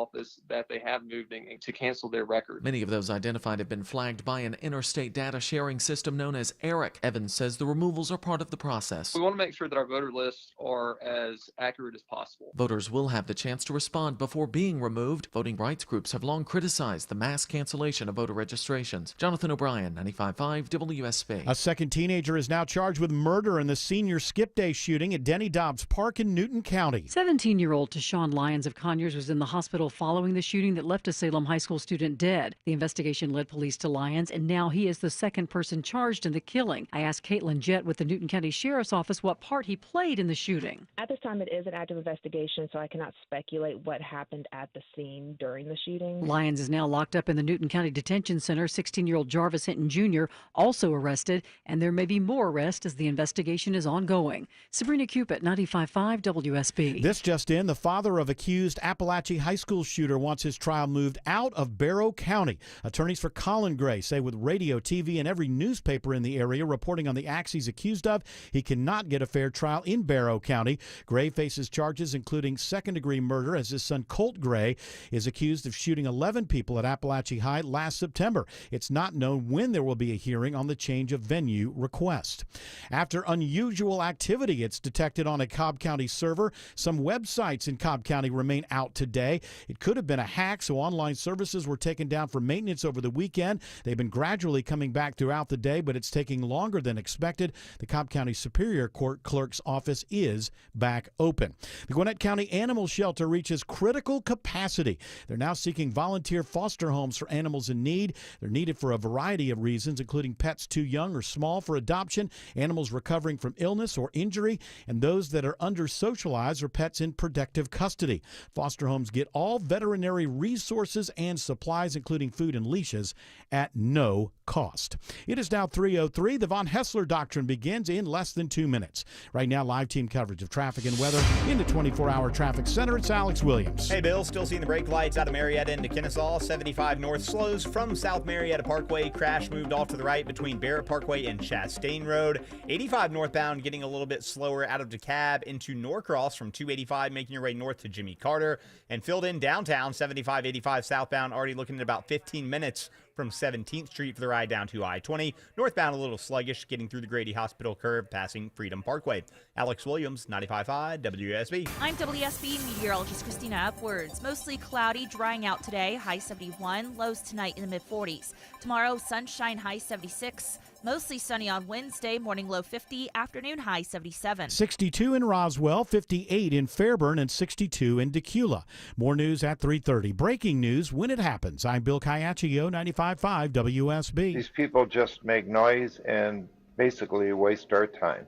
office that they have moved and to cancel their record. Many of those identified have been flagged by an interstate data sharing system known as ERIC. Evans says the removals are part of the process. We want to make sure that our voter lists are as accurate as possible. Voters will have the chance to respond before being removed. Voting rights groups have long criticized the mass cancellation of voter registrations. Jonathan O'Brien, 95.5 WSB. A second teenager is now charged with murder in the senior skip day shooting at Denny Dobbs Park in Newton County. 17-year-old Tashawn Lyons of Conyers was in the hospital following the shooting that left a Salem high school student dead. The investigation led police to Lyons, and now he is the second person charged in the killing. I asked Caitlin Jett with the Newton County Sheriff's Office what part he played in the shooting. At this time, it is an active investigation, so I cannot speculate what happened at the scene during the shooting. Lyons is now locked up in the Newton County Detention Center. 16-year-old Jarvis Hinton Jr. also arrested, and there may be more arrests as the investigation is ongoing. Sabrina Cupid, 95.5 WSB. This just in, the father of accused Appalachia High School shooter wants his trial moved out of Barrow County. Attorneys for Colin Gray say with radio, TV, and every newspaper in the area reporting on the acts he's accused of, he cannot get a fair trial in Barrow County. Gray faces charges including second-degree murder as his son Colt Gray is accused of shooting 11 people at Appalachia High last September. It's not known when there will be a hearing on the change of venue request. After unusual activity it's detected on a Cobb County server, some websites in Cobb County remain out today. It could have been a hack, so online services were taken down for maintenance over the weekend. They've been gradually coming back throughout the day, but it's taking longer than expected. The Cobb County Superior Court Clerk's office is back open. The Gwinnett County Animal Shelter reaches critical capacity. They're now seeking volunteer foster homes for animals in need. They're needed for a variety of reasons, including pets too young or small for adoption, animals recovering from illness or injury, and those that are under-socialized or pets in protective custody. Foster homes get all veterinary resources and supplies, including food and leashes, at no cost. It is now 3:03. The Von Hessler Doctrine begins in less than 2 minutes. Right now, live team coverage of traffic and weather in the 24-hour traffic center. It's Alex Williams. Hey, Bill. Still seeing the brake lights out of Marietta into Kennesaw. 75 north slows from South Marietta Parkway. Crash moved off to the right between Barrett Parkway and Chastain Road. 85 northbound getting a little bit slower out of DeKalb into Norcross from 285, making your way north to Jimmy Carter. And filled in downtown, 75-85 southbound, already looking at about 15 minutes from 17th Street for the ride down to I-20. Northbound a little sluggish, getting through the Grady Hospital curve, passing Freedom Parkway. Alex Williams, 95.5 WSB. I'm WSB meteorologist Christina Upwards. Mostly cloudy, drying out today, high 71, lows tonight in the mid-40s. Tomorrow, sunshine, high 76. Mostly sunny on Wednesday, morning low 50, afternoon high 77. 62 in Roswell, 58 in Fairburn, and 62 in Decula. More news at 3:30. Breaking news when it happens. I'm Bill Caiaccio, 95.5 WSB. These people just make noise and basically waste our time.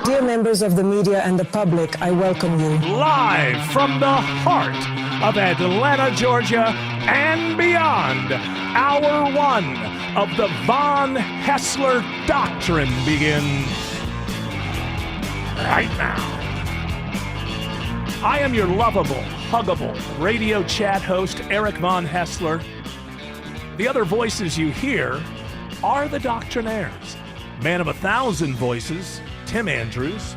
Dear members of the media and the public, I welcome you. Live from the heart of Atlanta, Georgia, and beyond, Hour 1 of the Von Hessler Doctrine begins right now. I am your lovable, huggable radio chat host, Eric Von Hessler. The other voices you hear are the Doctrinaires. Man of 1,000 voices, Tim Andrews.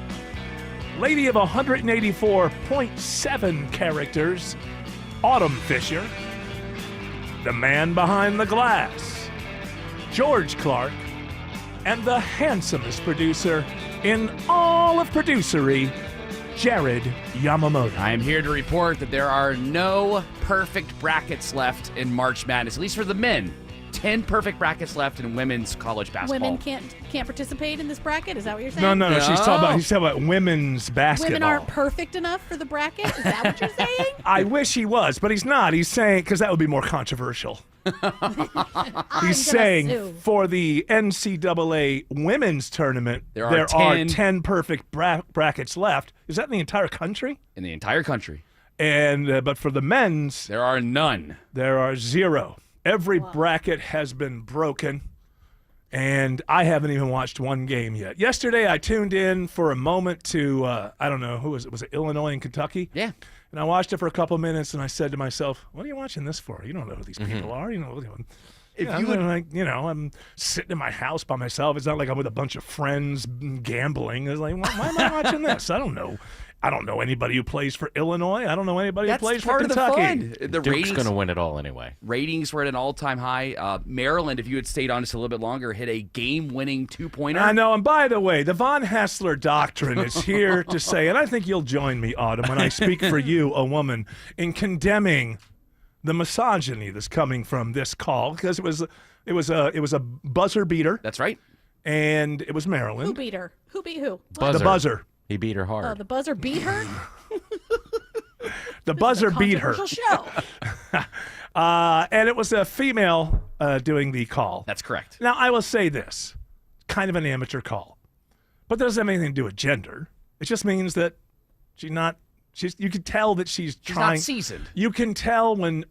Lady of 184.7 characters, Autumn Fisher. The man behind the glass, George Clark. And the handsomest producer in all of producery, Jared Yamamoto. I am here to report that there are no perfect brackets left in March Madness, at least for the men. 10 perfect brackets left in women's college basketball. Women can't participate in this bracket? Is that what you're saying? No. He's talking about women's basketball. Women aren't perfect enough for the bracket? Is that what you're saying? I wish he was, but he's not. He's saying, because that would be more controversial. He's saying for the NCAA women's tournament, there are 10 perfect brackets left. Is that in the entire country? In the entire country. And but for the men's, there are none. There are 0. Every bracket has been broken, and I haven't even watched one game yet. Yesterday, I tuned in for a moment to, I don't know, who was it? Was it Illinois and Kentucky? Yeah. And I watched it for a couple minutes, and I said to myself, what are you watching this for? You don't know who these people are. You know. If you would, like, I'm sitting in my house by myself. It's not like I'm with a bunch of friends gambling. It's like, why am I watching this? I don't know. I don't know anybody who plays for Illinois. I don't know anybody who plays for Kentucky. That's part of the fun. The Duke's ratings going to win it all anyway. Ratings were at an all-time high. Maryland, if you had stayed on just a little bit longer, hit a game-winning two-pointer. I know. And by the way, the Von Hassler Doctrine is here to say, and I think you'll join me, Autumn, when I speak for you, a woman, in condemning the misogyny that's coming from this call, because it was a buzzer beater. That's right. And it was Maryland. Who beat her? Who beat who? The buzzer. He beat her hard. Oh, the buzzer beat her? The buzzer beat her. Show. And it was a female doing the call. That's correct. Now, I will say this. Kind of an amateur call. But that doesn't have anything to do with gender. It just means that you can tell that she's trying. Not seasoned. You can tell when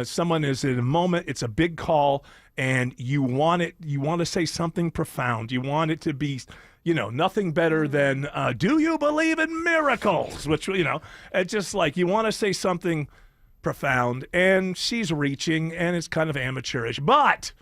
someone is in a moment, it's a big call, and you want to say something profound. You want it to be, nothing better than, do you believe in miracles? Which, it's just like you want to say something profound, and she's reaching, and it's kind of amateurish. But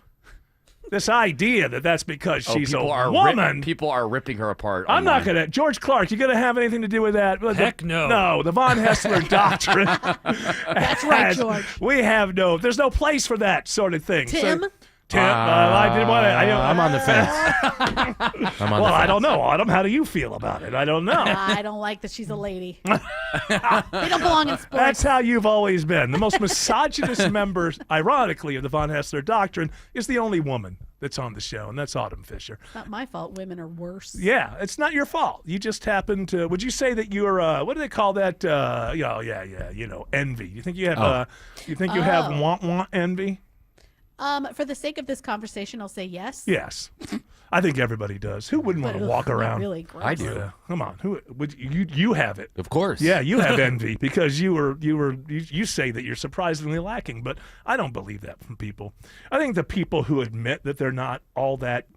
this idea that's because she's a woman. People are ripping her apart. I'm not going to. George Clark, you going to have anything to do with that? Heck no. No, the Von Hassler Doctrine. That's right, George. There's no place for that sort of thing. Tim? I didn't want to. I'm on the fence. I don't know, Autumn. How do you feel about it? I don't know. I don't like that she's a lady. They don't belong in sports. That's how you've always been. The most misogynist member, ironically, of the Von Hassler Doctrine is the only woman that's on the show, and that's Autumn Fisher. It's not my fault. Women are worse. Yeah, it's not your fault. You just happen to. Would you say that you're? What do they call that? Envy. You think you have? You think you have want envy? For the sake of this conversation, I'll say yes. Yes, I think everybody does. Who wouldn't want to walk around? Really gross. I do. Come on, who would you have it? Of course. Yeah, you have envy because you say that you're surprisingly lacking, but I don't believe that from people. I think the people who admit that they're not all that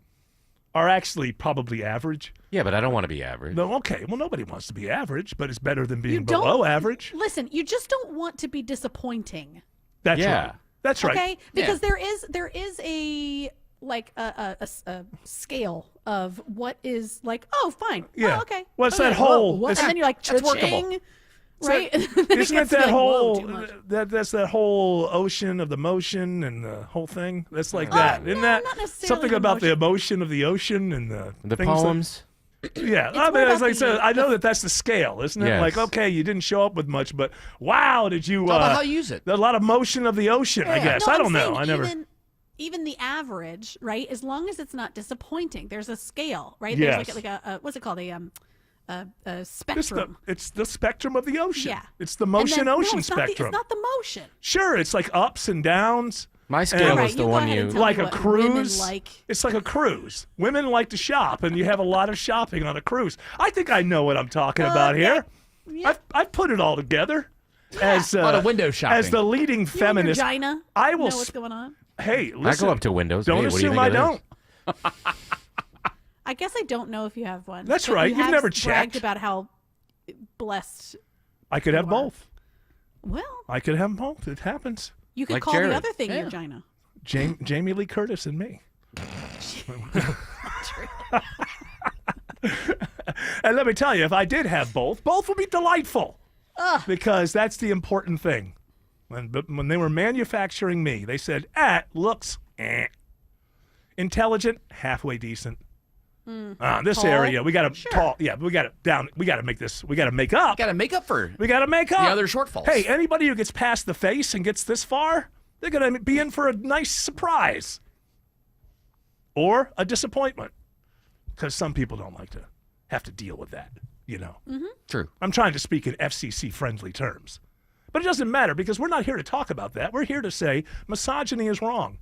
are actually probably average. Yeah, but I don't want to be average. No, okay. Well, nobody wants to be average, but it's better than being below average. Listen, you just don't want to be disappointing. That's right. That's right. Okay, because there is a scale of what is like. Oh, fine. Yeah. Oh, okay. What's okay. that whole? Whoa. And then you're like, that's workable. Right? Isn't it that whole? That's that whole ocean of the motion and the whole thing. That's like that. Isn't that not necessarily something about the emotion of the ocean and the things poems? Yeah, I mean, as I said, I know that's the scale, isn't it? Yes. Like, okay, you didn't show up with much, but wow, did you? It's all about how you use it. A lot of motion of the ocean, I guess. No, I don't I'm know. saying even the average, right? As long as it's not disappointing, there's a scale, right? Yes. There's like a what's it called? A spectrum. It's the spectrum of the ocean. Yeah. It's the motion ocean it's spectrum. It's not the motion. Sure, it's like ups and downs. My scale Right, is the you go one ahead you and tell Like me a what cruise. women like. It's like a cruise. Women like to shop, and you have a lot of shopping on a cruise. I think I know what I'm talking about here. Yeah. I've put it all together. As A lot of window shopping. As the leading You feminist, and your Gina I will. know what's going on. Hey, I listen. go up to windows. Don't Hey, what do you assume think I of don't. this? I guess I don't know if you have one. That's but right. You You've have never bragged checked. about how blessed. I could have You are. both. Well, I could have both. It happens. you could Like call Jared. the other thing Yeah. your Gina. Jamie Lee Curtis and me. And let me tell you, if I did have both would be delightful. Because that's the important thing. When they were manufacturing me, they said, looks, intelligent, halfway decent. This Tall? area, we got to Sure. tall. Yeah, we got to down. We got to make this. We got to make up. Got to make up for We got to make up the other shortfalls. Hey, anybody who gets past the face and gets this far, they're going to be in for a nice surprise or a disappointment, because some people don't like to have to deal with that. True. I'm trying to speak in FCC friendly terms, but it doesn't matter because we're not here to talk about that. We're here to say misogyny is wrong.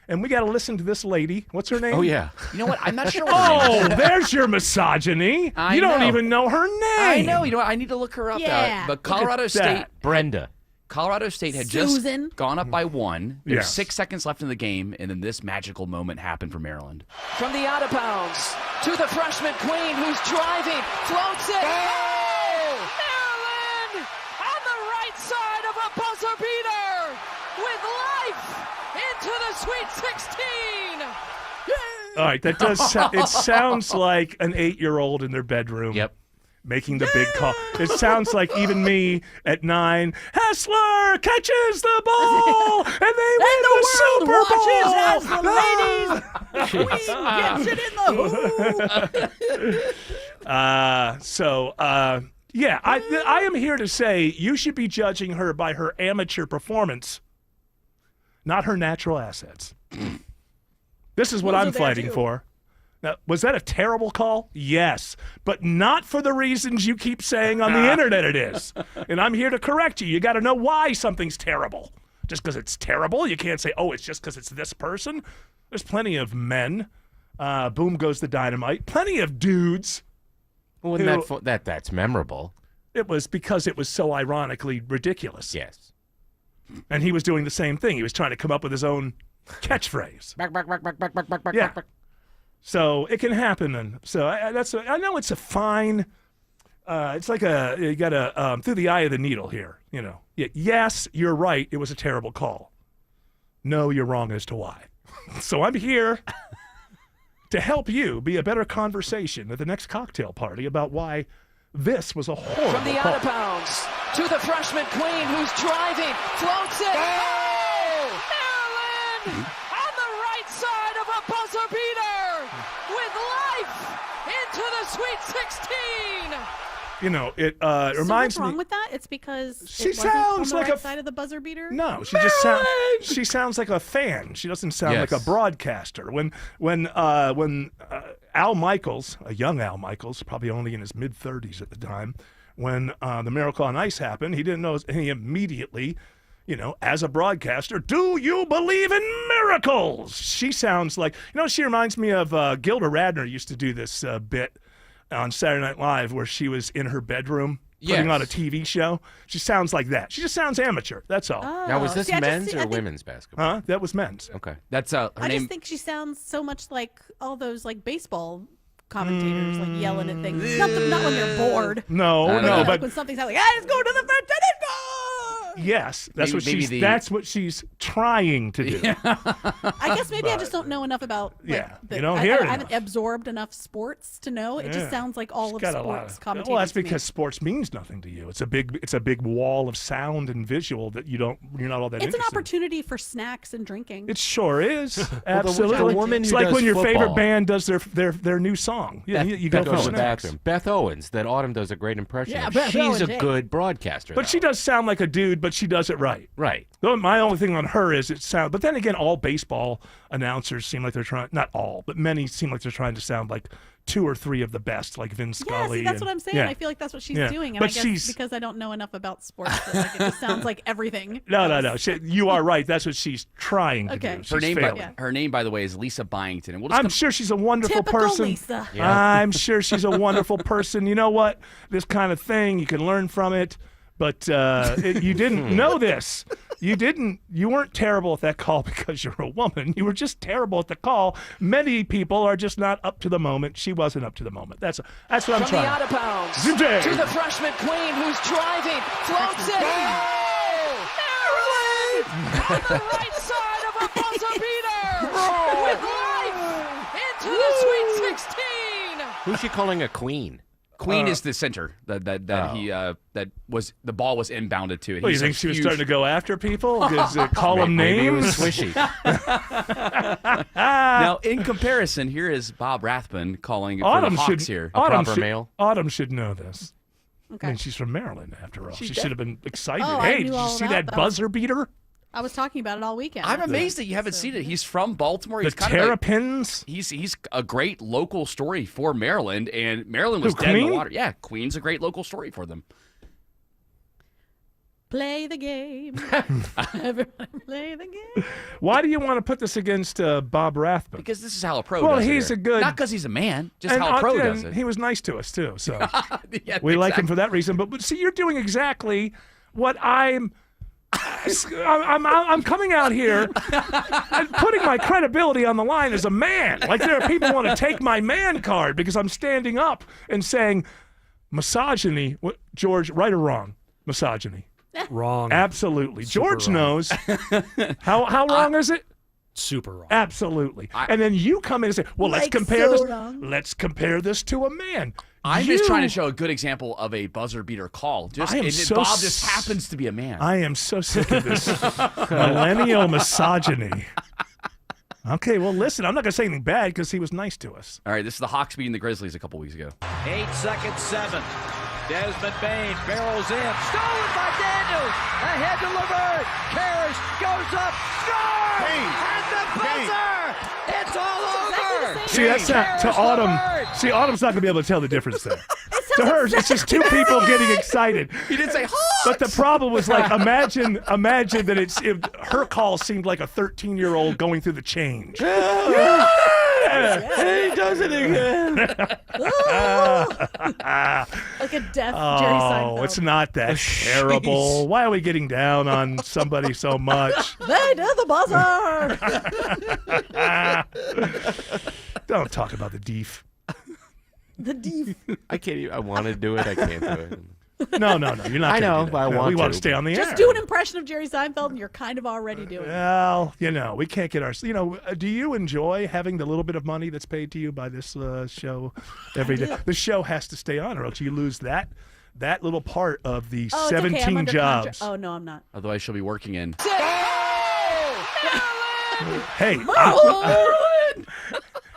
And we got to listen to this lady. What's her name? Oh, yeah. You know what? I'm not sure what her name is. There's your misogyny. I You don't know. even know her name. I know. You know what? I need to look her up. Yeah. But Colorado State. that. Brenda. Colorado State had Susan. just gone up by 1. There's Yes. 6 seconds left in the game, and then this magical moment happened for Maryland. From the out of bounds to the freshman queen who's driving, floats it. Oh! Maryland on the right side of a buzzer beater with life into the Sweet 16. All right, that does. It sounds like an 8-year-old in their bedroom. Yep. Making the big call. It sounds like even me at 9. Hassler catches the ball, and they win the Super Bowl. As the ladies' queen gets it in the hoop. Yeah, I am here to say you should be judging her by her amateur performance, not her natural assets. This is what I'm fighting for. Now, was that a terrible call? Yes, but not for the reasons you keep saying on the internet it is. And I'm here to correct you. You got to know why something's terrible. Just because it's terrible, you can't say, oh, it's just because it's this person. There's plenty of men. Boom goes the dynamite. Plenty of dudes. Well, that's memorable. It was because it was so ironically ridiculous. Yes. And he was doing the same thing. He was trying to come up with his own catchphrase. Yeah. So it can happen, and so I know it's a fine. It's like you got to through the eye of the needle here. You know. Yes, you're right. It was a terrible call. No, you're wrong as to why. So I'm here to help you be a better conversation at the next cocktail party about why this was a horrible From the call. out of bounds to the freshman queen who's driving, floats it. Oh! Maryland on the right side of a buzzer beater with life into the Sweet 16. You know, it So reminds what's wrong me. with that? It's because She it wasn't sounds on the like right a side of the buzzer beater. No, she sounds like a fan. She doesn't sound like a broadcaster. When Al Michaels, a young Al Michaels, probably only in his mid-30s at the time, when the Miracle on Ice happened, he didn't know, and he immediately, you know, as a broadcaster, do you believe in miracles? She sounds like, you know, she reminds me of Gilda Radner used to do this bit on Saturday Night Live where she was in her bedroom putting on a TV show. She sounds like that. She just sounds amateur. That's all. Now, was this men's or women's basketball? Huh? That was men's. Okay. That's her I name. just think she sounds so much like all those like baseball commentators, like yelling at things. Not when they're bored. No, Like but when something's happening, let's go to the front, and go. yes, that's Maybe that's what she's trying to do. I guess maybe I just don't know enough about. Like, Yeah, you don't hear I it haven't absorbed enough sports to know. It Yeah. just sounds like all She's of got a lot sports of- commentators. Well, that's to me. because sports means nothing to you. It's a big wall of sound and visual that you're not all that it's an interested in. opportunity for snacks and drinking. It sure is. the Absolutely. woman It's who like does when your favorite football. band does their new song. Yeah, you Beth go for goes to the snacks. bathroom. Beth Owens, that Autumn does a great impression Yeah, of. Beth She's Owens, a hey. good broadcaster. But she does sound like a dude, but she does it right. Right. Though my only thing on her is it sounds. But then again, all baseball announcers seem like they're trying. Not all, but many seem like they're trying to sound like 2 or 3 of the best, like Vin Yeah, Scully. see, that's and- what I'm saying. yeah. I feel like that's what she's Yeah. doing, and But I guess she's- because I don't know enough about sports, that, like, it just sounds like everything. No. You are right. That's what she's trying to Okay. do. She's Her name, failing. her name, by the way, is Lisa Byington. And we'll just I'm sure she's a wonderful Typical person. Lisa. I'm sure she's a wonderful person. You know what? This kind of thing, you can learn from it. But you didn't know this. You weren't terrible at that call because you're a woman. You were just terrible at the call. Many people are just not up to the moment. She wasn't up to the moment. That's what I'm From the trying. out of bounds Zimzig. to the freshman queen who's driving, floats it. Oh! Maryland on the right side of a buzzer beater with life into the Sweet 16. Who's she calling a queen? Queen is the center that was the ball was inbounded to. Well, you He's a think she was huge- starting to go after people? Call them Maybe it was names? swishy. Now, in comparison, here is Bob Rathbun calling for Autumn the should, Hawks here. Autumn should know this. Okay. I mean, she's from Maryland, after all. She She should have been excited. Oh, I Hey, knew did you all see about that that. buzzer beater? I was talking about it all weekend. I'm amazed that you haven't seen it. He's from Baltimore. The He's kind of Terrapins? he's a great local story for Maryland, and Maryland was Who, dead in Queen? the water. Yeah, Queen's a great local story for them. Play the game. Everybody play the game. Why do you want to put this against Bob Rathbun? Because this is how a pro Well, does it he's here. a good- Not because he's a man, just And how a pro and does it. He was nice to us, too. So Yeah, we like him exactly. for that reason. But see, you're doing exactly what I'm coming out here and putting my credibility on the line as a man. Like there are people who want to take my man card because I'm standing up and saying misogyny. What, George, right or wrong? Misogyny. Wrong. Absolutely. Super George wrong. knows. How wrong is it? super wrong. Absolutely. And then you come in and say, well, let's compare this to a man. I'm just trying to show a good example of a buzzer beater call. Bob just happens to be a man. I am so sick of this millennial misogyny. Okay, well, listen, I'm not going to say anything bad because he was nice to us. All right, this is the Hawks beating the Grizzlies a couple weeks ago. 8 seconds, 7. Desmond Bain barrels in. Stolen by Daniels. Ahead to LeVert. Parrish goes up. Scores! And the buzzer! It's all over! See, that's not to Autumn. See, Autumn's not going to be able to tell the difference there. To her, it's just two people getting excited. You didn't say Hawks! But the problem was like, imagine that her call seemed like a 13-year-old going through the change. He does it again. Like a deaf Jerry Seinfeld. Oh, it's not that terrible. Why are we getting down on somebody so much? They did the buzzer. Don't talk about the deef. The deef. I can't even. I want to do it. I can't do it. No, you're not. I know, but I want we to. want to stay on the air. Just do an impression of Jerry Seinfeld, and you're kind of already doing it. Well, we can't get our. Do you enjoy having the little bit of money that's paid to you by this show every day? The show has to stay on, or else you lose that little part of the 17 okay. I'm under jobs. Oh no, I'm not. Otherwise, she'll be working in. Hey,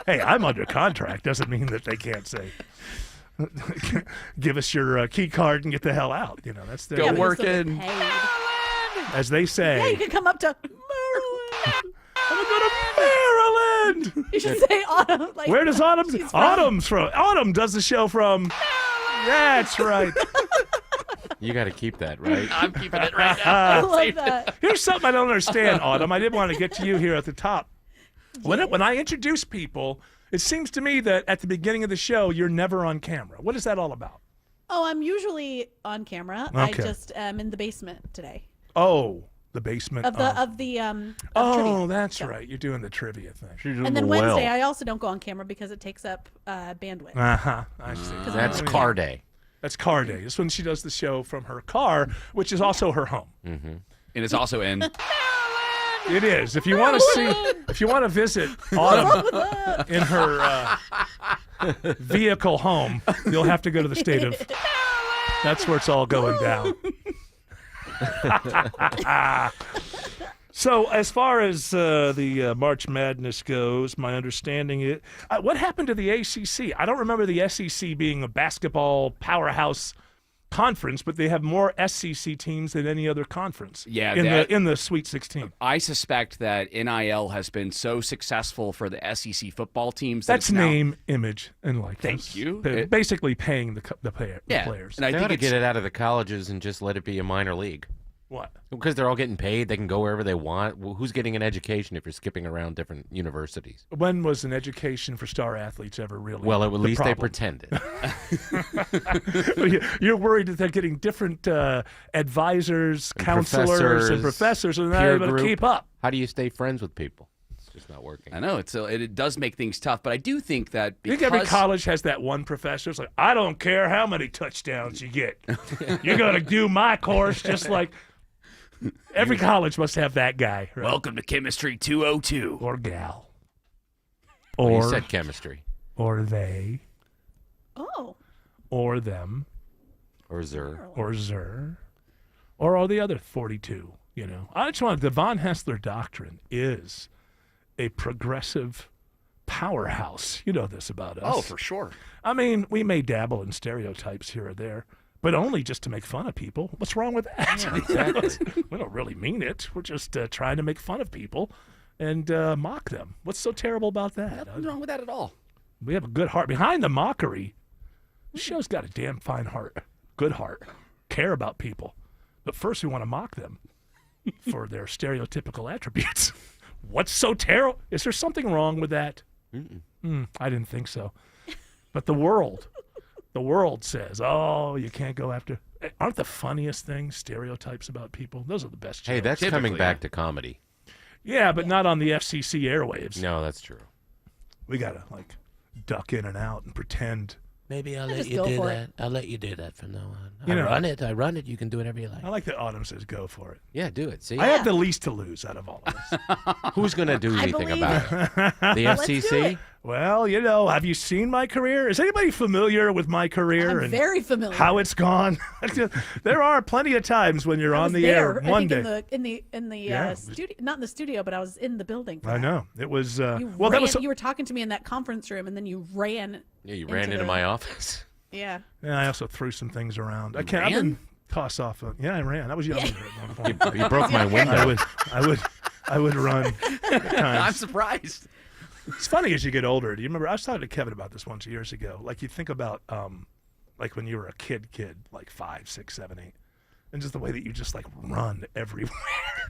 hey, I'm under contract. Doesn't mean that they can't say. Give us your key card and get the hell out. That's their go working. As they say. Yeah, you can come up to Maryland. I'm gonna go to Maryland. You should say Autumn. Like, where does Autumn? Autumn's from. Autumn does the show from. That's right. You got to keep that, right? I'm keeping it right now. I love that. Here's something I don't understand, Autumn. I did want to get to you here at the top. When I introduce people, it seems to me that at the beginning of the show, you're never on camera. What is that all about? Oh, I'm usually on camera. Okay. I just am in the basement today. Oh, the basement of trivia. That's right. You're doing the trivia thing. And then Wednesday, I also don't go on camera because it takes up bandwidth. I see. That's car day. That's car day. It's when she does the show from her car, which is also her home. Mm-hmm. And it's also in. It is. If you want to visit Autumn in her vehicle home, you'll have to go to the state of. That's where it's all going down. So as far as the March Madness goes, my understanding is, what happened to the ACC? I don't remember the SEC being a basketball powerhouse conference, but they have more SEC teams than any other conference. Yeah, in the Sweet 16. I suspect that NIL has been so successful for the SEC football teams. That's name, image, and likeness. Thank you. They're basically paying the players. And I think get it out of the colleges and just let it be a minor league. What? Because they're all getting paid. They can go wherever they want. Well, who's getting an education if you're skipping around different universities? When was an education for star athletes ever really? Well, at least problem? they pretended. You're worried that they're getting different advisors, counselors, and professors, and they're not able to keep up. How do you stay friends with people? It's just not working. I know. It does make things tough, but I do think that because... I think every college has that one professor. It's like, I don't care how many touchdowns you get. You're going to do my course just like... Every college must have that guy. Right? Welcome to Chemistry 202. Or gal. Or you said chemistry. Or they. Oh. Or them. Or Zer. Or Zer. Or all the other 42, I just want the Von Haessler doctrine is a progressive powerhouse. You know this about us. Oh, for sure. I mean, we may dabble in stereotypes here or there, but only just to make fun of people. What's wrong with that? Yeah, exactly. We don't really mean it. We're just trying to make fun of people and mock them. What's so terrible about that? Nothing wrong with that at all. We have a good heart. Behind the mockery, the show's got a damn fine heart. Good heart. Care about people. But first we want to mock them for their stereotypical attributes. What's so terrible? Is there something wrong with that? I didn't think so. But the world says, oh, you can't go after. Aren't the funniest things stereotypes about people? Those are the best jokes. Hey, that's coming back to comedy. Yeah, but not on the FCC airwaves. No, that's true. We got to, duck in and out and pretend Maybe I'll let just you go do for that. I'll let you do that from now on. You know- I run it. You can do whatever you like. I like that Autumn says go for it. Yeah, do it. See, I have the least to lose out of all of us. who's gonna do I anything believe about it? The Let's do FCC. it. Well, you know, have you seen my career? Is anybody familiar with my career I'm and very familiar. how it's gone? There are plenty of times when you're I on was the there, air one I day. think in the Yeah. studio, not in the studio, but I was in the building. For I that. know it was. You Well, that ran, was. you were talking to me in that conference room, and then you ran. Yeah, you ran into the- my office. Yeah. Yeah, I also threw some things around. I can't. I've ran? been tossed off. Yeah, I ran. I was young. Yeah. at one point. You broke my window. I would run. At I'm times. surprised. It's funny as you get older. Do you remember? I was talking to Kevin about this once years ago. Like you think about, like when you were a kid, like 5, 6, 7, 8, and just the way that you just like run everywhere,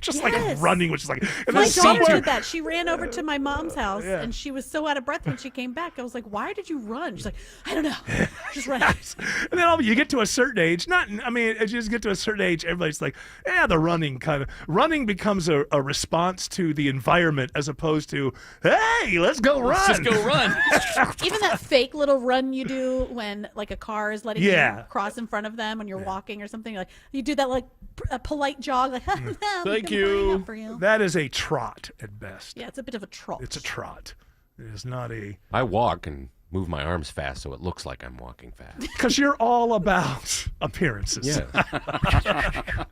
just like Yes. running, which is like. And My then daughter somewhere- did that. She ran over to my mom's house, Yeah. and she was so out of breath when she came back. I was like, "Why did you run?" She's like, "I don't know, just run." And then you get to a certain age. As you just get to a certain age, everybody's like, the running becomes a response to the environment as opposed to, hey, let's go run. Let's just go run. Even that fake little run you do when like a car is letting Yeah. you cross in front of them when you're walking or something, like you do that like a polite jog, like Thank you. For you. That is a trot at best. Yeah, it's a bit of a trot. It's a trot. It is not a. I walk and move my arms fast so it looks like I'm walking fast. Because you're all about appearances. Yeah.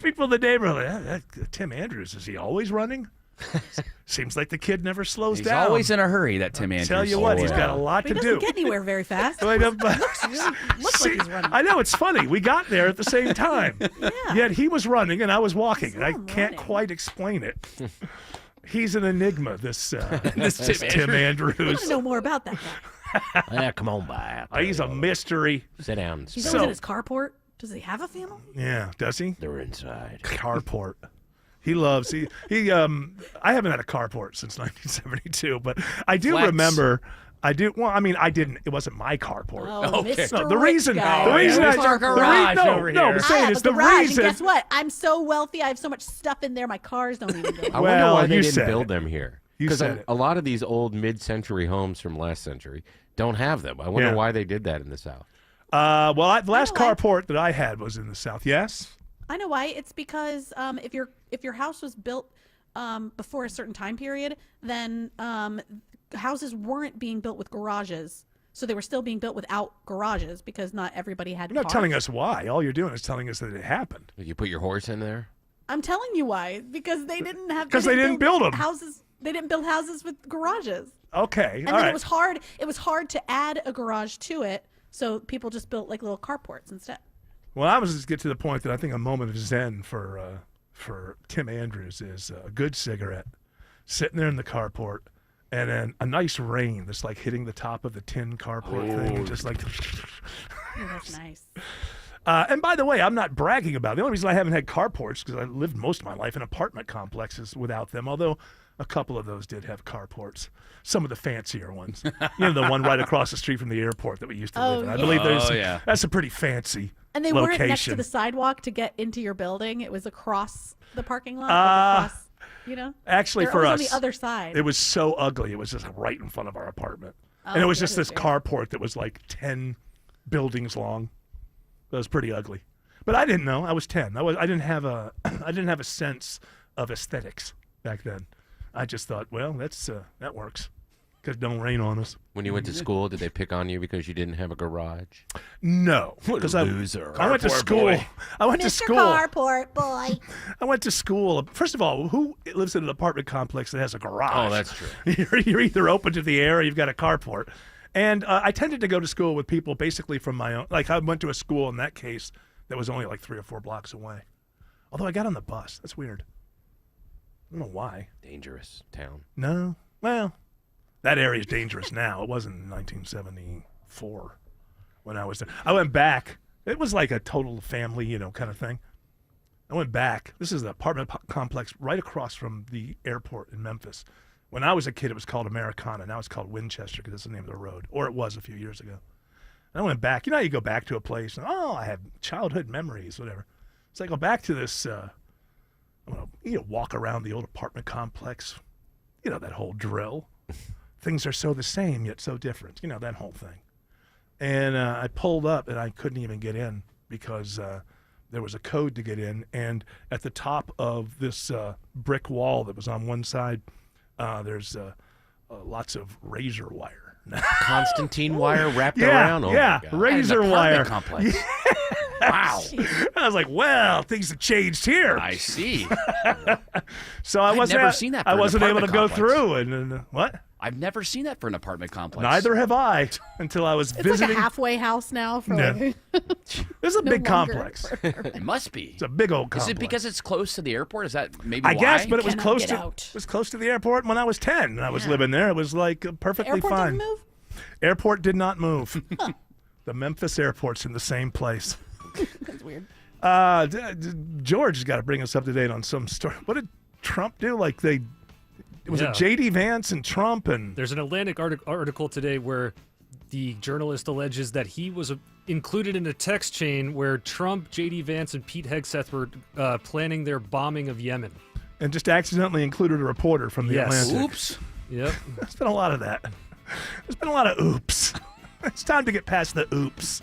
People in the neighborhood, Tim Andrews, is he always running? Seems like the kid never slows He's down. always in a hurry, that Tim Andrews. Tell you what, he's got a lot He to doesn't do. get anywhere very fast. Wait, but- Looks like he's running. I know, it's funny. We got there at the same time. Yet he was running and I was walking, and I can't quite explain it. He's an enigma, this Tim I Andrews. want to know more about that guy. Yeah, come on by. He's a mystery. Sit down. He's always in his carport. Does he have a family? Yeah, does he? They're inside. Carport. He loves I haven't had a carport since 1972, but I do Flex. remember. I didn't. It wasn't my carport. Oh, Okay. Mr. No, the Rich reason, guy. the reason, Mr. I, Garage the re- no, over no, here. I'm saying I have it's a the garage, reason. and guess what? I'm so wealthy. I have so much stuff in there. My cars don't even go. I Well, wonder why they you didn't said build it. them here. You Because said it. a lot of these old mid-century homes from last century don't have them. I wonder Yeah. why they did that in the South. The last know why. carport that I had was in the South. Yes. I know why. It's because if your house was built before a certain time period, then houses weren't being built with garages. So they were still being built without garages because not everybody had You're not cars. telling us why. All you're doing is telling us that it happened. Did you put your horse in there? I'm telling you why. Because they didn't have. 'Cause they didn't build 'em. houses. They didn't build houses with garages. Okay. And all then right. it was hard. It was hard to add a garage to it, so people just built like little carports instead. Well, I was just get to the point that I think a moment of zen for Tim Andrews is a good cigarette, sitting there in the carport, and then a nice rain that's like hitting the top of the tin carport thing, and just like. Oh, that's nice. And by the way, I'm not bragging about it. The only reason I haven't had carports because I lived most of my life in apartment complexes without them. Although a couple of those did have carports. Some of the fancier ones, the one right across the street from the airport that we used to live in. I believe that's a pretty fancy. And they location. weren't next to the sidewalk to get into your building. It was across the parking lot. Like across, Actually, They're for always us, on the other side. it was so ugly. It was just right in front of our apartment, Oh, and it was that just is this weird. carport that was like 10 buildings long. It was pretty ugly, but I didn't know. I was 10. I didn't have a sense of aesthetics back then. I just thought, well, that works, because don't rain on us. When you went to school, did they pick on you because you didn't have a garage? No, because I went to school. I went to school. Carport boy. I went to school. First of all, who lives in an apartment complex that has a garage? Oh, that's true. You're either open to the air or you've got a carport. And I tended to go to school with people basically from my own. Like I went to a school in that case that was only like 3 or 4 blocks away. Although I got on the bus. That's weird. I don't know why. Dangerous town. No. Well, that area is dangerous now. It wasn't in 1974 when I was there. I went back. It was like a total family, kind of thing. I went back. This is the apartment complex right across from the airport in Memphis. When I was a kid, it was called Americana. Now it's called Winchester because that's the name of the road. Or it was a few years ago. And I went back. You go back to a place and, I have childhood memories, whatever. So I go back to this, I'm going to walk around the old apartment complex. That whole drill. Things are so the same, yet so different. That whole thing. And I pulled up, and I couldn't even get in because there was a code to get in. And at the top of this brick wall that was on one side, there's lots of razor wire. Constantine wire wrapped Yeah, around? Oh, yeah, my God. razor wire. Complex. Wow. I was like, well, things have changed here. I see. So I I've wasn't, never seen that for I an wasn't able to go apartment complex. through. And what? I've never seen that for an apartment complex. Neither have I until I was It's visiting. like a halfway house now for Yeah. like This is a no big longer complex. for apartment. It must be. It's a big old Is complex. it because it's close to the airport? Is that maybe I why? guess, but it was Cannot close get to out. it was close to the airport when I was 10 and I was living there. It was like perfectly Airport fine. didn't move? Airport did not move. The Memphis airport's in the same place. That's weird. George has got to bring us up to date on some story. What did Trump do? Like it was Yeah. it J.D. Vance and Trump and There's an Atlantic article today where the journalist alleges that he was included in a text chain where Trump, J.D. Vance, and Pete Hegseth were planning their bombing of Yemen. and just accidentally included a reporter from the Yes. Atlantic. Oops. Yep. There's been a lot of that. There's been a lot of oops. It's time to get past the oops.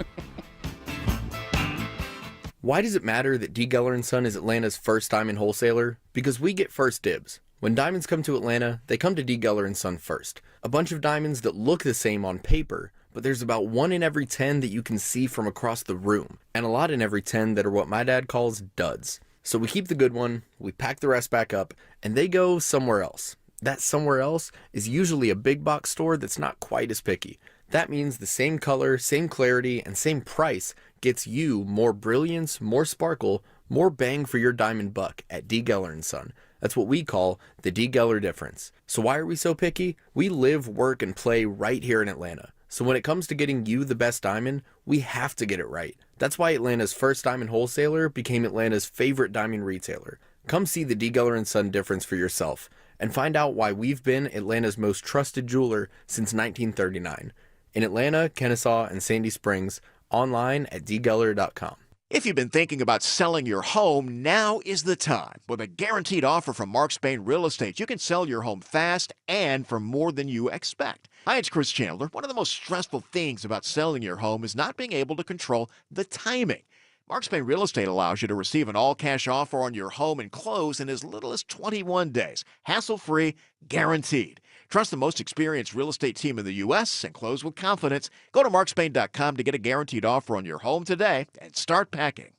Why does it matter that D. Geller & Son is Atlanta's first diamond wholesaler? Because we get first dibs. When diamonds come to Atlanta, they come to D. Geller & Son first. A bunch of diamonds that look the same on paper, but there's about 1 in every 10 that you can see from across the room, and a lot in every 10 that are what my dad calls duds. So we keep the good one, we pack the rest back up, and they go somewhere else. That somewhere else is usually a big box store that's not quite as picky. That means the same color, same clarity, and same price gets you more brilliance, more sparkle, more bang for your diamond buck at D. Geller & Son. That's what we call the D. Geller difference. So why are we so picky? We live, work, and play right here in Atlanta. So when it comes to getting you the best diamond, we have to get it right. That's why Atlanta's first diamond wholesaler became Atlanta's favorite diamond retailer. Come see the D. Geller & Son difference for yourself and find out why we've been Atlanta's most trusted jeweler since 1939. In Atlanta, Kennesaw, and Sandy Springs, online at dgeller.com. If you've been thinking about selling your home, now is the time. With a guaranteed offer from Mark Spain Real Estate, you can sell your home fast and for more than you expect. Hi, it's Chris Chandler. One of the most stressful things about selling your home is not being able to control the timing. Mark Spain Real Estate allows you to receive an all-cash offer on your home and close in as little as 21 days. Hassle-free, guaranteed. Trust the most experienced real estate team in the U.S. and close with confidence. Go to markspain.com to get a guaranteed offer on your home today and start packing.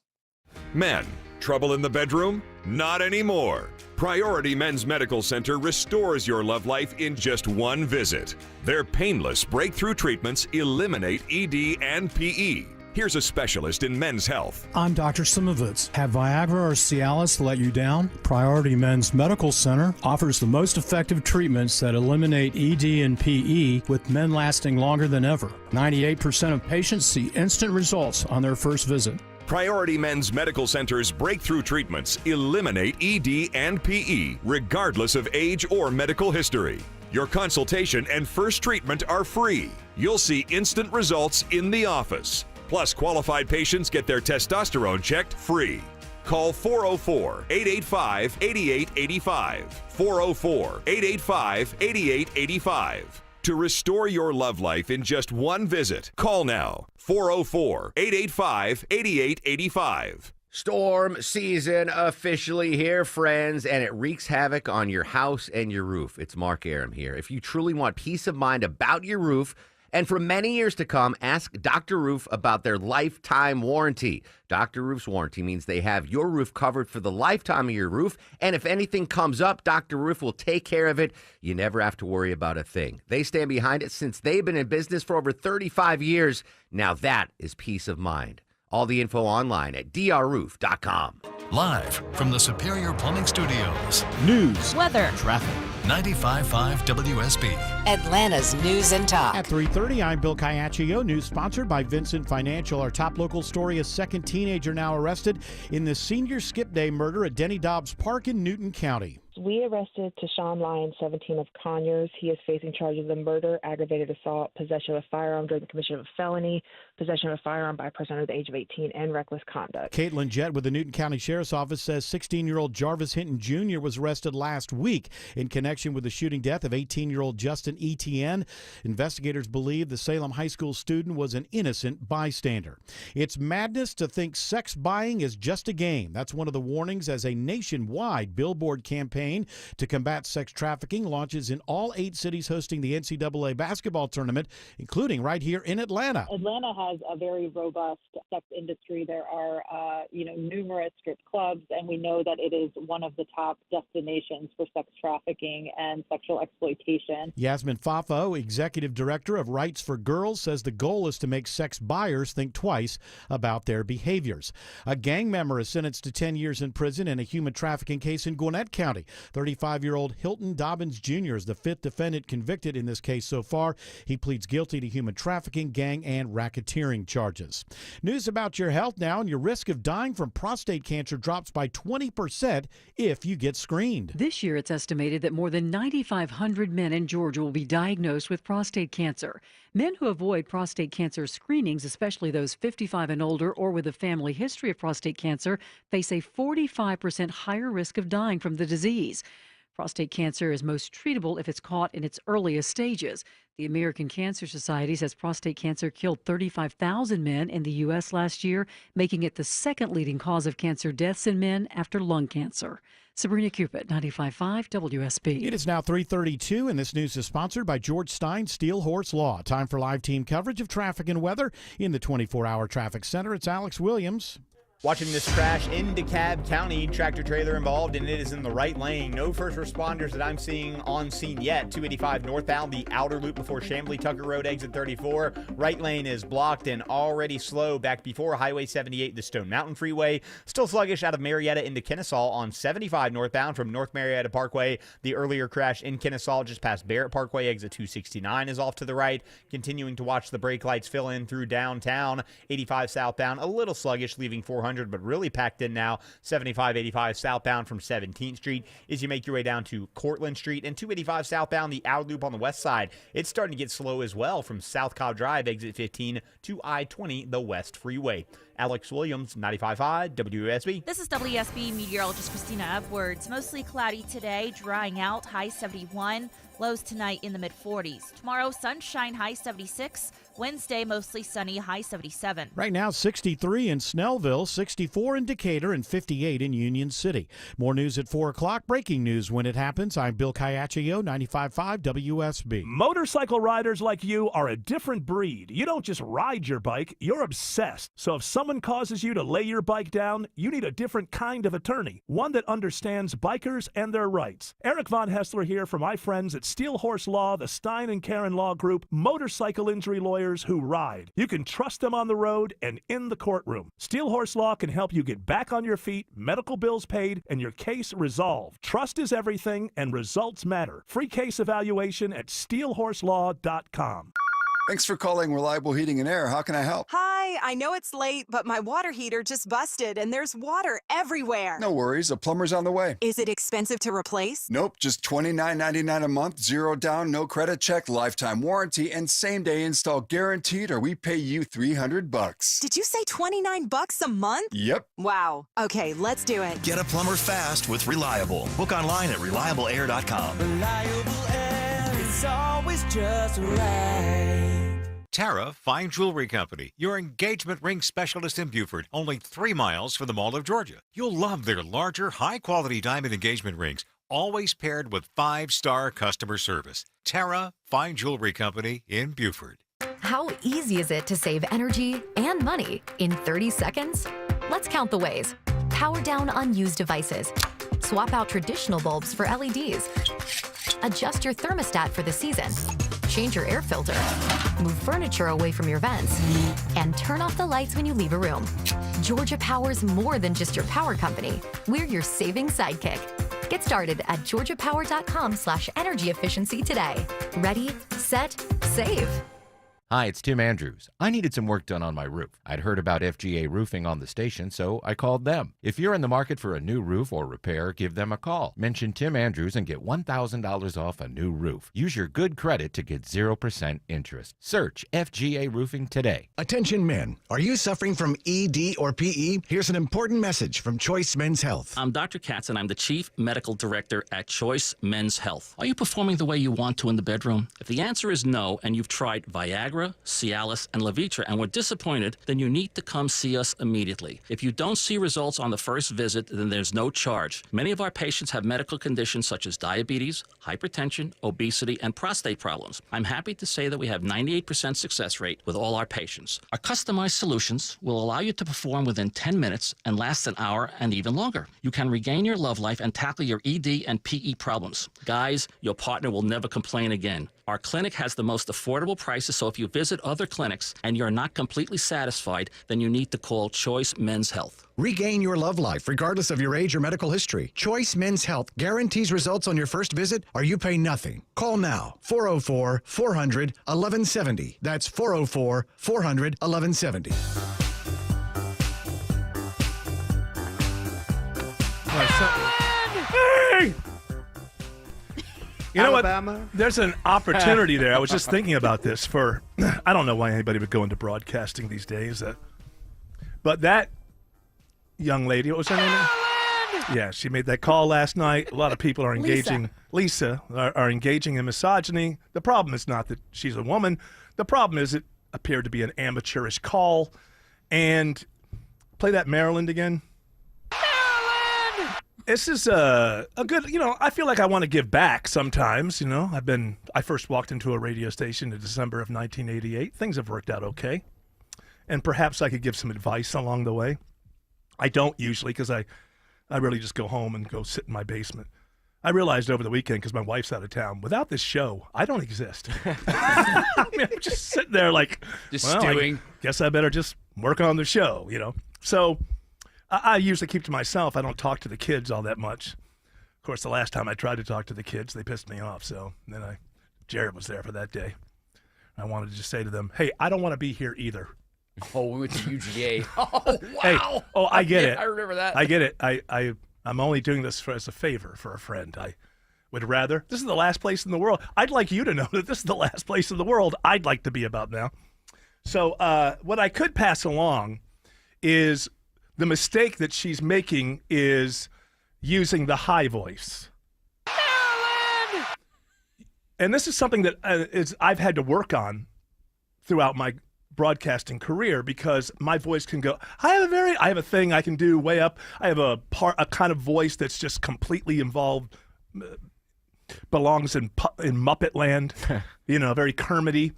Men, trouble in the bedroom? Not anymore. Priority Men's Medical Center restores your love life in just one visit. Their painless breakthrough treatments eliminate ED and PE. Here's a specialist in men's health. I'm Dr. Simovitz. Have Viagra or Cialis let you down? Priority Men's Medical Center offers the most effective treatments that eliminate ED and PE, with men lasting longer than ever. 98% of patients see instant results on their first visit. Priority Men's Medical Center's breakthrough treatments eliminate ED and PE, regardless of age or medical history. Your consultation and first treatment are free. You'll see instant results in the office. Plus, qualified patients get their testosterone checked free. Call 404-885-8885. 404-885-8885. To restore your love life in just one visit, call now. 404-885-8885. Storm season officially here, friends, and it wreaks havoc on your house and your roof. It's Mark Aram here. If you truly want peace of mind about your roof, and for many years to come, ask Dr. Roof about their lifetime warranty. Dr. Roof's warranty means they have your roof covered for the lifetime of your roof, and if anything comes up, Dr. Roof will take care of it. You never have to worry about a thing. They stand behind it since they've been in business for over 35 years. Now that is peace of mind. All the info online at drroof.com. Live from the Superior Plumbing Studios. News, weather, traffic. 95.5 WSB. Atlanta's News and Talk. At 3:30, I'm Bill Caiaccio. News sponsored by Vincent Financial. Our top local story: a second teenager now arrested in the senior skip day murder at Denny Dobbs Park in Newton County. We arrested Tashawn Lyons, 17 of Conyers. He is facing charges of murder, aggravated assault, possession of a firearm during the commission of a felony, possession of a firearm by a person under the age of 18, and reckless conduct. Caitlin Jett with the Newton County Sheriff's Office says 16-year-old Jarvis Hinton Jr. was arrested last week in connection with the shooting death of 18-year-old Justin Etienne. Investigators believe the Salem High School student was an innocent bystander. It's madness to think sex buying is just a game. That's one of the warnings as a nationwide billboard campaign to combat sex trafficking launches in all 8 cities hosting the NCAA basketball tournament, including right here in Atlanta. Atlanta has a very robust sex industry. There are, numerous strip clubs, and we know that it is one of the top destinations for sex trafficking and sexual exploitation. Yasmin Fafo, executive director of Rights for Girls, says the goal is to make sex buyers think twice about their behaviors. A gang member is sentenced to 10 years in prison in a human trafficking case in Gwinnett County. 35-year-old Hilton Dobbins Jr. is the 5th defendant convicted in this case so far. He pleads guilty to human trafficking, gang, and racketeering charges. News about your health now, and your risk of dying from prostate cancer drops by 20% if you get screened. This year, it's estimated that more than 9,500 men in Georgia will be diagnosed with prostate cancer. Men who avoid prostate cancer screenings, especially those 55 and older or with a family history of prostate cancer, face a 45% higher risk of dying from the disease. Prostate cancer is most treatable if it's caught in its earliest stages. The American Cancer Society says prostate cancer killed 35,000 men in the U.S. last year, making it the second leading cause of cancer deaths in men after lung cancer. Sabrina Cupid, 95.5 WSB. It is now 3:32, and this news is sponsored by George Stein Steel Horse Law. Time for live team coverage of traffic and weather in the 24-hour traffic center. It's Alex Williams. Watching this crash in DeKalb County, tractor trailer involved, and it is in the right lane. No first responders that I'm seeing on scene yet. 285 northbound, the outer loop before Chamblee Tucker Road, exit 34. Right lane is blocked and already slow back before Highway 78, the Stone Mountain Freeway. Still sluggish out of Marietta into Kennesaw on 75 northbound from North Marietta Parkway. The earlier crash in Kennesaw just past Barrett Parkway, exit 269 is off to the right. Continuing to watch the brake lights fill in through downtown. 85 southbound, a little sluggish, leaving 400. But really packed in now. 75-85 southbound from 17th Street as you make your way down to Cortlandt Street, and 285 southbound, the outer loop on the west side. It's starting to get slow as well from South Cobb Drive, exit 15 to I-20, the West Freeway. Alex Williams, 95.5 WSB. This is WSB meteorologist Christina Edwards. Mostly cloudy today, drying out, high 71. Lows tonight in the mid-40s. Tomorrow, sunshine, high 76. Wednesday, mostly sunny, high 77. Right now, 63 in Snellville, 64 in Decatur, and 58 in Union City. More news at 4 o'clock. Breaking news when it happens. I'm Bill Caiaccio, 95.5 WSB. Motorcycle riders like you are a different breed. You don't just ride your bike, you're obsessed. So if someone causes you to lay your bike down, you need a different kind of attorney, one that understands bikers and their rights. Eric Von Hessler here for my friends at Steel Horse Law, the Stein and Karen Law Group, motorcycle injury lawyers who ride. You can trust them on the road and in the courtroom. Steel Horse Law can help you get back on your feet, medical bills paid, and your case resolved. Trust is everything, and results matter. Free case evaluation at steelhorselaw.com. Thanks for calling Reliable Heating and Air. How can I help? Hi, I know it's late, but my water heater just busted and there's water everywhere. No worries, a plumber's on the way. Is it expensive to replace? Nope, just $29.99 a month, 0 down, no credit check, lifetime warranty, and same-day install guaranteed, or we pay you $300. Did you say $29 a month? Yep. Wow. Okay, let's do it. Get a plumber fast with Reliable. Book online at reliableair.com. Reliable Air is always just right. Tara Fine Jewelry Company, your engagement ring specialist in Beaufort, only 3 miles from the Mall of Georgia. You'll love their larger, high-quality diamond engagement rings, always paired with 5-star customer service. Tara Fine Jewelry Company in Beaufort. How easy is it to save energy and money in 30 seconds? Let's count the ways. Power down unused devices. Swap out traditional bulbs for LEDs. Adjust your thermostat for the season. Change your air filter. Move furniture away from your vents. And turn off the lights when you leave a room. Georgia Power's more than just your power company. We're your saving sidekick. Get started at georgiapower.com/energy efficiency today. Ready, set, save. Hi, it's Tim Andrews. I needed some work done on my roof. I'd heard about FGA Roofing on the station, so I called them. If you're in the market for a new roof or repair, give them a call. Mention Tim Andrews and get $1,000 off a new roof. Use your good credit to get 0% interest. Search FGA Roofing today. Attention men, are you suffering from ED or PE? Here's an important message from Choice Men's Health. I'm Dr. Katz, and I'm the Chief Medical Director at Choice Men's Health. Are you performing the way you want to in the bedroom? If the answer is no, and you've tried Viagra, Cialis, and Levitra and were disappointed, then you need to come see us immediately. If you don't see results on the first visit, then there's no charge. Many of our patients have medical conditions such as diabetes, hypertension, obesity, and prostate problems. I'm happy to say that we have 98% success rate with all our patients. Our customized solutions will allow you to perform within 10 minutes and last an hour and even longer. You can regain your love life and tackle your ED and PE problems. Guys, your partner will never complain again. Our clinic has the most affordable prices, so if you visit other clinics and you're not completely satisfied, then you need to call Choice Men's Health. Regain your love life regardless of your age or medical history. Choice Men's Health guarantees results on your first visit or you pay nothing. Call now. 404-400-1170. That's 404-400-1170. Hey! You know Alabama? what? There's an opportunity there. I was just thinking about this for, I don't know why anybody would go into broadcasting these days. But that young lady, what was her name? Yeah, she made that call last night. A lot of people are engaging, Lisa are engaging in misogyny. The problem is not that she's a woman. The problem is it appeared to be an amateurish call. And play that Maryland again. This is a good, I feel like I want to give back sometimes, I first walked into a radio station in December of 1988. Things have worked out okay. And perhaps I could give some advice along the way. I don't usually because I really just go home and go sit in my basement. I realized over the weekend, because my wife's out of town, without this show, I don't exist. I mean, I'm just sitting there like, stewing. I guess I better just work on the show, So I usually keep to myself. I don't talk to the kids all that much. Of course, the last time I tried to talk to the kids, they pissed me off. So then Jared was there for that day. I wanted to just say to them, hey, I don't want to be here either. Oh, we went to UGA. Oh, wow. Hey, I get it. I remember that. I get it. I'm only doing this as a favor for a friend. I would rather. This is the last place in the world. I'd like you to know that this is the last place in the world I'd like to be about now. So what I could pass along is the mistake that she's making is using the high voice. Maryland! And this is something that I've had to work on throughout my broadcasting career because my voice can go. I have a thing I can do way up. I have a kind of voice that's just completely involved, belongs in Muppet land, very Kermity.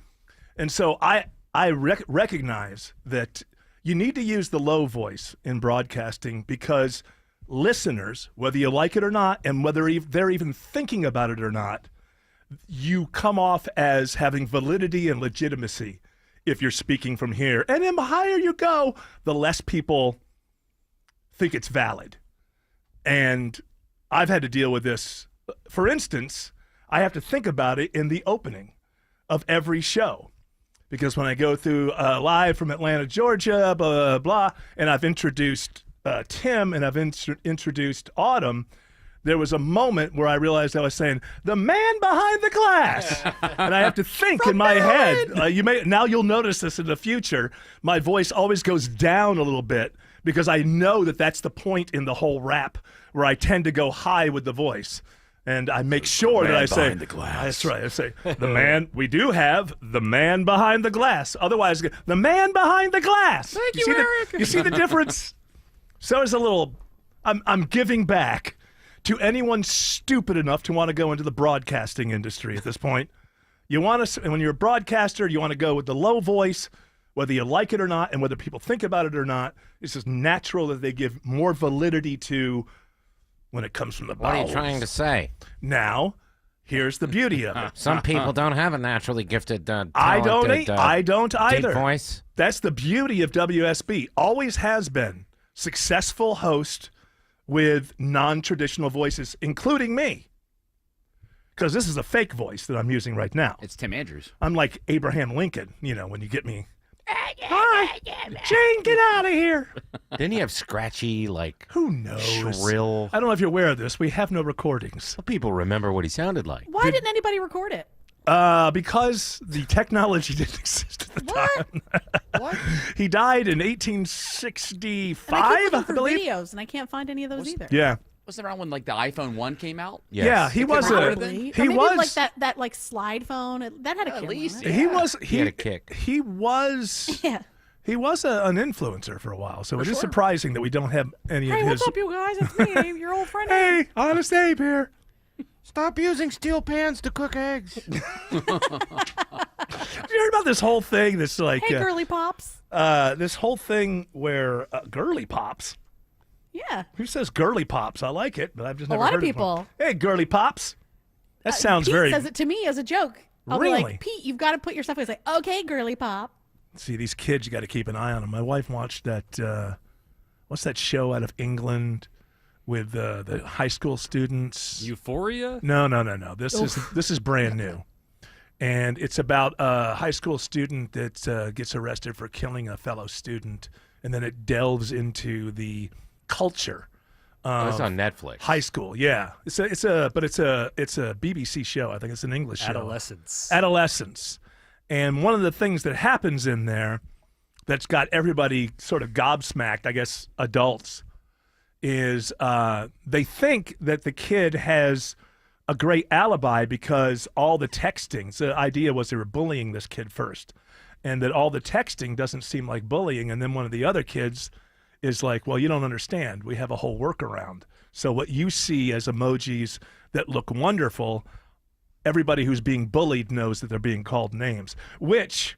And so I recognize that you need to use the low voice in broadcasting because listeners, whether you like it or not, and whether they're even thinking about it or not, you come off as having validity and legitimacy if you're speaking from here. And the higher you go, the less people think it's valid. And I've had to deal with this. For instance, I have to think about it in the opening of every show. Because when I go through live from Atlanta, Georgia, blah, blah, blah, and I've introduced Tim and I've introduced Autumn, there was a moment where I realized I was saying, the man behind the glass. And I have to think in my head. Now you'll notice this in the future. My voice always goes down a little bit because I know that that's the point in the whole rap where I tend to go high with the voice. And I make sure that I say, the glass. That's right. I say, we do have the man behind the glass. Otherwise, the man behind the glass. Thank you, Eric. You see the difference? So there's a little, I'm giving back to anyone stupid enough to want to go into the broadcasting industry at this point. You want to, when you're a broadcaster, you want to go with the low voice, whether you like it or not, and whether people think about it or not. It's just natural that they give more validity to when it comes from the bowels. What are you trying to say? Now, here's the beauty of it. Some people don't have a naturally gifted talented, I don't either. Deep voice. That's the beauty of WSB. Always has been. Successful host with non-traditional voices, including me. because this is a fake voice that I'm using right now. It's Tim Andrews. I'm like Abraham Lincoln, when you get me. Hi, Jane, get out of here. Didn't he have scratchy, who knows? Shrill? I don't know if you're aware of this. We have no recordings. Well, people remember what he sounded like. Why didn't anybody record it? Because the technology didn't exist at the time. What? He died in 1865, And I keep looking for believe. videos, and I can't find any of those either. Yeah. Was it around when the iPhone 1 came out? Yes. Yeah, he was Probably. he Or maybe was that slide phone that had a camera. At least on it. he had a kick. He was Yeah. he was an influencer for a while, so it is sure. surprising that we don't have any Hey, of his. what's up, you guys? It's me, your old friend. Hey, Honest Abe here. Stop using steel pans to cook eggs. Have you heard about this whole thing? This Hey, girly pops. this whole thing where girly pops. Yeah. Who says girly pops? I like it, but I've just A never lot heard of it before. people. Hey, girly pops. That sounds Pete very. says it to me as a joke. I'll be Really? like, Pete, you've got to put your stuff. He's like, okay, girly pop. See, these kids, you got to keep an eye on them. My wife watched that. What's that show out of England with the high school students? Euphoria? No. This is brand new, and it's about a high school student that gets arrested for killing a fellow student, and then it delves into the culture. It's on Netflix. High school, yeah. It's a BBC show. I think it's an English show. Adolescence. And one of the things that happens in there that's got everybody sort of gobsmacked, I guess adults, is they think that the kid has a great alibi because all the texting, the idea was they were bullying this kid first, and that all the texting doesn't seem like bullying. And then one of the other kids is like, well, you don't understand. We have a whole workaround. So what you see as emojis that look wonderful, everybody who's being bullied knows that they're being called names, which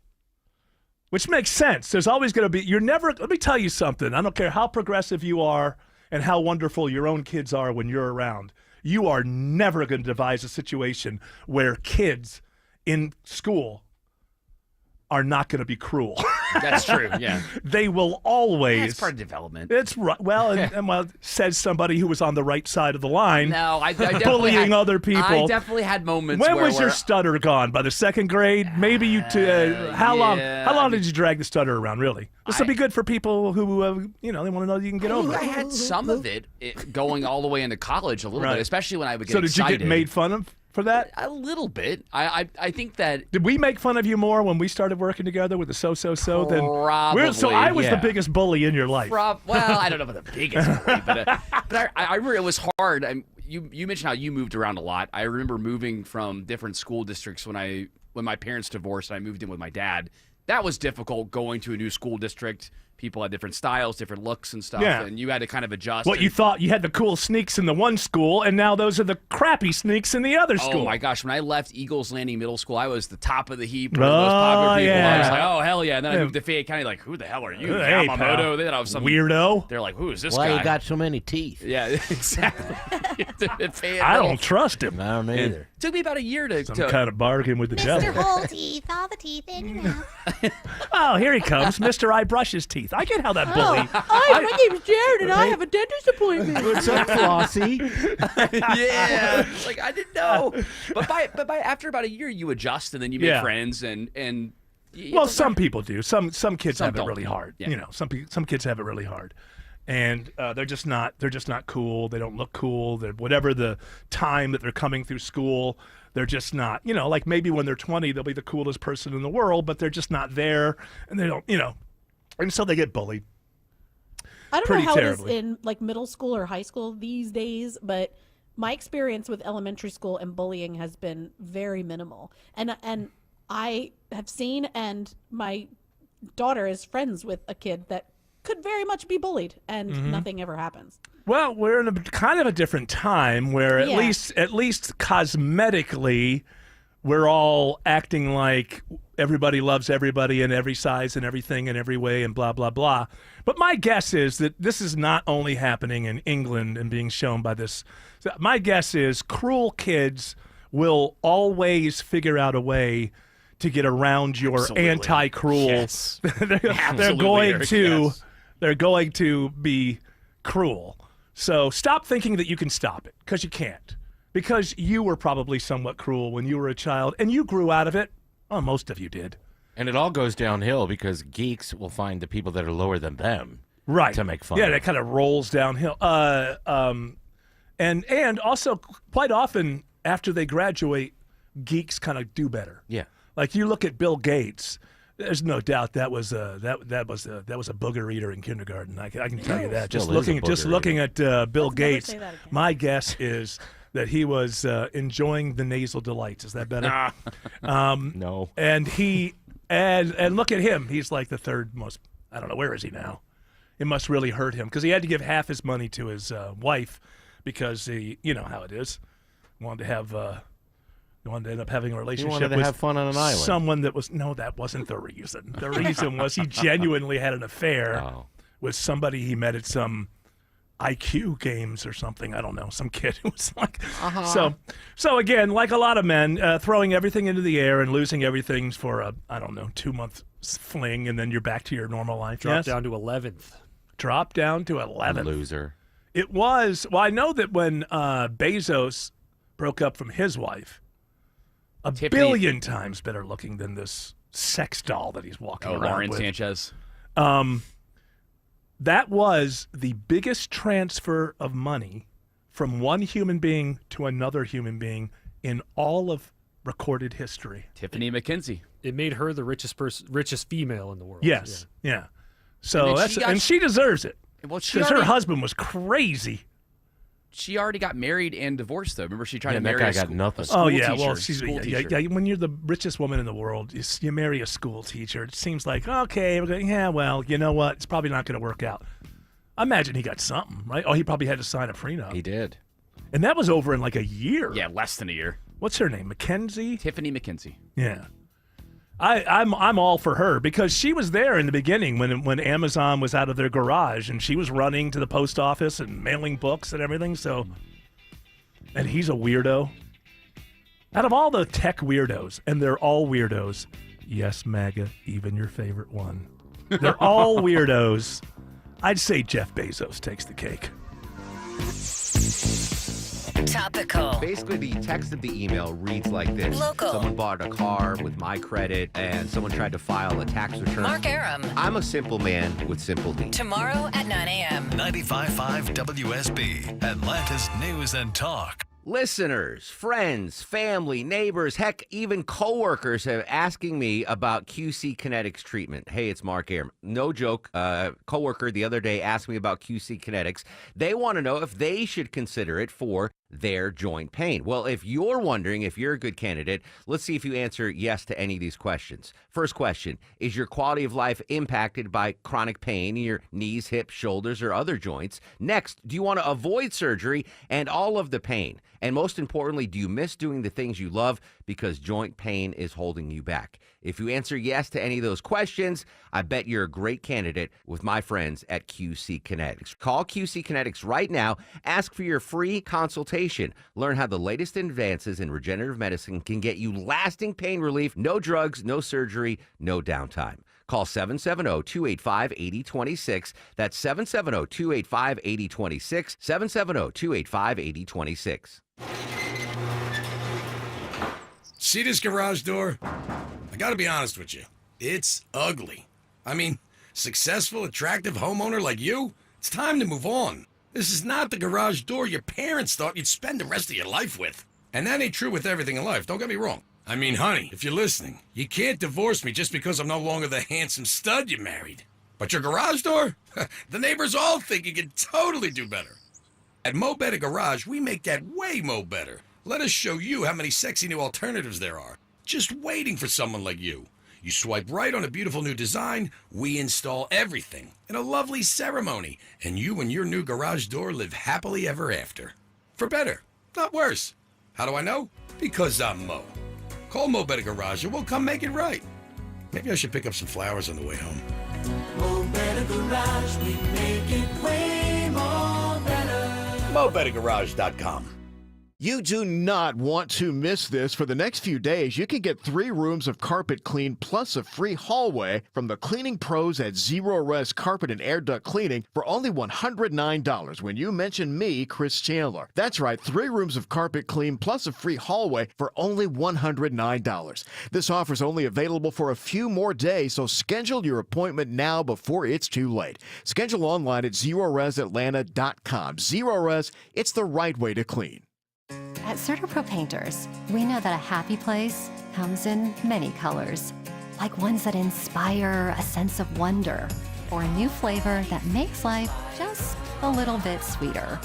makes sense. There's always going to be, let me tell you something. I don't care how progressive you are and how wonderful your own kids are when you're around. You are never going to devise a situation where kids in school are not going to be cruel. That's true, yeah. They will always. That's part of development. It's right. Well, and says somebody who was on the right side of the line. No, I definitely bullying had, other people. I definitely had moments. When where was your stutter gone? By the second grade? Maybe you. How long? How long did you drag the stutter around? Really? This will be good for people who they want to know you can get over it. I had some of it going all the way into college a little bit, especially when I would get excited. So did you get made fun of for that? A little bit. I think that. Did we make fun of you more when we started working together with the so? Probably. So I was the biggest bully in your life. Well, I don't know about the biggest bully, but I remember it was hard. You mentioned how you moved around a lot. I remember moving from different school districts when my parents divorced and I moved in with my dad. That was difficult going to a new school district. People had different styles, different looks and stuff, and you had to kind of adjust. You thought you had the cool sneaks in the one school, and now those are the crappy sneaks in the other school. Oh, my gosh. When I left Eagles Landing Middle School, I was the top of the heap, one of the most popular people. Yeah. I was like, oh, hell yeah. And then I moved to Fayette County, like, who the hell are you? Hey, Yamamoto. They thought I was some weirdo. They're like, who is this Why guy? you got so many teeth? Yeah, exactly. I don't trust him. I don't either. It took me about a year to... Some kind of bargain with the devil. Mr. Whole Teeth, all the teeth in your mouth. Oh, here he comes. Mr. I brush his teeth. I get how that bully. Hi, my name's Jared, and I have a dentist appointment. What's up, Flossie? Yeah. It's like, I didn't know. But by after about a year, you adjust, and then you make friends, and well, some people do. Some kids have it don't. really hard. Yeah. Some kids have it really hard, and they're just not cool. They don't look cool. They're whatever the time that they're coming through school. They're just not. Like maybe when they're 20, they'll be the coolest person in the world, but they're just not there, and they don't. And so they get bullied. I don't pretty know how terribly. it is in like middle school or high school these days, but my experience with elementary school and bullying has been very minimal. And I have seen, and my daughter is friends with a kid that could very much be bullied, and nothing ever happens. Well, we're in a kind of a different time where at least cosmetically, we're all acting like everybody loves everybody in every size and everything in every way and blah, blah, blah. But my guess is that this is not only happening in England and being shown by this. My guess is cruel kids will always figure out a way to get around your Absolutely. anti-cruel. Yes. They're going to be cruel. So stop thinking that you can stop it, because you can't. because you were probably somewhat cruel when you were a child, and you grew out of it. Well, most of you did. And it all goes downhill because geeks will find the people that are lower than them Right. to make fun Yeah, of. that kind of rolls downhill. And also, quite often, after they graduate, geeks kind of do better. Yeah. Like you look at Bill Gates. There's no doubt that was a booger eater in kindergarten. I can tell you that. Just looking at Bill Gates, my guess is that he was enjoying the nasal delights. Is that better? No. And look at him. He's like the third most. I don't know, where is he now? It must really hurt him because he had to give half his money to his wife because he, you know how it is, wanted to end up having a relationship. He wanted to with have fun on an island. Someone that was that wasn't the reason. The reason was he genuinely had an affair with somebody he met at some IQ games or something. I don't know, some kid who was like So again, like a lot of men, throwing everything into the air and losing everything for a 2-month fling, and then you're back to your normal life. Drop down to 11th. Drop down to 11th. Loser. It was. Well, I know that when Bezos broke up from his wife, Tiffany, billion times better looking than this sex doll that he's walking around Lauren with. Sanchez. That was the biggest transfer of money from one human being to another human being in all of recorded history. Tiffany McKenzie. It made her the richest female in the world. Yes, yeah. So And she deserves it. Well, because her husband was crazy. She already got married and divorced, though. Remember, she tried to that marry guy a got school, nothing. a school Oh yeah, teacher, well, she's teacher. when you're the richest woman in the world, you marry a school teacher. It seems like okay, we're going, yeah, well, you know what? It's probably not going to work out. I imagine he got something, right? Oh, he probably had to sign a prenup. He did, and that was over in like a year. Yeah, less than a year. What's her name? Mackenzie? Tiffany McKenzie. Yeah. I'm all for her because she was there in the beginning when Amazon was out of their garage and she was running to the post office and mailing books and everything. So, and he's a weirdo. Out of all the tech weirdos, and they're all weirdos. Yes, MAGA, even your favorite one. They're all weirdos. I'd say Jeff Bezos takes the cake. Topical. Basically, the text of the email reads like this. Local. Someone bought a car with my credit, and someone tried to file a tax return. Mark Aram. I'm a simple man with simple needs. Tomorrow at 9 a.m. 95.5 WSB, Atlanta's News and Talk. Listeners, friends, family, neighbors, heck, even coworkers have asking me about QC Kinetics treatment. Hey, it's Mark Aram. No joke. Coworker the other day asked me about QC Kinetics. They want to know if they should consider it for their joint pain. Well, if you're wondering if you're a good candidate, let's see if you answer yes to any of these questions. First question, is your quality of life impacted by chronic pain in your knees, hips, shoulders, or other joints? Next, do you want to avoid surgery and all of the pain? And most importantly, do you miss doing the things you love because joint pain is holding you back? If you answer yes to any of those questions, I bet you're a great candidate with my friends at QC Kinetics. Call QC Kinetics right now. Ask for your free consultation. Learn how the latest advances in regenerative medicine can get you lasting pain relief. No drugs, no surgery, no downtime. Call 770-285-8026. That's 770-285-8026. 770-285-8026. See this garage door? I gotta be honest with you. It's ugly. I mean, successful, attractive homeowner like you, it's time to move on. This is not the garage door your parents thought you'd spend the rest of your life with. And that ain't true with everything in life, don't get me wrong. I mean, honey, if you're listening, you can't divorce me just because I'm no longer the handsome stud you married. But your garage door? The neighbors all think you can totally do better. At Mo Better Garage, we make that way mo better. Let us show you how many sexy new alternatives there are. Just waiting for someone like you. You swipe right on a beautiful new design, we install everything in a lovely ceremony, and you and your new garage door live happily ever after. For better, not worse. How do I know? Because I'm Mo. Call Mo Better Garage and we'll come make it right. Maybe I should pick up some flowers on the way home. Mo Better Garage, we make it way more better. MoBetterGarage.com. You do not want to miss this. For the next few days, you can get 3 rooms of carpet clean plus a free hallway from the cleaning pros at Zero Res Carpet and Air Duct Cleaning for only $109 when you mention me, Chris Chandler. That's right, 3 rooms of carpet clean plus a free hallway for only $109. This offer is only available for a few more days, so schedule your appointment now before it's too late. Schedule online at ZeroResAtlanta.com. Zero Res, it's the right way to clean. At CertaPro Painters, we know that a happy place comes in many colors, like ones that inspire a sense of wonder, or a new flavor that makes life just a little bit sweeter,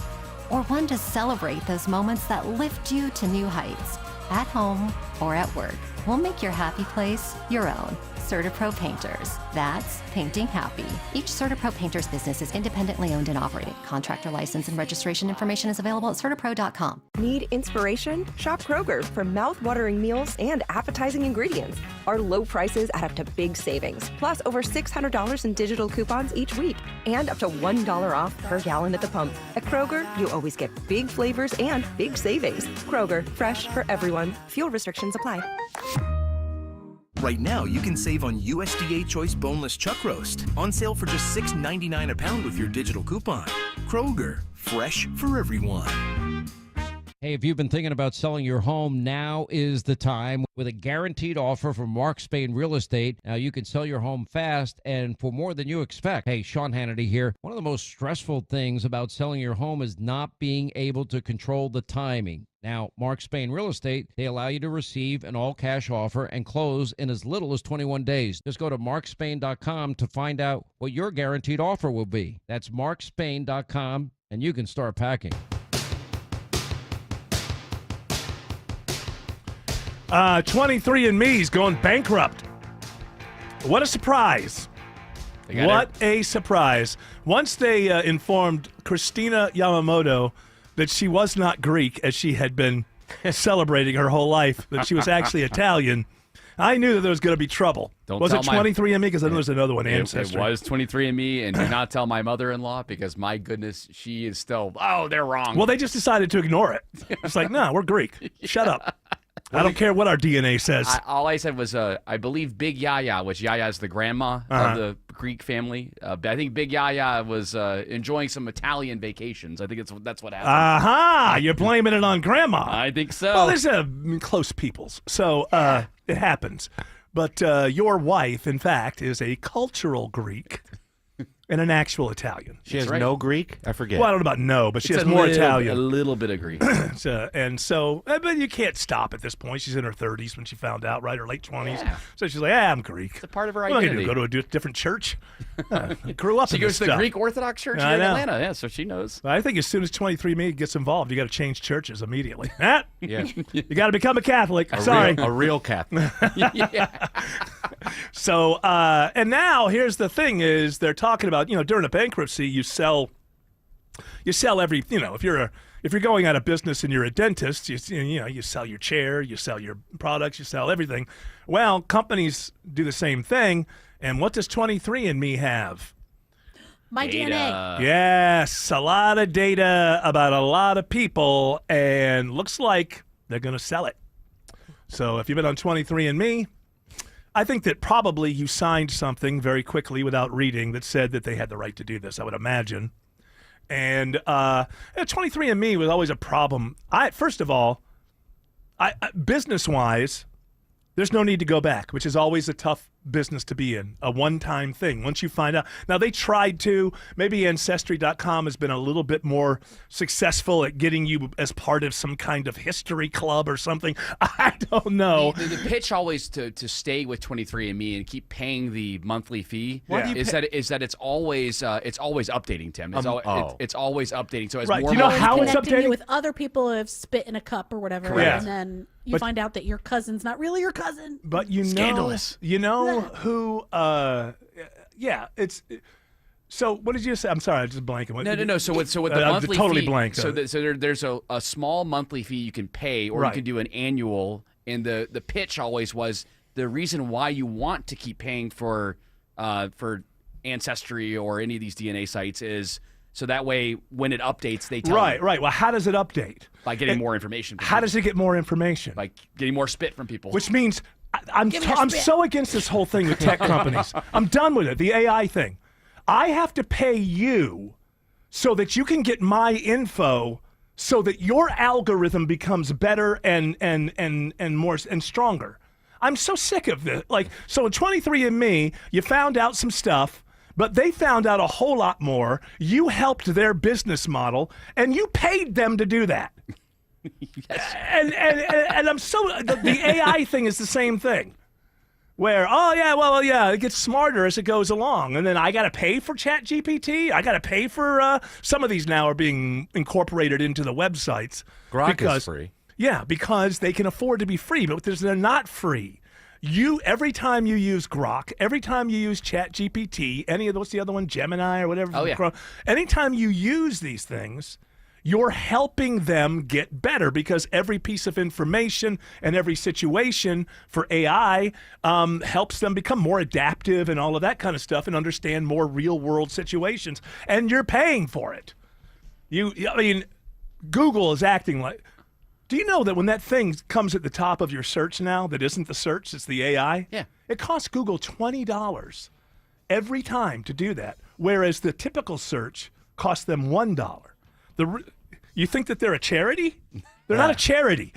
or one to celebrate those moments that lift you to new heights, at home or at work. We'll make your happy place your own. CertaPro Painters. That's painting happy. Each CertaPro Painters business is independently owned and operated. Contractor license and registration information is available at CertaPro.com. Need inspiration? Shop Kroger for mouth-watering meals and appetizing ingredients. Our low prices add up to big savings, plus over $600 in digital coupons each week, and up to $1 off per gallon at the pump. At Kroger, you always get big flavors and big savings. Kroger, fresh for everyone. Fuel restrictions apply. Right now, you can save on USDA Choice Boneless Chuck Roast, on sale for just $6.99 a pound with your digital coupon. Kroger, fresh for everyone. Hey, if you've been thinking about selling your home, now is the time. With a guaranteed offer from Mark Spain Real Estate, now you can sell your home fast and for more than you expect. Hey, Sean Hannity here. One of the most stressful things about selling your home is not being able to control the timing. Now, Mark Spain Real Estate, they allow you to receive an all-cash offer and close in as little as 21 days. Just go to markspain.com to find out what your guaranteed offer will be. That's markspain.com, and you can start packing. 23andMe's going bankrupt. What a surprise. What a surprise. Once they informed Christina Yamamoto that she was not Greek, as she had been celebrating her whole life, that she was actually Italian, I knew that there was going to be trouble. Was it 23andMe? Because I know there's another one, Ancestry. It was 23andMe, and do not tell my mother-in-law, because my goodness, she is still, they're wrong. Well, they just decided to ignore it. It's like, no, we're Greek. Shut up. I don't care what our DNA says. All I said was, I believe Big Yaya, which Yaya is the grandma of the Greek family. But I think Big Yaya was enjoying some Italian vacations. I think that's what happened. Aha! You're blaming it on grandma. I think so. Well, there's close peoples, so it happens. But your wife, in fact, is a cultural Greek and an actual Italian. She has no Greek? I forget. Well, I don't know about no, but she has more Italian. A little bit of Greek. But you can't stop at this point. She's in her 30s when she found out, right? Her late 20s. Yeah. So she's like, I'm Greek. It's a part of her identity. identity. Go to a different church. Grew up She in goes this to the stuff. Greek Orthodox Church here in Atlanta. Yeah, so she knows. I think as soon as 23andMe gets involved, you got to change churches immediately. Yeah. You got to become a Catholic. A real Catholic. So, and now here's the thing: is they're talking about during a bankruptcy, you sell every if you're going out of business and you're a dentist, you sell your chair, you sell your products, you sell everything. Well, companies do the same thing. And what does 23andMe have? My DNA. Yes, a lot of data about a lot of people, and looks like they're going to sell it. So if you've been on 23andMe, I think that probably you signed something very quickly without reading that said that they had the right to do this, I would imagine. And 23andMe was always a problem. First of all, business-wise, there's no need to go back, which is always a tough business to be in, a one-time thing. Once you find out. Now, they tried to. Maybe Ancestry.com has been a little bit more successful at getting you as part of some kind of history club or something. I don't know. The pitch always to stay with 23andMe and keep paying the monthly fee is that it's always updating, Tim. It's always updating. So as more do you know how it's connecting updating? you with other people who have spit in a cup or whatever, Correct. and then you find out that your cousin's not really your cousin. But Scandalous. Who? It's. So what did you say? I'm sorry, I just blanking. No. So with the monthly totally fee, blank. there's a small monthly fee you can pay, or you can do an annual. And the pitch always was the reason why you want to keep paying for Ancestry or any of these DNA sites is so that way when it updates they tell you. Right. Well, how does it update? By getting more information. How does it get more information? By getting more spit from people. Which means I'm so against this whole thing with tech companies. I'm done with it. The AI thing. I have to pay you so that you can get my info, so that your algorithm becomes better and more and stronger. I'm so sick of this. Like, so in 23andMe, you found out some stuff, but they found out a whole lot more. You helped their business model, and you paid them to do that. Yes. And I'm so the AI thing is the same thing, where it gets smarter as it goes along, and then I got to pay for ChatGPT. I got to pay for some of these now are being incorporated into the websites. Grok is free. Yeah, because they can afford to be free, but they're not free. Every time you use Grok, every time you use ChatGPT, what's the other one, Gemini or whatever. Oh, yeah. Anytime you use these things, you're helping them get better, because every piece of information and every situation for AI helps them become more adaptive and all of that kind of stuff and understand more real-world situations. And you're paying for it. Google is acting like... Do you know that when that thing comes at the top of your search now that isn't the search, it's the AI? Yeah. It costs Google $20 every time to do that, whereas the typical search costs them $1. You think that they're a charity? They're not a charity.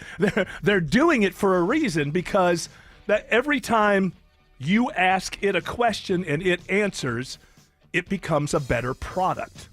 They're doing it for a reason, because that every time you ask it a question and it answers, it becomes a better product.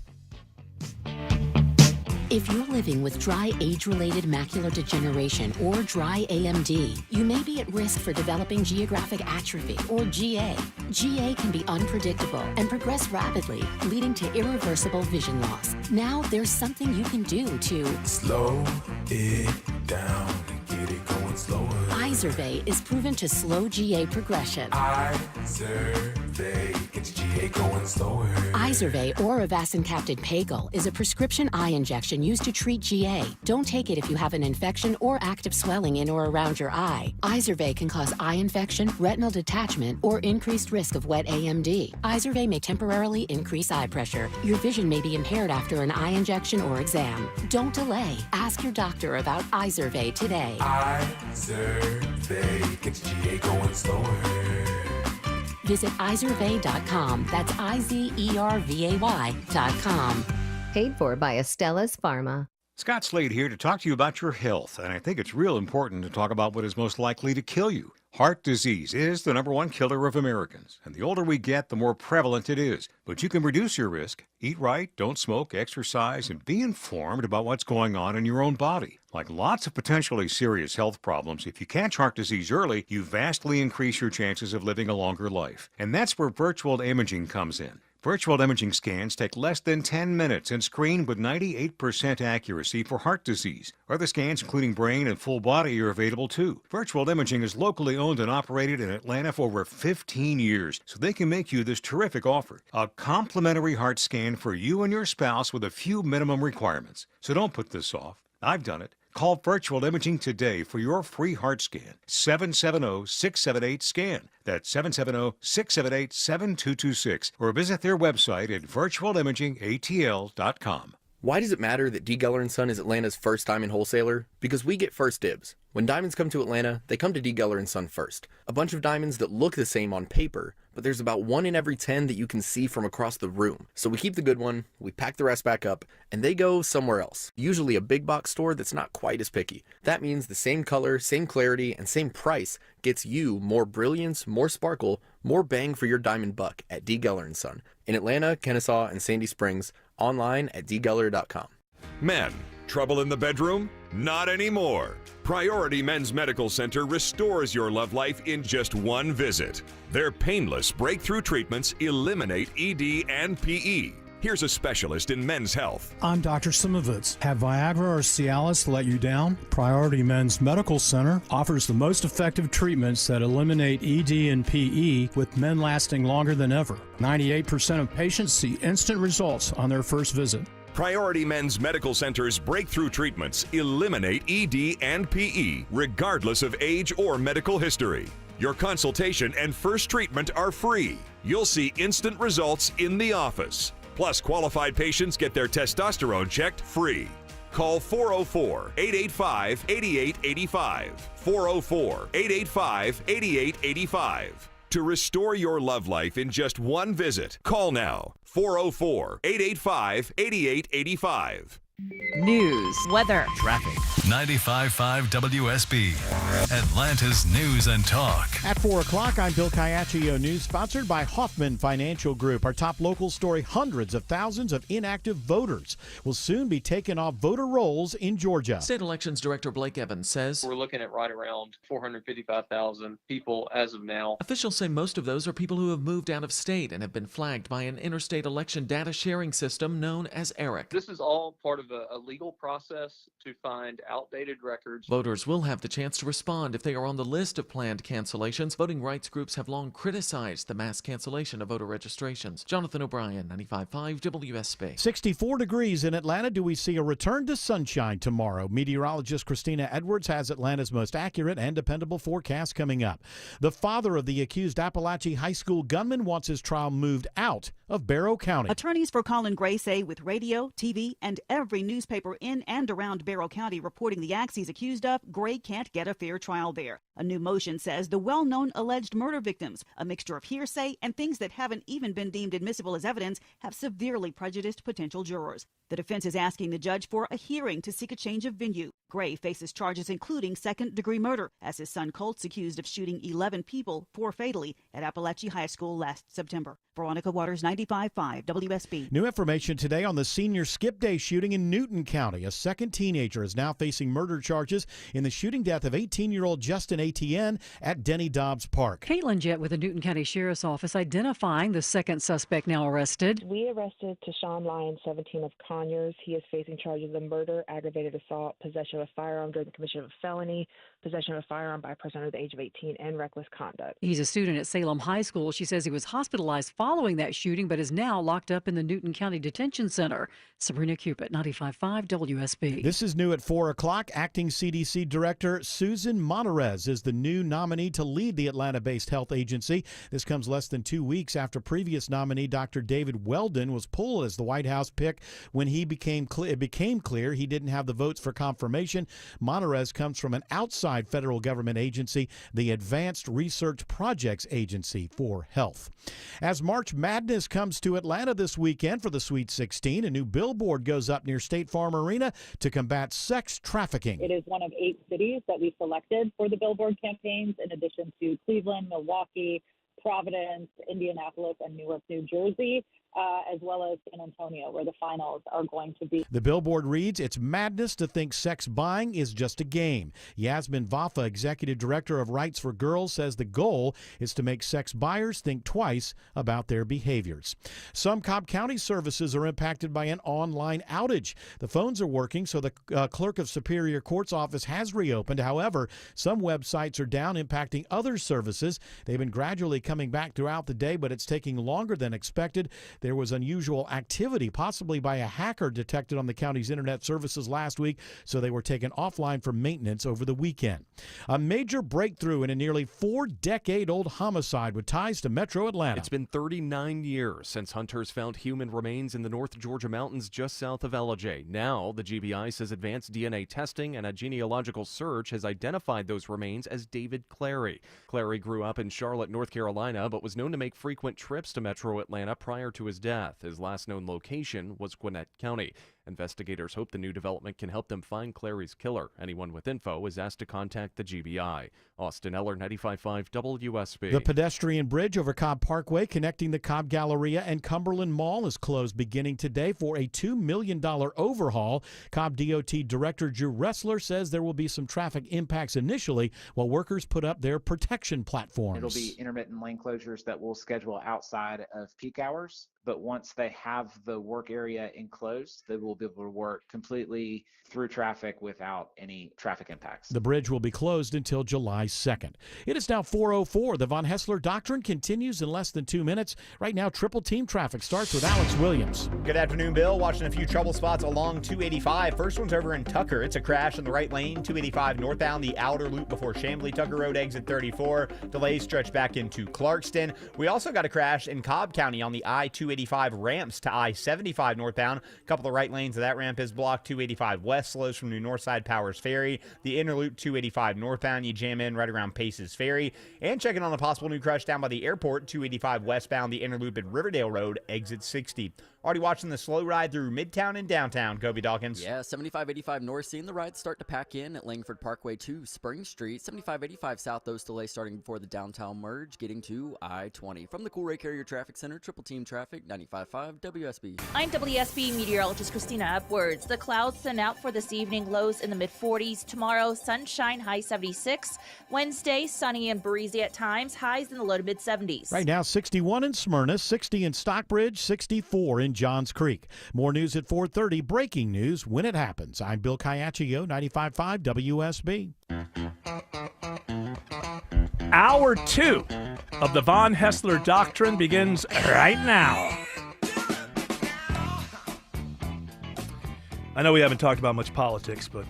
If you're living with dry age-related macular degeneration or dry AMD, you may be at risk for developing geographic atrophy, or GA. GA can be unpredictable and progress rapidly, leading to irreversible vision loss. Now there's something you can do to slow it down and get it going slower. Izervay is proven to slow GA progression. Izervay gets GA going slower. Izervay or avacincaptad pagel is a prescription eye injection used to treat GA. Don't take it if you have an infection or active swelling in or around your eye. Izervay can cause eye infection, retinal detachment, or increased risk of wet AMD. Izervay may temporarily increase eye pressure. Your vision may be impaired after an eye injection or exam. Don't delay. Ask your doctor about Izervay today. Izervay gets GA going slower. Visit Izervay.com. That's IZERVAY.com. Paid for by Astellas Pharma. Scott Slade here to talk to you about your health, and I think it's real important to talk about what is most likely to kill you. Heart disease is the #1 killer of Americans, and the older we get, the more prevalent it is. But you can reduce your risk. Eat right, don't smoke, exercise, and be informed about what's going on in your own body. Like lots of potentially serious health problems, if you catch heart disease early, you vastly increase your chances of living a longer life. And that's where virtual imaging comes in. Virtual imaging scans take less than 10 minutes and screen with 98% accuracy for heart disease. Other scans, including brain and full body, are available too. Virtual imaging is locally owned and operated in Atlanta for over 15 years, so they can make you this terrific offer. A complimentary heart scan for you and your spouse with a few minimum requirements. So don't put this off. I've done it. Call Virtual Imaging today for your free heart scan. 770-678-SCAN. That's 770-678-7226. Or visit their website at virtualimagingatl.com. Why does it matter that D. Geller & Son is Atlanta's first diamond wholesaler? Because we get first dibs. When diamonds come to Atlanta, they come to D. Geller & Son first. A bunch of diamonds that look the same on paper, but there's about 1 in every 10 that you can see from across the room. So we keep the good one, we pack the rest back up, and they go somewhere else. Usually a big box store that's not quite as picky. That means the same color, same clarity, and same price gets you more brilliance, more sparkle, more bang for your diamond buck at D. Geller & Son. In Atlanta, Kennesaw, and Sandy Springs, online at dgeller.com. Men, trouble in the bedroom? Not anymore. Priority Men's Medical Center restores your love life in just one visit. Their painless breakthrough treatments eliminate ED and PE. Here's a specialist in men's health. I'm Dr. Simovitz. Have Viagra or Cialis let you down? Priority Men's Medical Center offers the most effective treatments that eliminate ED and PE, with men lasting longer than ever. 98% of patients see instant results on their first visit. Priority Men's Medical Center's breakthrough treatments eliminate ED and PE, regardless of age or medical history. Your consultation and first treatment are free. You'll see instant results in the office. Plus, qualified patients get their testosterone checked free. Call 404-885-8885. 404-885-8885. To restore your love life in just one visit, call now. 404-885-8885. News, weather, Traffic. 95.5 WSB. Atlanta's News and Talk. At 4 o'clock, I'm Bill Caiaccio News, sponsored by Hoffman Financial Group. Our top local story, hundreds of thousands of inactive voters will soon be taken off voter rolls in Georgia. State Elections Director Blake Evans says we're looking at right around 455,000 people as of now. Officials say most of those are people who have moved out of state and have been flagged by an interstate election data sharing system known as ERIC. This is all part of a legal process to find outdated records. Voters will have the chance to respond if they are on the list of planned cancellations. Voting rights groups have long criticized the mass cancellation of voter registrations. Jonathan O'Brien, 95.5 WSB. 64 degrees in Atlanta. Do we see a return to sunshine tomorrow? Meteorologist Christina Edwards has Atlanta's most accurate and dependable forecast coming up. The father of the accused Appalachia High School gunman wants his trial moved out of Barrow County. Attorneys for Colin Gray say with radio, TV, and every newspaper in and around Barrow County reporting the acts he's accused of, Gray can't get a fair trial there. A new motion says the well-known alleged murder victims, a mixture of hearsay and things that haven't even been deemed admissible as evidence, have severely prejudiced potential jurors. The defense is asking the judge for a hearing to seek a change of venue. Gray faces charges including second-degree murder, as his son Colt's accused of shooting 11 people, 4 fatally, at Appalachia High School last September. Veronica Waters, 95.5 WSB. New information today on the senior skip day shooting in Newton County. A second teenager is now facing murder charges in the shooting death of 18-year-old Justin Etienne at Denny Dobbs Park. Caitlin Jett with the Newton County Sheriff's Office identifying the second suspect now arrested. We arrested Tashawn Lyons, 17 of Conyers. He is facing charges of murder, aggravated assault, possession of a firearm during the commission of a felony, possession of a firearm by a person under the age of 18, and reckless conduct. He's a student at Salem High School. She says he was hospitalized following that shooting, but is now locked up in the Newton County Detention Center. Sabrina Cupid, 95.5 WSB. This is new at 4 o'clock. Acting CDC Director Susan Monterez is the new nominee to lead the Atlanta-based health agency. This comes less than 2 weeks after previous nominee Dr. David Weldon was pulled as the White House pick when it became clear he didn't have the votes for confirmation. Monterez comes from an outside federal government agency, the Advanced Research Projects Agency for Health. As March Madness comes to Atlanta this weekend for the Sweet 16, a new billboard goes up near State Farm Arena to combat sex trafficking. It is one of 8 cities that we selected for the billboard campaigns, in addition to Cleveland, Milwaukee, Providence, Indianapolis, and Newark, New Jersey, as well as San Antonio, where the finals are going to be. The billboard reads, "It's madness to think sex buying is just a game." Yasmin Vafa, Executive Director of Rights for Girls, says the goal is to make sex buyers think twice about their behaviors. Some Cobb County services are impacted by an online outage. The phones are working, so the Clerk of Superior Court's office has reopened. However, some websites are down, impacting other services. They've been gradually coming back throughout the day, but it's taking longer than expected. There was unusual activity, possibly by a hacker, detected on the county's internet services last week, so they were taken offline for maintenance over the weekend. A major breakthrough in a nearly 4-decade-old homicide with ties to Metro Atlanta. It's been 39 years since hunters found human remains in the North Georgia mountains just south of Ellijay. Now, the GBI says advanced DNA testing and a genealogical search has identified those remains as David Clary. Clary grew up in Charlotte, North Carolina, but was known to make frequent trips to Metro Atlanta prior to his death. His last known location was Gwinnett County. Investigators hope the new development can help them find Clary's killer. Anyone with info is asked to contact the GBI. Austin Eller, 95.5 WSB. The pedestrian bridge over Cobb Parkway connecting the Cobb Galleria and Cumberland Mall is closed beginning today for a $2 million overhaul. Cobb DOT Director Drew Ressler says there will be some traffic impacts initially while workers put up their protection platforms. It'll be intermittent lane closures that we'll schedule outside of peak hours, but once they have the work area enclosed, they will be able to work completely through traffic without any traffic impacts. The bridge will be closed until July 2nd. It is now 4:04. The Von Hessler Doctrine continues in less than 2 minutes. Right now, triple team traffic starts with Alex Williams. Good afternoon, Bill. Watching a few trouble spots along 285. First one's over in Tucker. It's a crash in the right lane, 285 northbound, the outer loop before Chamblee Tucker Road exit 34. Delays stretch back into Clarkston. We also got a crash in Cobb County on the I-285 ramps to I-75 northbound. A couple of right lane lanes of that ramp is blocked. 285 west slows from New Northside Powers Ferry. The inner loop 285 northbound, you jam in right around Paces Ferry. And checking on a possible new crush down by the airport. 285 westbound, the inner loop at Riverdale Road, exit 60. Already watching the slow ride through Midtown and downtown. Kobe Dawkins. Yeah, 7585 north, seeing the rides start to pack in at Langford Parkway to Spring Street. 7585 south, those delays starting before the downtown merge, getting to I-20. From the Cool Ray Carrier Traffic Center, Triple Team Traffic, 95.5 WSB. I'm WSB meteorologist Christina Upwards. The clouds thin out for this evening, lows in the mid-40s. Tomorrow, sunshine, high 76. Wednesday, sunny and breezy at times, highs in the low to mid-70s. Right now, 61 in Smyrna, 60 in Stockbridge, 64 in Johns Creek. More news at 4:30. Breaking news when it happens. I'm Bill Caiaccio, 95.5 WSB. Hour 2 of the Von Hessler Doctrine begins right now. I know we haven't talked about much politics, but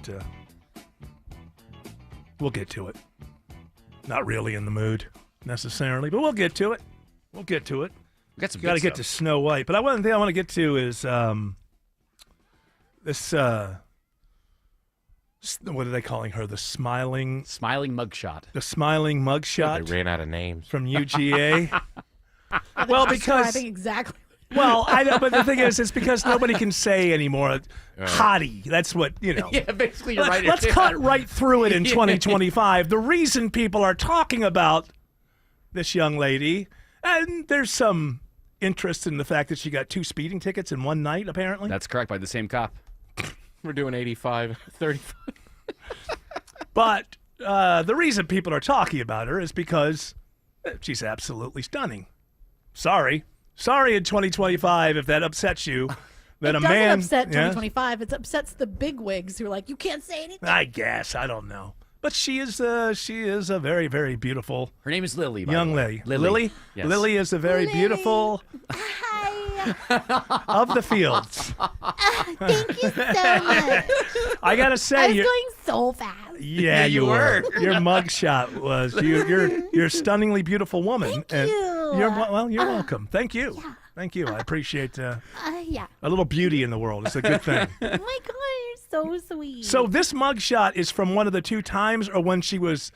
we'll get to it. Not really in the mood necessarily, but we'll get to it. We'll get to it. We got some Got to good get stuff. to Snow White. But one thing I want to get to is this, what are they calling her? The smiling mugshot. The smiling mugshot. They ran out of names. From UGA. Well, because describing exactly. Well, I know, but the thing is, it's because nobody can say anymore. Hottie. That's what, you know. Yeah, basically you're right. Let's cut right through it in 2025. The reason people are talking about this young lady, and there's some interest in the fact that she got 2 speeding tickets in one night, apparently. That's correct, by the same cop. We're doing 85, 35. But the reason people are talking about her is because she's absolutely stunning. Sorry in 2025 if that upsets you. That It a doesn't man upset Yeah? 2025. It upsets the bigwigs who are like, you can't say anything. I guess. I don't know. But she is a very, very beautiful. Her name is Lily, by young the way. lady. Lily? Yes. Lily is a very beautiful of the fields. Thank you so much. I gotta say, I was you're- going so fast. Yeah, you were. Your mugshot was you're a stunningly beautiful woman. Thank you. You're welcome. Thank you. Yeah. Thank you. I appreciate Yeah. a little beauty in the world. It's a good thing. Oh my God, you're so sweet. So this mugshot is from one of the 2 times, or when she was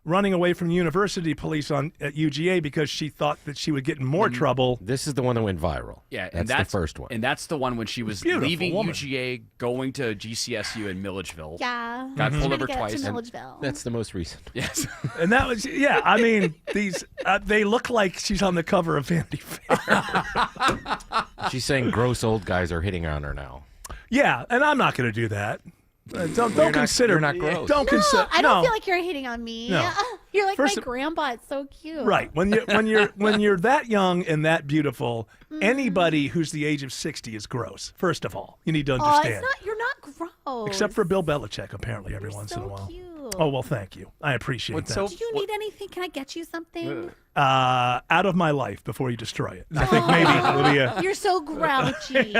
running away from university police at UGA because she thought that she would get in more trouble. This is the one that went viral. Yeah, that's the first one. And that's the one when she was Beautiful leaving woman. UGA, going to GCSU in Milledgeville. Yeah. Got Trying pulled to over get to twice. Milledgeville. That's the most recent. Yes. And that was, yeah, I mean, these, they look like she's on the cover of Vanity Fair. She's saying gross old guys are hitting on her now. Yeah, and I'm not going to do that. Don't You're not- consider. you're not gross. Don't consider. I don't feel like you're hitting on me. No. You're like First my of- grandpa. It's so cute. Right. When you're that young and that beautiful, anybody who's the age of 60 is gross. First of all, you need to Oh, understand. it's not. You're not gross. Except for Bill Belichick, apparently, every once in a while. Cute. Oh well, thank you. I appreciate that. Do you need anything? Can I get you something? Out of my life before you destroy it. I think maybe it'll be a. You're so grouchy.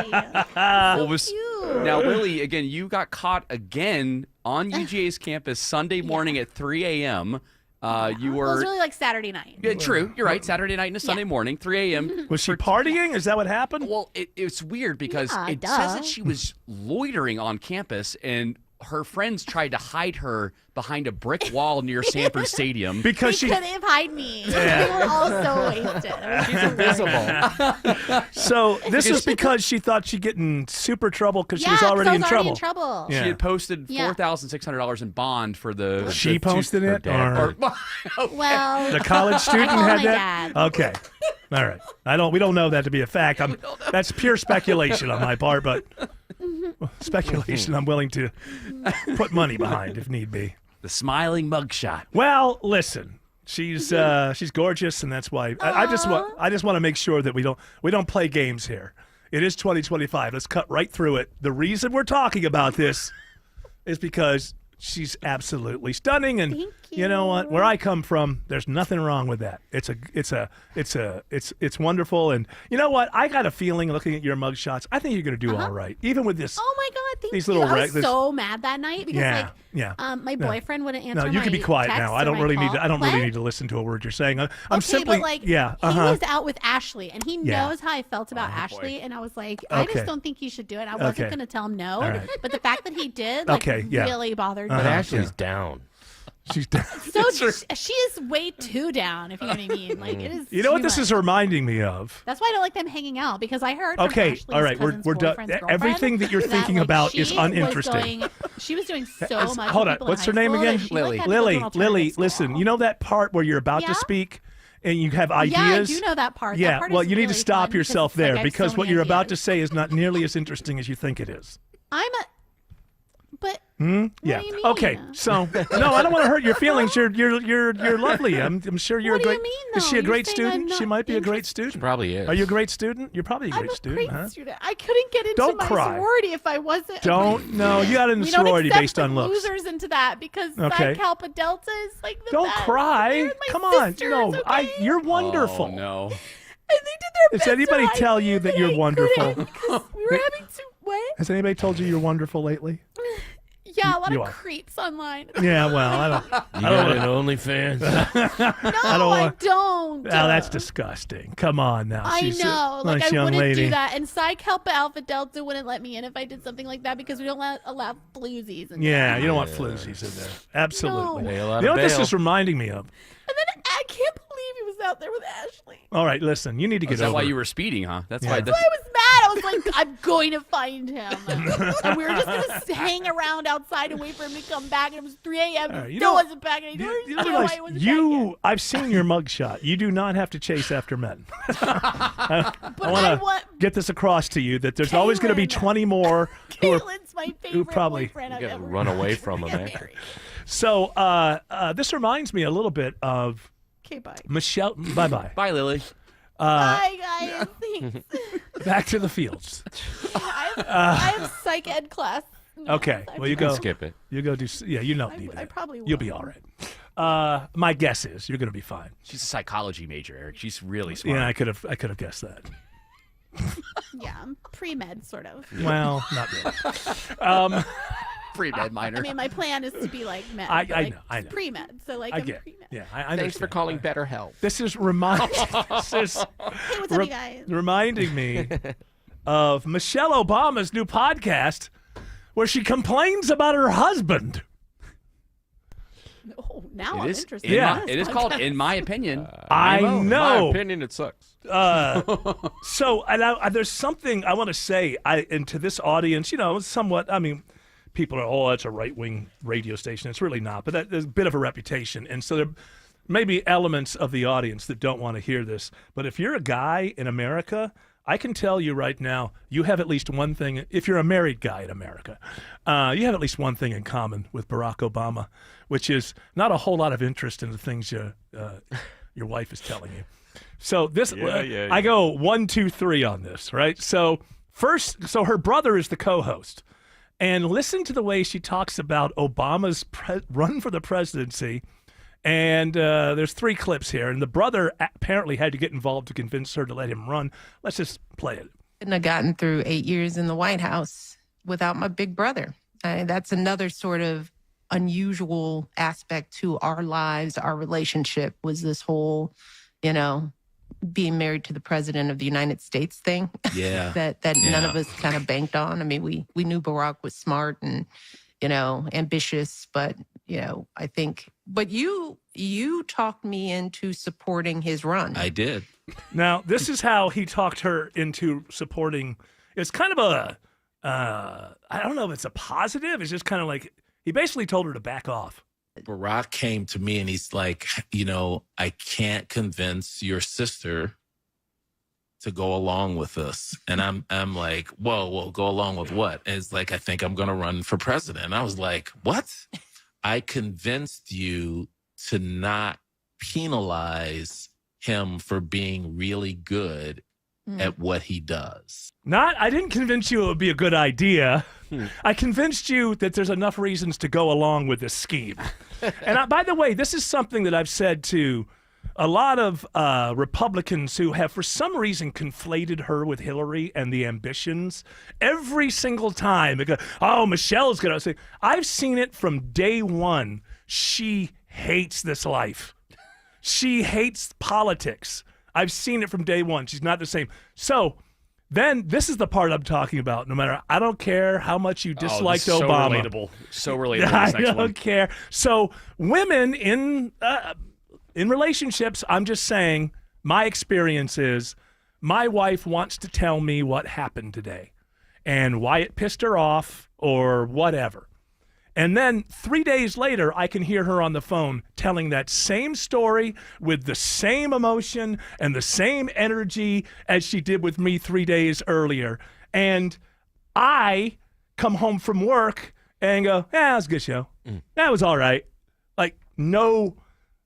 Now, Lily, again, you got caught again on UGA's campus Sunday morning at 3 a.m. You Well, it were. was really like Saturday night. Yeah, true. You're right. Saturday night and a Sunday morning, 3 a.m. Was she partying? Is that what happened? Well, it's weird because Yeah, it duh. says that she was loitering on campus and her friends tried to hide her behind a brick wall near Sanford Stadium. Because They couldn't have hide me. We were all so wasted. She's invisible. So this was because she thought she'd get in super trouble because she was Yeah, 'cause already I in was trouble. in trouble. Yeah. She had posted Yeah. $4,600 in bond for the. She the posted it, or Well, the college student I called had my that? dad. Okay. All right. We don't know that to be a fact. That's pure speculation on my part, but speculation I'm willing to put money behind if need be. The smiling mugshot. Well, listen. She's gorgeous, and that's why I just want to make sure that we don't play games here. It is 2025. Let's cut right through it. The reason we're talking about this is because She's absolutely stunning, and Thank you know what? you. Where I come from, there's nothing wrong with that. It's wonderful, and you know what? I got a feeling looking at your mug shots, I think you're going to do all right, even with this. Oh my God, thank these you. little I was this- so mad that night because my No. boyfriend wouldn't answer No, you can be quiet text now. or I don't my really call. need. I don't What? really need to listen to a word you're saying. I'm Okay, simply. but like, yeah. he was out with Ashley, and he Yeah. knows how I felt about Ashley, and I was like, I Okay. just don't think he should do it. I wasn't Okay. going to tell him no, All right. but the fact that he did, like, Okay, yeah. really bothered me. But Ashley's down. She's down. So she is way too down, if you know what I mean. Like, it is. You know what too this much. is reminding me of? That's why I don't like them hanging out, because I heard. From Okay, Ashley's all right, we're cousin's done. boyfriend's girlfriend Everything that you're thinking like, about she is was uninteresting. she was doing so It's- much. Hold with on, people in what's her high name school again? that she, like, had to go to an alternative Lily, school. listen. You know that part where you're about Yeah? to speak, and you have Yeah, I ideas. do know that part. That Yeah, part well, is you need to really stop fun because yourself it's like there I have because so what many you're about to ideas. say is not nearly as interesting as you think it is. But Yeah. do you Okay. mean? So no, I don't want to hurt your feelings. You're lovely. I'm sure you're What a do great. you mean, Is she though? a great You're saying I'm student? She not might be a great student. Probably is. Are you a great student? You're probably a great student, huh? Student. I couldn't get into Don't my cry. sorority if I wasn't. Don't. No, you got in the We don't sorority accept based the on looks. losers into that because Okay. Psi Kappa Delta is like the Don't best. cry. Come on. sisters, No, okay? you're wonderful. Oh, no. And they did their Does best anybody to hide tell me, you that but you're I wonderful? couldn't because we were having to what? Has anybody told you you're wonderful lately? Yeah, a lot You of are. creeps online. Yeah, well, I don't. You got an OnlyFans? I don't. Oh, that's disgusting. Come on now. I She's know. a Like, nice I young wouldn't lady. do that. And Psi Kappa Alpha Delta wouldn't let me in if I did something like that because we don't allow floozies. And Yeah, you don't want floozies in there. Absolutely. No. Bail out You know of what this bail. is reminding me of? And then I can't believe he was out there with Ashley. All right, listen. You need to get Is that over why it. you were speeding, huh? That's Yeah. why. That's why I was mad. I was like, I'm going to find him. And we were just going to hang around outside and wait for him to come back. And it was 3 a.m. All right, He you still know- wasn't back. And I don't You understand realize why he wasn't back yet. I've seen your mugshot. You do not have to chase after men. I I want want- to get this across to you that there's always going to be 20 more who are Caitlin's my favorite who probably boyfriend I've You gotta ever run away had. from him Get after. married. So this reminds me a little bit of Okay, bye. Michelle. Bye-bye. Bye, Lily. Bye, guys. Thanks. Back to the fields. I have psych ed class. Okay. I Well, you have go. to- Skip it. You go do. Yeah, you don't need I that. probably will. You'll be all right. My guess is you're going to be fine. She's a psychology major, Eric. She's really smart. Yeah, I could have guessed that. Yeah, I'm pre-med, sort of. Well, not really. Pre-med minor. I mean, my plan is to be like med. I but, like, know, I know. Pre-med, so like I I'm get. pre-med. Yeah, I understand. Thanks for calling BetterHelp. This is reminding Hey, what's up, you guys? reminding me of Michelle Obama's new podcast where she complains about her husband. Oh, now It I'm is. interested. Yeah. It is called, in my opinion. I In my know. opinion, it sucks. So, and there's something I want to say, and to this audience, somewhat. I mean, people are, it's a right-wing radio station. It's really not, but there's a bit of a reputation, and so there may be elements of the audience that don't want to hear this. But if you're a guy in America, I can tell you right now, you have at least one thing. If you're a married guy in America, you have at least one thing in common with Barack Obama, which is not a whole lot of interest in the things your wife is telling you. So this, I go 1, 2, 3 on this, right? So first, her brother is the co-host, and listen to the way she talks about Obama's run for the presidency. And there's 3 clips here, and the brother apparently had to get involved to convince her to let him run. Let's just play it. Couldn't have gotten through 8 years in the White House without my big brother. That's another sort of unusual aspect to our lives, our relationship, was this whole, being married to the president of the United States thing. Yeah. that none of us kind of banked on. I mean, we knew Barack was smart and, ambitious, but, I think, but you talked me into supporting his run. I did. Now, this is how he talked her into supporting. It's kind of I don't know if it's a positive. It's just kind of like, he basically told her to back off. Barack came to me and he's like, I can't convince your sister to go along with this. And I'm like, whoa, go along with what? And it's like, I think I'm going to run for president. And I was like, what? I convinced you to not penalize him for being really good at what he does. I didn't convince you it would be a good idea. I convinced you that there's enough reasons to go along with this scheme. And by the way, this is something that I've said to a lot of Republicans who have, for some reason, conflated her with Hillary and the ambitions. Every single time they go, oh, Michelle's going to say, I've seen it from day one. She hates this life. She hates politics. I've seen it from day one. She's not the same. So then this is the part I'm talking about. No matter, I don't care how much you disliked Obama. So relatable. I This next don't one. care. So women in relationships, I'm just saying, my experience is my wife wants to tell me what happened today and why it pissed her off or whatever. And then 3 days later, I can hear her on the phone telling that same story with the same emotion and the same energy as she did with me 3 days earlier. And I come home from work and go, that was a good show. That was all right. Like, no,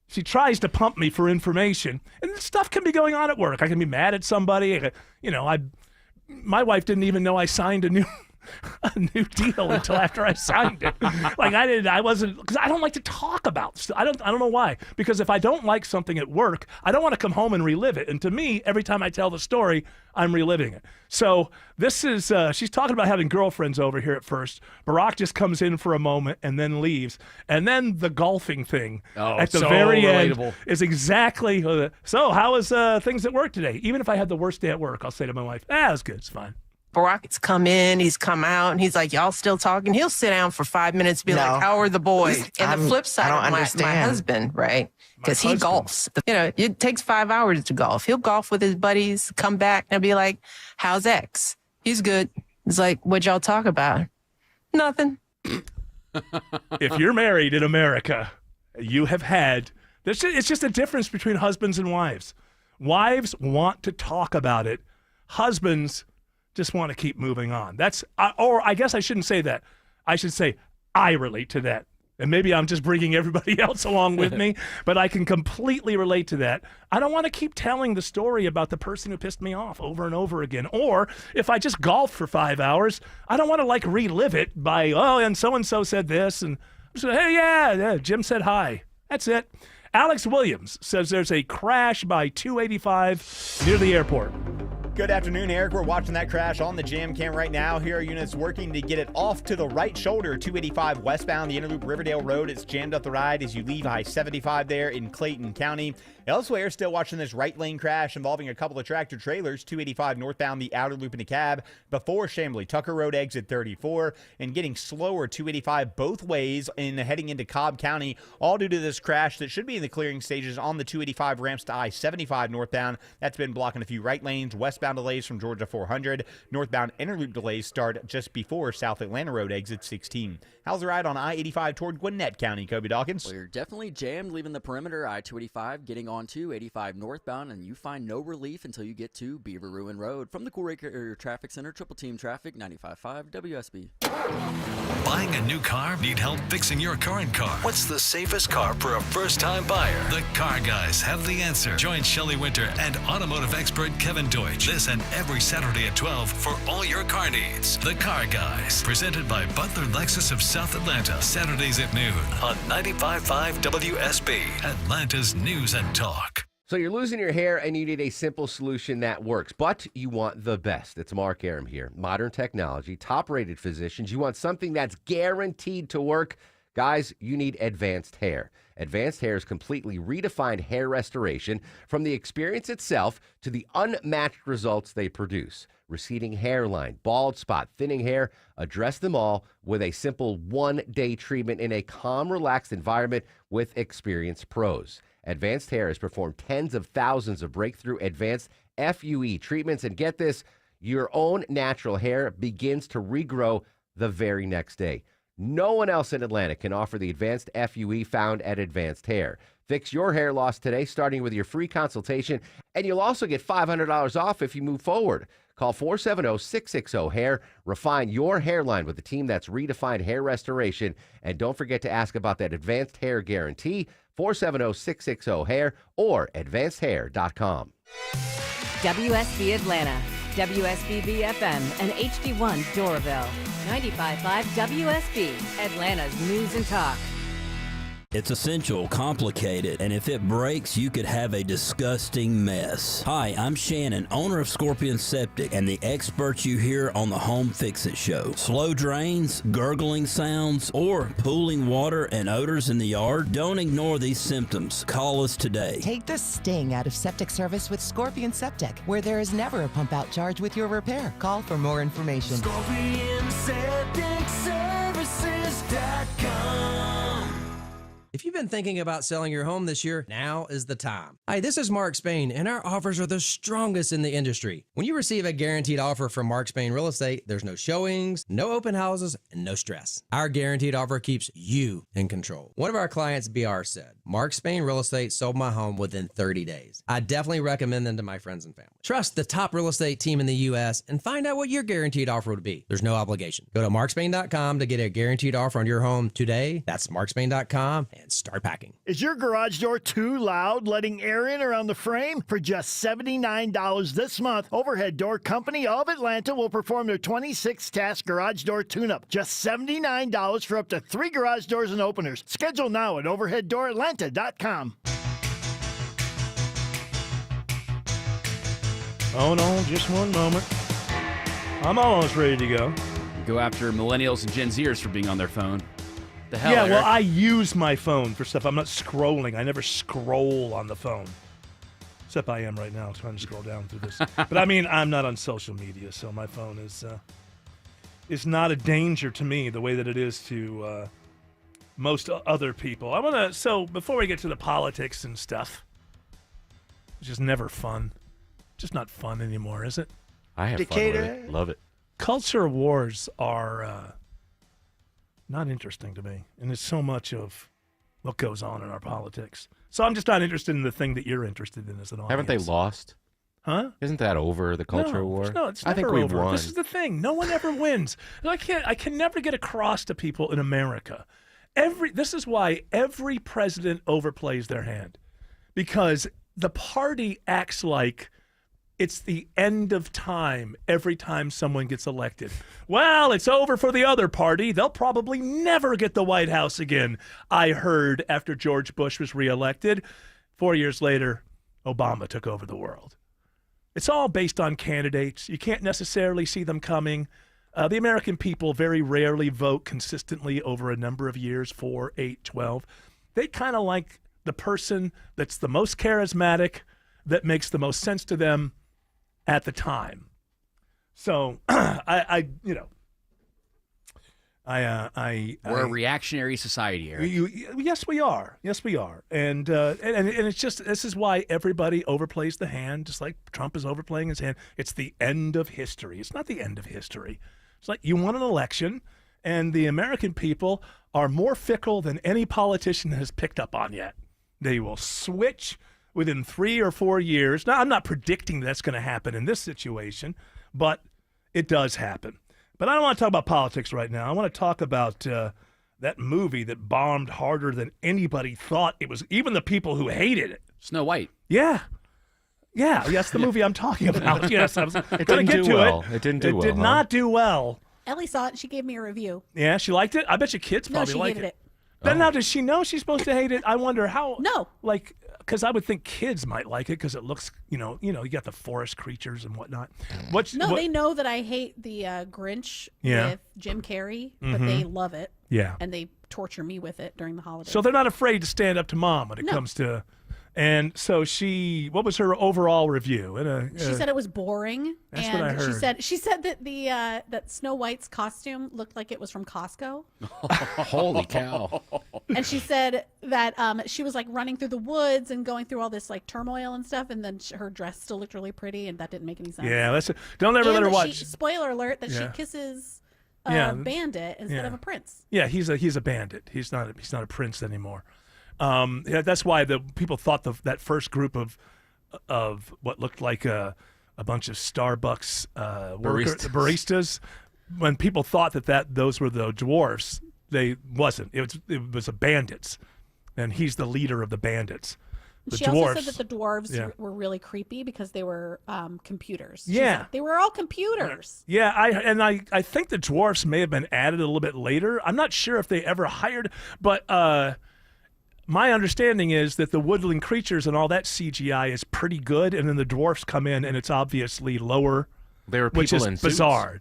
she tries to pump me for information. And stuff can be going on at work. I can be mad at somebody. My wife didn't even know I signed a new deal until after I signed it. Like I wasn't, because I don't like to talk about stuff. I don't know why. Because if I don't like something at work, I don't want to come home and relive it. And to me, every time I tell the story, I'm reliving it. So this is, she's talking about having girlfriends over here at first. Barack just comes in for a moment and then leaves. And then the golfing thing at the very relatable. end is exactly, so how was things at work today? Even if I had the worst day at work, I'll say to my wife, it was good, it's fine. Barack's come in, he's come out, and he's like, y'all still talking? He'll sit down for 5 minutes, be like, how are the boys? And the flip side of my husband, right? Because he golfs. It takes 5 hours to golf. He'll golf with his buddies, come back, and be like, how's X? He's good. He's like, what'd y'all talk about? Nothing. If you're married in America, you have had, it's just a difference between husbands and wives. Wives want to talk about it. Husbands just want to keep moving on. Or I guess I shouldn't say that. I should say I relate to that. And maybe I'm just bringing everybody else along with me, but I can completely relate to that. I don't want to keep telling the story about the person who pissed me off over and over again. Or if I just golfed for 5 hours, I don't want to relive it by, and so-and-so said this. And I'm just, hey, yeah, Jim said hi. That's it. Alex Williams says there's a crash by 285 near the airport. Good afternoon, Eric. We're watching that crash on the jam cam right now. Here are units working to get it off to the right shoulder, 285 westbound, the Interloop Riverdale Road. It's jammed up the ride as you leave I-75 there in Clayton County. Elsewhere, still watching this right lane crash involving a couple of tractor trailers, 285 northbound, the outer loop in a cab before Chamblee Tucker Road, exit 34, and getting slower 285 both ways in heading into Cobb County, all due to this crash that should be in the clearing stages on the 285 ramps to I-75 northbound. That's been blocking a few right lanes. Westbound delays from Georgia 400. Northbound Interloop delays start just before South Atlanta Road, exit 16. How's the ride on I-85 toward Gwinnett County, Kobe Dawkins? Well, you're definitely jammed leaving the perimeter, I-285, getting onto 85 northbound, and you find no relief until you get to Beaver Ruin Road. From the Cool Ray Carrier Traffic Center, Triple Team Traffic, 95.5 WSB. Buying a new car? Need help fixing your current car? What's the safest car for a first-time buyer? The Car Guys have the answer. Join Shelley Winter and automotive expert Kevin Deutsch this and every Saturday at 12 for all your car needs. The Car Guys, presented by Butler Lexus of South Atlanta, Saturdays at noon on 95.5 WSB, Atlanta's News and Talk. So you're losing your hair and you need a simple solution that works, but you want the best. It's Mark Aram here. Modern technology, top-rated physicians. You want something that's guaranteed to work. Guys, you need Advanced Hair. Advanced Hair's completely redefined hair restoration, from the experience itself to the unmatched results they produce. Receding hairline, bald spot, thinning hair, address them all with a simple one-day treatment in a calm, relaxed environment with experienced pros. Advanced Hair has performed tens of thousands of breakthrough advanced FUE treatments, and get this, your own natural hair begins to regrow the very next day. No one else in Atlanta can offer the advanced FUE found at Advanced Hair. Fix your hair loss today, starting with your free consultation, and you'll also get $500 off if you move forward. Call 470-660-HAIR. Refine your hairline with a team that's redefined hair restoration. And don't forget to ask about that Advanced Hair Guarantee, 470-660-HAIR or advancedhair.com. WSB Atlanta, WSB FM, and HD1 Doraville. 95.5 WSB, Atlanta's News and Talk. It's essential, complicated, and if it breaks, you could have a disgusting mess. Hi, I'm Shannon, owner of Scorpion Septic, and the experts you hear on the Home Fix-It Show. Slow drains, gurgling sounds, or pooling water and odors in the yard? Don't ignore these symptoms. Call us today. Take the sting out of septic service with Scorpion Septic, where there is never a pump-out charge with your repair. Call for more information. ScorpionSepticServices.com. If you've been thinking about selling your home this year, now is the time. Hi, this is Mark Spain, and our offers are the strongest in the industry. When you receive a guaranteed offer from Mark Spain Real Estate, there's no showings, no open houses, and no stress. Our guaranteed offer keeps you in control. One of our clients, BR, said, Mark Spain Real Estate sold my home within 30 days. I definitely recommend them to my friends and family. Trust the top real estate team in the U.S. and find out what your guaranteed offer would be. There's no obligation. Go to markspain.com to get a guaranteed offer on your home today. That's markspain.com and start packing. Is your garage door too loud, letting air in around the frame? For just $79 this month, Overhead Door Company of Atlanta will perform their 26-task garage door tune-up. Just $79 for up to 3 garage doors and openers. Schedule now at overheaddooratlanta.com. Oh no, just one moment. I'm almost ready to go. Go after millennials and Gen Zers for being on their phone. The hell, yeah, Eric? well, I use my phone for stuff. I'm not scrolling. I never scroll on the phone. Except I am right now, trying to scroll down through this. But I mean, I'm not on social media, so my phone is not a danger to me the way that it is to most other people. So before we get to the politics and stuff, which is never fun, just not fun anymore, is it? I have fun with it. Love it. Culture wars are not interesting to me, and it's so much of what goes on in our politics. So I'm just not interested in the thing that you're interested in as an audience. Haven't they lost? Huh? Isn't that over, the culture war? No, it's I never think we've over. won. This is the thing. No one ever wins. I can never get across to people in America. This is why every president overplays their hand, because the party acts like it's the end of time every time someone gets elected. Well, it's over for the other party. They'll probably never get the White House again, I heard after George Bush was reelected. 4 years later, Obama took over the world. It's all based on candidates. You can't necessarily see them coming. The American people very rarely vote consistently over a number of years, 4, 8, 12. They kind of like the person that's the most charismatic, that makes the most sense to them at the time. So we're a reactionary society, Eric. Yes, we are. Yes, we are. And it's just, this is why everybody overplays the hand, just like Trump is overplaying his hand. It's the end of history. It's not the end of history. It's like you won an election, and the American people are more fickle than any politician has picked up on yet. They will switch within 3 or 4 years. Now, I'm not predicting that's going to happen in this situation, but it does happen. But I don't want to talk about politics right now. I want to talk about that movie that bombed harder than anybody thought it was, even the people who hated it. Snow White. Yeah. Yeah, that's the movie I'm talking about. Yes, I was going to didn't get do to well. it. It didn't do well, did huh? not do well. Ellie saw it and she gave me a review. Yeah, she liked it? I bet your kids No, probably she like hated it. Then now, does she know she's supposed to hate it? I wonder how. No. Like, because I would think kids might like it because it looks, you got the forest creatures and whatnot. They know that I hate the Grinch with Jim Carrey, but they love it. Yeah. And they torture me with it during the holidays. So they're not afraid to stand up to mom when it No. comes to. And so what was her overall review? She said it was boring. That's and what I heard. She said that that Snow White's costume looked like it was from Costco. Holy cow. And she said that she was like running through the woods and going through all this like turmoil and stuff, and then her dress still looked really pretty, and that didn't make any sense. Yeah, don't ever let her watch. Spoiler alert: that she kisses a bandit instead of a prince. Yeah, he's a bandit. He's not a prince anymore. That's why the people thought that first group of what looked like a bunch of Starbucks baristas, when people thought that those were the dwarfs, they wasn't. It was a bandits, and he's the leader of the bandits. She also said that the dwarves were really creepy because they were computers. Yeah. They were all computers. Yeah, I think the dwarfs may have been added a little bit later. I'm not sure if they ever hired, but my understanding is that the woodland creatures and all that CGI is pretty good, and then the dwarfs come in and it's obviously lower. They were people which is in suits. bizarre.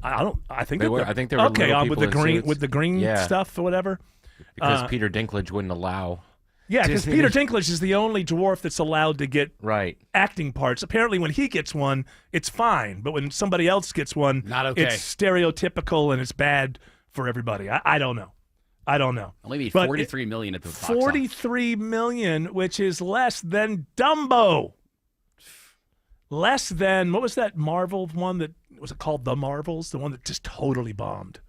I think they were. I think they were okay little on with people the in green suits. with the green stuff or whatever. Because Peter Dinklage wouldn't allow. Yeah, because Disney Peter to- Dinklage is the only dwarf that's allowed to get acting parts. Apparently, when he gets one, it's fine. But when somebody else gets one, Not okay. it's stereotypical and it's bad for everybody. I don't know. Only made But $43 million at the box office. $43 million, which is less than Dumbo. Less than, what was that Marvel one that, was it called The Marvels? The one that just totally bombed.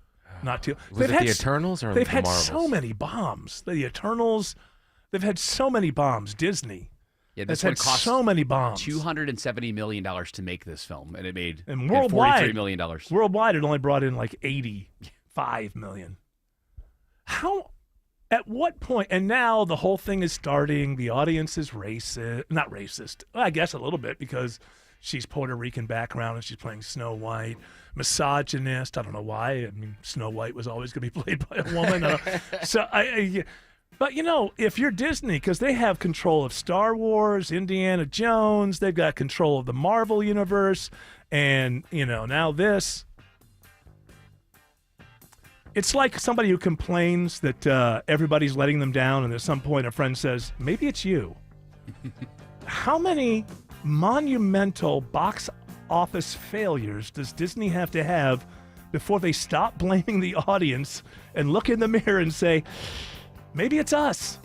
Not too. Was it the Eternals or they've the had Marvels? so many bombs. The Eternals, they've had so many bombs. Disney Yeah, has this one had cost so many bombs. $270 million to make this film, and it made And worldwide, $43 million. Worldwide, it only brought in like $85 million. How? At what point? And now the whole thing is starting. The audience is racist. Not racist. Well, I guess a little bit because she's Puerto Rican background and she's playing Snow White. Misogynist. I don't know why. I mean, Snow White was always going to be played by a woman. But, you know, if you're Disney, because they have control of Star Wars, Indiana Jones, they've got control of the Marvel universe, and, you know, now this. It's like somebody who complains that everybody's letting them down, and at some point a friend says, maybe it's you. How many monumental box office failures does Disney have to have before they stop blaming the audience and look in the mirror and say, maybe it's us?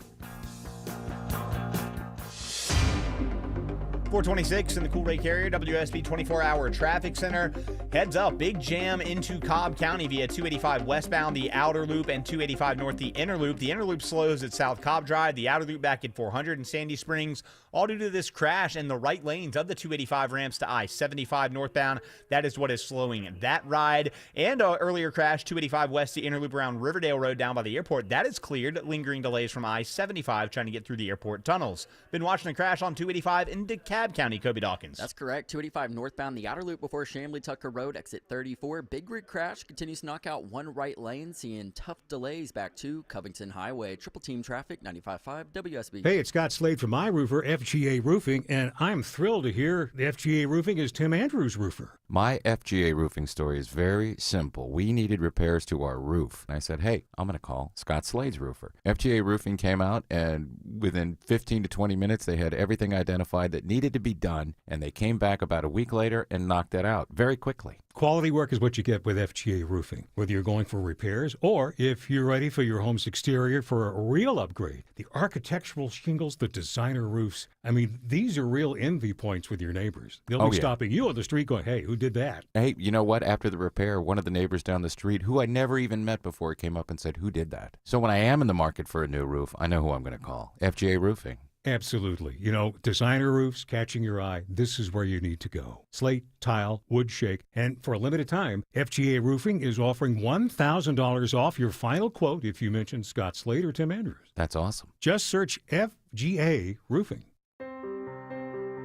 426 in the Cool Ray Carrier, WSB 24-hour traffic center. Heads up, big jam into Cobb County via 285 westbound, the outer loop, and 285 north, the inner loop. The inner loop slows at South Cobb Drive, the outer loop back at 400 in Sandy Springs, all due to this crash in the right lanes of the 285 ramps to I-75 northbound. That is what is slowing that ride. And earlier crash, 285 west, the inner loop around Riverdale Road down by the airport. That is cleared. Lingering delays from I-75 trying to get through the airport tunnels. Been watching a crash on 285 in DeKalb County. Kobe Dawkins. That's correct. 285 northbound, the outer loop before Chamblee Tucker Road, exit 34. Big rig crash continues to knock out one right lane, seeing tough delays back to Covington Highway. Triple team traffic, 95.5 WSB. Hey, it's Scott Slade from My Roofer, FGA Roofing, and I'm thrilled to hear the FGA Roofing is Tim Andrews' roofer. My FGA roofing story is very simple. We needed repairs to our roof. And I said, hey, I'm going to call Scott Slade's roofer. FGA Roofing came out, and within 15 to 20 minutes, they had everything identified that needed to be done. And they came back about a week later and knocked that out very quickly. Quality work is what you get with FGA Roofing, whether you're going for repairs or if you're ready for your home's exterior for a real upgrade. The architectural shingles, the designer roofs, I mean, these are real envy points with your neighbors. They'll be stopping you on the street going, hey, who did that? Hey, you know what? After the repair, one of the neighbors down the street, who I never even met before, came up and said, who did that? So when I am in the market for a new roof, I know who I'm going to call. FGA Roofing. Absolutely. You know, designer roofs catching your eye, this is where you need to go. Slate, tile, wood shake, and for a limited time, FGA Roofing is offering $1,000 off your final quote if you mention Scott Slade or Tim Andrews. That's awesome. Just search FGA Roofing.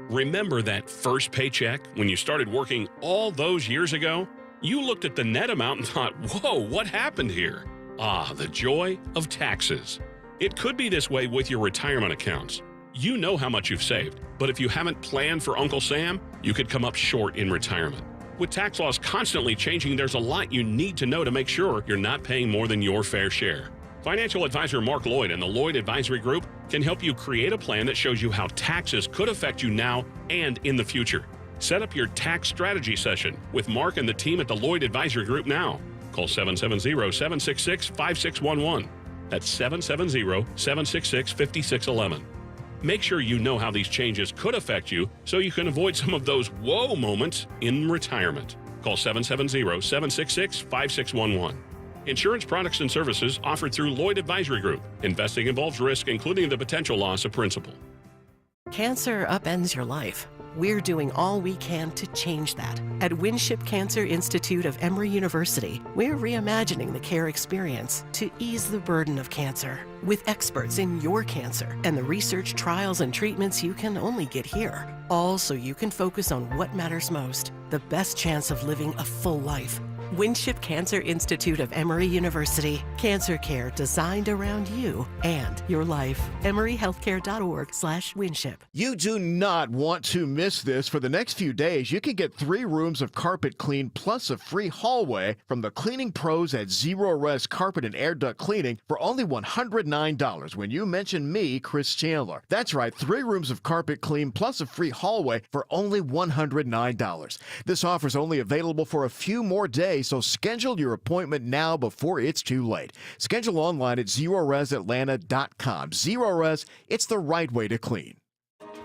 Remember that first paycheck when you started working all those years ago? You looked at the net amount and thought, whoa, what happened here? Ah, the joy of taxes. It could be this way with your retirement accounts. You know how much you've saved, but if you haven't planned for Uncle Sam, you could come up short in retirement. With tax laws constantly changing, there's a lot you need to know to make sure you're not paying more than your fair share. Financial advisor Mark Lloyd and the Lloyd Advisory Group can help you create a plan that shows you how taxes could affect you now and in the future. Set up your tax strategy session with Mark and the team at the Lloyd Advisory Group now. Call 770-766-5611. That's 770-766-5611. Make sure you know how these changes could affect you so you can avoid some of those whoa moments in retirement. Call 770-766-5611. Insurance products and services offered through Lloyd Advisory Group. Investing involves risk, including the potential loss of principal. Cancer upends your life, We're doing all we can to change that. At Winship Cancer Institute of Emory University, we're reimagining the care experience to ease the burden of cancer. With experts in your cancer and the research, trials, and treatments you can only get here. All so you can focus on what matters most, the best chance of living a full life. Winship Cancer Institute of Emory University. Cancer care designed around you and your life. EmoryHealthcare.org/Winship. You do not want to miss this. For the next few days, you can get 3 rooms of carpet clean plus a free hallway from the cleaning pros at Zero Res Carpet and Air Duct Cleaning for only $109 when you mention me, Chris Chandler. That's right, 3 rooms of carpet clean plus a free hallway for only $109. This offer is only available for a few more days, so schedule your appointment now before it's too late. Schedule online at ZeroResAtlanta.com. Zero Res, it's the right way to clean.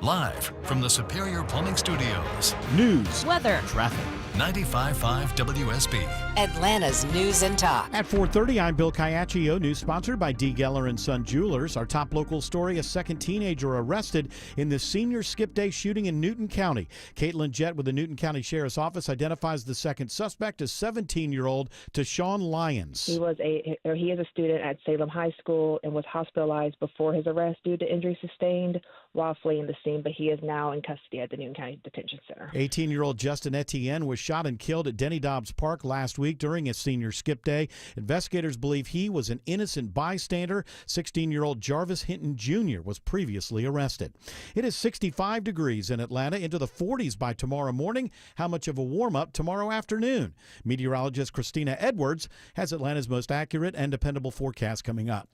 Live from the Superior Plumbing Studios. News, weather, traffic. 95.5 WSB. Atlanta's News and Talk. At 4:30, I'm Bill Caiaccio. News sponsored by D. Geller & Son Jewelers. Our top local story, a second teenager arrested in the senior skip day shooting in Newton County. Caitlin Jett with the Newton County Sheriff's Office identifies the second suspect as 17-year-old Tashawn Lyons. He is a student at Salem High School and was hospitalized before his arrest due to injuries sustained while fleeing the scene, but he is now in custody at the Newton County Detention Center. 18-year-old Justin Etienne was shot and killed at Denny Dobbs Park last week during a senior skip day. Investigators believe he was an innocent bystander. 16-year-old Jarvis Hinton Jr. was previously arrested. It is 65 degrees in Atlanta, into the 40s by tomorrow morning. How much of a warm-up tomorrow afternoon? Meteorologist Christina Edwards has Atlanta's most accurate and dependable forecast coming up.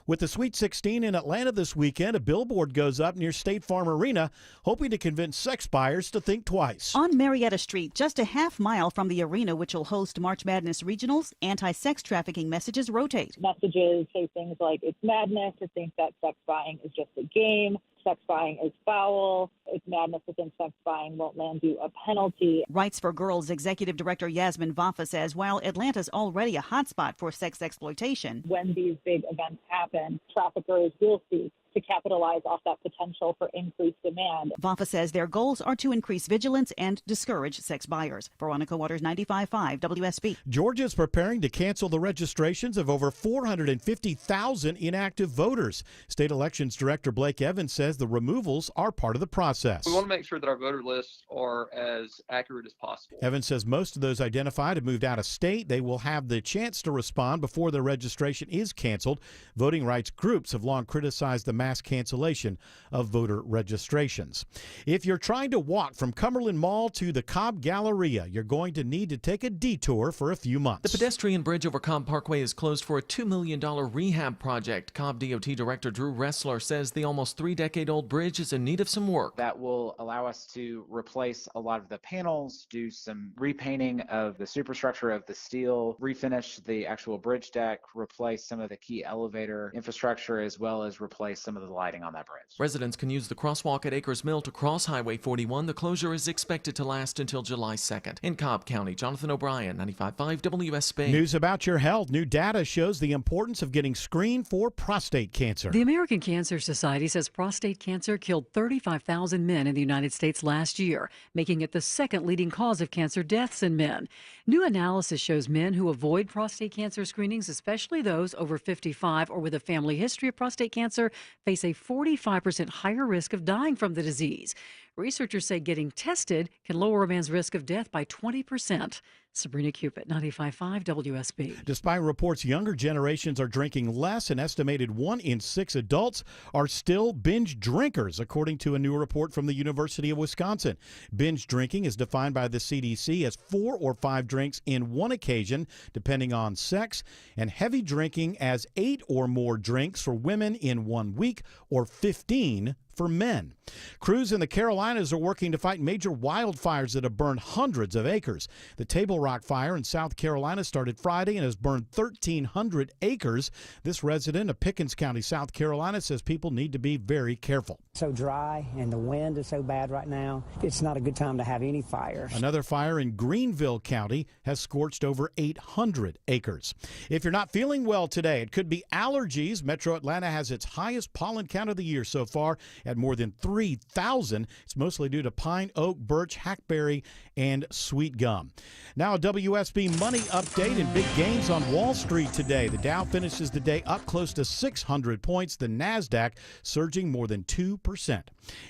With the Sweet 16 in Atlanta this weekend, a billboard goes up near State Farm Arena, hoping to convince sex buyers to think twice. On Marietta Street, just a half mile from the arena, which will host March Madness regionals, anti-sex trafficking messages rotate. Messages say things like, it's madness to think that sex buying is just a game. Sex buying is foul. It's madness to think sex buying won't land you a penalty. Rights for Girls Executive Director Yasmin Vafa says while Atlanta's already a hotspot for sex exploitation, when these big events happen, traffickers will seek to capitalize off that potential for increased demand. Vafa says their goals are to increase vigilance and discourage sex buyers. Veronica Waters, 95.5 WSB. Georgia is preparing to cancel the registrations of over 450,000 inactive voters. State Elections Director Blake Evans says the removals are part of the process. We want to make sure that our voter lists are as accurate as possible. Evans says most of those identified have moved out of state. They will have the chance to respond before their registration is canceled. Voting rights groups have long criticized the mass cancellation of voter registrations. If you're trying to walk from Cumberland Mall to the Cobb Galleria, you're going to need to take a detour for a few months. The pedestrian bridge over Cobb Parkway is closed for a $2 million rehab project. Cobb DOT Director Drew Ressler says the almost 3-decade-old bridge is in need of some work. That will allow us to replace a lot of the panels, do some repainting of the superstructure of the steel, refinish the actual bridge deck, replace some of the key elevator infrastructure, as well as replace some of the lighting on that bridge. Residents can use the crosswalk at Acres Mill to cross Highway 41. The closure is expected to last until July 2nd. In Cobb County, Jonathan O'Brien, 95.5 WSB. News about your health. New data shows the importance of getting screened for prostate cancer. The American Cancer Society says prostate cancer killed 35,000 men in the United States last year, making it the second leading cause of cancer deaths in men. New analysis shows men who avoid prostate cancer screenings, especially those over 55 or with a family history of prostate cancer, face a 45% higher risk of dying from the disease. Researchers say getting tested can lower a man's risk of death by 20%. Sabrina Cupid, 95.5 WSB. Despite reports younger generations are drinking less, an estimated 1 in 6 adults are still binge drinkers, according to a new report from the University of Wisconsin. Binge drinking is defined by the CDC as 4 or 5 drinks in one occasion, depending on sex, and heavy drinking as 8 or more drinks for women in 1 week or 15 for men. Crews in the Carolinas are working to fight major wildfires that have burned hundreds of acres. The Table Rock Fire in South Carolina started Friday and has burned 1,300 acres. This resident of Pickens County, South Carolina, says people need to be very careful. So dry and the wind is so bad right now, it's not a good time to have any fires. Another fire in Greenville County has scorched over 800 acres. If you're not feeling well today, it could be allergies. Metro Atlanta has its highest pollen count of the year so far at more than 3,000. It's mostly due to pine, oak, birch, hackberry, and sweet gum. Now a WSB money update and big gains on Wall Street today. The Dow finishes the day up close to 600 points. The NASDAQ surging more than 2%.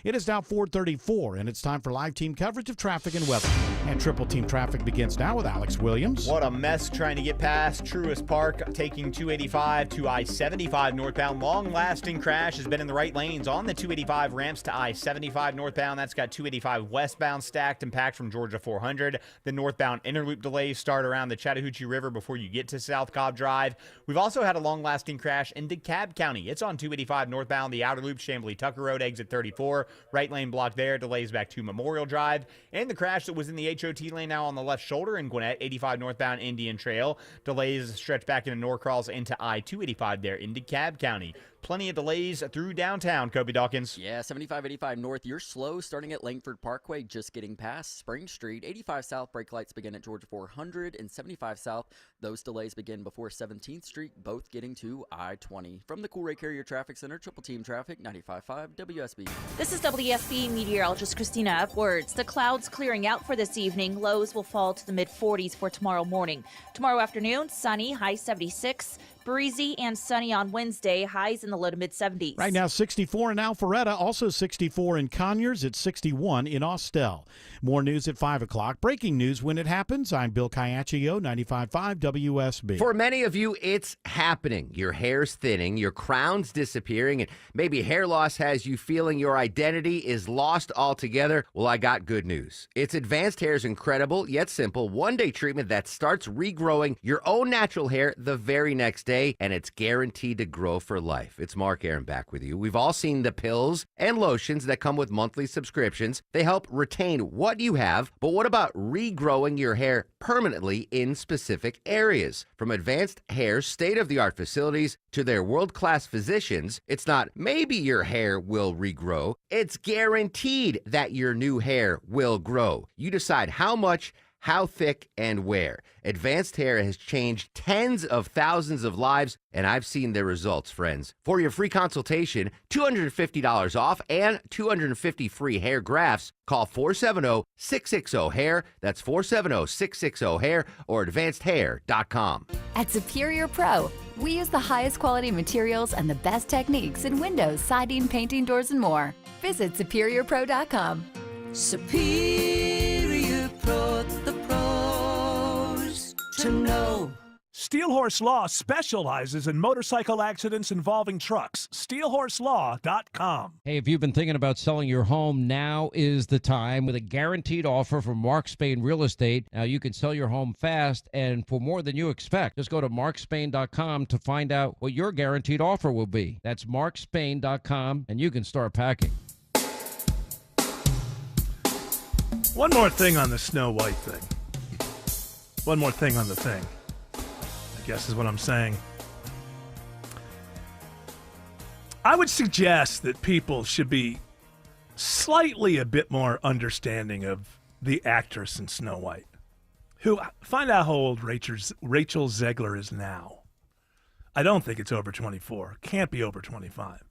It is now 4:34, and it's time for live team coverage of traffic and weather. And Triple Team Traffic begins now with Alex Williams. What a mess trying to get past Truist Park, taking 285 to I-75 northbound. Long-lasting crash has been in the right lanes on the 285 ramps to I-75 northbound. That's got 285 westbound stacked and packed from Georgia 400. The northbound inner loop delays start around the Chattahoochee River before you get to South Cobb Drive. We've also had a long-lasting crash in DeKalb County. It's on 285 northbound, the outer loop, Chamblee-Tucker Road, exit 34. Right lane blocked there, delays back to Memorial Drive. And the crash that was in the HOT lane now on the left shoulder in Gwinnett, 85 northbound Indian Trail. Delays stretch back into Norcross into I-285 there in DeKalb County. Plenty of delays through downtown, Kobe Dawkins. Yeah, 75-85 north. You're slow starting at Langford Parkway, just getting past Spring Street. 85 south, brake lights begin at Georgia 400, and 75 south, those delays begin before 17th Street, both getting to I-20. From the Cool Ray Carrier Traffic Center, Triple Team Traffic, 95.5 WSB. This is WSB meteorologist Christina Upwards. The clouds clearing out for this evening. Lows will fall to the mid-40s for tomorrow morning. Tomorrow afternoon, sunny, high 76. Breezy and sunny on Wednesday, highs in the low to mid-70s. Right now, 64 in Alpharetta, also 64 in Conyers. It's 61 in Austell. More news at 5 o'clock. Breaking news when it happens. I'm Bill Caiaccio, 95.5 WSB. For many of you, it's happening. Your hair's thinning, your crown's disappearing, and maybe hair loss has you feeling your identity is lost altogether. Well, I got good news. It's Advanced Hair's incredible, yet simple, one-day treatment that starts regrowing your own natural hair the very next day, and it's guaranteed to grow for life. It's Mark Aaron back with you. We've all seen the pills and lotions that come with monthly subscriptions. They help retain what you have, but what about regrowing your hair permanently in specific areas? From Advanced Hair's state-of-the-art facilities to their world-class physicians, it's not maybe your hair will regrow. It's guaranteed that your new hair will grow. You decide how much, how thick, and where. Advanced Hair has changed tens of thousands of lives, and I've seen their results, friends. For your free consultation, $250 off and 250 free hair grafts, call 470-660-HAIR. That's 470-660-HAIR or advancedhair.com. At Superior Pro, we use the highest quality materials and the best techniques in windows, siding, painting, doors, and more. Visit superiorpro.com. Superior Pro, the pros to know. Steel Horse Law specializes in motorcycle accidents involving trucks. SteelHorseLaw.com. Hey, if you've been thinking about selling your home, now is the time with a guaranteed offer from Mark Spain Real Estate. Now, you can sell your home fast and for more than you expect. Just go to markspain.com to find out what your guaranteed offer will be. That's markspain.com, and you can start packing. One more thing on the Snow White thing. One more thing on the thing, I guess is what I'm saying. I would suggest that people should be slightly a bit more understanding of the actress in Snow White. Find out how old Rachel Zegler is now. I don't think it's over 24. Can't be over 25.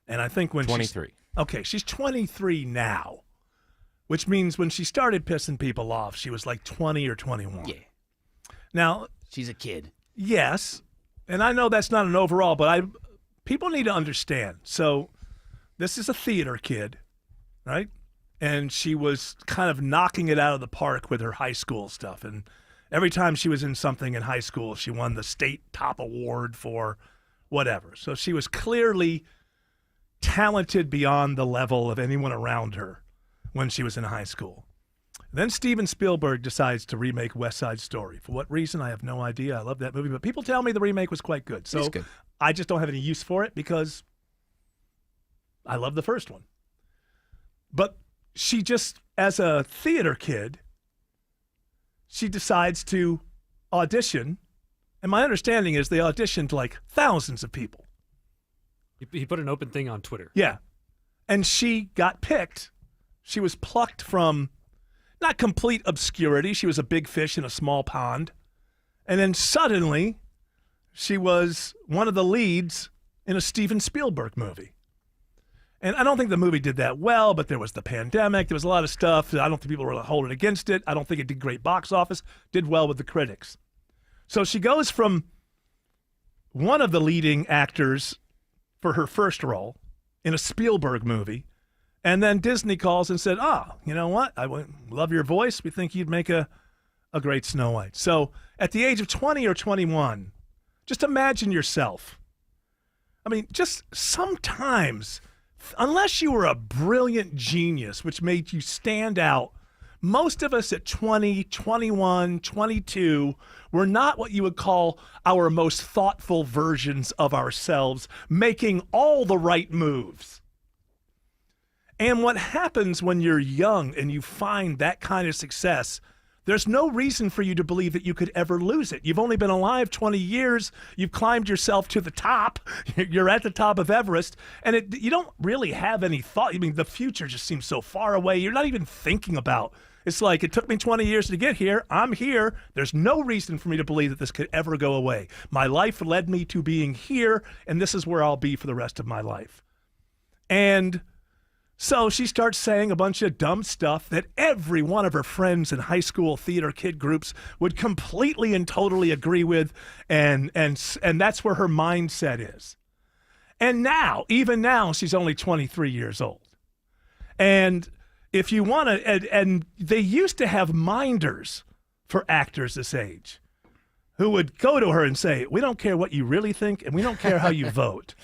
And I think when 23. She's 23 now. Which means when she started pissing people off, she was like 20 or 21. Yeah. Now, she's a kid. Yes. And I know that's not an overall, but people need to understand. So this is a theater kid, right? And she was kind of knocking it out of the park with her high school stuff. And every time she was in something in high school, she won the state top award for whatever. So she was clearly talented beyond the level of anyone around her when she was in high school. Then Steven Spielberg decides to remake West Side Story. For what reason, I have no idea. I love that movie, but people tell me the remake was quite good. So good. I just don't have any use for it because I love the first one. But she just, as a theater kid, she decides to audition. And my understanding is they auditioned like thousands of people. He put an open thing on Twitter. Yeah. And she got picked. She was plucked from not complete obscurity. She was a big fish in a small pond. And then suddenly, she was one of the leads in a Steven Spielberg movie. And I don't think the movie did that well, but there was the pandemic. There was a lot of stuff. I don't think people were holding against it. I don't think it did great box office. Did well with the critics. So she goes from one of the leading actors for her first role in a Spielberg movie, and then Disney calls and said, you know what? I love your voice. We think you'd make a great Snow White. So at the age of 20 or 21, just imagine yourself. I mean, just sometimes, unless you were a brilliant genius, which made you stand out, most of us at 20, 21, 22 were not what you would call our most thoughtful versions of ourselves, making all the right moves. And what happens when you're young and you find that kind of success, there's no reason for you to believe that you could ever lose it. You've only been alive 20 years. You've climbed yourself to the top. You're at the top of Everest. And you don't really have any thought. I mean, the future just seems so far away. You're not even thinking about. It's like, it took me 20 years to get here. I'm here. There's no reason for me to believe that this could ever go away. My life led me to being here, and this is where I'll be for the rest of my life. And so she starts saying a bunch of dumb stuff that every one of her friends in high school theater kid groups would completely and totally agree with, and that's where her mindset is. And now, even now, she's only 23 years old. And if you want to, and they used to have minders for actors this age who would go to her and say, we don't care what you really think, and we don't care how you vote,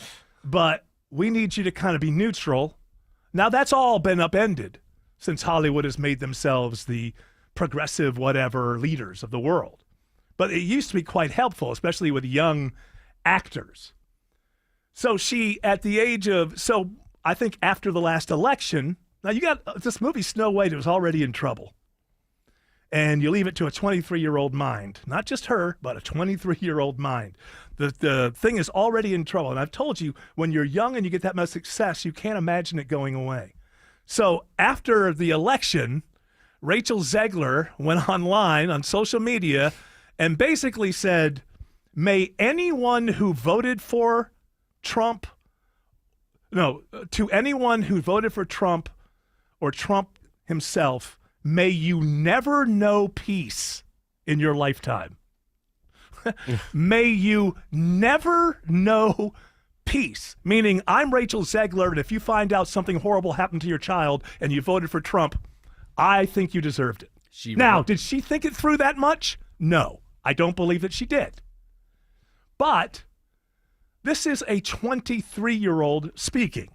but we need you to kind of be neutral. Now, that's all been upended since Hollywood has made themselves the progressive whatever leaders of the world. But it used to be quite helpful, especially with young actors. So she, at the age of, so I think after the last election, now you got this movie Snow White, it was already in trouble. And you leave it to a 23-year-old mind, not just her, but a 23-year-old mind. The thing is already in trouble. And I've told you, when you're young and you get that much success, you can't imagine it going away. So after the election, Rachel Zegler went online on social media and basically said, may anyone who voted for Trump, to anyone who voted for Trump or Trump himself, may you never know peace in your lifetime. May you never know peace. Meaning, I'm Rachel Zegler, and if you find out something horrible happened to your child and you voted for Trump, I think you deserved it. Did she think it through that much? No, I don't believe that she did. But this is a 23-year-old speaking.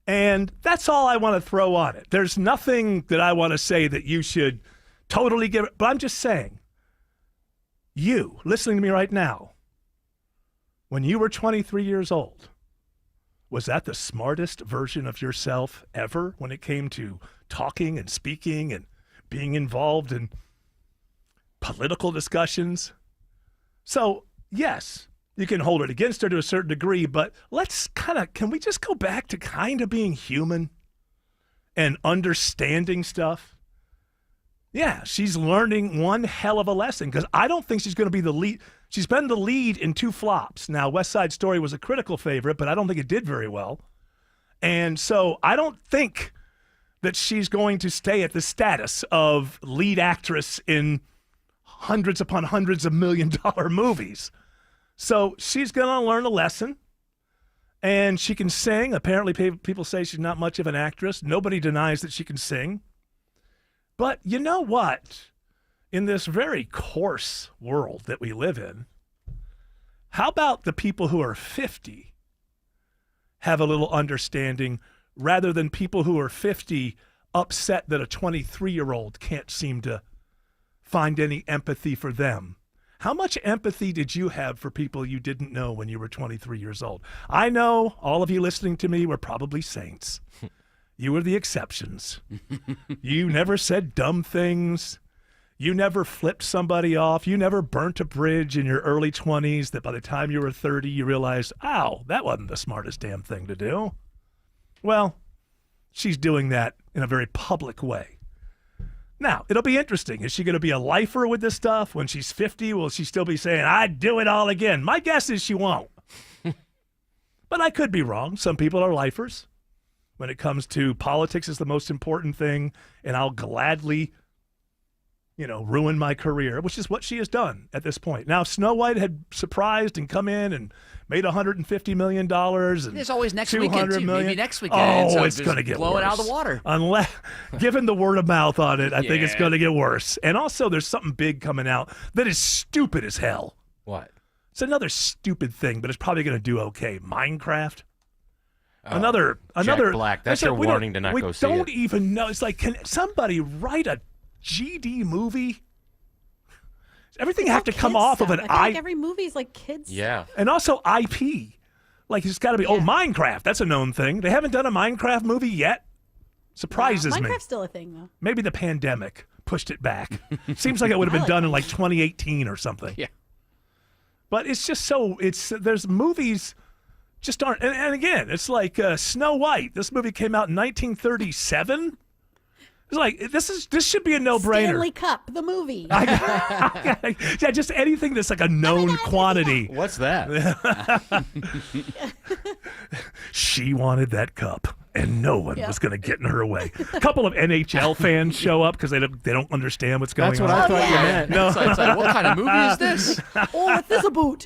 And that's all I want to throw on it. There's nothing that I want to say that you should totally give it, but I'm just saying, you, listening to me right now, when you were 23 years old, was that the smartest version of yourself ever when it came to talking and speaking and being involved in political discussions? So, yes, you can hold it against her to a certain degree, but can we just go back to kind of being human and understanding stuff? Yeah, she's learning one hell of a lesson because I don't think she's going to be the lead. She's been the lead in 2 flops. Now, West Side Story was a critical favorite, but I don't think it did very well. And so I don't think that she's going to stay at the status of lead actress in hundreds upon hundreds of $1 million movies. So she's going to learn a lesson, and she can sing. Apparently, people say she's not much of an actress. Nobody denies that she can sing. But you know what? In this very coarse world that we live in, how about the people who are 50 have a little understanding rather than people who are 50 upset that a 23-year-old can't seem to find any empathy for them? How much empathy did you have for people you didn't know when you were 23 years old? I know all of you listening to me were probably saints. You were the exceptions. You never said dumb things. You never flipped somebody off. You never burnt a bridge in your early 20s that by the time you were 30, you realized, ow, that wasn't the smartest damn thing to do. Well, she's doing that in a very public way. Now, it'll be interesting. Is she going to be a lifer with this stuff? When she's 50, will she still be saying, I'd do it all again? My guess is she won't. But But I could be wrong. Some people are lifers. When it comes to politics is the most important thing, and I'll gladly, ruin my career, which is what she has done at this point. Now, if Snow White had surprised and come in and made $150 million and there's always next $200 weekend, too. million. Maybe next weekend. Oh, it's going to get blow worse. it out of the water. Unless, given the word of mouth on it, I think it's Yeah. going to get worse. And also, there's something big coming out that is stupid as hell. What? It's another stupid thing, but it's probably going to do okay. Minecraft. Another. Jack Black. That's your warning to not go see it. We don't even know. It's like, can somebody write a GD movie? Does everything have to come off of an I feel like every movie is like kids. Yeah. And also IP. Like, it's got to be, Minecraft. That's a known thing. They haven't done a Minecraft movie yet. Surprises me. Minecraft's still a thing, though. Maybe the pandemic pushed it back. Seems like it would have been done in like 2018 or something. Yeah. But it's just there's movies just aren't. And again, it's like Snow White. This movie came out in 1937. It's like, this should be a no-brainer. Stanley Cup, the movie. Yeah, just anything that's like a known quantity. What's that? She wanted that cup, and no one was going to get in her way. A couple of NHL fans show up because they don't understand what's going on. That's what I thought you meant. No. So it's like, what kind of movie is this? Oh, what's this about?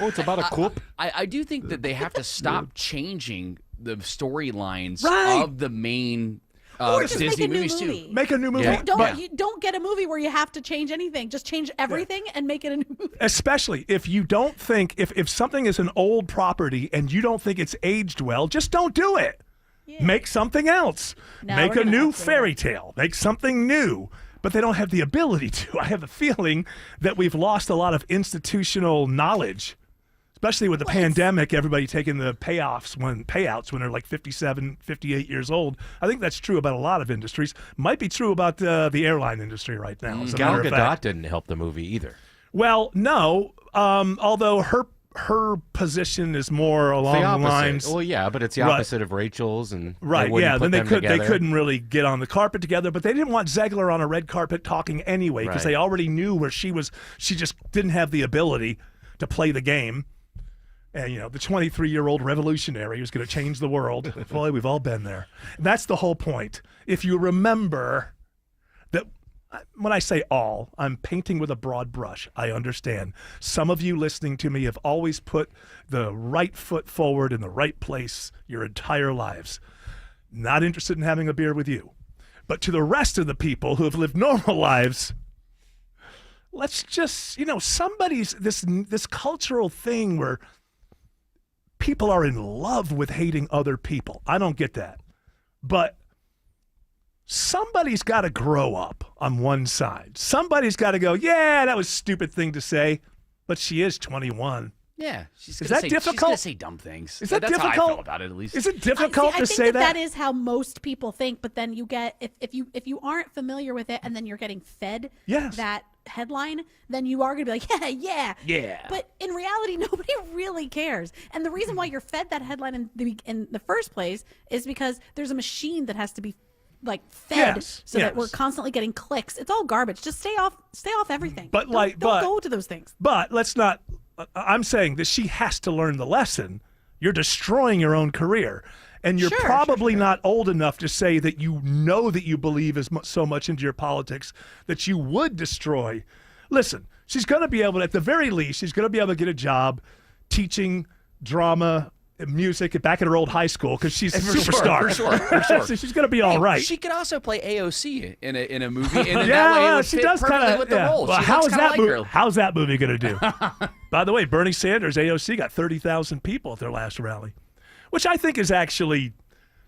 It's about a cup. I do think that they have to stop changing the storylines Right. of the main Or just Disney make a new movies movie. too. Make a new movie. Yeah. Don't get a movie where you have to change anything. Just change everything and make it a new movie. Especially if you don't think, if something is an old property and you don't think it's aged well, just don't do it. Make something else. No, Make we're a gonna new have to. fairy tale. Make something new. But they don't have the ability to. I have a feeling that we've lost a lot of institutional knowledge. Especially with the pandemic, everybody taking the payouts when they're like 57, 58 years old. I think that's true about a lot of industries. Might be true about the airline industry right now. as a Gal matter of Gadot fact. didn't help the movie either. Well, no. Although her position is more along the lines. Well, yeah, but it's the opposite of Rachel's, and Right, They yeah. put Then them they together. couldn't really get on the carpet together, but they didn't want Zegler on a red carpet talking anyway because Right. they already knew where she was. She just didn't have the ability to play the game. And, the 23-year-old revolutionary who's going to change the world. Boy, we've all been there. And that's the whole point. If you remember that when I say all, I'm painting with a broad brush. I understand. Some of you listening to me have always put the right foot forward in the right place your entire lives. Not interested in having a beer with you. But to the rest of the people who have lived normal lives, let's just, somebody's this cultural thing where people are in love with hating other people. I don't get that. But somebody's got to grow up on one side. Somebody's got to go, yeah, that was a stupid thing to say, but she is 21. Yeah, she's Is gonna that say, difficult? She's gonna say dumb things. Is that That's difficult? how I feel about it, at least. Is it difficult I to think say that is how most people think, but then you get if you aren't familiar with it and then you're getting fed that headline, then you are going to be like, yeah. But in reality, nobody really cares. And the reason why you're fed that headline in the first place is because there's a machine that has to be fed so that we're constantly getting clicks. It's all garbage. Just stay off everything. But don't go to those things. But let's not. I'm saying that she has to learn the lesson. You're destroying your own career. And you're probably not old enough to say that you know that you believe so much into your politics that you would destroy. Listen, she's going to be able to, at the very least, she's going to be able to get a job teaching drama, music back at her old high school because she's a superstar. For sure. So she's going to be all right. She could also play AOC in a movie, and then Yeah, that way it well, would she fit does perfectly kind of. with the role. Well, She how's looks kinda that like movie? her. How's that movie going to do? By the way, Bernie Sanders, AOC, got 30,000 people at their last rally, which I think is actually.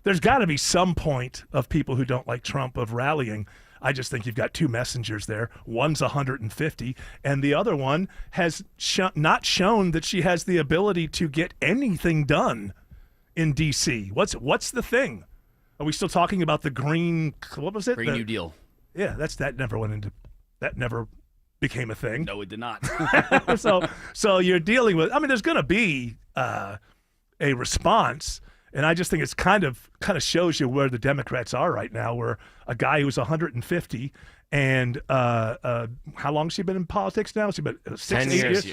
There's got to be some point of people who don't like Trump of rallying. I just think you've got two messengers there. One's 150, and the other one has not shown that she has the ability to get anything done in D.C. What's the thing? Are we still talking about the green? What was it? Green New Deal. Yeah, that never became a thing. No, it did not. so you're dealing with. I mean, there's going to be a response. And I just think it's kind of shows you where the Democrats are right now, where a guy who's 150 and how long has she been in politics now? She's been 10 years.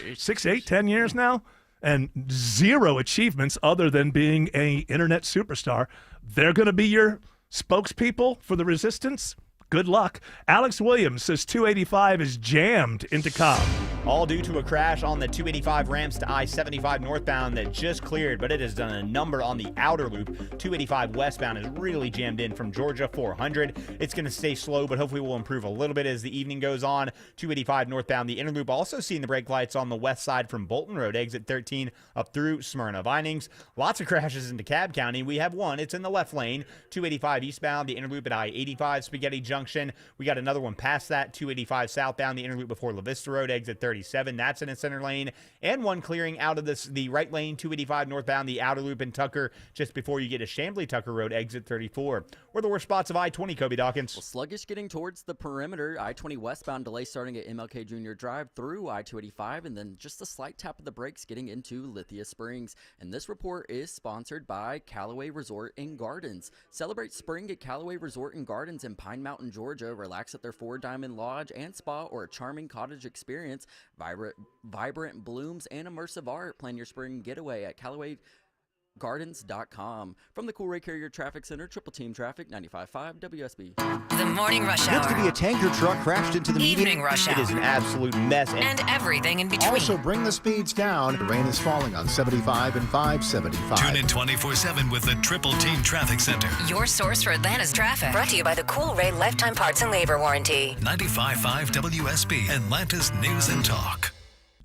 10 years now. and 0 achievements other than being a internet superstar. They're going to be your spokespeople for the resistance? Good luck. Alex Williams says 285 is jammed into Cobb. All due to a crash on the 285 ramps to I-75 northbound that just cleared, but it has done a number on the outer loop. 285 westbound is really jammed in from Georgia 400. It's going to stay slow, but hopefully will improve a little bit as the evening goes on. 285 northbound, the inner loop also seeing the brake lights on the west side from Bolton Road, exit 13 up through Smyrna Vinings. Lots of crashes into Cobb County. We have one. It's in the left lane. 285 eastbound, the inner loop at I-85 Spaghetti Junction. We got another one past that. 285 southbound, the inner loop before La Vista Road, exit 37. That's in a center lane. And one clearing out of the right lane, 285 northbound, the outer loop in Tucker, just before you get to Chambly Tucker Road, exit 34. Where the worst spots of I-20, Kobe Dawkins. Well, sluggish getting towards the perimeter. I-20 westbound delay starting at MLK Jr. Drive through I-285, and then just a slight tap of the brakes getting into Lithia Springs. And this report is sponsored by Callaway Resort and Gardens. Celebrate spring at Callaway Resort and Gardens in Pine Mountain, Georgia. Relax at their 4-diamond lodge and spa or a charming cottage experience. Vibrant blooms and immersive art. Plan your spring getaway at CallawayGardens.com. From the Cool Ray Carrier Traffic Center, Triple Team Traffic, 95.5 WSB. The morning rush hour. Looks to be a tanker truck crashed into the median. Evening rush hour. It is an absolute mess. And everything in between. Also, bring the speeds down. The rain is falling on 75 and 575. Tune in 24/7 with the Triple Team Traffic Center. Your source for Atlanta's traffic. Brought to you by the Cool Ray Lifetime Parts and Labor Warranty. 95.5 WSB, Atlanta's News and Talk.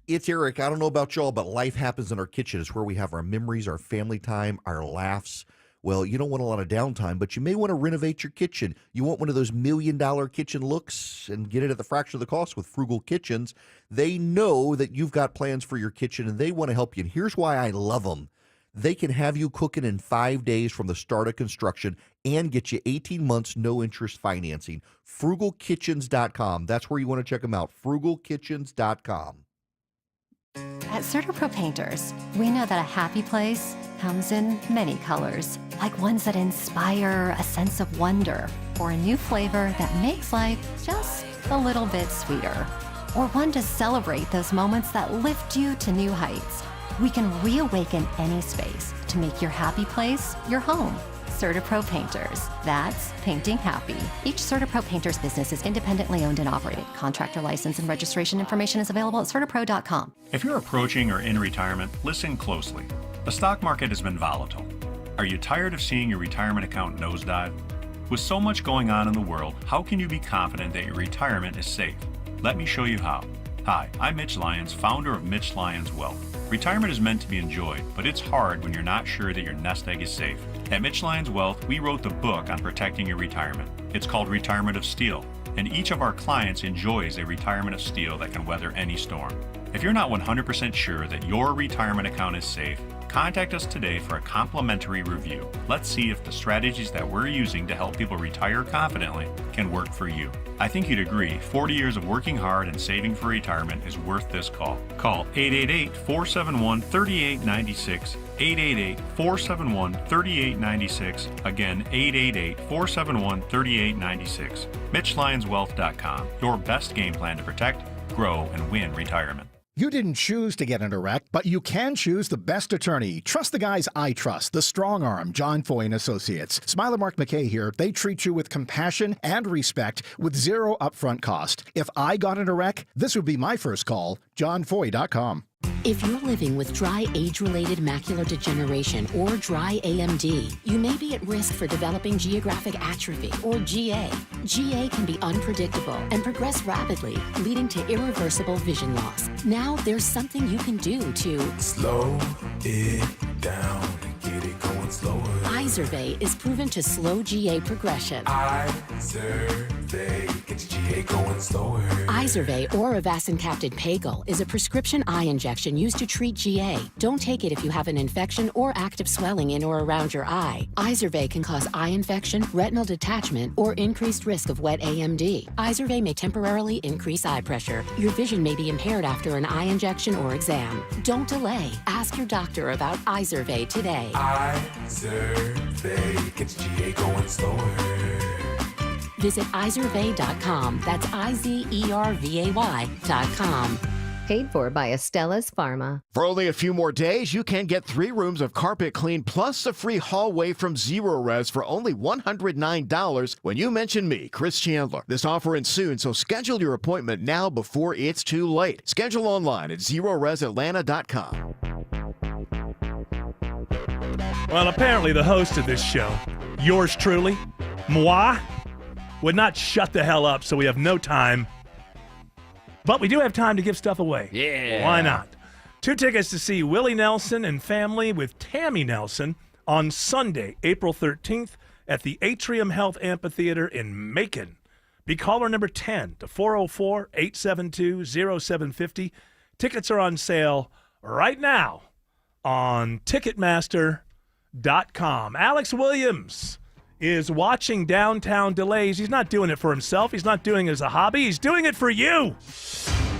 It's Eric. I don't know about y'all, but life happens in our kitchen. It's where we have our memories, our family time, our laughs. Well, you don't want a lot of downtime, but you may want to renovate your kitchen. You want one of those $1 million kitchen looks and get it at the fraction of the cost with Frugal Kitchens. They know that you've got plans for your kitchen, and they want to help you. And here's why I love them. They can have you cooking in 5 days from the start of construction and get you 18 months no-interest financing. FrugalKitchens.com. That's where you want to check them out. FrugalKitchens.com. At CertaPro Painters, we know that a happy place comes in many colors, like ones that inspire a sense of wonder, or a new flavor that makes life just a little bit sweeter, or one to celebrate those moments that lift you to new heights. We can reawaken any space to make your happy place your home. CertaPro Painters. That's painting happy. Each CertaPro Painters business is independently owned and operated. Contractor license and registration information is available at CertaPro.com. If you're approaching or in retirement, listen closely. The stock market has been volatile. Are you tired of seeing your retirement account nosedive? With so much going on in the world, how can you be confident that your retirement is safe? Let me show you how. Hi, I'm Mitch Lyons, founder of Mitch Lyons Wealth. Retirement is meant to be enjoyed, but it's hard when you're not sure that your nest egg is safe. At Mitch Lyons Wealth, we wrote the book on protecting your retirement. It's called Retirement of Steel, and each of our clients enjoys a retirement of steel that can weather any storm. If you're not 100% sure that your retirement account is safe, contact us today for a complimentary review. Let's see if the strategies that we're using to help people retire confidently can work for you. I think you'd agree 40 years of working hard and saving for retirement is worth this call. Call 888-471-3896, 888-471-3896, again 888-471-3896. MitchLyonsWealth.com, your best game plan to protect, grow, and win retirement. You didn't choose to get in a wreck, but you can choose the best attorney. Trust the guys I trust, the strong arm, John Foy & Associates. Smiler Mark McKay here. They treat you with compassion and respect with zero upfront cost. If I got in a wreck, this would be my first call, johnfoy.com. If you're living with dry age-related macular degeneration or dry AMD, you may be at risk for developing geographic atrophy or GA. GA can be unpredictable and progress rapidly, leading to irreversible vision loss. Now there's something you can do to slow it down and get it going slower. Izervay is proven to slow GA progression. Izervay gets GA going slower. Izervay or avacincaptad pagel is a prescription eye injection used to treat GA. Don't take it if you have an infection or active swelling in or around your eye. Izervay can cause eye infection, retinal detachment, or increased risk of wet AMD. Izervay may temporarily increase eye pressure. Your vision may be impaired after an eye injection or exam. Don't delay. Ask your doctor about Izervay today. Izervay gets GA going slower. Visit Izervay.com. That's IZERVAY.com. Paid for by Estella's Pharma. For only a few more days, you can get 3 rooms of carpet clean plus a free hallway from Zero Res for only $109 when you mention me, Chris Chandler. This offer ends soon, so schedule your appointment now before it's too late. Schedule online at ZeroResAtlanta.com. Well, apparently the host of this show, yours truly, moi, would not shut the hell up, so we have no time. But we do have time to give stuff away. Yeah. Why not? 2 tickets to see Willie Nelson and family with Tammy Nelson on Sunday, April 13th at the Atrium Health Amphitheater in Macon. Be caller number 10 to 404-872-0750. Tickets are on sale right now on Ticketmaster.com. Alex Williams is watching downtown delays. He's not doing it for himself. He's not doing it as a hobby. He's doing it for you.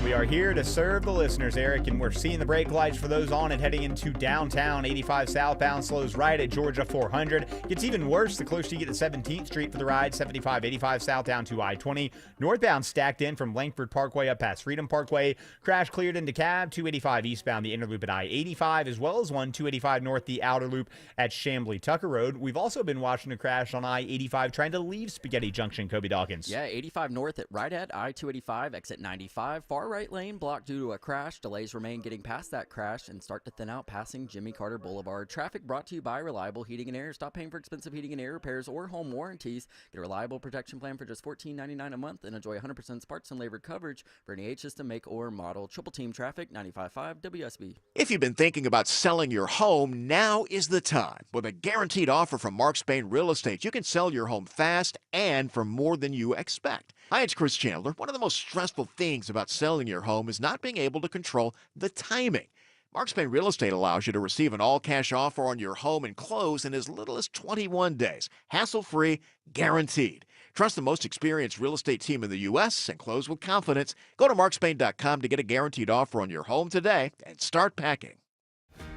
We are here to serve the listeners, Eric, and we're seeing the brake lights for those on and heading into downtown. 85 southbound slows right at Georgia 400. Gets even worse the closer you get to 17th Street for the ride. 75, 85 south down to I-20. Northbound stacked in from Langford Parkway up past Freedom Parkway. Crash cleared into Cab. 285 eastbound the inner loop at I-85, as well as 285 north the outer loop at Chamblee Tucker Road. We've also been watching a crash on I-85 trying to leave Spaghetti Junction, Kobe Dawkins. Yeah, 85 north right at I-285, exit 95. Far right lane blocked due to a crash. Delays remain getting past that crash and start to thin out passing Jimmy Carter Boulevard. Traffic brought to you by Reliable Heating and Air. Stop paying for expensive heating and air repairs or home warranties. Get a reliable protection plan for just $14.99 a month and enjoy 100% parts and labor coverage for any H system, make, or model. Triple Team Traffic, 95.5 WSB. If you've been thinking about selling your home, now is the time. With a guaranteed offer from Mark Spain Real Estate, you can sell your home fast and for more than you expect. Hi, it's Chris Chandler. One of the most stressful things about selling your home is not being able to control the timing. Mark Spain Real Estate allows you to receive an all-cash offer on your home and close in as little as 21 days. Hassle-free, guaranteed. Trust the most experienced real estate team in the U.S. and close with confidence. Go to markspain.com to get a guaranteed offer on your home today and start packing.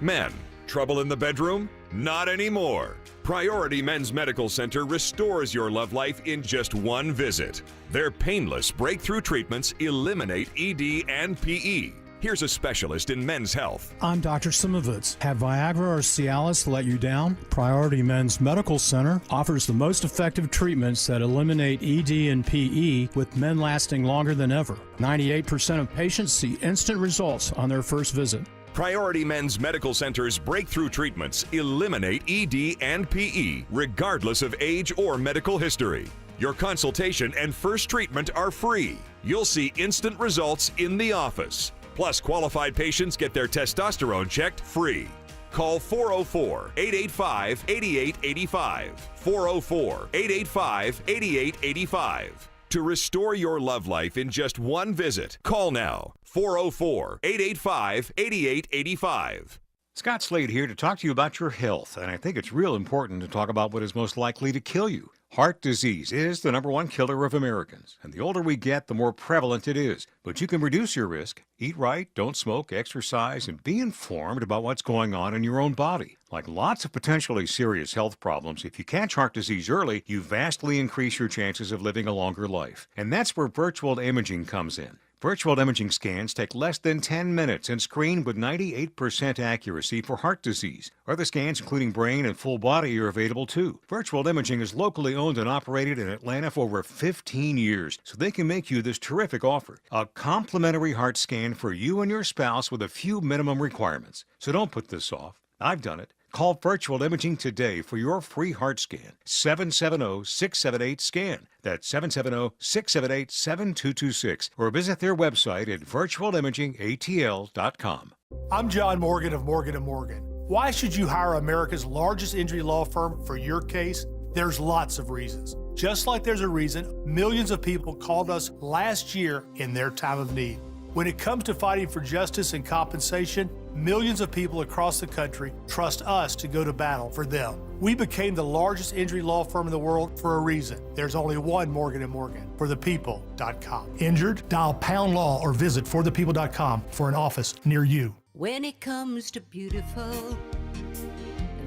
Men, trouble in the bedroom? Not anymore. Priority Men's Medical Center restores your love life in just one visit. Their painless breakthrough treatments eliminate ED and PE. Here's a specialist in men's health. I'm Dr. Simovitz. Have Viagra or Cialis let you down? Priority Men's Medical Center offers the most effective treatments that eliminate ED and PE, with men lasting longer than ever. 98% of patients see instant results on their first visit. Priority Men's Medical Center's breakthrough treatments eliminate ED and PE, regardless of age or medical history. Your consultation and first treatment are free. You'll see instant results in the office. Plus, qualified patients get their testosterone checked free. Call 404-885-8885. 404-885-8885. To restore your love life in just one visit, call now. 404-885-8885. Scott Slade here to talk to you about your health, and I think it's real important to talk about what is most likely to kill you. Heart disease is the #1 killer of Americans, and the older we get, the more prevalent it is. But you can reduce your risk. Eat right, don't smoke, exercise, and be informed about what's going on in your own body. Like lots of potentially serious health problems, if you catch heart disease early, you vastly increase your chances of living a longer life. And that's where virtual imaging comes in. Virtual imaging scans take less than 10 minutes and screen with 98% accuracy for heart disease. Other scans, including brain and full body, are available too. Virtual imaging is locally owned and operated in Atlanta for over 15 years, so they can make you this terrific offer. A complimentary heart scan for you and your spouse with a few minimum requirements. So don't put this off. I've done it. Call Virtual Imaging today for your free heart scan. 770-678-SCAN. That's 770-678-7226. Or visit their website at virtualimagingatl.com. I'm John Morgan of Morgan & Morgan. Why should you hire America's largest injury law firm for your case? There's lots of reasons. Just like there's a reason millions of people called us last year in their time of need. When it comes to fighting for justice and compensation, millions of people across the country trust us to go to battle for them. We became the largest injury law firm in the world for a reason. There's only one Morgan & Morgan, forthepeople.com. Injured? Dial pound law or visit forthepeople.com for an office near you. When it comes to beautiful,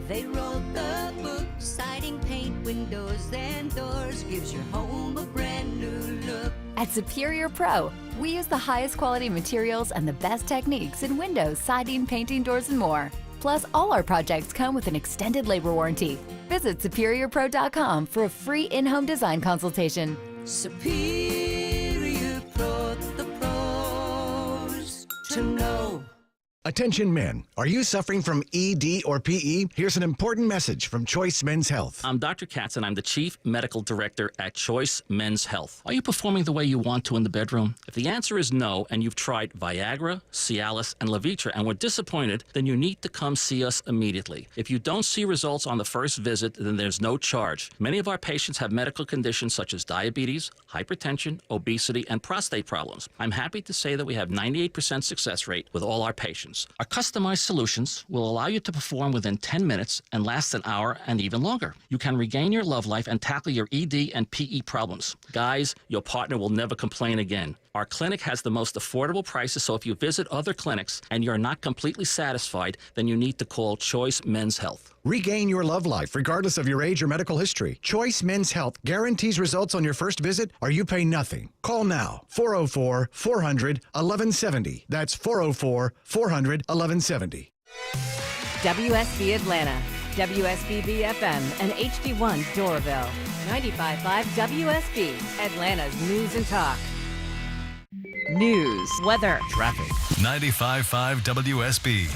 they wrote the book. Siding, paint, windows, and doors gives your home a brand new look. At Superior Pro, we use the highest quality materials and the best techniques in windows, siding, painting, doors, and more. Plus, all our projects come with an extended labor warranty. Visit SuperiorPro.com for a free in-home design consultation. Superior Pro, the pros to know. Attention men, are you suffering from ED or PE? Here's an important message from Choice Men's Health. I'm Dr. Katz, and I'm the Chief Medical Director at Choice Men's Health. Are you performing the way you want to in the bedroom? If the answer is no, and you've tried Viagra, Cialis, and Levitra and were disappointed, then you need to come see us immediately. If you don't see results on the first visit, then there's no charge. Many of our patients have medical conditions such as diabetes, hypertension, obesity, and prostate problems. I'm happy to say that we have 98% success rate with all our patients. Our customized solutions will allow you to perform within 10 minutes and last an hour and even longer. You can regain your love life and tackle your ED and PE problems. Guys, your partner will never complain again. Our clinic has the most affordable prices, so if you visit other clinics and you're not completely satisfied, then you need to call Choice Men's Health. Regain your love life regardless of your age or medical history. Choice Men's Health guarantees results on your first visit or you pay nothing. Call now, 404-400-1170. That's 404-400-1170. WSB Atlanta, WSBB FM, and HD1 Doraville. 95.5 WSB, Atlanta's news and talk. News, weather, traffic. 95.5 WSB,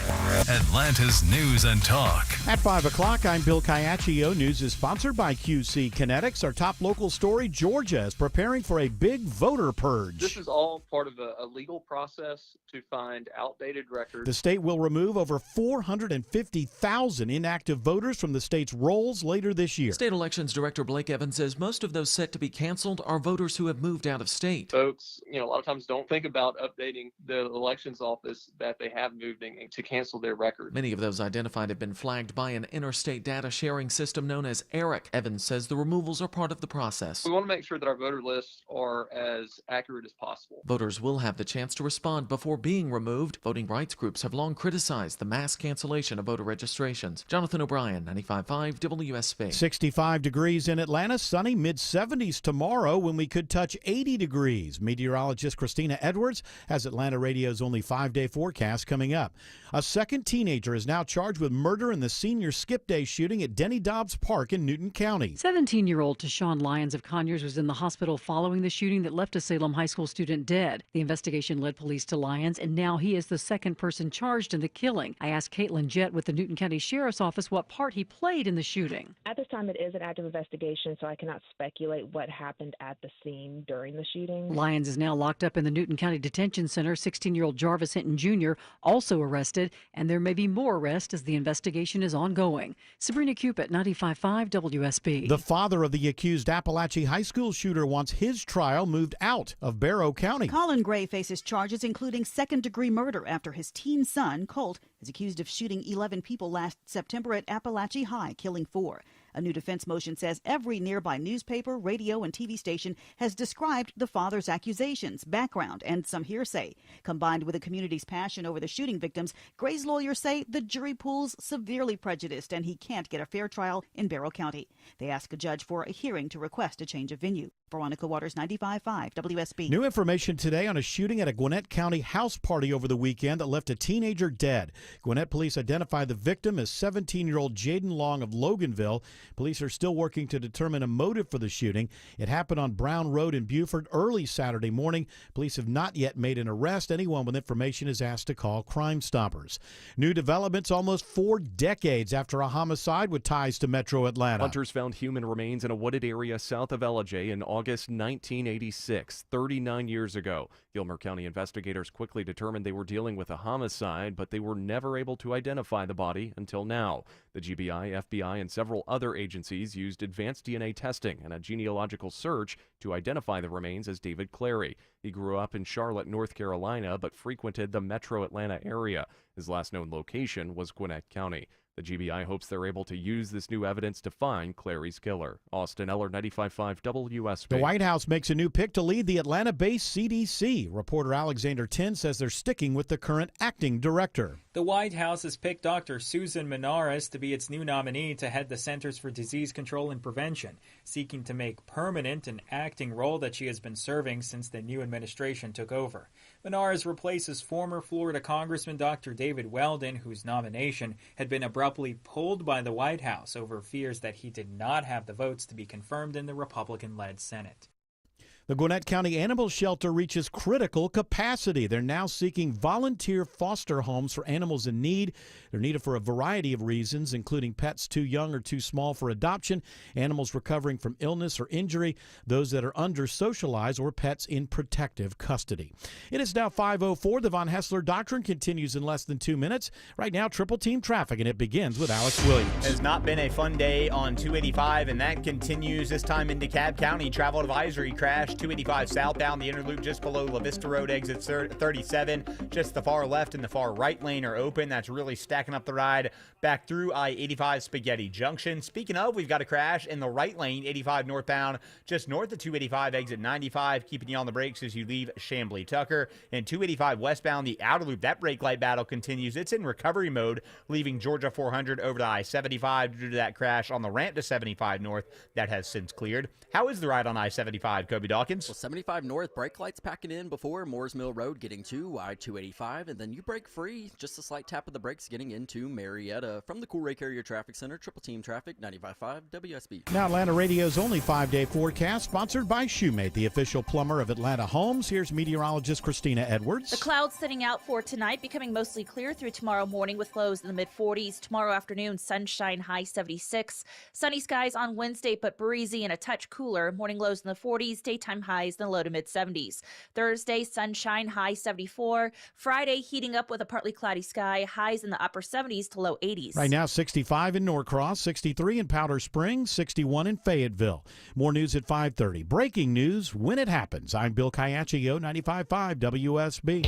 Atlanta's news and talk. At 5 o'clock, I'm Bill Caiaccio. News is sponsored by QC Kinetics. Our top local story, Georgia is preparing for a big voter purge. This is all part of a legal process to find outdated records. The state will remove over 450,000 inactive voters from the state's rolls later this year. State Elections Director Blake Evans says most of those set to be canceled are voters who have moved out of state. Folks, a lot of times don't think about updating the elections office that they have moved in to cancel their record. Many of those identified have been flagged by an interstate data sharing system known as ERIC. Evans says the removals are part of the process. We want to make sure that our voter lists are as accurate as possible. Voters will have the chance to respond before being removed. Voting rights groups have long criticized the mass cancellation of voter registrations. Jonathan O'Brien, 95.5 WSB. 65 degrees in Atlanta, sunny, mid-70s tomorrow when we could touch 80 degrees. Meteorologist Christina Edwards has Atlanta Radio's only 5-day forecast coming up. A second teenager is now charged with murder in the senior skip day shooting at Denny Dobbs Park in Newton County. 17-year-old Tashawn Lyons of Conyers was in the hospital following the shooting that left a Salem high school student dead. The investigation led police to Lyons, and now he is the second person charged in the killing. I asked Caitlin Jett with the Newton County Sheriff's Office what part he played in the shooting. At this time, it is an active investigation, so I cannot speculate what happened at the scene during the shooting. Lyons is now locked up in the Newton County Detention Center. 16-year-old Jarvis Hinton Jr. also arrested, and there may be more arrests as the investigation is ongoing. Sabrina Cupid, 95.5 WSB. The father of the accused Appalachia High School shooter wants his trial moved out of Barrow County. Colin Gray faces charges including second-degree murder after his teen son, Colt, is accused of shooting 11 people last September at Appalachia High, killing 4. A new defense motion says every nearby newspaper, radio, and TV station has described the father's accusations, background, and some hearsay. Combined with the community's passion over the shooting victims, Gray's lawyers say the jury pool's severely prejudiced and he can't get a fair trial in Barrow County. They ask a judge for a hearing to request a change of venue. Veronica Waters, 95.5 WSB. New information today on a shooting at a Gwinnett County house party over the weekend that left a teenager dead. Gwinnett police identified the victim as 17-year-old Jaden Long of Loganville. Police are still working to determine a motive for the shooting. It happened on Brown Road in Beaufort early Saturday morning. Police have not yet made an arrest. Anyone with information is asked to call Crime Stoppers. New developments almost 4 decades after a homicide with ties to Metro Atlanta. Hunters found human remains in a wooded area south of Ellijay in August 1986, 39 years ago. Gilmer County investigators quickly determined they were dealing with a homicide, but they were never able to identify the body until now. The GBI, FBI, and several other agencies used advanced DNA testing and a genealogical search to identify the remains as David Clary. He grew up in Charlotte, North Carolina, but frequented the metro Atlanta area. His last known location was Gwinnett County. The GBI hopes they're able to use this new evidence to find Clary's killer. Austin Eller, 95.5 WSB. The White House makes a new pick to lead the Atlanta-based CDC. Reporter Alexander Tin says they're sticking with the current acting director. The White House has picked Dr. Susan Menares to be its new nominee to head the Centers for Disease Control and Prevention, seeking to make permanent an acting role that she has been serving since the new administration took over. Menares replaces former Florida Congressman Dr. David Weldon, whose nomination had been abruptly pulled by the White House over fears that he did not have the votes to be confirmed in the Republican-led Senate. The Gwinnett County Animal Shelter reaches critical capacity. They're now seeking volunteer foster homes for animals in need. They're needed for a variety of reasons, including pets too young or too small for adoption, animals recovering from illness or injury, those that are under-socialized, or pets in protective custody. It is now 5:04. The Von Hessler Doctrine continues in less than 2 minutes. Right now, Triple Team Traffic, and it begins with Alex Williams. It has not been a fun day on 285, and that continues this time in DeKalb County. Travel advisory crash. 285 southbound, the inner loop just below La Vista Road, exit 37. Just the far left and the far right lane are open. That's really stacking up the ride back through I-85 Spaghetti Junction. Speaking of, we've got a crash in the right lane, 85 northbound, just north of 285, exit 95, keeping you on the brakes as you leave Chamblee Tucker. And 285 westbound, the outer loop, that brake light battle continues. It's in recovery mode, leaving Georgia 400 over to I-75 due to that crash on the ramp to 75 north. That has since cleared. How is the ride on I-75, Kobe Dawkins? Well, 75 north, brake lights packing in before Moores Mill Road getting to I-285, and then you break free. Just a slight tap of the brakes getting into Marietta. From the Cool Ray Carrier Traffic Center, Triple Team Traffic, 95.5 WSB. Now Atlanta Radio's only 5-day forecast, sponsored by Shoemate, the official plumber of Atlanta Homes. Here's meteorologist Christina Edwards. The clouds sitting out for tonight, becoming mostly clear through tomorrow morning with lows in the mid-40s. Tomorrow afternoon, sunshine, high 76. Sunny skies on Wednesday, but breezy and a touch cooler. Morning lows in the 40s, daytime highs in the low to mid-70s. Thursday, sunshine, high 74. Friday, heating up with a partly cloudy sky, highs in the upper 70s to low 80s. Right now, 65 in Norcross, 63 in Powder Springs, 61 in Fayetteville. More news at 5:30. Breaking news when it happens. I'm Bill Caiaccio, 95.5 WSB.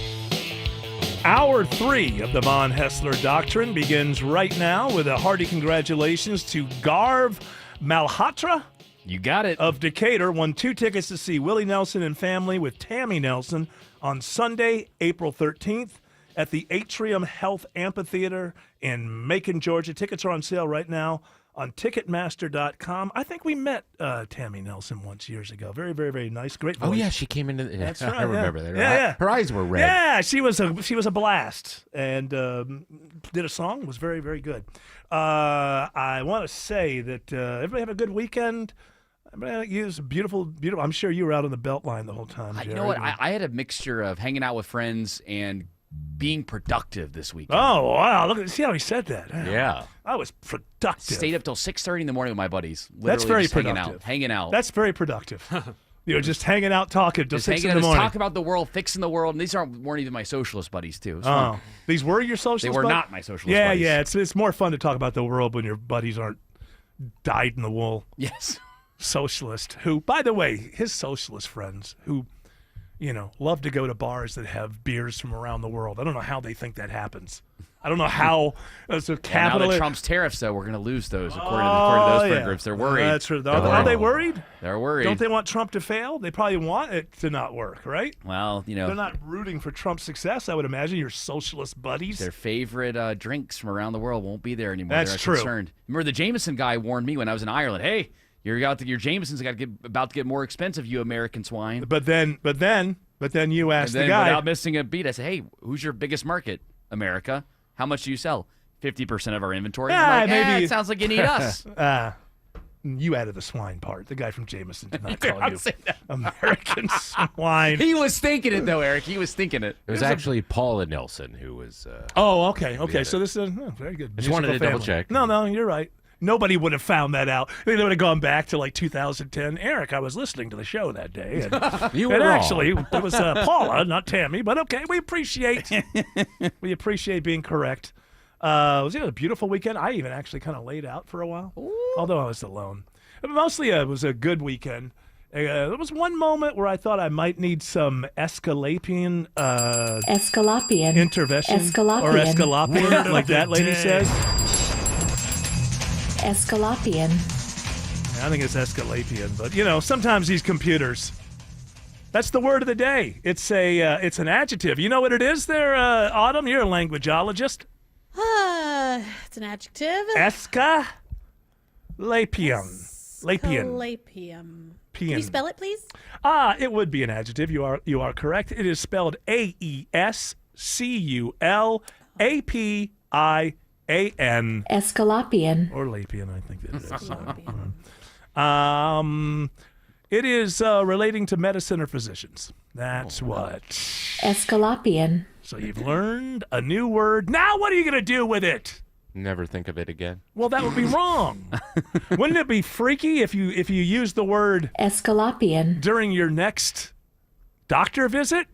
Hour 3 of the Von Hessler Doctrine begins right now with a hearty congratulations to Garv Malhotra. You got it. Of Decatur, won 2 tickets to see Willie Nelson and Family with Tammy Nelson on Sunday, April 13th at the Atrium Health Amphitheater in Macon, Georgia. Tickets are on sale right now on Ticketmaster.com. I think we met Tammy Nelson once years ago. Very, very, very nice. Great voice. Oh, yeah, she came into the... That's right, I remember that. Yeah. Her eyes were red. Yeah, she was a blast and did a song. Was very, very good. I want to say that everybody have a good weekend. It was beautiful. I'm sure you were out on the Beltline the whole time, Jared. You know what? I had a mixture of hanging out with friends and being productive this weekend. Oh, wow. See how he said that. Yeah. I was productive. Stayed up till 6:30 in the morning with my buddies. That's very just productive. Hanging out. That's very productive. You know, just hanging out, talking till 6 in the morning. Talk about the world, fixing the world. And these weren't even my socialist buddies, too. It was Oh, fun. these were your socialist buddies? They were not my socialist buddies. Yeah. It's more fun to talk about the world when your buddies aren't dyed in the wool. Yes. Socialist who, by the way, his socialist friends who, love to go to bars that have beers from around the world. I don't know how they think that happens. I don't know how as a capitalist. Now that Trump's tariffs, though, we're going to lose those according to those friend groups. They're worried. That's true. Are they worried? They're worried. Don't they want Trump to fail? They probably want it to not work, right? Well, they're not rooting for Trump's success. I would imagine your socialist buddies. Their favorite drinks from around the world won't be there anymore. That's They're true. Concerned. Remember, the Jameson guy warned me when I was in Ireland. Hey, your Jameson's about to get more expensive, you American swine. But then you asked the guy without missing a beat. I said, "Hey, who's your biggest market? America. How much do you sell? 50% of our inventory." Yeah, maybe it sounds like you need us. You added the swine part. The guy from Jameson did not call you American swine. He was thinking it, though, Eric. He was thinking it. It was actually Paula Nelson who was. Okay. So this is very good. Just wanted to double check. No, you're right. Nobody would have found that out. They would have gone back to like 2010. Eric, I was listening to the show that day. And, you were wrong. Actually, it was Paula, not Tammy. But okay, we appreciate being correct. It was a beautiful weekend. I even actually kind of laid out for a while, although I was alone. But mostly it was a good weekend. There was one moment where I thought I might need some Escalapian Escalapian. intervention. Escalapian. Or Escalapian, Word like of the that lady day. says. Escalapian. I think it's Escalapian, but sometimes these computers. That's the word of the day. It's it's an adjective. You know what it is there, Autumn? You're a languageologist. It's an adjective. Escalapian. Escalapium. Can you spell it, please? It would be an adjective. You are correct. It is spelled Aesculapian. Escalapian. Or Lapian, I think that is. It is relating to medicine or physicians. That's what. Escalapian. So you've learned a new word. Now what are you going to do with it? Never think of it again. Well, that would be wrong. Wouldn't it be freaky if you use the word Escalapian during your next doctor visit?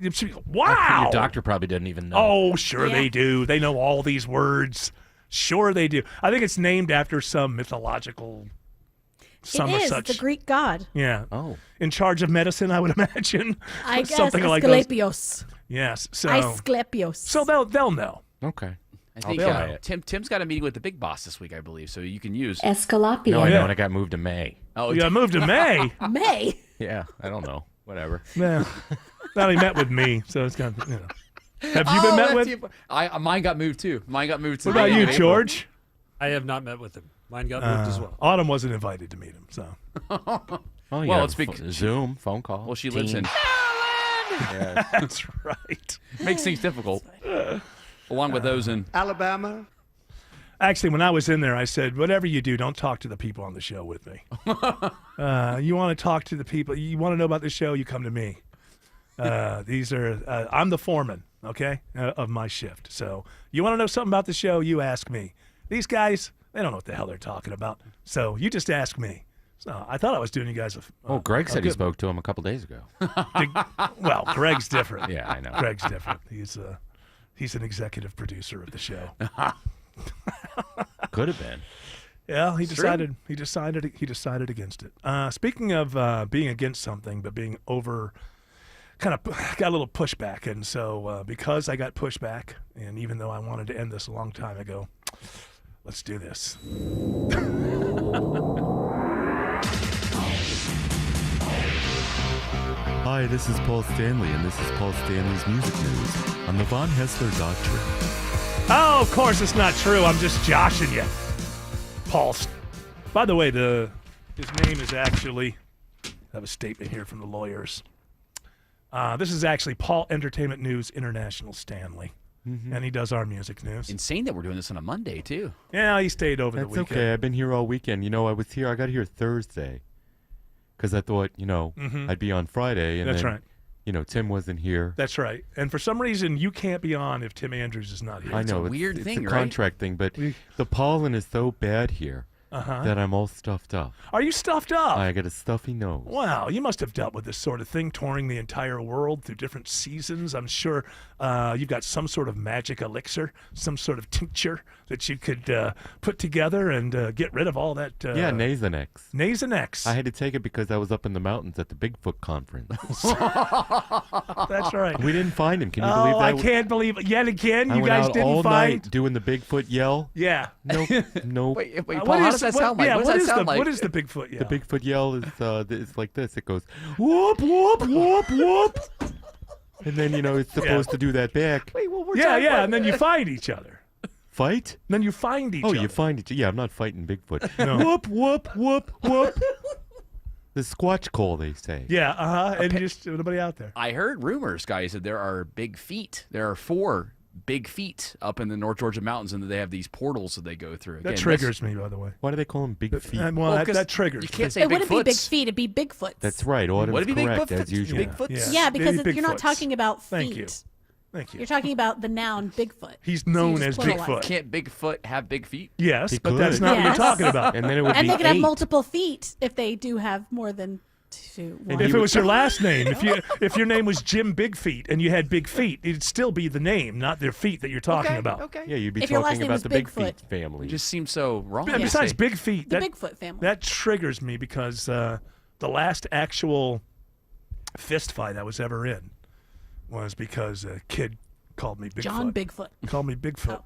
Wow. Your doctor probably doesn't even know. Oh, sure they do. They know all these words. Sure they do. I think it's named after some mythological It is the Greek god. Yeah. Oh. In charge of medicine, I would imagine. I guess something like those. Asclepios. Yes. So Asclepios. So they'll know. Okay. I think try it. Tim's got a meeting with the big boss this week, I believe, so you can use Escalapian. No, I don't. I got moved to May. Oh, You got moved to May. May. Yeah, I don't know. Whatever. Yeah. Well, he met with me, so it's kind of, Have you been met with? Mine got moved too. What about you, George? I have not met with him. Mine got moved as well. Autumn wasn't invited to meet him, so. Oh, Well, it's big. Zoom, phone call. Well, she lives in. Yeah. That's right. Makes things difficult. Along with those in Alabama. Actually, when I was in there, I said, whatever you do, don't talk to the people on the show with me. You want to talk to the people, you want to know about the show, you come to me. These are, I'm the foreman, okay, of my shift. So you want to know something about the show, you ask me. These guys, they don't know what the hell they're talking about. So you just ask me. So I thought I was doing you guys Greg said he good- spoke to him a couple days ago. Well, Greg's different. Yeah, I know. Greg's different. He's an executive producer of the show. Could have been. Yeah, he It's true. decided against it. Speaking of being against something, but being kind of got a little pushback, and so because I got pushback, and even though I wanted to end this a long time ago, let's do this. Hi, this is Paul Stanley, and this is Paul Stanley's Music News on the Von Hessler Doctrine. Oh, of course it's not true. I'm just joshing you, Paul. By the way, his name is actually. I have a statement here from the lawyers. This is actually Paul Entertainment News International Stanley, and he does our music news. Insane that we're doing this on a Monday too. Yeah, he stayed over the That's weekend. okay. I've been here all weekend. I got here Thursday because I thought, I'd be on Friday. And That's then, right. Tim wasn't here. That's right. And for some reason, you can't be on if Tim Andrews is not here. I know. It's a contract thing, but the pollen is so bad here that I'm all stuffed up. Are you stuffed up? I got a stuffy nose. Wow, you must have dealt with this sort of thing, touring the entire world through different seasons. I'm sure you've got some sort of magic elixir, some sort of tincture that you could put together and get rid of all that. Yeah, Nasonex. Nasonex. I had to take it because I was up in the mountains at the Bigfoot conference. That's right. We didn't find him. Can you believe that? I can't believe it. Yet again, I you went guys out didn't all find. night doing the Bigfoot yell. Yeah. Nope. Nope. Wait, What Paul, how is- does that what- sound like? yeah, What what does is that sound the- like? what is the Bigfoot yell? The Bigfoot yell is it's like this. It goes whoop whoop whoop whoop, and then it's supposed to do that back. Wait, well, Yeah, and then you find each other. Fight? Then you find each Oh, other. you find each. Yeah, I'm not fighting Bigfoot. No. Whoop whoop whoop whoop. The Squatch call, they say. Yeah, and just nobody out there. I heard rumors, guys, that there are big feet. There are 4 big feet up in the North Georgia mountains, and that they have these portals that they go through. That Again, triggers me, by the way. Why do they call them big feet? Well, that 'cause triggers. You can't say It wouldn't be big Bigfoots. feet. It'd be Bigfoots. That's right. Autumn's Would it be correct, Bigfoot? as usual. Bigfoots? Yeah, because Maybe you're not Bigfoots. talking about feet. Thank you. Thank you. You're talking about the noun Bigfoot. He's So you known just as pluralize Bigfoot. it. Can't Bigfoot have big feet? Yes, He but that's could. not what Yes. you're talking about. And then it would And be they could have 8. multiple feet if they do have more than 2. And If it was your last name, if your name was Jim Big Feet and you had big feet, it'd still be the name, not their feet that you're talking about. Okay. Yeah, you'd be If your last talking name about was the Big Bigfoot. Feet family. It just seems so wrong. And to besides say. big feet, The that Bigfoot family. that triggers me because the last actual fist fight I was ever in was because a kid called me Bigfoot. John Bigfoot. Called me Bigfoot.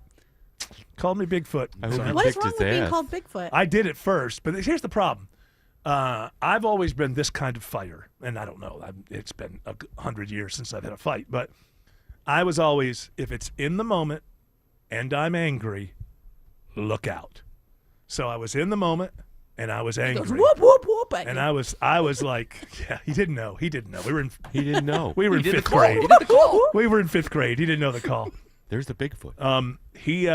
Called me Bigfoot. I hope So- he What is kicked wrong his with being ass. called Bigfoot? I did it first, but here's the problem. I've always been this kind of fighter, and I don't know. It's been 100 years since I've had a fight, but I was always, if it's in the moment and I'm angry, look out. So I was in the moment and I was He angry. goes, whoop, whoop, whoop. At And you. I was like, yeah, he didn't know. He didn't know. He didn't know. We were in He did the fifth call. grade. He did the call. We were in fifth grade. He didn't know the call. There's the Bigfoot. He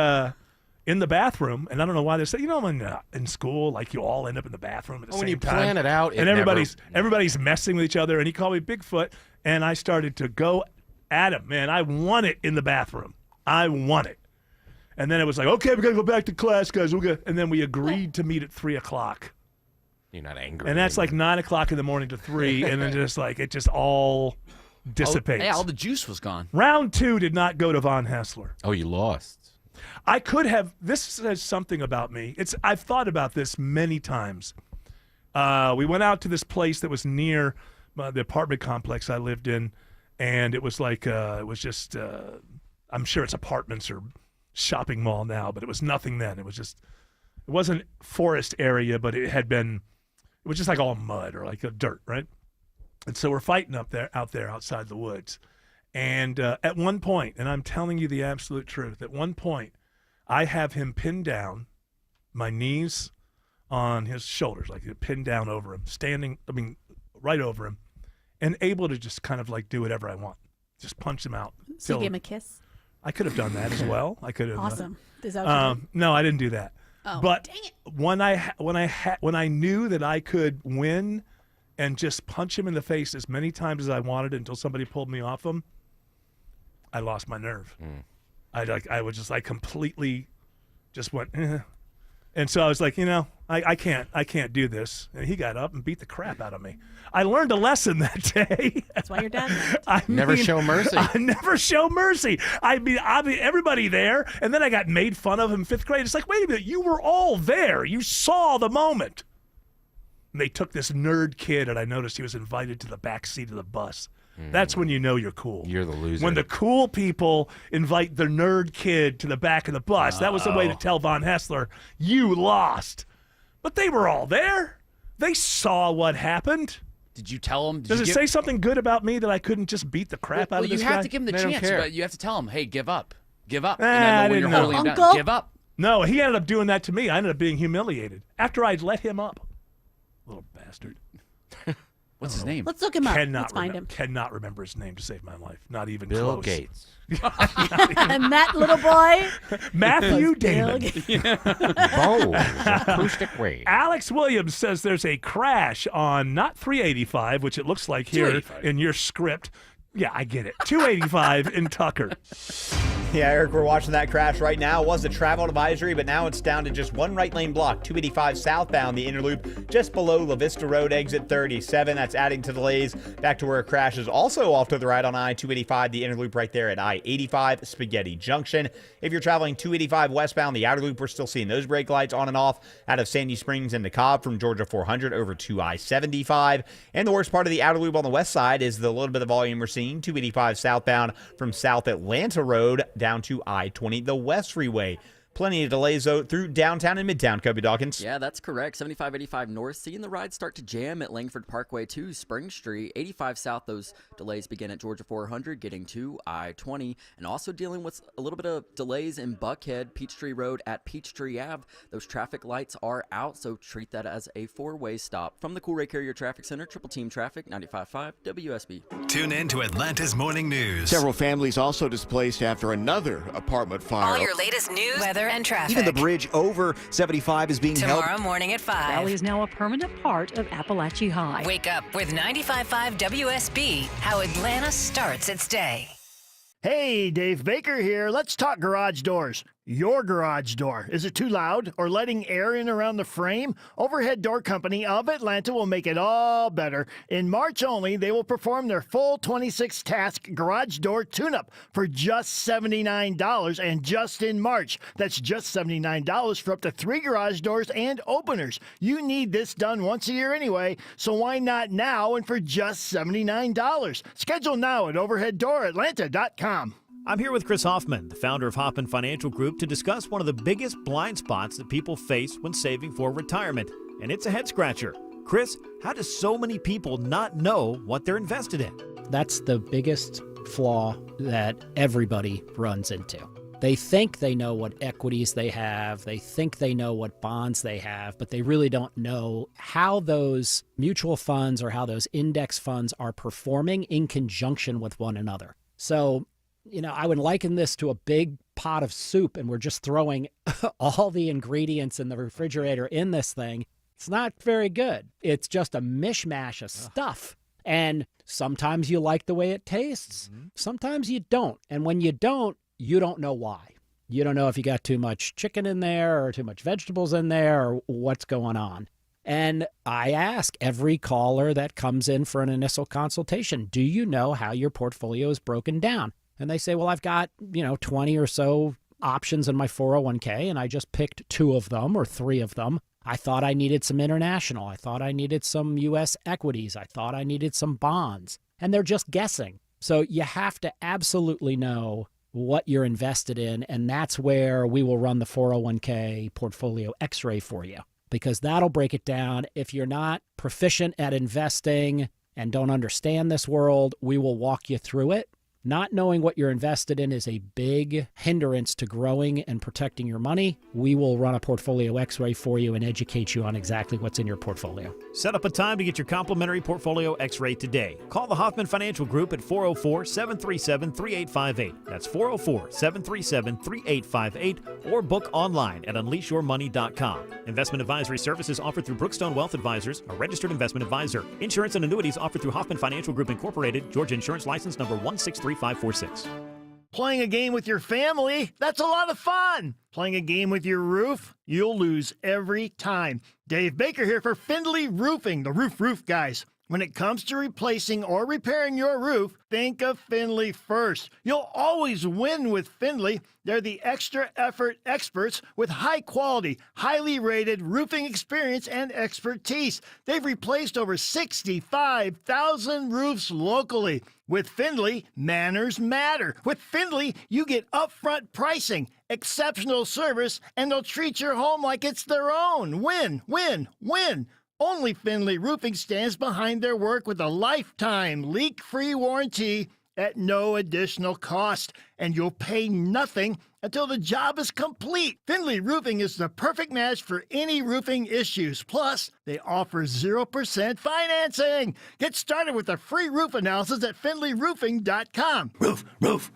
in the bathroom, and I don't know why they say, when in school, like you all end up in the bathroom at the When same you time. plan it out, and everybody's messing with each other, and he called me Bigfoot, and I started to go at him. Man, I won it in the bathroom. I won it. And then it was like, okay, we got to go back to class, guys. And then we agreed to meet at 3:00. You're not angry. And that's like 9:00 in the morning to 3, and then just like it just all dissipates. Yeah, all the juice was gone. Round 2 did not go to Von Hassler. Oh, you lost. I could have. This says something about me. I've thought about this many times. We went out to this place that was near the apartment complex I lived in, and it was like it was just. I'm sure it's apartments or shopping mall now, but it was nothing then. It wasn't forest area, but it was just like all mud or like dirt, right? And so we're fighting out there outside the woods. And at one point, and I'm telling you the absolute truth, at one point, I have him pinned down, my knees on his shoulders, like pinned down over him, right over him, and able to just kind of like do whatever I want. Just punch him out. So you gave him a kiss? I could have done that as well. I could have. Awesome. Is that what you did? No, I didn't do that. Oh, but dang it. when I knew that I could win and just punch him in the face as many times as I wanted until somebody pulled me off him, I lost my nerve. I was just like completely just went, and so I was like, I can't do this. And he got up and beat the crap out of me. I learned a lesson that day. That's why your dad left. Never show mercy. I never show mercy. I mean, everybody there, and then I got made fun of in fifth grade. It's like, wait a minute, you were all there. You saw the moment. And they took this nerd kid, and I noticed he was invited to the back seat of the bus. That's when you know you're cool. You're the loser. When the cool people invite the nerd kid to the back of the bus. That was the way to tell Von Hassler, you lost. But they were all there. They saw what happened. Did you tell him? Does it say something good about me that I couldn't just beat the crap out of this guy? You have to give him the chance, but you have to tell him, hey, give up. Give up. I And then when didn't you're holding him know. down, give up. No, he ended up doing that to me. I ended up being humiliated after I'd let him up. Little bastard. What's his name? Let's look him up. Let's find him. Cannot remember his name to save my life. Not even Bill close. Gates. And that little boy? Matthew was Bill Damon. Acoustic wave. Alex Williams says there's a crash on not 385, which it looks like here 285. in your script. Yeah, I get it. 285 in Tucker. Yeah, Eric, we're watching that crash right now. It was a travel advisory, but now it's down to just one right lane block. 285 southbound, the inner loop, just below La Vista Road, exit 37. That's adding to delays. Back to where it crashes. Also off to the right on I-285, the inner loop right there at I-85, Spaghetti Junction. If you're traveling 285 westbound, the outer loop, we're still seeing those brake lights on and off out of Sandy Springs into Cobb from Georgia 400 over to I-75. And the worst part of the outer loop on the west side is the little bit of volume we're seeing. 285 southbound from South Atlanta Road down to I-20, the West Freeway. Plenty of delays, though, through downtown and midtown, Kobe Dawkins. Yeah, that's correct. 75-85 north, seeing the ride start to jam at Langford Parkway to Spring Street. 85 south, those delays begin at Georgia 400, getting to I-20. And also dealing with a little bit of delays in Buckhead, Peachtree Road at Peachtree Ave. Those traffic lights are out, so treat that as a four-way stop. From the Cool Ray Carrier Traffic Center, Triple Team Traffic, 95.5 WSB. Tune in to Atlanta's Morning News. Several families also displaced after another apartment fire. All your latest news, weather, and traffic. Even the bridge over 75 is being held. Tomorrow morning at 5. Valley is now a permanent part of Appalachia High. Wake up with 95.5 WSB, how Atlanta starts its day. Hey, Dave Baker here. Let's talk garage doors. your garage door? Is it too loud or letting air in around the frame? Overhead Door Company of Atlanta will make it all better. In March only, they will perform their full 26-task garage door tune-up for just $79, and just in March. That's just $79 for up to 3 garage doors and openers. You need this done once a year anyway, so why not now and for just $79? Schedule now at overheaddooratlanta.com. I'm here with Chris Hoffman, the founder of Hoffman Financial Group, to discuss one of the biggest blind spots that people face when saving for retirement, and it's a head-scratcher. Chris, how do so many people not know what they're invested in? That's the biggest flaw that everybody runs into. They think they know what equities they have, they think they know what bonds they have, but they really don't know how those mutual funds or how those index funds are performing in conjunction with one another. So, I would liken this to a big pot of soup, and we're just throwing all the ingredients in the refrigerator in this thing. It's not very good. It's just a mishmash of stuff. And sometimes you like the way it tastes. Sometimes you don't. And when you don't know why. You don't know if you got too much chicken in there or too much vegetables in there or what's going on. And I ask every caller that comes in for an initial consultation, do you know how your portfolio is broken down? And they say, well, I've got, 20 or so options in my 401k, and I just picked 2 of them or 3 of them. I thought I needed some international. I thought I needed some U.S. equities. I thought I needed some bonds. And they're just guessing. So you have to absolutely know what you're invested in, and that's where we will run the 401k portfolio x-ray for you, because that'll break it down. If you're not proficient at investing and don't understand this world, we will walk you through it. Not knowing what you're invested in is a big hindrance to growing and protecting your money. We will run a portfolio x-ray for you and educate you on exactly what's in your portfolio. Set up a time to get your complimentary portfolio x-ray today. Call the Hoffman Financial Group at 404-737-3858. That's 404-737-3858, or book online at unleashyourmoney.com. Investment advisory services offered through Brookstone Wealth Advisors, a registered investment advisor. Insurance and annuities offered through Hoffman Financial Group Incorporated, Georgia Insurance License number 163546. Playing a game with your family, that's a lot of fun. Playing a game with your roof, you'll lose every time. Dave Baker here for Findlay Roofing, the roof guys. When it comes to replacing or repairing your roof, think of Findlay first. You'll always win with Findlay. They're the extra effort experts with high quality, highly rated roofing experience and expertise. They've replaced over 65,000 roofs locally. With Findlay, manners matter. With Findlay, you get upfront pricing, exceptional service, and they'll treat your home like it's their own. Win, win, win. Only Findlay Roofing stands behind their work with a lifetime leak-free warranty at no additional cost, and you'll pay nothing until the job is complete. Findlay Roofing is the perfect match for any roofing issues. Plus, they offer 0% financing. Get started with a free roof analysis at findlayroofing.com. Roof.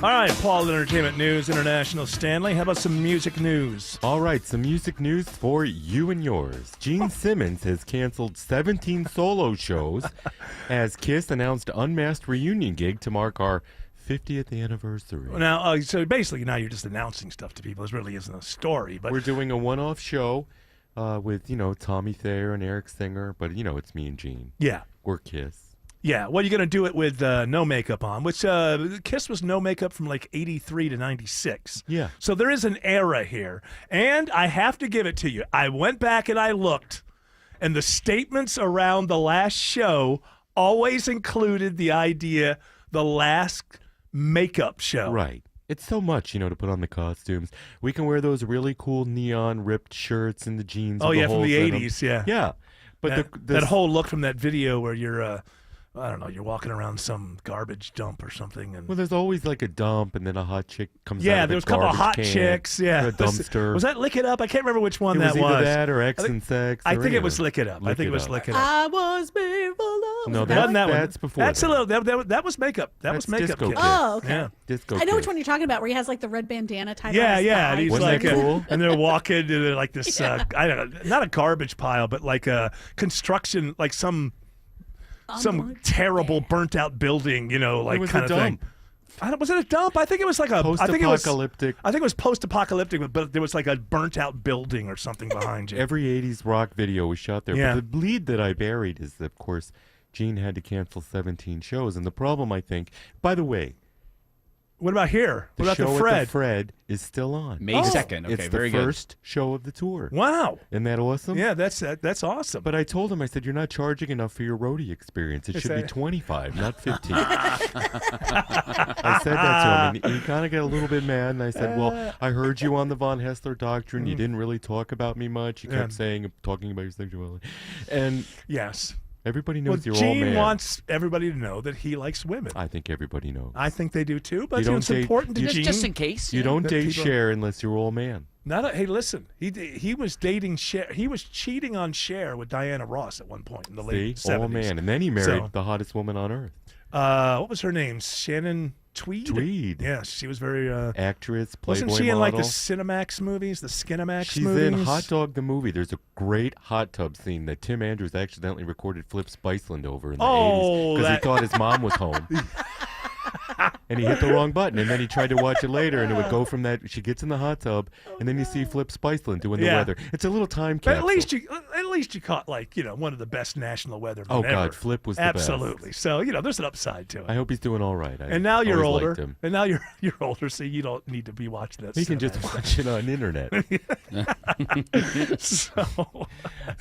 All right, Paul, Entertainment News International Stanley. How about some music news? All right, some music news for you and yours. Gene Simmons has canceled 17 solo shows as Kiss announced Unmasked reunion gig to mark our 50th anniversary. Now, so basically now you're just announcing stuff to people. This really isn't a story. But we're doing a one-off show with, Tommy Thayer and Eric Singer, but, it's me and Gene. Yeah. We're Kiss. Yeah, well, you're going to do it with no makeup on, which Kiss was no makeup from like 83 to 96. Yeah. So there is an era here. And I have to give it to you. I went back and I looked, and the statements around the last show always included the idea, the last makeup show. Right. It's so much, to put on the costumes. We can wear those really cool neon ripped shirts and the jeans. Oh, with yeah, the from the holes in 80s, them. yeah. Yeah. But that whole look from that video where you're, I don't know, you're walking around some garbage dump or something. And well, there's always like a dump, and then a hot chick comes out of there was a a couple of hot can, chicks. Yeah. a dumpster. Was that Lick It Up? I can't remember which one it that was. Either that or X and Sex. I think it was Lick It Up. I think it was Lick It Up. I was made for love. No, that's before. That's a little. That was makeup. That's makeup. Disco. Oh, okay. Yeah. Disco. I know which one you're talking about, where he has like the red bandana tied. Yeah, on his yeah. thigh. And he's Wasn't like, that cool? And they're walking, and they're like this. I don't know, not a garbage pile, but like a construction, like some terrible burnt out building, like it was kind a of dump. thing. Was it a dump? I think it was like a Post-apocalyptic. I think it was post-apocalyptic, but there was like a burnt-out building or something behind you. Every 80s rock video was shot there. Yeah. But the lead that I buried is, of course, Gene had to cancel 17 shows. And the problem, I think, by the way, what about here? The what about show the Fred? at the Fred is still on. May 2nd. Okay, it's very the good. first show of the tour. Wow. Isn't that awesome? Yeah, that's awesome. But I told him, I said, you're not charging enough for your roadie experience. It should be 25, not 15. I said that to him, and he kind of got a little bit mad. And I said, well, I heard you on the Von Hessler Doctrine. You didn't really talk about me much. You kept talking about your sexuality. And yes. Everybody knows you're all Gene man. wants everybody to know that he likes women. I think everybody knows. I think they do too, but You don't it's date- important to you- Gene. Just in case. You don't that date people- Cher unless you're all man. Hey, listen. He was dating Cher. He was cheating on Cher with Diana Ross at one point in the late See? 70s. All man. And then he married the hottest woman on earth. What was her name? Shannon Tweed? Tweed. Yes, she was very... Actress, Playboy wasn't she in like the model. Cinemax movies, the Skinemax She's movies? in Hot Dog the movie. There's a great hot tub scene that Tim Andrews accidentally recorded Flip Spiceland over in the 80s because he thought his mom was home. And he hit the wrong button, and then he tried to watch it later, and it would go from that. She gets in the hot tub, and then you see Flip Spiceland doing the weather. It's a little time But capsule. at least you caught one of the best national weathermen Oh, ever. God, Flip was the best. Absolutely. So there's an upside to it. I hope he's doing all right. And now you're always older. liked him. And now you're older, so you don't need to be watching that. He can just watch it on the internet.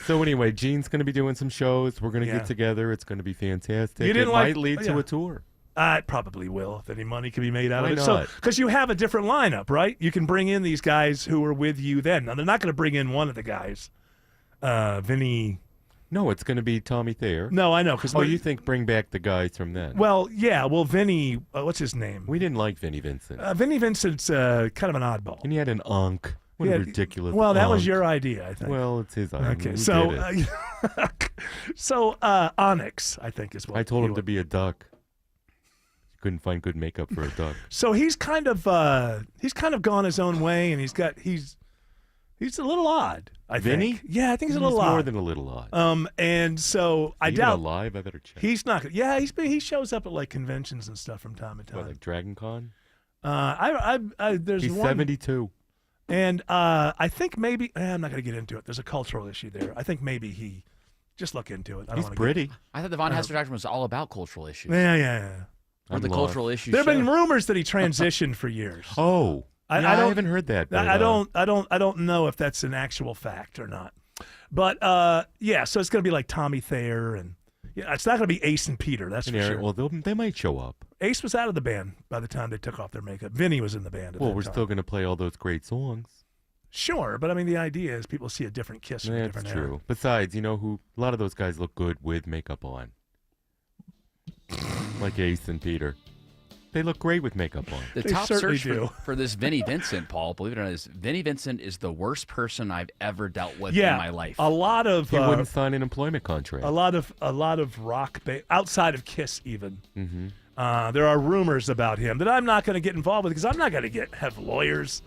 So anyway, Gene's going to be doing some shows. We're going to get together. It's going to be fantastic. You didn't it like- might lead to yeah. a tour. It probably will if any money can be made out Why of it. not? Because you have a different lineup, right? You can bring in these guys who were with you then. Now they're not going to bring in one of the guys, Vinny. No, it's going to be Tommy Thayer. No, I know. Because you think bring back the guys from then? Well, yeah. Well, Vinny. What's his name? We didn't like Vinnie Vincent. Vinny Vincent's kind of an oddball. And he had an unk. What a ridiculous. Well, that was unk. your idea, I think. Well, it's his idea. Okay, He so did it. Onyx, I think is what I told he him to would- be a duck. Couldn't find good makeup for a duck. So he's kind of gone his own way, and he's a little odd. I Vinny? think. Yeah, I think he's a He's little odd. more than a little odd. And so I Even doubt alive. I better check. he's not. Yeah, he shows up at like conventions and stuff from time to time. What, like Dragon Con? There's He's one, 72. and I think maybe I'm not going to get into it. There's a cultural issue there. I think maybe he just look into it. I don't He's wanna pretty. I thought the Von Hessler Doctrine was all about cultural issues. Yeah. Or the I'm cultural lost. issues. There have been show. rumors that he transitioned for years. Oh, I I don't- haven't heard that. But, I don't know if that's an actual fact or not. But so it's going to be like Tommy Thayer, and it's not going to be Ace and Peter. That's for sure. Well, they might show up. Ace was out of the band by the time they took off their makeup. Vinny was in the band. At Well, that we're time. still going to play all those great songs. Sure, but I mean the idea is people see a different Kiss from a That's different true. era. Besides, you know who? A lot of those guys look good with makeup on. Like Ace and Peter. They look great with makeup on. The top search for this Vinnie Vincent, Paul, believe it or not, is Vinnie Vincent is the worst person I've ever dealt with in my life. A lot of He wouldn't sign an employment contract. a lot of rock outside of Kiss even. Mm-hmm. There are rumors about him that I'm not going to get involved with because I'm not going to have lawyers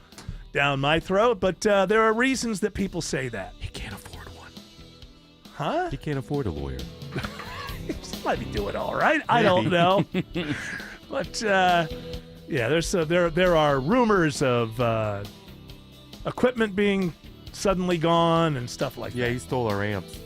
down my throat. But there are reasons that people say that. He can't afford one. Huh? He can't afford a lawyer. He might be doing all right. I don't know. But there are rumors of equipment being suddenly gone and stuff like that. Yeah, he stole our amps.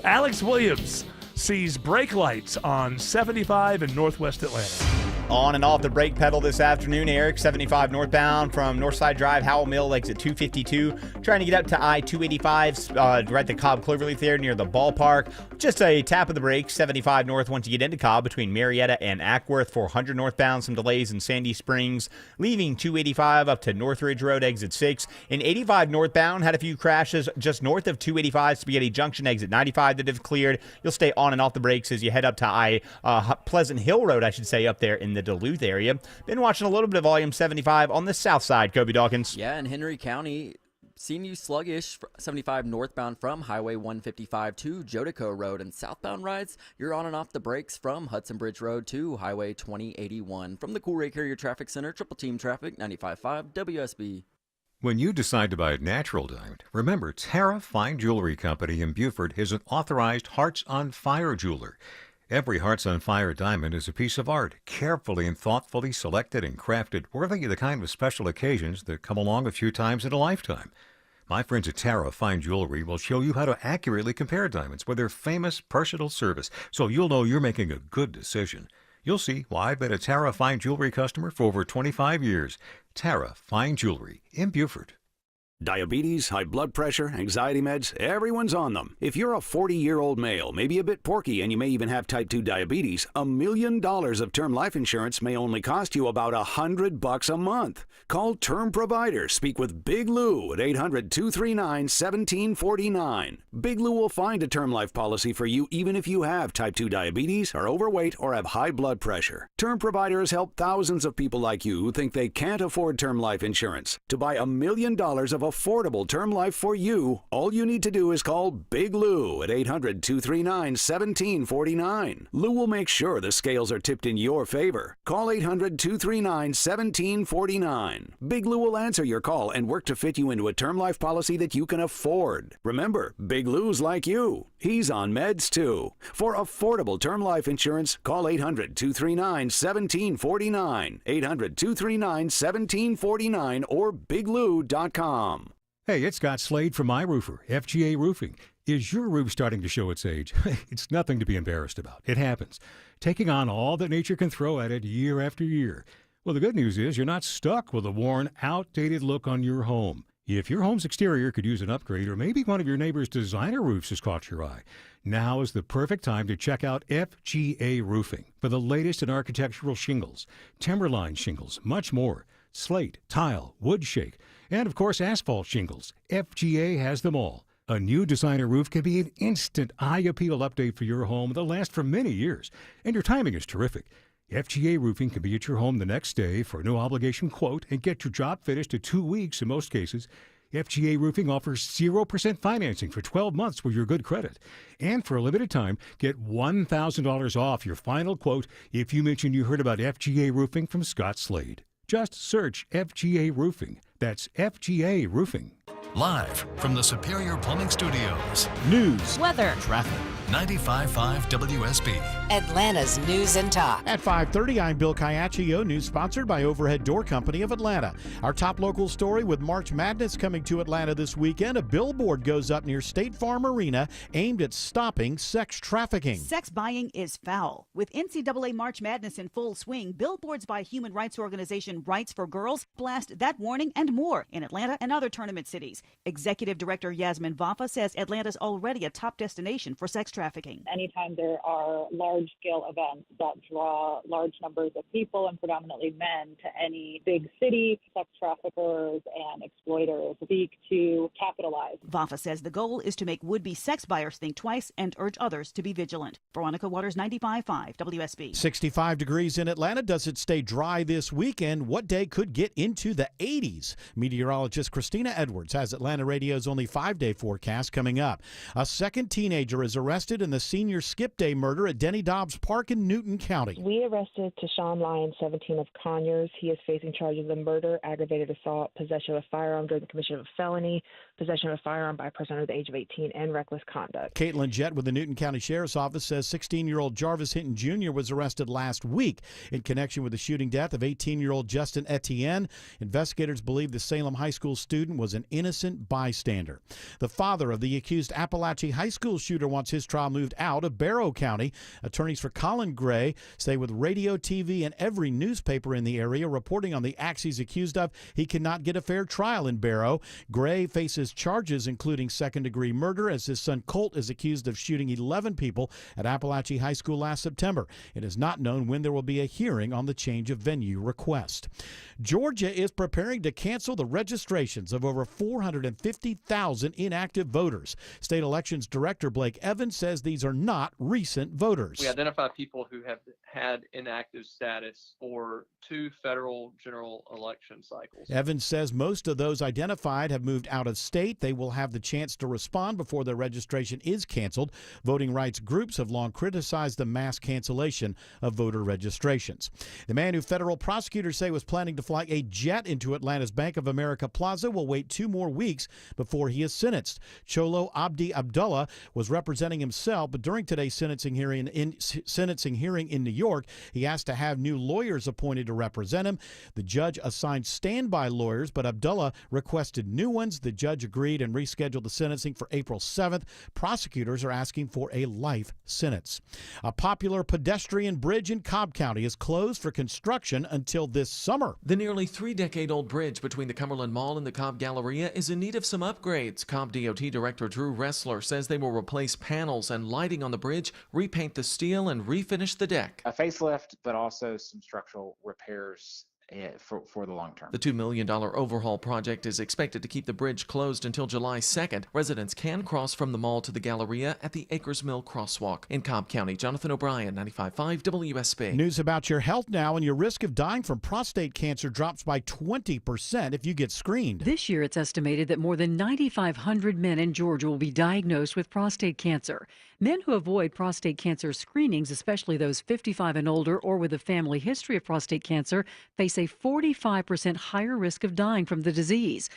Alex Williams sees brake lights on 75 in Northwest Atlanta. On and off the brake pedal this afternoon, Eric, 75 northbound from Northside Drive, Howell Mill, exit 252. Trying to get up to I-285, right at the Cobb Cloverleaf there near the ballpark. Just a tap of the brakes, 75 north once you get into Cobb between Marietta and Ackworth. 400 northbound, some delays in Sandy Springs, leaving 285 up to Northridge Road, exit 6. In 85 northbound, had a few crashes just north of 285, Spaghetti Junction, exit 95 that have cleared. You'll stay on and off the brakes as you head up to Pleasant Hill Road, I should say, up there in the Duluth area. Been watching a little bit of volume 75 on the south side, Kobe Dawkins. Yeah, in Henry County, seen you sluggish 75 northbound from Highway 155 to Jodico Road, and southbound rides, you're on and off the brakes from Hudson Bridge Road to Highway 2081. From the Cool Ray Carrier Traffic Center, Triple Team Traffic, 95.5 WSB. When you decide to buy a natural diamond, remember Tara Fine Jewelry Company in Beaufort is an authorized Hearts on Fire jeweler. Every Hearts on Fire diamond is a piece of art, carefully and thoughtfully selected and crafted, worthy of the kind of special occasions that come along a few times in a lifetime. My friends at Tara Fine Jewelry will show you how to accurately compare diamonds with their famous personal service, so you'll know you're making a good decision. You'll see why I've been a Tara Fine Jewelry customer for over 25 years. Tara Fine Jewelry in Beaufort. Diabetes, high blood pressure, anxiety meds, everyone's on them. If you're a 40-year-old male, maybe a bit porky, and you may even have type 2 diabetes, $1 million of term life insurance may only cost you about $100 a month. Call Term Provider. Speak with Big Lou at 800-239-1749. Big Lou will find a term life policy for you even if you have type 2 diabetes, are overweight, or have high blood pressure. Term Provider has helped thousands of people like you who think they can't afford term life insurance. To buy $1 million of affordable term life for you, all you need to do is call Big Lou at 800-239-1749. Lou will make sure the scales are tipped in your favor. Call 800-239-1749. Big Lou will answer your call and work to fit you into a term life policy that you can afford. Remember, Big Lou's like you. He's on meds too. For affordable term life insurance, call 800-239-1749. 800-239-1749 or biglou.com. Hey, it's Scott Slade from My Roofer, FGA Roofing. Is your roof starting to show its age? It's nothing to be embarrassed about. It happens. Taking on all that nature can throw at it year after year. Well, the good news is you're not stuck with a worn, outdated look on your home. If your home's exterior could use an upgrade, or maybe one of your neighbor's designer roofs has caught your eye, now is the perfect time to check out FGA Roofing for the latest in architectural shingles, timberline shingles, much more. Slate, tile, wood shake, and of course asphalt shingles. FGA has them all. A new designer roof can be an instant eye-appeal update for your home that'll last for many years, and your timing is terrific. FGA Roofing can be at your home the next day for a no-obligation quote and get your job finished in 2 weeks in most cases. FGA Roofing offers 0% financing for 12 months with your good credit. And for a limited time, get $1,000 off your final quote if you mention you heard about FGA Roofing from Scott Slade. Just search FGA Roofing. That's FGA Roofing. Live from the Superior Plumbing Studios. News, weather, traffic. 95.5 WSB. Atlanta's News and Talk. At 5:30, I'm Bill Caiaccio. News sponsored by Overhead Door Company of Atlanta. Our top local story with March Madness coming to Atlanta this weekend. A billboard goes up near State Farm Arena aimed at stopping sex trafficking. Sex buying is foul. With NCAA March Madness in full swing, billboards by human rights organization Rights for Girls blast that warning and more in Atlanta and other tournament cities. Executive Director Yasmin Vafa says Atlanta's already a top destination for sex trafficking. Anytime there are large-scale events that draw large numbers of people and predominantly men to any big city, sex traffickers and exploiters seek to capitalize. Vafa says the goal is to make would-be sex buyers think twice and urge others to be vigilant. Veronica Waters, 95.5 WSB. 65 degrees in Atlanta. Does it stay dry this weekend? What day could get into the 80s? Meteorologist Christina Edwards has Atlanta Radio's only 5-day forecast coming up. A second teenager is arrested in the senior skip day murder at Denny Dobbs Park in Newton County. We arrested Tashawn Lyons, 17 of Conyers. He is facing charges of murder, aggravated assault, possession of a firearm during the commission of a felony, possession of a firearm by a person under the age of 18, and reckless conduct. Caitlin Jett with the Newton County Sheriff's Office says 16-year-old Jarvis Hinton Jr. was arrested last week in connection with the shooting death of 18-year-old Justin Etienne. Investigators believe the Salem High School student was an innocent bystander. The father of the accused Appalachia High School shooter wants his trial moved out of Barrow County. Attorneys for Colin Gray say with radio, TV, and every newspaper in the area reporting on the acts he's accused of, he cannot get a fair trial in Barrow. Gray faces charges including second-degree murder as his son Colt is accused of shooting 11 people at Appalachia High School last September. It is not known when there will be a hearing on the change of venue request. Georgia is preparing to cancel the registrations of over 450,000 inactive voters. State Elections Director Blake Evans says these are not recent voters. We identify people who have had inactive status for 2 federal general election cycles. Evans says most of those identified have moved out of state. They will have the chance to respond before their registration is canceled. Voting rights groups have long criticized the mass cancellation of voter registrations. The man who federal prosecutors say was planning to fly a jet into Atlanta's Bank of America Plaza will wait 2 more weeks before he is sentenced. Cholo Abdi Abdullah was representing himself, but during today's sentencing hearing in sentencing hearing in New York. He has to have new lawyers appointed to represent him. The judge assigned standby lawyers, but Abdullah requested new ones. The judge agreed and rescheduled the sentencing for April 7th. Prosecutors are asking for a life sentence. A popular pedestrian bridge in Cobb County is closed for construction until this summer. The nearly 3-decade-old bridge between the Cumberland Mall and the Cobb Galleria is in need of some upgrades. Cobb DOT Director Drew Ressler says they will replace panels and lighting on the bridge, repaint the steel, and refinish the deck. A facelift, but also some structural repairs for the long term. The $2 million overhaul project is expected to keep the bridge closed until July 2nd. Residents can cross from the mall to the Galleria at the Acres Mill Crosswalk. In Cobb County, Jonathan O'Brien, 95.5 WSB. News about your health now, and your risk of dying from prostate cancer drops by 20% if you get screened. This year, it's estimated that more than 9,500 men in Georgia will be diagnosed with prostate cancer. Men who avoid prostate cancer screenings, especially those 55 and older or with a family history of prostate cancer, face a 45% higher risk of dying from the disease.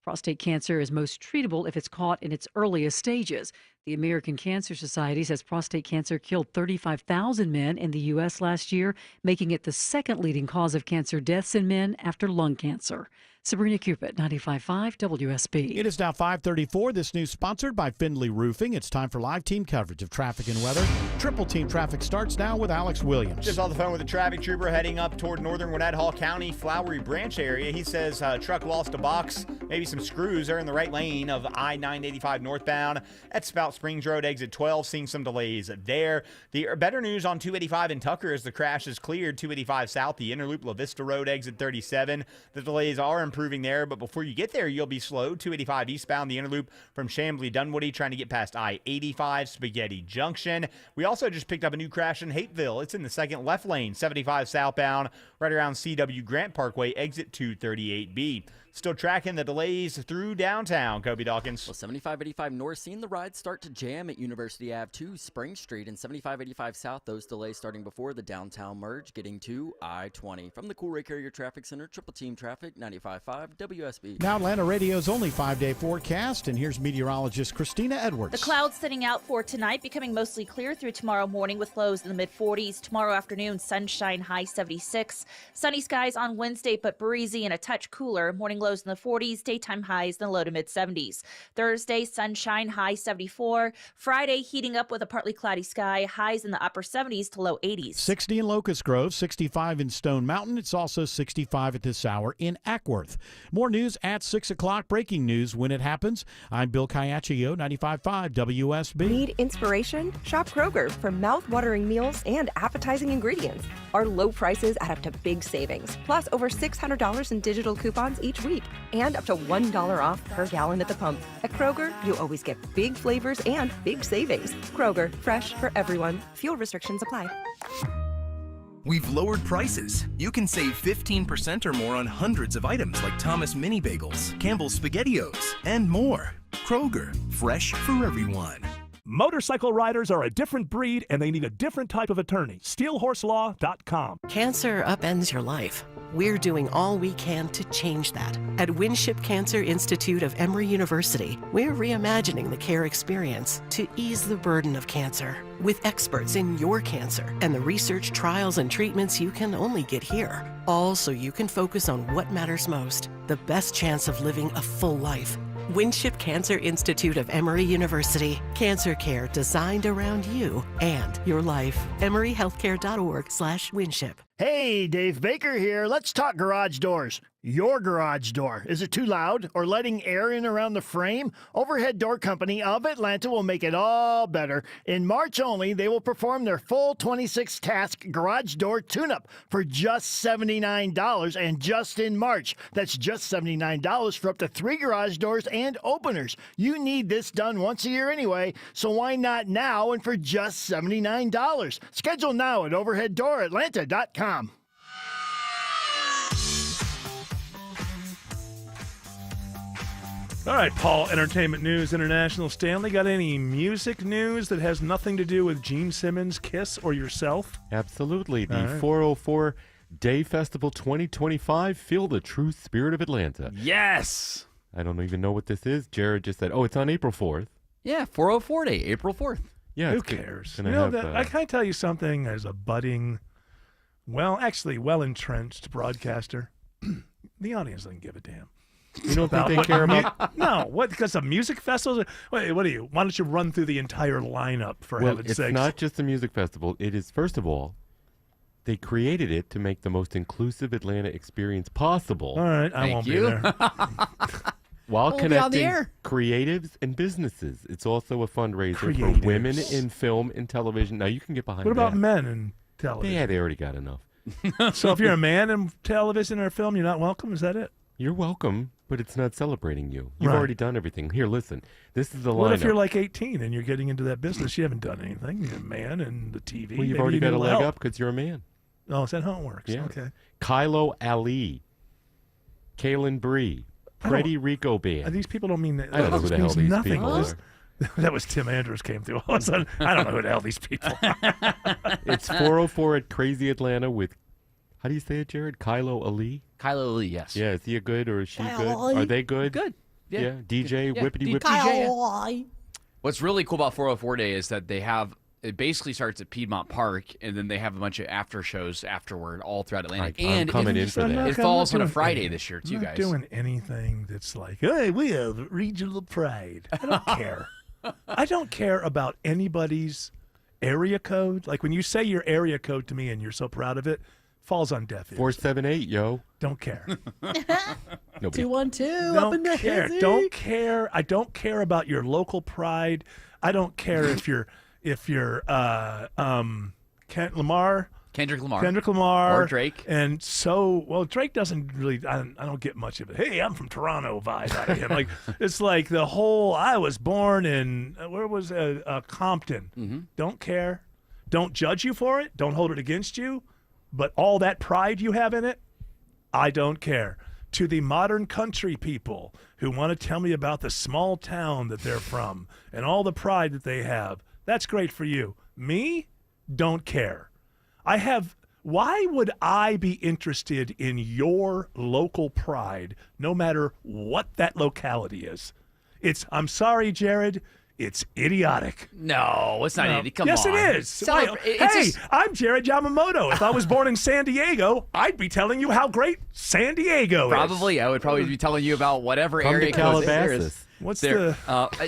Prostate cancer is most treatable if it's caught in its earliest stages. The American Cancer Society says prostate cancer killed 35,000 men in the U.S. last year, making it the second leading cause of cancer deaths in men after lung cancer. Sabrina Cupid, 95.5 WSB. It is now 5:34. This news sponsored by Findlay Roofing. It's time for live team coverage of traffic and weather. Triple Team Traffic starts now with Alex Williams. Just on the phone with a traffic trooper heading up toward northern Gwinnett Hall County, Flowery Branch area. He says truck lost a box, maybe some screws. They're in the right lane of I-985 northbound at Spout Springs Road, exit 12. Seeing some delays there. The better news on 285 in Tucker is the crash is cleared. 285 south, the inner loop, La Vista Road, exit 37. The delays are improving there, but before you get there, you'll be slowed. 285 eastbound, the inner loop from Chamblee Dunwoody, trying to get past I-85 Spaghetti Junction. We also just picked up a new crash in Hapeville. It's in the second left lane, 75 southbound, right around CW Grant Parkway, exit 238B. Still tracking the delays through downtown. Kobe Dawkins. Well, 7585 north seeing the ride start to jam at University Ave 2 Spring Street, and 7585 south, those delays starting before the downtown merge, getting to I-20. From the Cool Ray Carrier Traffic Center, Triple Team Traffic, 95.5 WSB. Now Atlanta Radio's only 5-day forecast, and here's meteorologist Christina Edwards. The clouds sitting out for tonight, becoming mostly clear through tomorrow morning with lows in the mid-40s. Tomorrow afternoon, sunshine, high 76. Sunny skies on Wednesday, but breezy and a touch cooler. Morning lows in the 40s, daytime highs in the low to mid 70s. Thursday, sunshine, high 74. Friday, heating up with a partly cloudy sky, highs in the upper 70s to low 80s. 60 in Locust Grove, 65 in Stone Mountain. It's also 65 at this hour in Ackworth. More news at 6 o'clock. Breaking news when it happens. I'm Bill Caiaccio, 95.5 WSB. Need inspiration? Shop Kroger for mouth-watering meals and appetizing ingredients. Our low prices add up to big savings, plus over $600 in digital coupons each week, and up to $1 off per gallon at the pump. At Kroger, you always get big flavors and big savings. Kroger, fresh for everyone. Fuel restrictions apply. We've lowered prices. You can save 15% or more on hundreds of items like Thomas Mini Bagels, Campbell's SpaghettiOs, and more. Kroger, fresh for everyone. Motorcycle riders are a different breed and they need a different type of attorney. SteelHorseLaw.com. Cancer upends your life. We're doing all we can to change that. At Winship Cancer Institute of Emory University, we're reimagining the care experience to ease the burden of cancer. With experts in your cancer and the research, trials, and treatments you can only get here. All so you can focus on what matters most, the best chance of living a full life. Winship Cancer Institute of Emory University. Cancer care designed around you and your life. EmoryHealthcare.org/Winship. Hey, Dave Baker here. Let's talk garage doors. Your garage door. Is it too loud or letting air in around the frame? Overhead Door Company of Atlanta will make it all better. In March only, they will perform their full 26-task garage door tune-up for just $79, and just in March. That's just $79 for up to 3 garage doors and openers. You need this done once a year anyway, so why not now and for just $79? Schedule now at overheaddooratlanta.com. All right, Paul, Entertainment News International. Stanley, got any music news that has nothing to do with Gene Simmons, Kiss, or yourself? Absolutely. The 404 Day Festival 2025, Feel the True Spirit of Atlanta. Yes! I don't even know what this is. Jared just said, oh, it's on April 4th. Yeah, 404 Day, April 4th. Yeah, Who it's cares? gonna You know, have, that, I can I tell you something as a budding, well-entrenched broadcaster. The audience doesn't give a damn. You don't think they what care about? No, what? Because of music festivals? Wait, what are you? Why don't you run through the entire lineup for Well, heaven's it's sakes? not just a music festival. It is, first of all, they created it to make the most inclusive Atlanta experience possible. All right, I won't be there. While We'll be on the connecting air. creatives and businesses. It's also a fundraiser for Creatives. women in film and television. Now, you can get behind What about that. men in television? Yeah, they already got enough. So if you're a man in television or film, you're not welcome? Is that it? You're welcome, but it's not celebrating you. You've Right. already done everything. Here, listen. This is the lineup. What if you're like 18 and you're getting into that business? You haven't done anything. You're a man in the TV. Well, you've Maybe already you got need a leg help. up because you're a man. Oh, is that how it works? Yeah. Okay. Kylo Ali, Kaylin Bree, Freddie Rico Band. These people don't mean that. I don't know who the hell means these nothing. people This- are. That was Tim Andrews came through. All of a sudden, I don't know who the hell these people are. It's 404 at Crazy Atlanta with, how do you say it, Jared? Kylo Ali? Kylo Ali, yes. Yeah, is he a good or is she Kylo good? Ali. Are they good? Good. Yeah. DJ, Yeah, whippity D- whip. DJ. What's really cool about 404 Day is that they have, it basically starts at Piedmont Park, and then they have a bunch of after shows afterward all throughout Atlanta. I'm And coming it, in for that. It falls on a Friday this year, too, I'm guys. not doing anything that's like, hey, we have regional pride. I don't care. I don't care about anybody's area code. Like when you say your area code to me and you're so proud of it, falls on deaf ears. 478, yo. Don't care. Nobody. 212 up in the care. hizzy. Don't care. I don't care about your local pride. I don't care if you're Kendrick Lamar. Kendrick Lamar. Or Drake. And so, well, Drake doesn't really, I don't get much of it. Hey, I'm from Toronto vibe out of him. Like, it's like the whole, I was born in, where was Compton. Mm-hmm. Don't care. Don't judge you for it. Don't hold it against you. But all that pride you have in it, I don't care. To the modern country people who want to tell me about the small town that they're from and all the pride that they have, that's great for you. Me, don't care. Why would I be interested in your local pride, no matter what that locality is? I'm sorry, Jared, it's idiotic. No, it's not idiotic. Come yes, on. it is. Hey, I'm Jared Yamamoto. If I was born in San Diego, I'd be telling you how great San Diego is. Probably. I would probably be telling you about whatever Come to area code there Calabasas. is. What's there?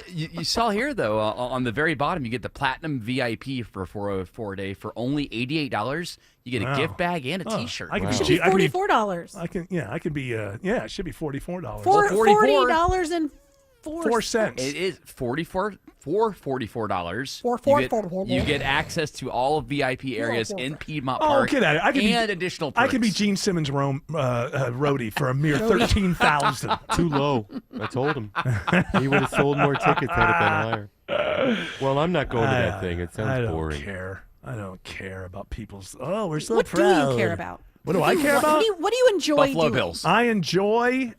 You saw here, though, on the very bottom, you get the Platinum VIP for 404 Day for only $88. You get a Wow. gift bag and a Oh, T-shirt. I can It should be be $44. I can be. It should be $44. $40 and 4 cents. It is $44 for $44. $44. You get access to all VIP areas in Piedmont Oh, Park. get at it! I can and be, additional. I can be perks. Gene Simmons' roadie for a mere $13,000. Too low. I told him. He would have sold more tickets had it been higher. Well, I'm not going to that thing. It sounds I don't boring. care. I don't care about people's. Oh, we're so What proud. do you care about? What do I care about? What do you enjoy doing? I enjoy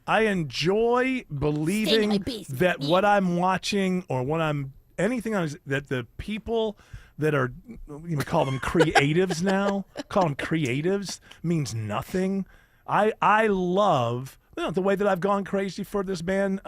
believing that what I'm watching or what I'm anything that the people that are, you know, call them creatives now, call them creatives, means nothing. I love the way that I've gone crazy for this band,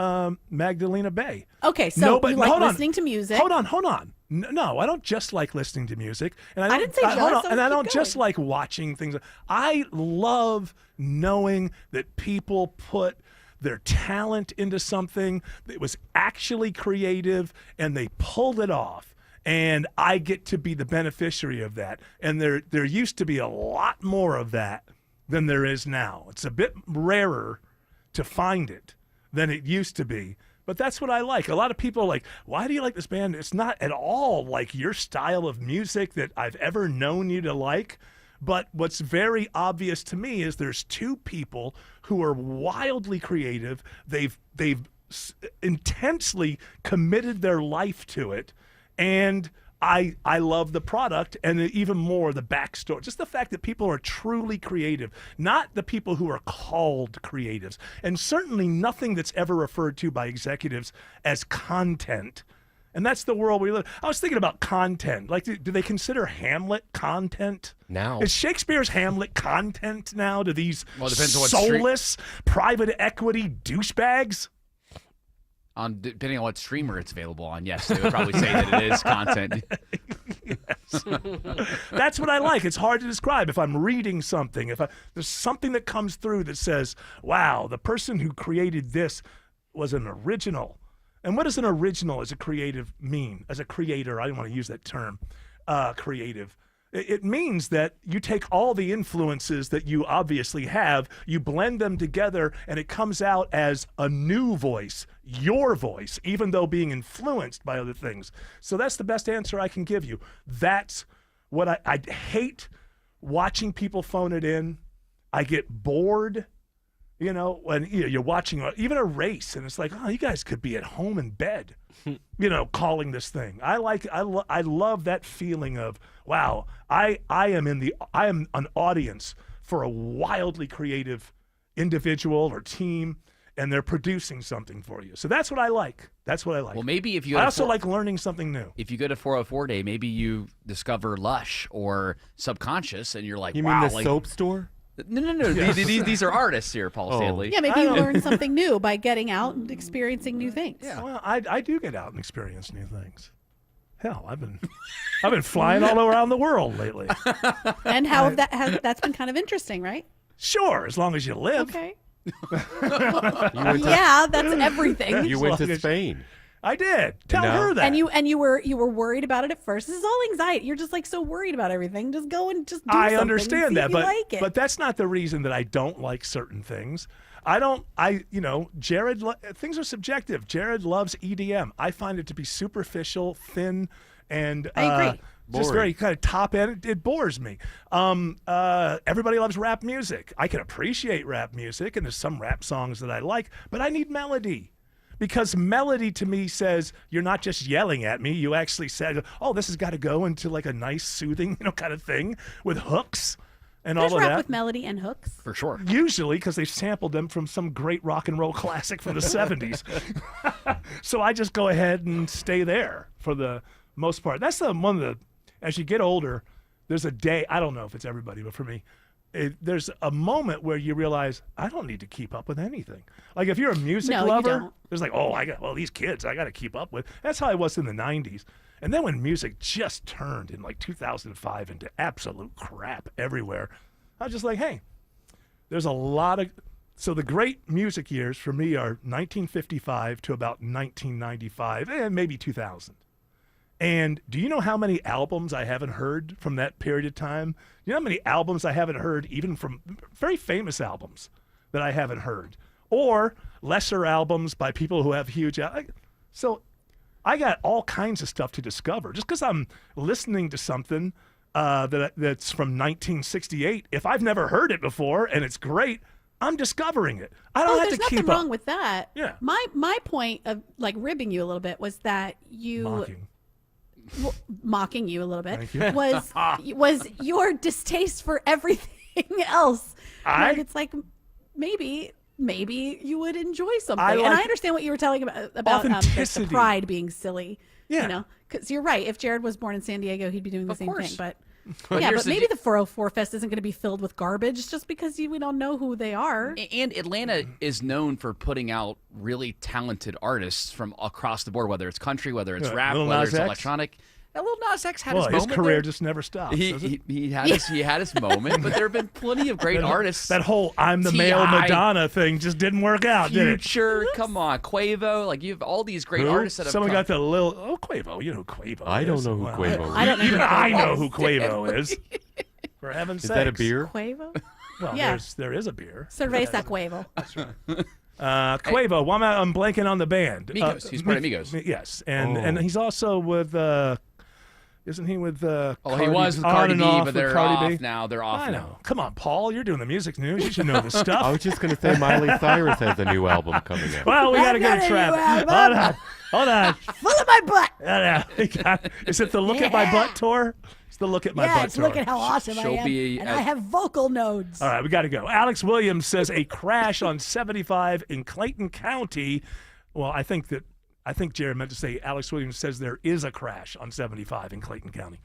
Magdalena Bay. Okay, so you like hold on. listening to music. Hold on. No, I don't just like listening to music, and I didn't say just, hold on, so and I keep don't just going. like watching things. I love knowing that people put their talent into something that was actually creative, and they pulled it off. And I get to be the beneficiary of that. And there used to be a lot more of that than there is now. It's a bit rarer to find it than it used to be. But that's what I like. A lot of people are like, why do you like this band? It's not at all like your style of music that I've ever known you to like. But what's very obvious to me is there's two people who are wildly creative. They've intensely committed their life to it. And I love the product, and even more the backstory. Just the fact that people are truly creative, not the people who are called creatives, and certainly nothing that's ever referred to by executives as content. And that's the world we live. I was thinking about content. Like, do they consider Hamlet content? Now. Is Shakespeare's Hamlet content now to these Well, it depends on what street- soulless private equity douchebags? Depending on what streamer it's available on, yes, they would probably say that it is content. That's what I like. It's hard to describe. If I'm reading something, there's something that comes through that says, wow, the person who created this was an original. And what does an original as a creative mean? As a creator, I don't want to use that term, creative. It means that you take all the influences that you obviously have, you blend them together, and it comes out as a new voice, your voice, even though being influenced by other things. So that's the best answer I can give you. That's what I hate watching people phone it in. I get bored, when you're watching even a race, and it's like, oh, you guys could be at home in bed, calling this thing. I love that feeling of, wow, I am an audience for a wildly creative individual or team, and they're producing something for you. So that's what I like. Well, maybe if you I also like learning something new. If you go to 404 Day, maybe you discover Lush or Subconscious, and you're like, You wow, mean the soap store? No. Yes. These are artists here, Paul Stanley. Yeah, maybe you learn something new by getting out and experiencing new things. Yeah. Well, I do get out and experience new things. Hell, I've been flying all around the world lately. And that's been kind of interesting, right? Sure, as long as you live. Okay. Yeah, that's everything. You went to Spain. I did. Tell her that. And you were worried about it at first. This is all anxiety. You're just like so worried about everything. Just go and just do something. I understand and see that, if you like it. but that's not the reason that I don't like certain things. Jared, things are subjective. Jared loves EDM. I find it to be superficial, thin, and I agree. Just very kind of top end. It bores me. Everybody loves rap music. I can appreciate rap music, and there's some rap songs that I like, but I need melody. Because melody to me says you're not just yelling at me. You actually said, oh, this has got to go into like a nice, soothing, kind of thing with hooks and There's all of rap that. with melody and hooks. For sure. Usually because they sampled them from some great rock and roll classic from the 70s. So I just go ahead and stay there for the most part. That's as you get older, there's a day, I don't know if it's everybody, but for me, there's a moment where you realize I don't need to keep up with anything. Like if you're a music No, you lover, don't. there's like, these kids I got to keep up with. That's how I was in the 90s. And then when music just turned in like 2005 into absolute crap everywhere, I was just like, hey, there's a lot of... So the great music years for me are 1955 to about 1995 and maybe 2000. And do you know how many albums I haven't heard from that period of time? You know how many albums I haven't heard, even from very famous albums that I haven't heard? Or lesser albums by people who have huge... So I got all kinds of stuff to discover. Just because I'm listening to something that's from 1968, if I've never heard it before and it's great, I'm discovering it. I don't have to keep up. There's nothing wrong with that. Yeah. My point of like ribbing you a little bit was that you... Mocking you a little bit. Thank you. was your distaste for everything else. Like it's like maybe you would enjoy something. And I understand what you were telling about the pride being silly. Yeah. Because you're right. If Jared was born in San Diego, he'd be doing the same thing. But But maybe the 404 Fest isn't going to be filled with garbage just because we don't know who they are. And Atlanta is known for putting out really talented artists from across the board, whether it's country, whether it's rap, Lil whether Nas it's X? electronic. Lil Nas X had his his moment career there. just never stops. does it? He had his moment, but there have been plenty of great artists. That whole "I'm the male T.I., Madonna" thing just didn't work out, did it? Future, come on, Quavo. Like you have all these great artists that have Someone come. got the little Quavo. You know who Quavo I is. don't know who Quavo is. I don't know Even who I Quavo know is. who Quavo is. For heaven's sake. Is that a beer? Quavo? Well, Yeah. there is a beer. Cerveza Quavo. Quavo. Well, I'm blanking on the band. Migos. He's part of Migos. Yes, and he's also with. Isn't he with? He was with Cardi B, but they're Cardi off B? now. They're off I now. know. Come on, Paul. You're doing the music news. You should know this stuff. I was just going to say Miley Cyrus has a new album coming out. Well, we got to I've got get a a trap. new Hold album. on. Hold on. Full of my butt. Is it the Look at My Butt tour? It's the Look at My Butt Yes, tour. look at how awesome I She'll am. be And at- I have vocal nodes. All right, we got to go. Alex Williams says a crash on 75 in Clayton County. Well, I think that I think Jared meant to say Alex Williams says there is a crash on 75 in Clayton County.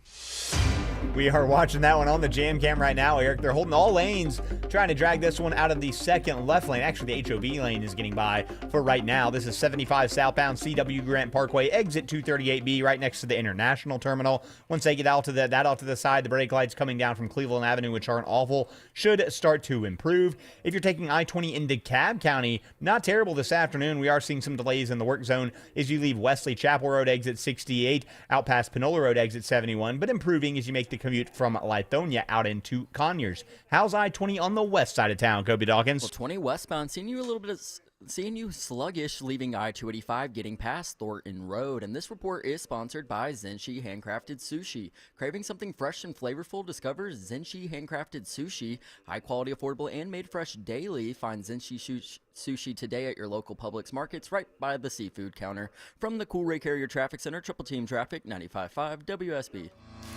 We are watching that one on the jam cam right now, Eric. They're holding all lanes, trying to drag this one out of the second left lane. Actually, the HOV lane is getting by for right now. This is 75 southbound CW Grant Parkway, exit 238B, right next to the International Terminal. Once they get out to the side, the brake lights coming down from Cleveland Avenue, which aren't awful, should start to improve. If you're taking I-20 into Cobb County, not terrible this afternoon. We are seeing some delays in the work zone as you leave Wesley Chapel Road, exit 68, out past Panola Road, exit 71, but improving as you make the commute from Lithonia out into Conyers. How's I-20 on the west side of town, Kobe Dawkins? Well, 20 westbound, seeing you sluggish leaving I-285 getting past Thornton Road. And this report is sponsored by Zenshi Handcrafted Sushi. Craving something fresh and flavorful? Discover Zenshi Handcrafted Sushi. High quality, affordable, and made fresh daily. Find Zenshi Sushi today at your local Publix markets right by the seafood counter. From the Cool Ray Carrier Traffic Center, Triple Team Traffic, 95.5 WSB.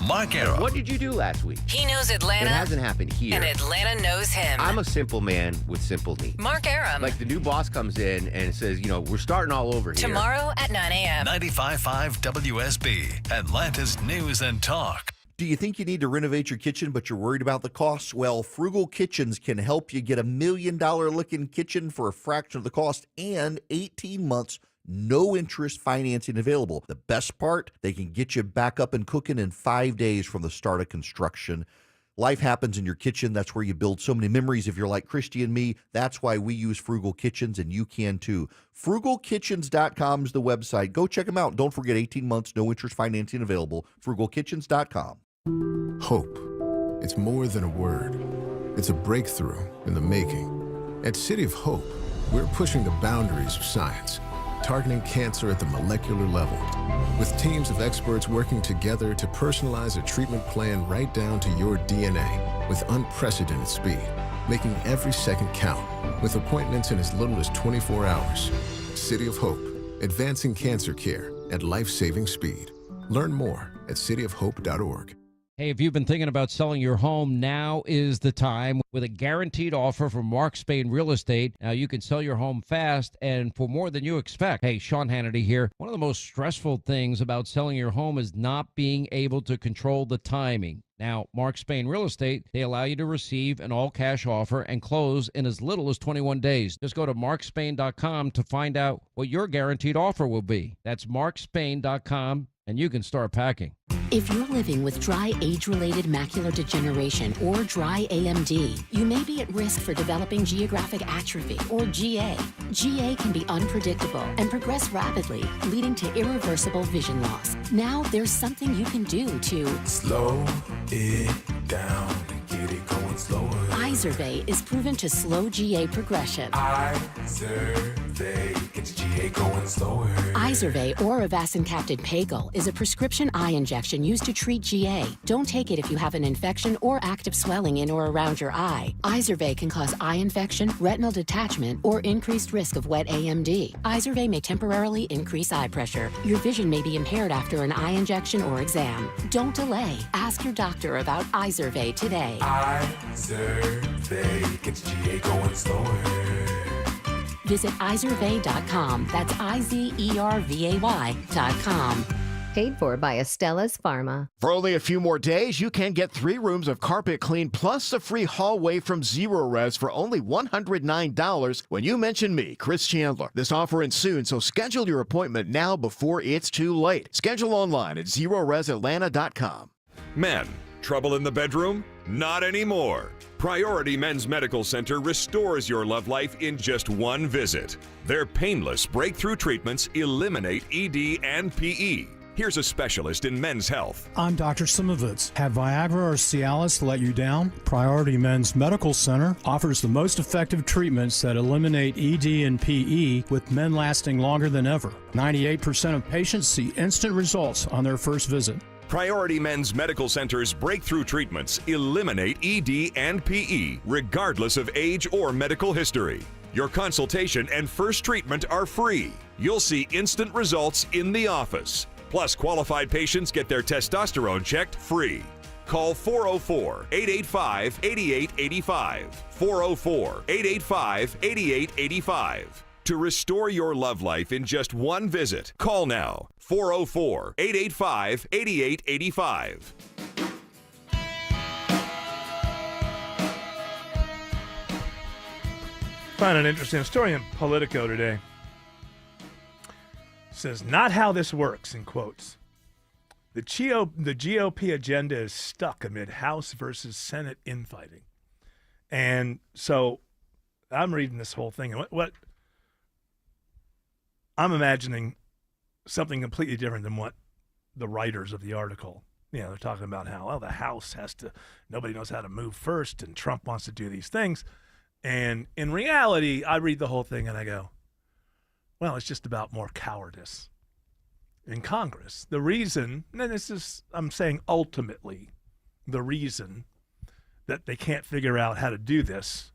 Mark Arum. What did you do last week? He knows Atlanta. It hasn't happened here. And Atlanta knows him. I'm a simple man with simple needs. Mark Arum. Like the new boss comes in and says, we're starting all over here. Tomorrow at 9 a.m. 95.5 WSB, Atlanta's News and Talk. Do you think you need to renovate your kitchen, but you're worried about the costs? Well, Frugal Kitchens can help you get $1 million looking kitchen for a fraction of the cost and 18 months, no interest financing available. The best part, they can get you back up and cooking in 5 days from the start of construction. Life happens in your kitchen. That's where you build so many memories. If you're like Christy and me, that's why we use Frugal Kitchens, and you can too. FrugalKitchens.com is the website. Go check them out. Don't forget 18 months, no interest financing available. FrugalKitchens.com. Hope. It's more than a word. It's a breakthrough in the making. At City of Hope, we're pushing the boundaries of science, targeting cancer at the molecular level, with teams of experts working together to personalize a treatment plan right down to your DNA with unprecedented speed, making every second count, with appointments in as little as 24 hours. City of Hope, advancing cancer care at life-saving speed. Learn more at cityofhope.org. Hey, if you've been thinking about selling your home, now is the time. With a guaranteed offer from Mark Spain Real Estate, now you can sell your home fast and for more than you expect. Hey, Sean Hannity here. One of the most stressful things about selling your home is not being able to control the timing. Now, Mark Spain Real Estate, they allow you to receive an all-cash offer and close in as little as 21 days. Just go to markspain.com to find out what your guaranteed offer will be. That's markspain.com, and you can start packing. If you're living with dry age-related macular degeneration or dry AMD, you may be at risk for developing geographic atrophy or GA. GA can be unpredictable and progress rapidly, leading to irreversible vision loss. Now there's something you can do to slow it down and get it going slower. Izervay is proven to slow GA progression. Izervay gets GA going slower. Izervay or avacincaptad pagel is a prescription eye injection used to treat GA. Don't take it if you have an infection or active swelling in or around your eye. Izervay can cause eye infection, retinal detachment, or increased risk of wet AMD. Izervay may temporarily increase eye pressure. Your vision may be impaired after an eye injection or exam. Don't delay. Ask your doctor about Izervay today. Izervay gets GA going slower. Visit Izervay.com. That's IZERVAY.com. Paid for by Estella's Pharma. For only a few more days, you can get 3 rooms of carpet clean plus a free hallway from Zero Res for only $109 when you mention me, Chris Chandler. This offer ends soon, so schedule your appointment now before it's too late. Schedule online at ZeroResAtlanta.com. Men, trouble in the bedroom? Not anymore. Priority Men's Medical Center restores your love life in just one visit. Their painless breakthrough treatments eliminate ED and PE. Here's a specialist in men's health. I'm Dr. Simovitz. Have Viagra or Cialis let you down? Priority Men's Medical Center offers the most effective treatments that eliminate ED and PE, with men lasting longer than ever. 98% of patients see instant results on their first visit. Priority Men's Medical Center's breakthrough treatments eliminate ED and PE, regardless of age or medical history. Your consultation and first treatment are free. You'll see instant results in the office. Plus, qualified patients get their testosterone checked free. Call 404-885-8885. 404-885-8885. to restore your love life in just one visit. Call now, 404-885-8885. Find an interesting story in Politico today. It says, not how this works, in quotes. The GOP agenda is stuck amid House versus Senate infighting. And so I'm reading this whole thing, and what I'm imagining something completely different than what the writers of the article, they're talking about how, the House nobody knows how to move first, and Trump wants to do these things. And in reality, I read the whole thing and I go, well, it's just about more cowardice in Congress. The reason, and I'm saying ultimately, the reason that they can't figure out how to do this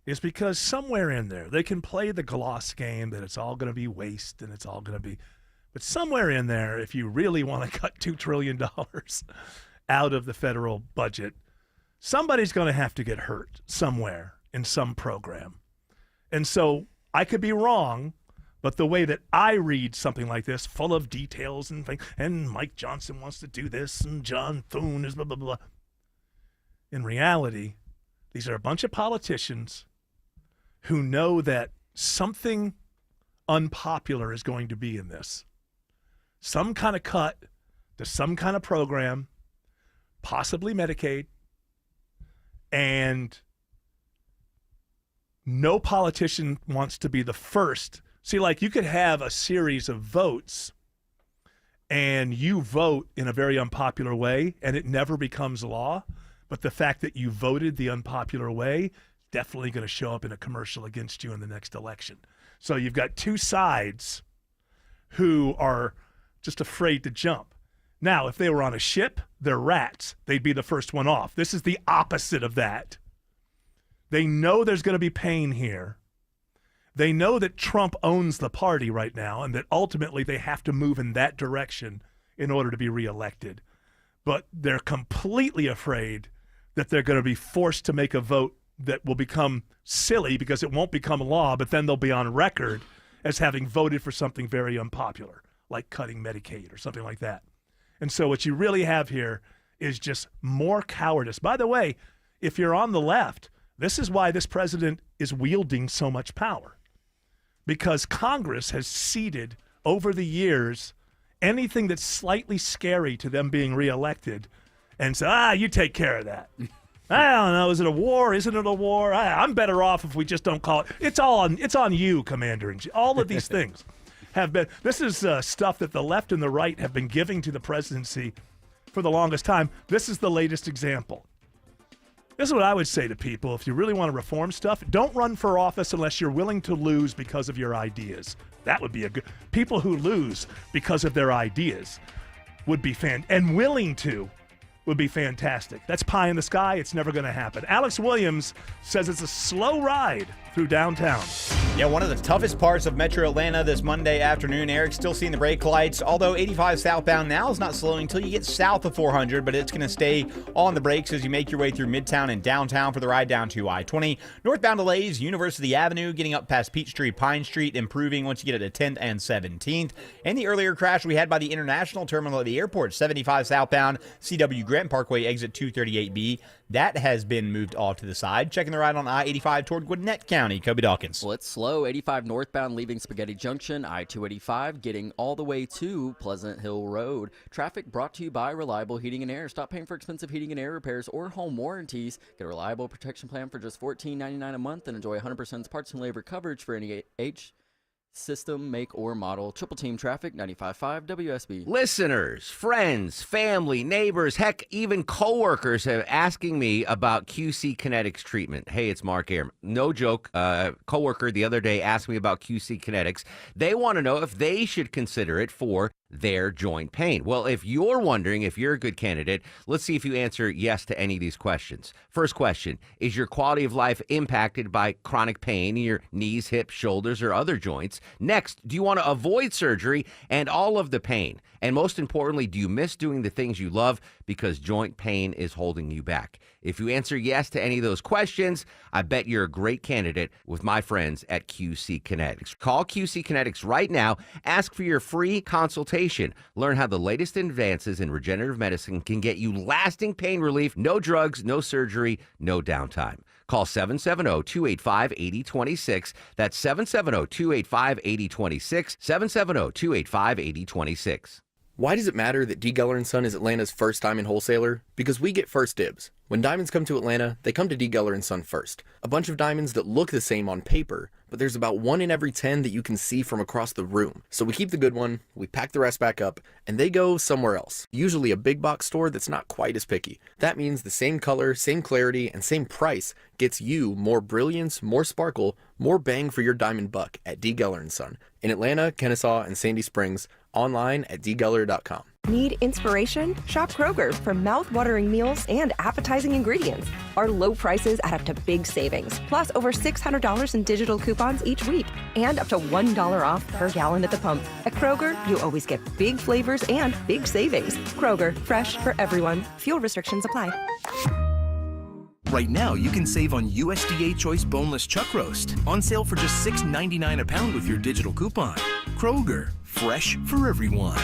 is because somewhere in there, they can play the gloss game that it's all going to be waste and it's all going to be, but somewhere in there, if you really want to cut $2 trillion out of the federal budget, somebody's going to have to get hurt somewhere in some program. And so I could be wrong, but the way that I read something like this, full of details and things, and Mike Johnson wants to do this, and John Thune is blah, blah, blah. In reality, these are a bunch of politicians who know that something unpopular is going to be in this. Some kind of cut to some kind of program, possibly Medicaid, and no politician wants to be the first. See, like you could have a series of votes and you vote in a very unpopular way and it never becomes law. But the fact that you voted the unpopular way definitely going to show up in a commercial against you in the next election. So you've got two sides who are just afraid to jump. Now, if they were on a ship, they're rats. They'd be the first one off. This is the opposite of that. They know there's going to be pain here. They know that Trump owns the party right now and that ultimately they have to move in that direction in order to be reelected. But they're completely afraid that they're going to be forced to make a vote that will become silly because it won't become law, but then they'll be on record as having voted for something very unpopular, like cutting Medicaid or something like that. And so what you really have here is just more cowardice. By the way, if you're on the left, this is why this president is wielding so much power, because Congress has ceded over the years anything that's slightly scary to them being reelected and say, you take care of that. I don't know, is it a war? Isn't it a war? I'm better off if we just don't call it. It's on you, Commander-in-Chief. All of these things have been, this is stuff that the left and the right have been giving to the presidency for the longest time. This is the latest example. This is what I would say to people. If you really want to reform stuff, don't run for office unless you're willing to lose because of your ideas. That would be a good... People who lose because of their ideas would be and willing to would be fantastic. That's pie in the sky. It's never going to happen. Alex Williams says it's a slow ride through downtown. Yeah, one of the toughest parts of Metro Atlanta this Monday afternoon. Eric, still seeing the brake lights, although 85 southbound now is not slowing until you get south of 400, but it's going to stay on the brakes as you make your way through Midtown and downtown for the ride down to I-20. Northbound delays, University Avenue, getting up past Peachtree, Pine Street, improving once you get to 10th and 17th. And the earlier crash we had by the International Terminal at the airport, 75 southbound, CW Grant Parkway, exit 238B. That has been moved off to the side. Checking the ride on I-85 toward Gwinnett County. Kobe Dawkins. Well, it's slow. 85 northbound leaving Spaghetti Junction. I-285 getting all the way to Pleasant Hill Road. Traffic brought to you by Reliable Heating and Air. Stop paying for expensive heating and air repairs or home warranties. Get a reliable protection plan for just $14.99 a month and enjoy 100% parts and labor coverage for any age, system, make, or model. Triple Team Traffic, 95.5 WSB. Listeners, friends, family, neighbors, heck, even coworkers have asking me about QC Kinetics treatment. Hey, it's Mark Arum. No joke. Coworker the other day asked me about QC Kinetics. They want to know if they should consider it for their joint pain? Well, if you're wondering if you're a good candidate, let's see if you answer yes to any of these questions. First question, is your quality of life impacted by chronic pain in your knees, hips, shoulders, or other joints? Next, do you want to avoid surgery and all of the pain? And most importantly, do you miss doing the things you love because joint pain is holding you back? If you answer yes to any of those questions, I bet you're a great candidate with my friends at QC Kinetics. Call QC Kinetics right now. Ask for your free consultation. Learn how the latest advances in regenerative medicine can get you lasting pain relief. No drugs, no surgery, no downtime. Call 770-285-8026. That's 770-285-8026. 770-285-8026. Why does it matter that D. Geller & Son is Atlanta's first diamond wholesaler? Because we get first dibs. When diamonds come to Atlanta, they come to D. Geller & Son first. A bunch of diamonds that look the same on paper, but there's about 1 in every 10 that you can see from across the room. So we keep the good one, we pack the rest back up, and they go somewhere else. Usually a big box store that's not quite as picky. That means the same color, same clarity, and same price gets you more brilliance, more sparkle, more bang for your diamond buck at D. Geller & Son. In Atlanta, Kennesaw, and Sandy Springs, online at dgeller.com. Need inspiration? Shop Kroger for mouth-watering meals and appetizing ingredients. Our low prices add up to big savings, plus over $600 in digital coupons each week, and up to $1 off per gallon at the pump. At Kroger, you always get big flavors and big savings. Kroger, fresh for everyone. Fuel restrictions apply. Right now, you can save on USDA Choice Boneless Chuck Roast, on sale for just $6.99 a pound with your digital coupon. Kroger, fresh for everyone.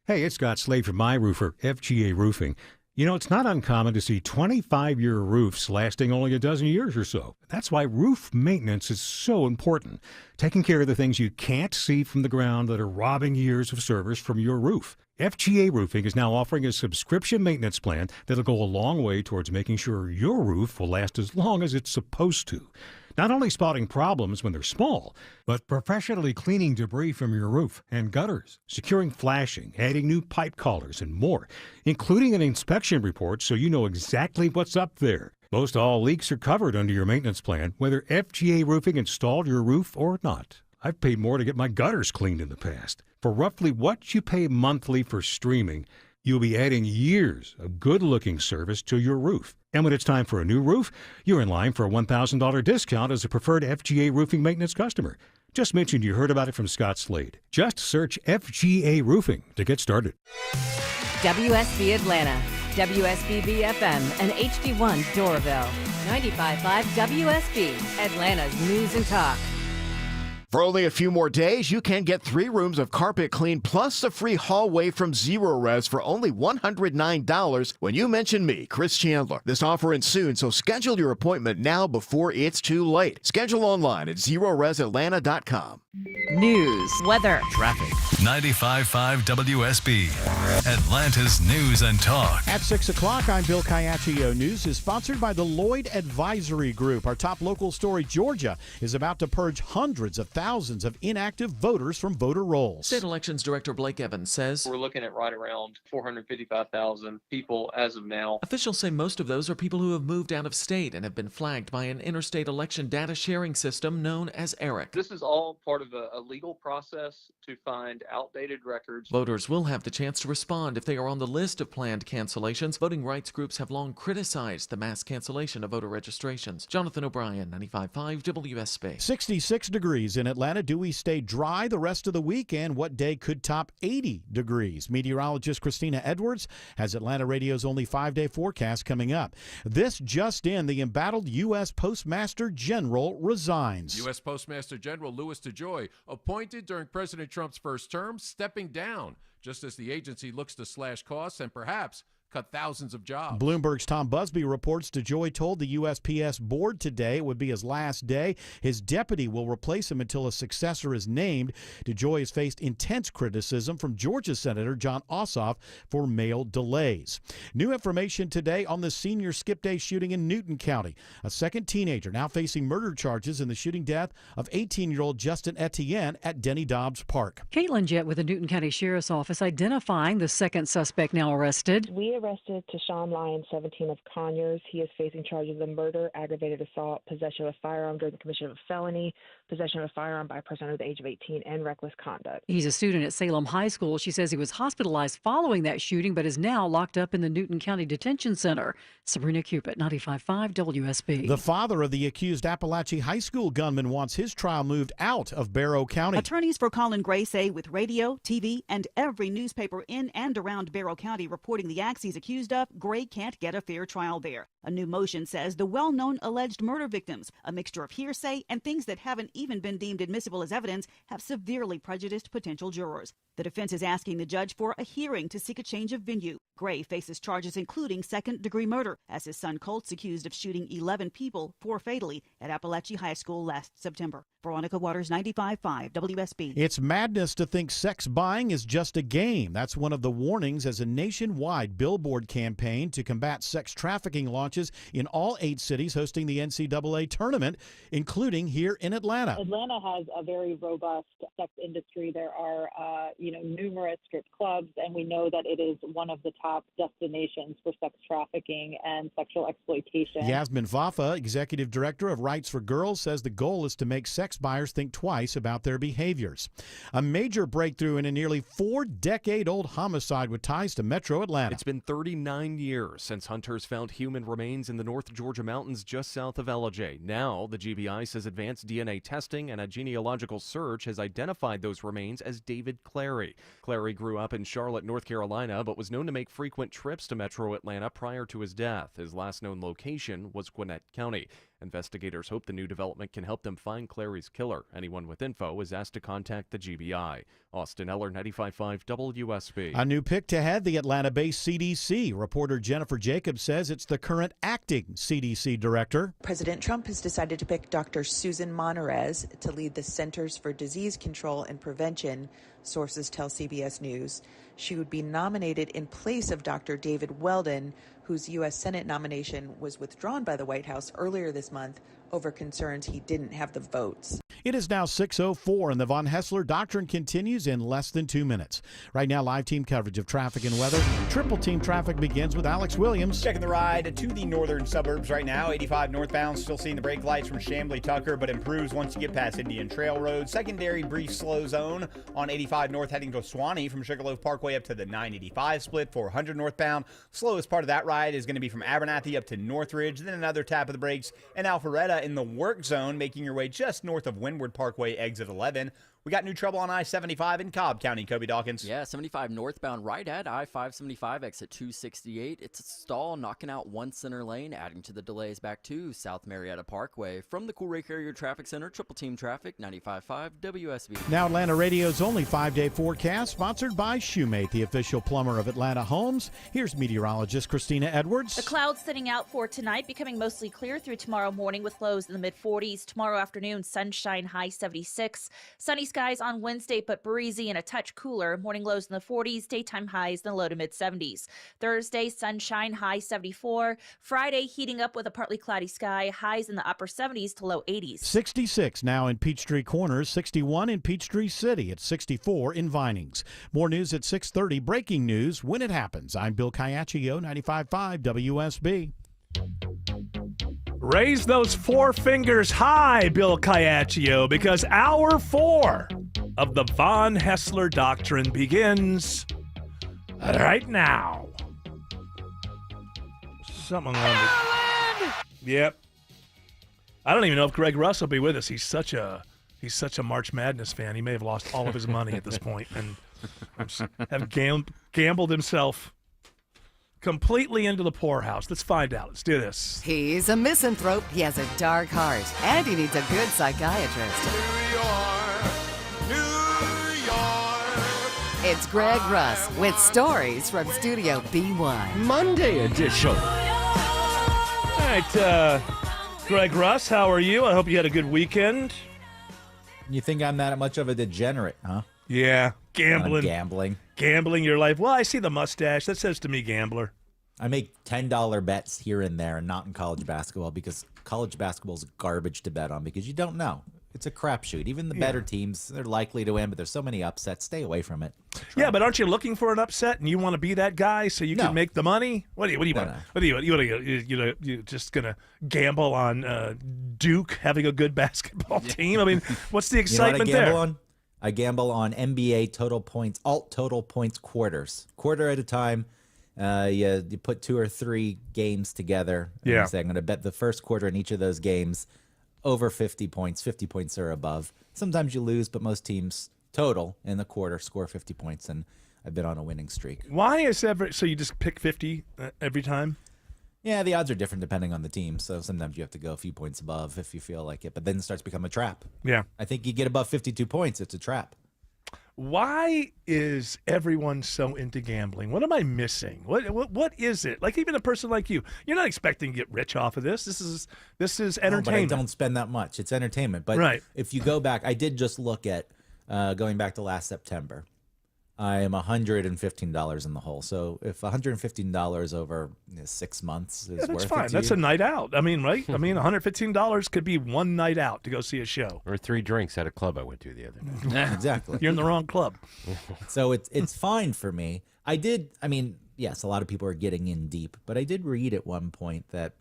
Hey, it's Scott Slade from My Roofer, FGA Roofing. You know, it's not uncommon to see 25-year roofs lasting only a dozen years or so. That's why roof maintenance is so important. Taking care of the things you can't see from the ground that are robbing years of service from your roof. FGA Roofing is now offering a subscription maintenance plan that'll go a long way towards making sure your roof will last as long as it's supposed to. Not only spotting problems when they're small, but professionally cleaning debris from your roof and gutters, securing flashing, adding new pipe collars, and more, including an inspection report so you know exactly what's up there. Most all leaks are covered under your maintenance plan, whether FGA Roofing installed your roof or not. I've paid more to get my gutters cleaned in the past. For roughly what you pay monthly for streaming, you'll be adding years of good-looking service to your roof. And when it's time for a new roof, you're in line for a $1,000 discount as a preferred FGA Roofing maintenance customer. Just mentioned you heard about it from Scott Slade. Just search FGA Roofing to get started. WSB Atlanta, WSB FM, and HD1 Doraville. 95.5 WSB, Atlanta's News and Talk. For only a few more days, you can get 3 rooms of carpet clean plus a free hallway from Zero Res for only $109 when you mention me, Chris Chandler. This offer ends soon, so schedule your appointment now before it's too late. Schedule online at ZeroResAtlanta.com. News, weather, traffic. 95.5 WSB, Atlanta's News and Talk. At 6 o'clock, I'm Bill Caiaccio. News is sponsored by the Lloyd Advisory Group. Our top local story, Georgia, is about to purge hundreds of thousands of inactive voters from voter rolls. State Elections Director Blake Evans says we're looking at right around 455,000 people as of now. Officials say most of those are people who have moved out of state and have been flagged by an interstate election data sharing system known as ERIC. This is all part of a legal process to find outdated records. Voters will have the chance to respond if they are on the list of planned cancellations. Voting rights groups have long criticized the mass cancellation of voter registrations. Jonathan O'Brien, 95.5 WSB. 66 degrees in Atlanta. Do we stay dry the rest of the weekend? What day could top 80 degrees? Meteorologist Christina Edwards has Atlanta Radio's only 5-day forecast coming up. This just in, the embattled U.S. Postmaster General resigns. U.S. Postmaster General Louis DeJoy, appointed during President Trump's first term, stepping down just as the agency looks to slash costs and perhaps cut thousands of jobs. Bloomberg's Tom Busby reports DeJoy told the USPS board today it would be his last day. His deputy will replace him until a successor is named. DeJoy has faced intense criticism from Georgia Senator John Ossoff for mail delays. New information today on the senior skip day shooting in Newton County. A second teenager now facing murder charges in the shooting death of 18-year-old Justin Etienne at Denny Dobbs Park. Caitlin Jett with the Newton County Sheriff's Office identifying the second suspect now arrested. We arrested Tashawn Lyons, 17 of Conyers. He is facing charges of murder, aggravated assault, possession of a firearm during the commission of a felony, possession of a firearm by a person under the age of 18, and reckless conduct. He's a student at Salem High School. She says he was hospitalized following that shooting, but is now locked up in the Newton County Detention Center. Sabrina Cupid, 95.5 WSB. The father of the accused Appalachia High School gunman wants his trial moved out of Barrow County. Attorneys for Colin Gray say with radio, TV, and every newspaper in and around Barrow County reporting the acts he's accused of, Gray can't get a fair trial there. A new motion says the well-known alleged murder victims, a mixture of hearsay and things that haven't even been deemed admissible as evidence, have severely prejudiced potential jurors. The defense is asking the judge for a hearing to seek a change of venue. Gray faces charges including second-degree murder, as his son Colt's accused of shooting 11 people, 4 fatally, at Appalachia High School last September. Veronica Waters, 95.5 WSB. It's madness to think sex buying is just a game. That's one of the warnings as a nationwide billboard campaign to combat sex trafficking launches in all 8 cities hosting the NCAA tournament, including here in Atlanta. Atlanta has a very robust sex industry. There are, numerous strip clubs, and we know that it is one of the top destinations for sex trafficking and sexual exploitation. Yasmin Vafa, executive director of Rights for Girls, says the goal is to make sex buyers think twice about their behaviors. A major breakthrough in a nearly 4-decade-old homicide with ties to Metro Atlanta. It's been 39 years since hunters found human remains in the North Georgia mountains just south of LJ. Now, the GBI says advanced DNA testing and a genealogical search has identified those remains as David Clary. Clary grew up in Charlotte, North Carolina, but was known to make frequent trips to Metro Atlanta prior to his death. His last known location was Gwinnett County. Investigators hope the new development can help them find Clary's killer. Anyone with info is asked to contact the GBI. Austin Eller, 95.5 WSB. A new pick to head the Atlanta-based CDC. Reporter Jennifer Jacobs says it's the current acting CDC director. President Trump has decided to pick Dr. Susan Monterez to lead the Centers for Disease Control and Prevention, sources tell CBS News. She would be nominated in place of Dr. David Weldon, whose U.S. Senate nomination was withdrawn by the White House earlier this month over concerns he didn't have the votes. It is now 6:04, and the Von Hessler Doctrine continues in less than 2 minutes. Right now, live team coverage of traffic and weather. Triple team traffic begins with Alex Williams. Checking the ride to the northern suburbs right now. 85 northbound, still seeing the brake lights from Chamblee Tucker, but improves once you get past Indian Trail Road. Secondary brief slow zone on 85 north heading to Swanee from Sugarloaf Parkway up to the 985 split. 400 northbound. Slowest part of that ride is going to be from Abernathy up to Northridge, then another tap of the brakes in Alpharetta in the work zone, making your way just north of Windward Parkway, exit 11. We got new trouble on I-75 in Cobb County. Kobe Dawkins. Yeah, 75 northbound right at I-575, exit 268. It's a stall knocking out one center lane, adding to the delays back to South Marietta Parkway. From the Cool Carrier Traffic Center, Triple Team Traffic, 95.5 WSB. Now Atlanta Radio's only 5-day forecast, sponsored by Shoemate, the official plumber of Atlanta homes. Here's meteorologist Christina Edwards. The clouds sitting out for tonight, becoming mostly clear through tomorrow morning with lows in the mid-40s. Tomorrow afternoon, sunshine, high 76. Sunny skies on Wednesday, but breezy and a touch cooler. Morning lows in the 40s, daytime highs in the low to mid-70s. Thursday, sunshine, high 74. Friday, heating up with a partly cloudy sky, highs in the upper 70s to low 80s. 66 now in Peachtree Corners, 61 in Peachtree City, at 64 in Vinings. More news at 6:30. Breaking news when it happens. I'm Bill Caiaccio, 95.5 WSB. Raise those 4 fingers high, Bill Caiaccio, because hour 4 of the Von Hessler Doctrine begins right now. Something along the... Yep. I don't even know if Greg Russ will be with us. He's such a March Madness fan. He may have lost all of his money at this point and have gambled himself completely into the poorhouse. Let's find out. Let's do this. He's a misanthrope. He has a dark heart, and he needs a good psychiatrist. New York. It's Greg Russ with stories from Studio B1. Monday edition. All right, Greg Russ, how are you? I hope you had a good weekend. You think I'm that much of a degenerate, huh? Yeah, gambling. Gambling your life. Well, I see the mustache. That says to me, gambler. I make $10 bets here and there, and not in college basketball, because college basketball is garbage to bet on because you don't know. It's a crapshoot. Even the better teams, they're likely to win, but there's so many upsets. Stay away from it. Yeah, but aren't you looking for an upset and you want to be that guy so you can make the money? What do you want? You just gonna gamble on Duke having a good basketball team? I mean, what's the excitement there? I gamble on NBA total points, alt total points quarters, quarter at a time. You put 2 or 3 games together. And you say, I'm going to bet the first quarter in each of those games over 50 points. 50 points or above. Sometimes you lose, but most teams total in the quarter score 50 points, and I've been on a winning streak. Why is so you just pick 50 every time? Yeah, the odds are different depending on the team. So sometimes you have to go a few points above if you feel like it, but then it starts to become a trap. Yeah. I think you get above 52 points, it's a trap. Why is everyone so into gambling? What am I missing? What is it? Like, even a person like you, you're not expecting to get rich off of this. This is entertainment. But I don't spend that much. It's entertainment. But if you go back, I did just look at going back to last September. I am $115 in the hole. So if $115 over 6 months is that's worth fine. it to That's you, a night out. I mean, right? I mean, $115 could be one night out to go see a show. Or 3 drinks at a club I went to the other night. Exactly. You're in the wrong club. So it's fine for me. Yes, a lot of people are getting in deep, but I did read at one point that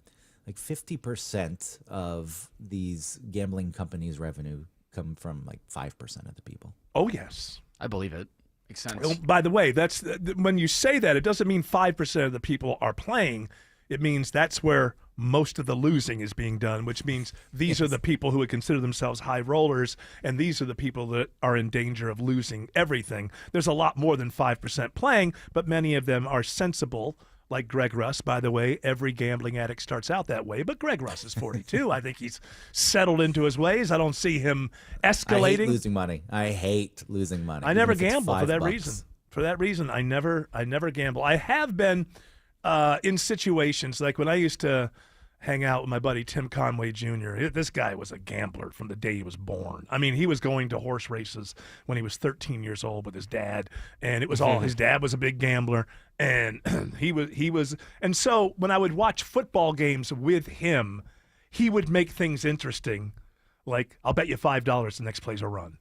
like 50% of these gambling companies' revenue come from like 5% of the people. Oh, yes. I believe it. Makes sense. Well, by the way, that's when you say that, it doesn't mean 5% of the people are playing. It means that's where most of the losing is being done, which means these are the people who would consider themselves high rollers, and these are the people that are in danger of losing everything. There's a lot more than 5% playing, but many of them are sensible, like Greg Russ. By the way, every gambling addict starts out that way, but Greg Russ is 42. I think he's settled into his ways. I don't see him escalating. I hate losing money. I never gamble for that reason. For that reason, I never gamble. I have been in situations like when I used to hang out with my buddy Tim Conway Jr. This guy was a gambler from the day he was born. I mean, he was going to horse races when he was 13 years old with his dad, and it was all his dad was a big gambler, and he was. And so when I would watch football games with him, he would make things interesting, like I'll bet you $5 the next play's a run.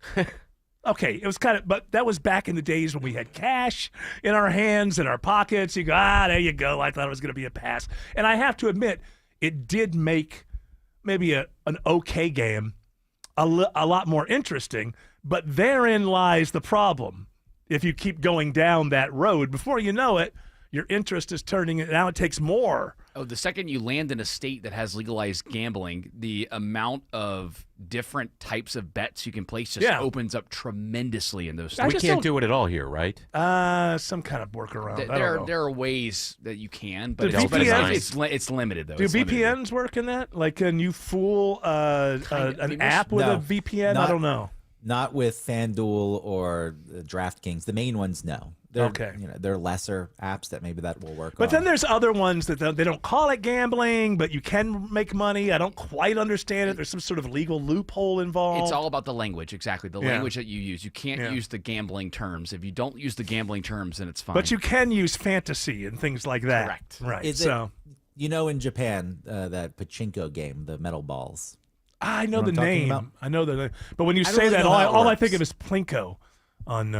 Okay, it was but that was back in the days when we had cash in our hands, in our pockets. You go, there you go. I thought it was going to be a pass. And I have to admit, it did make maybe an okay game a lot more interesting, but therein lies the problem. If you keep going down that road, before you know it, your interest is turning. Now it takes more. Oh, the second you land in a state that has legalized gambling, the amount of different types of bets you can place just opens up tremendously in those states. We can't do it at all here, right? Some kind of workaround. There are ways that you can, but it's limited, though. Do VPNs work in that? Like, can you fool an app with a VPN? I don't know. Not with FanDuel or DraftKings. The main ones, no. They're lesser apps that maybe that will work on. But then there's other ones that they don't call it gambling, but you can make money. I don't quite understand it. There's some sort of legal loophole involved. It's all about the language, exactly. The language that you use. You can't use the gambling terms. If you don't use the gambling terms, then it's fine. But you can use fantasy and things like that. Correct. Right. In Japan, that pachinko game, the metal balls. I know the name. I know the name. But when you say that, all I think of is Plinko on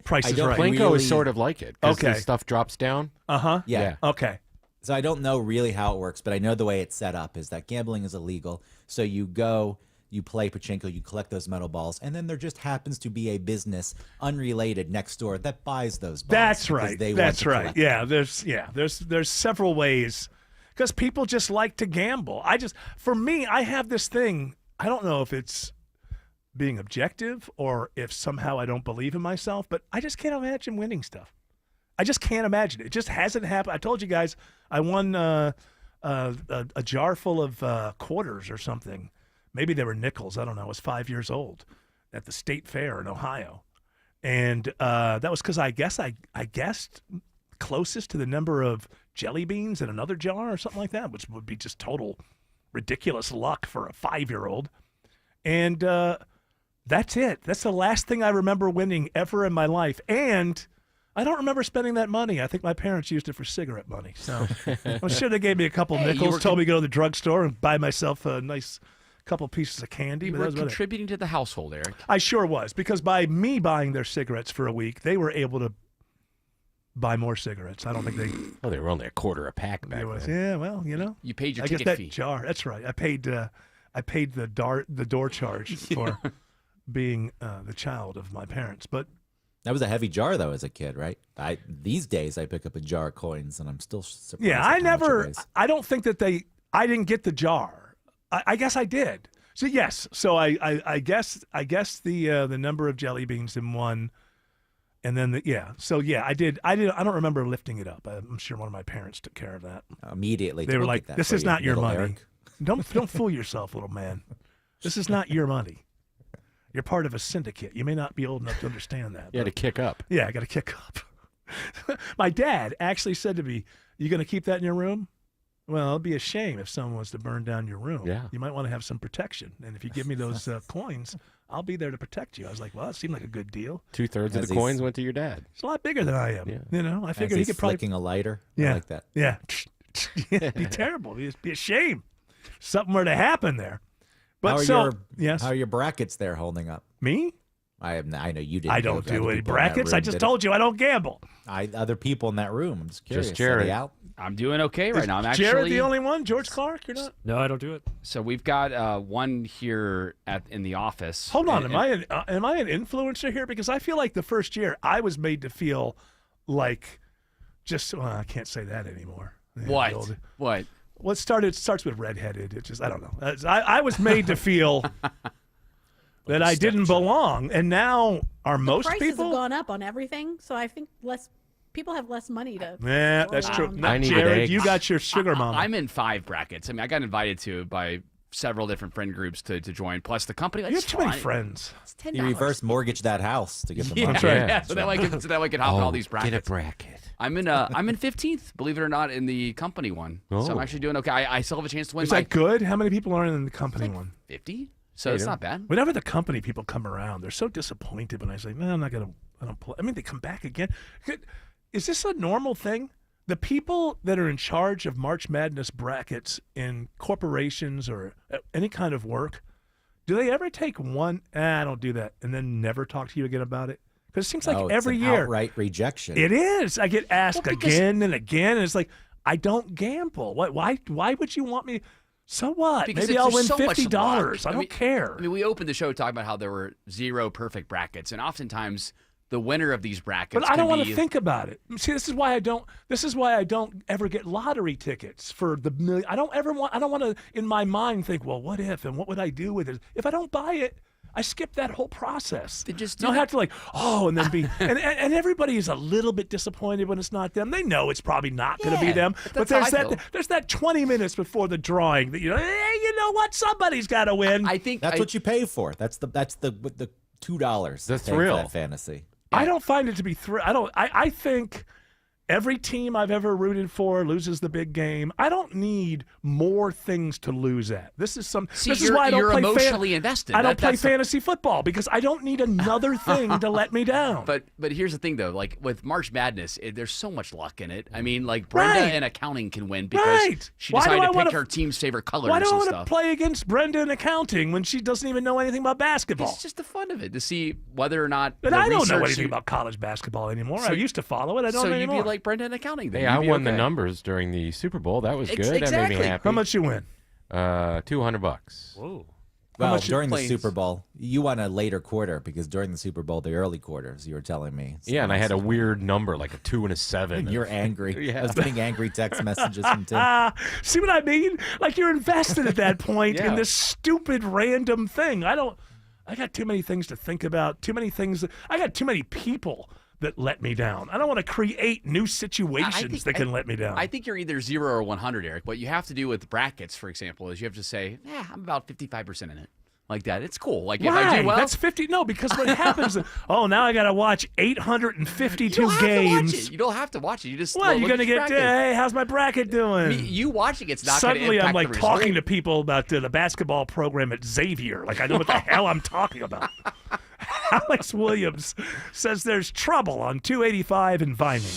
Price is Right. Plinko is sort of like it. Okay. The stuff drops down. Uh-huh. Yeah. Okay. So I don't know really how it works, but I know the way it's set up is that gambling is illegal. So you go, you play pachinko, you collect those metal balls, and then there just happens to be a business unrelated next door that buys those balls. That's right. That's right. Yeah. There's several ways. Because people just like to gamble. For me, I have this thing. I don't know if it's being objective or if somehow I don't believe in myself, but I just can't imagine winning stuff. I just can't imagine it. It just hasn't happened. I told you guys I won a jar full of quarters or something. Maybe they were nickels. I don't know. I was 5 years old at the state fair in Ohio. And that was because I guessed closest to the number of jelly beans in another jar or something like that, which would be just total ridiculous luck for a 5-year-old. And that's it. That's the last thing I remember winning ever in my life. And I don't remember spending that money. I think my parents used it for cigarette money. So I'm sure they gave me a couple nickels, told me to go to the drugstore and buy myself a nice couple pieces of candy. You but were that was about it. contributing to the household, Eric. I sure was, because by me buying their cigarettes for a week, they were able to buy more cigarettes. I don't think they. Oh, they were only a quarter a pack back then. Yeah, well, You paid your I guess ticket that fee. jar. That's right. I paid the door charge for being the child of my parents. But that was a heavy jar though as a kid, right? These days I pick up a jar of coins and I'm still surprised. yeah, at how much it weighs. I don't think that I didn't get the jar. I guess I did. So yes. So I guess the number of jelly beans in one. And then I did. I don't remember lifting it up. I'm sure one of my parents took care of that. Immediately, they were look like, at that "This for is you, not your little money. Eric." Don't fool yourself, little man. This is not your money. You're part of a syndicate. You may not be old enough to understand that." You had to kick up. Yeah, I got to kick up. My dad actually said to me, "You going to keep that in your room?" Well, it'd be a shame if someone was to burn down your room. Yeah. You might want to have some protection. And if you give me those coins, I'll be there to protect you. I was like, well, it seemed like a good deal. 2/3 of the coins went to your dad. It's a lot bigger than I am. Yeah. You know, I figured he He's could probably. flicking a lighter. Yeah. I like that. Yeah. It'd be terrible. It'd be a shame. Something were to happen there. But yes. How are your brackets there holding up? Me? I know you didn't. I don't do any brackets. I just told you I don't gamble. Other people in that room. I'm just curious. Just Jared. Are they out? I'm doing okay right now. I'm Jared actually the only one? George Clark? You're not? No, I don't do it. So we've got one here in the office. Hold on. And- Am I an influencer here? Because I feel like the first year I was made to feel like I can't say that anymore. What? What? Well, it starts with redheaded. It just, I don't know. I was made to feel that I didn't belong. And now are most prices people? have gone up on everything, so I think people have less money to. Yeah, throw that's true. around. Not Jared, you got your sugar mama. I'm in 5 brackets. I mean, I got invited to by several different friend groups to join. Plus the company. You have too many friends. It's $10. You reverse mortgage that house to get the Yeah, money. yeah. So that way I can hop in all these brackets. Get a bracket. I'm in 15th, believe it or not, in the company one. So I'm Oh. actually doing okay. I still have a chance to win. Is that good? How many people are in the company one? 50? So it's not bad. Whenever the company people come around, they're so disappointed when I say, "No, I'm not gonna. I don't play." I mean, they come back again. Is this a normal thing? The people that are in charge of March Madness brackets in corporations or any kind of work, do they ever take one? I don't do that, and then never talk to you again about it? Because it seems like it's every an year, outright rejection. it is. I get asked again and again, and it's like, I don't gamble. Why would you want me? So what? Because Maybe I'll win there's so much $50. luck. I don't care. I mean, we opened the show talking about how there were 0 perfect brackets, and oftentimes the winner of these brackets. But I don't want to think about it. See, this is why I don't. This is why I don't ever get lottery tickets for the million. I don't want to in my mind think, well, what if and what would I do with it? If I don't buy it, I skip that whole process. Don't have to and then be and everybody is a little bit disappointed when it's not them. They know it's probably not going to be them. But that's how I feel. there's that 20 minutes before the drawing that hey, you know what? Somebody's got to win. I think That's what you pay for. That's the $2. The to pay for thrill. that fantasy. I don't find it to be I think every team I've ever rooted for loses the big game. I don't need more things to lose at. This is why I don't you're play emotionally invested. I don't play fantasy football because I don't need another thing to let me down. But here's the thing though, like with March Madness, there's so much luck in it. I mean, like Brenda in accounting can win because she decided to pick her team's favorite colors Why do I and want stuff. to play against Brenda in accounting when she doesn't even know anything about basketball? It's just the fun of it to see whether or not. But the I don't know research anything you- about college basketball anymore. So- I used to follow it. I don't So anymore. you'd be like Brenda in accounting. Then Hey, I You'd be won the okay. numbers during the Super Bowl. That was good. That made Exactly. me happy. How much you win? $200. Whoa. Well, much during the plays? Super Bowl, you won a later quarter because during the Super Bowl, the early quarters, you were telling me. Yeah, and I had a weird number, like a 2 and a 7. You're angry. Yeah. I was getting angry text messages from Tim. See what I mean? Like you're invested at that point in this stupid random thing. I got too many things to think about. I got too many people that let me down. I don't want to create new situations that can let me down. I think you're either 0 or 100, Eric. What you have to do with brackets, for example, is you have to say, I'm about 55% in it. Like that. It's cool. Like if I do well. That's 50. No, because what happens is, now I got to watch 852 you don't games. Have to watch it. You don't have to watch it. You just Well, you're look going to at get, your bracket. hey, how's my bracket doing? You watching it's not going to Suddenly impact I'm like the talking result. to people about the basketball program at Xavier. Like I know what the hell I'm talking about. Alex Williams says there's trouble on 285 and Vining.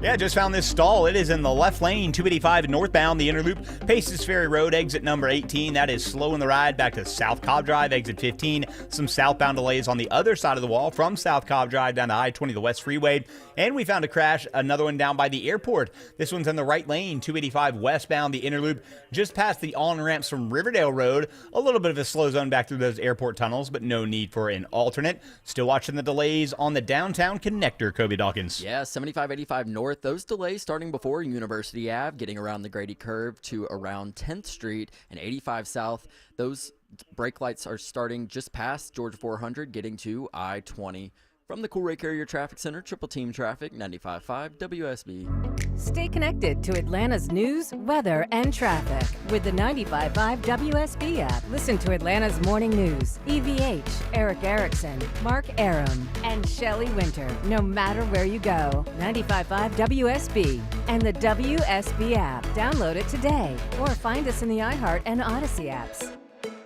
Yeah, just found this stall. It is in the left lane, 285 northbound, the inner loop, Paces Ferry Road, exit number 18. That is slow in the ride back to South Cobb Drive, exit 15. Some southbound delays on the other side of the wall from South Cobb Drive down to I-20, the West Freeway. And we found a crash, another one down by the airport. This one's in the right lane, 285 westbound, the inner loop, just past the on-ramps from Riverdale Road. A little bit of a slow zone back through those airport tunnels, but no need for an alternate. Still watching the delays on the downtown connector, Kobe Dawkins. Yeah, 7585 north. Those delays starting before University Ave, getting around the Grady Curve to around 10th Street, and 85 south. Those brake lights are starting just past Georgia 400, getting to I-20. From the Cool Ray Carrier Traffic Center, Triple Team Traffic, 95.5 WSB. Stay connected to Atlanta's news, weather, and traffic with the 95.5 WSB app. Listen to Atlanta's morning news. EVH, Eric Erickson, Mark Aram, and Shelley Winter. No matter where you go, 95.5 WSB and the WSB app. Download it today or find us in the iHeart and Odyssey apps.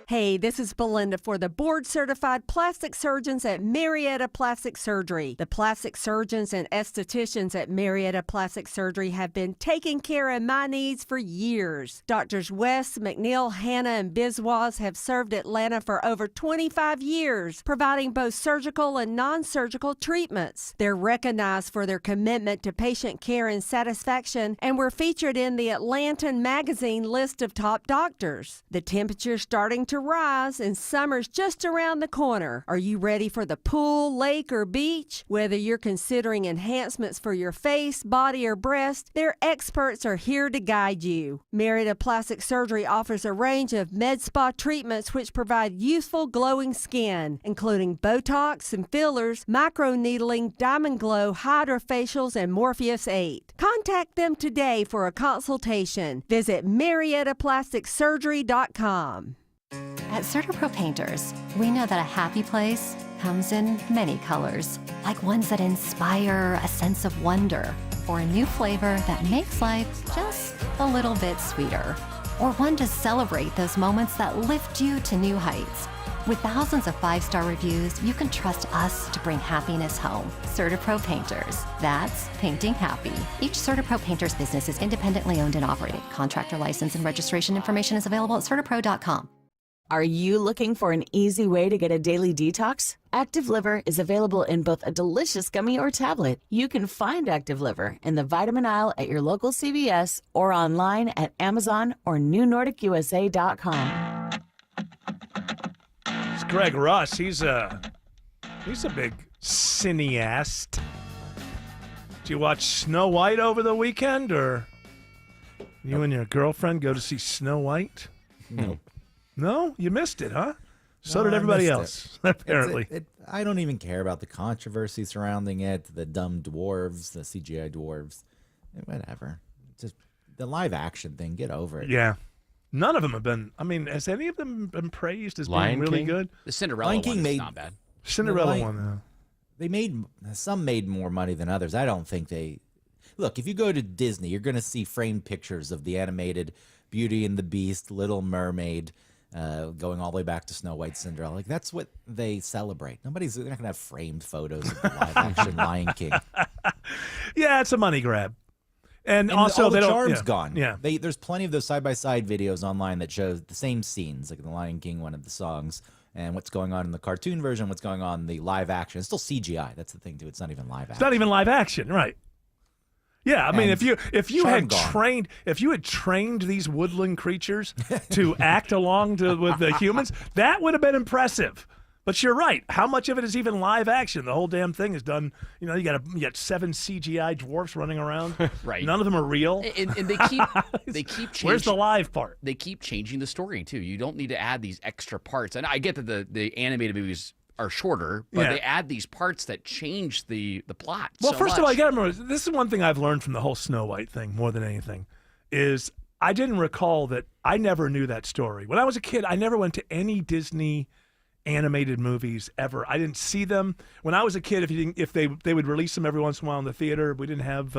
Hey, this is Belinda for the board-certified plastic surgeons at Marietta Plastic Surgery. The plastic surgeons and estheticians at Marietta Plastic Surgery have been taking care of my needs for years. Doctors West, McNeil, Hanna, and Biswas have served Atlanta for over 25 years, providing both surgical and non-surgical treatments. They're recognized for their commitment to patient care and satisfaction, and were featured in the Atlantan Magazine list of top doctors. The temperature's starting to rise and summer's just around the corner. Are you ready for the pool, lake, or beach? Whether you're considering enhancements for your face, body, or breast, their experts are here to guide you. Marietta Plastic Surgery offers a range of med spa treatments which provide youthful, glowing skin, including Botox and fillers, microneedling, Diamond Glow, hydrofacials, and Morpheus 8. Contact them today for a consultation. Visit MariettaPlasticSurgery.com. At CertaPro Painters, we know that a happy place comes in many colors, like ones that inspire a sense of wonder, or a new flavor that makes life just a little bit sweeter, or one to celebrate those moments that lift you to new heights. With thousands of 5-star reviews, you can trust us to bring happiness home. CertaPro Painters. That's painting happy. Each CertaPro Painters business is independently owned and operated. Contractor license and registration information is available at CertaPro.com. Are you looking for an easy way to get a daily detox? Active Liver is available in both a delicious gummy or tablet. You can find Active Liver in the vitamin aisle at your local CVS or online at Amazon or newnordicusa.com. It's Greg Russ. He's a big cineast. Did you watch Snow White over the weekend, or you and your girlfriend go to see Snow White? No. No? You missed it, huh? So No, did I everybody missed else, apparently. I don't even care about the controversy surrounding it, the dumb dwarves, the CGI dwarves, whatever. Just the live action thing, get over it. Yeah. None of them have been. I mean, has any of them been praised as Lion being really King? good? The Cinderella Lion one King is made- not bad. Cinderella The one. Some made more money than others. I don't think they. Look, if you go to Disney, you're going to see framed pictures of the animated Beauty and the Beast, Little Mermaid, going all the way back to Snow White, Cinderella. Like, that's what they celebrate. They're not going to have framed photos of the live action Lion King. Yeah, it's a money grab. And And also, all they the don't. charm's Yeah. gone. Yeah. There's plenty of those side-by-side videos online that show the same scenes, like in the Lion King, one of the songs, and what's going on in the cartoon version, what's going on in the live action. It's still CGI. That's the thing, too. It's not even live It's action. not even live action, right? Yeah, I mean, And if you charm had gone. trained these woodland creatures to act along with the humans, that would have been impressive. But you're right. How much of it is even live action? The whole damn thing is done. You know, you got 7 CGI dwarfs running around. Right. None of them are real. And they keep changing. Where's the live part? They keep changing the story too. You don't need to add these extra parts. And I get that the animated movies are shorter, but Yeah. they add these parts that change the plot. Well, so first of all, much. you got to remember, this is one thing I've learned from the whole Snow White thing more than anything, is I didn't recall that I never knew that story. When I was a kid, I never went to any Disney animated movies ever. I didn't see them. When I was a kid, if they would release them every once in a while in the theater, we didn't have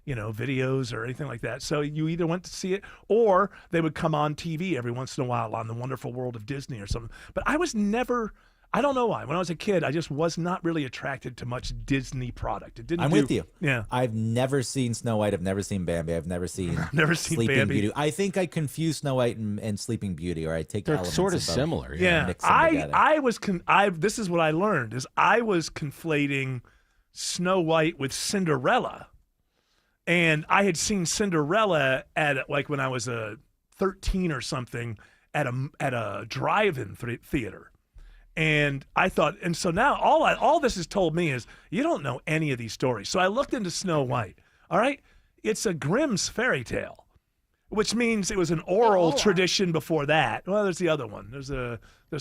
videos or anything like that. So you either went to see it or they would come on TV every once in a while on The Wonderful World of Disney or something. But I was never I don't know why. When I was a kid, I just was not really attracted to much Disney product. It didn't. I'm with you. Yeah. I've never seen Snow White. I've never seen Bambi. I've never seen Sleeping Bambi. Beauty. I think I confuse Snow White and Sleeping Beauty, or I take They're elements sort of of both similar. and mix them together. This is what I learned is I was conflating Snow White with Cinderella, and I had seen Cinderella at like when I was 13 or something at a drive-in theater. And I thought, and so now all this has told me is you don't know any of these stories. So I looked into Snow White. All right, it's a Grimm's fairy tale, which means it was an oral tradition before that. Well, there's the other one. There's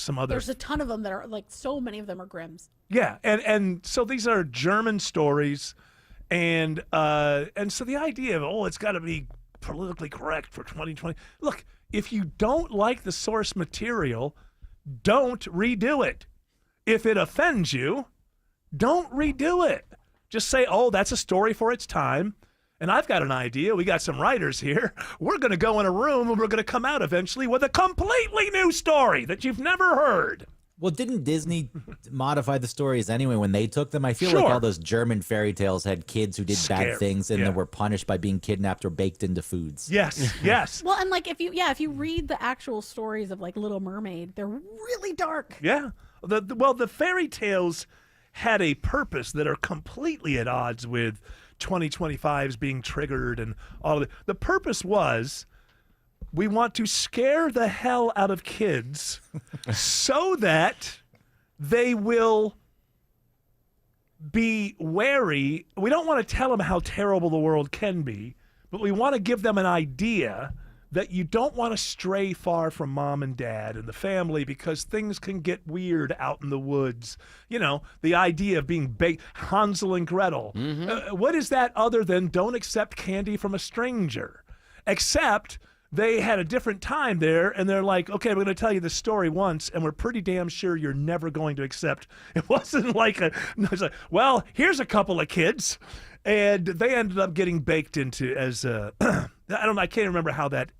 some other. There's a ton of them that are like so many of them are Grimm's. Yeah, and so these are German stories, and so the idea of it's got to be politically correct for 2020. Look, if you don't like the source material, don't redo it. If it offends you, don't redo it. Just say, that's a story for its time. And I've got an idea. We got some writers here. We're going to go in a room and we're going to come out eventually with a completely new story that you've never heard. Well, didn't Disney modify the stories anyway when they took them? I feel like all those German fairy tales had kids who did bad things and then were punished by being kidnapped or baked into foods. Yes, yes. Well, and like if you read the actual stories of like Little Mermaid, they're really dark. Yeah. The fairy tales had a purpose that are completely at odds with 2025's being triggered and all of it. The purpose was we want to scare the hell out of kids so that they will be wary. We don't want to tell them how terrible the world can be, but we want to give them an idea that you don't want to stray far from mom and dad and the family because things can get weird out in the woods. You know, the idea of being baked, Hansel and Gretel. What is that other than don't accept candy from a stranger? Except they had a different time there, and they're like, okay, we're going to tell you the story once, and we're pretty damn sure you're never going to accept. It wasn't like it's like, well, here's a couple of kids, and they ended up getting baked into as I can't remember how that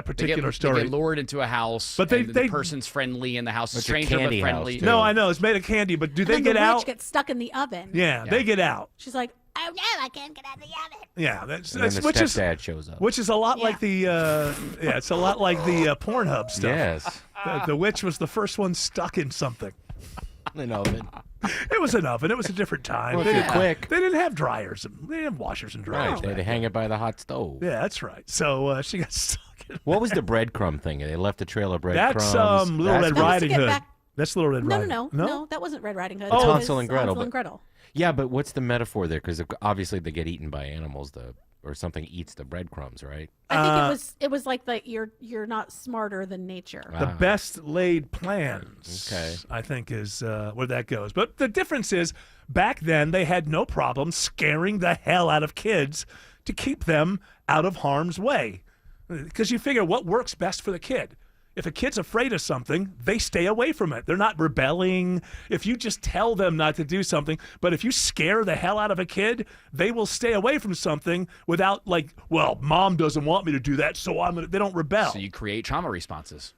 particular story. They get lured into a house, but the person's friendly in the house, a stranger but friendly. No, I know it's made of candy, but do they get out? The witch gets stuck in the oven. Yeah, they get out. She's like, oh no, I can't get out of the oven. Yeah, and then the stepdad shows up, which is a lot like the it's a lot like the Pornhub stuff. Yes, the witch was the first one stuck in something. An oven. It was an oven. It was a different time. Well, if you're quick. They didn't have dryers. They didn't have washers and dryers. Right, they had to hang it by the hot stove. Yeah, that's right. So she got stuck. What was the breadcrumb thing? They left a trail of breadcrumbs. That's Little Red Riding Hood. That's Little Red Riding Hood. No, that wasn't Red Riding Hood. It's That Hansel was and Gretel. Hansel and Gretel. Yeah, but what's the metaphor there? Because obviously they get eaten by animals, or something eats the breadcrumbs, right? I think it was like you're not smarter than nature. The best laid plans, okay, I think is where that goes. But the difference is back then they had no problem scaring the hell out of kids to keep them out of harm's way. Because you figure what works best for the kid. If a kid's afraid of something, they stay away from it. They're not rebelling. If you just tell them not to do something, but if you scare the hell out of a kid, they will stay away from something without like, well, mom doesn't want me to do that, so they don't rebel. So you create trauma responses.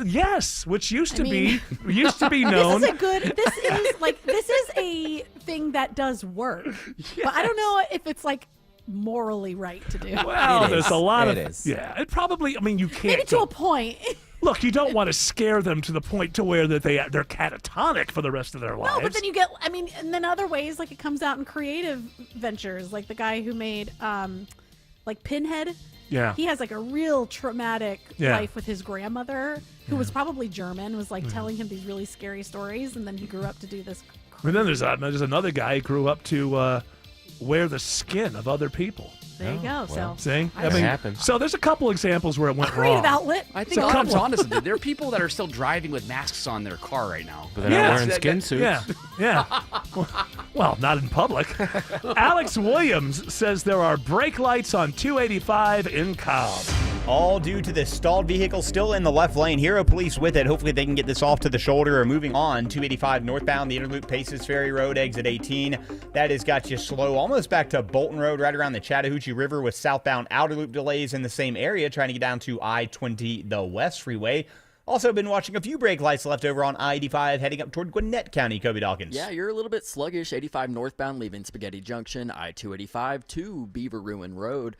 Yes, which used to be known. This is a thing that does work. Yes. But I don't know if it's like morally right to do. Well, there's a lot of yeah. It probably. I mean, you can't. Maybe to a point. Look, you don't want to scare them to the point to where that they're catatonic for the rest of their lives. No, but then you get. I mean, and then other ways, like it comes out in creative ventures, like the guy who made, like Pinhead. Yeah. He has like a real traumatic life with his grandmother, who was probably German, was like telling him these really scary stories, and then he grew up to do this. And then there's another guy who grew up to wear the skin of other people. There you go. Well, so see, I mean, happens. So there's a couple examples where it went creative wrong. outlet. I think Tom's honest. There are people that are still driving with masks on their car right now, but they're not wearing skin suits. Yeah. Well, not in public. Alex Williams says there are brake lights on 285 in Cobb. All due to the stalled vehicle still in the left lane. Hero Police with it. Hopefully they can get this off to the shoulder. Or moving on, 285 northbound, the Interloop Paces Ferry Road, exit 18. That has got you slow, almost back to Bolton Road, right around the Chattahoochee River, with southbound outer loop delays in the same area, trying to get down to I-20, the West Freeway. Also been watching a few brake lights left over on I-85 heading up toward Gwinnett County, Kobe Dawkins. Yeah, you're a little bit sluggish. 85 northbound leaving Spaghetti Junction, I-285 to Beaver Ruin Road.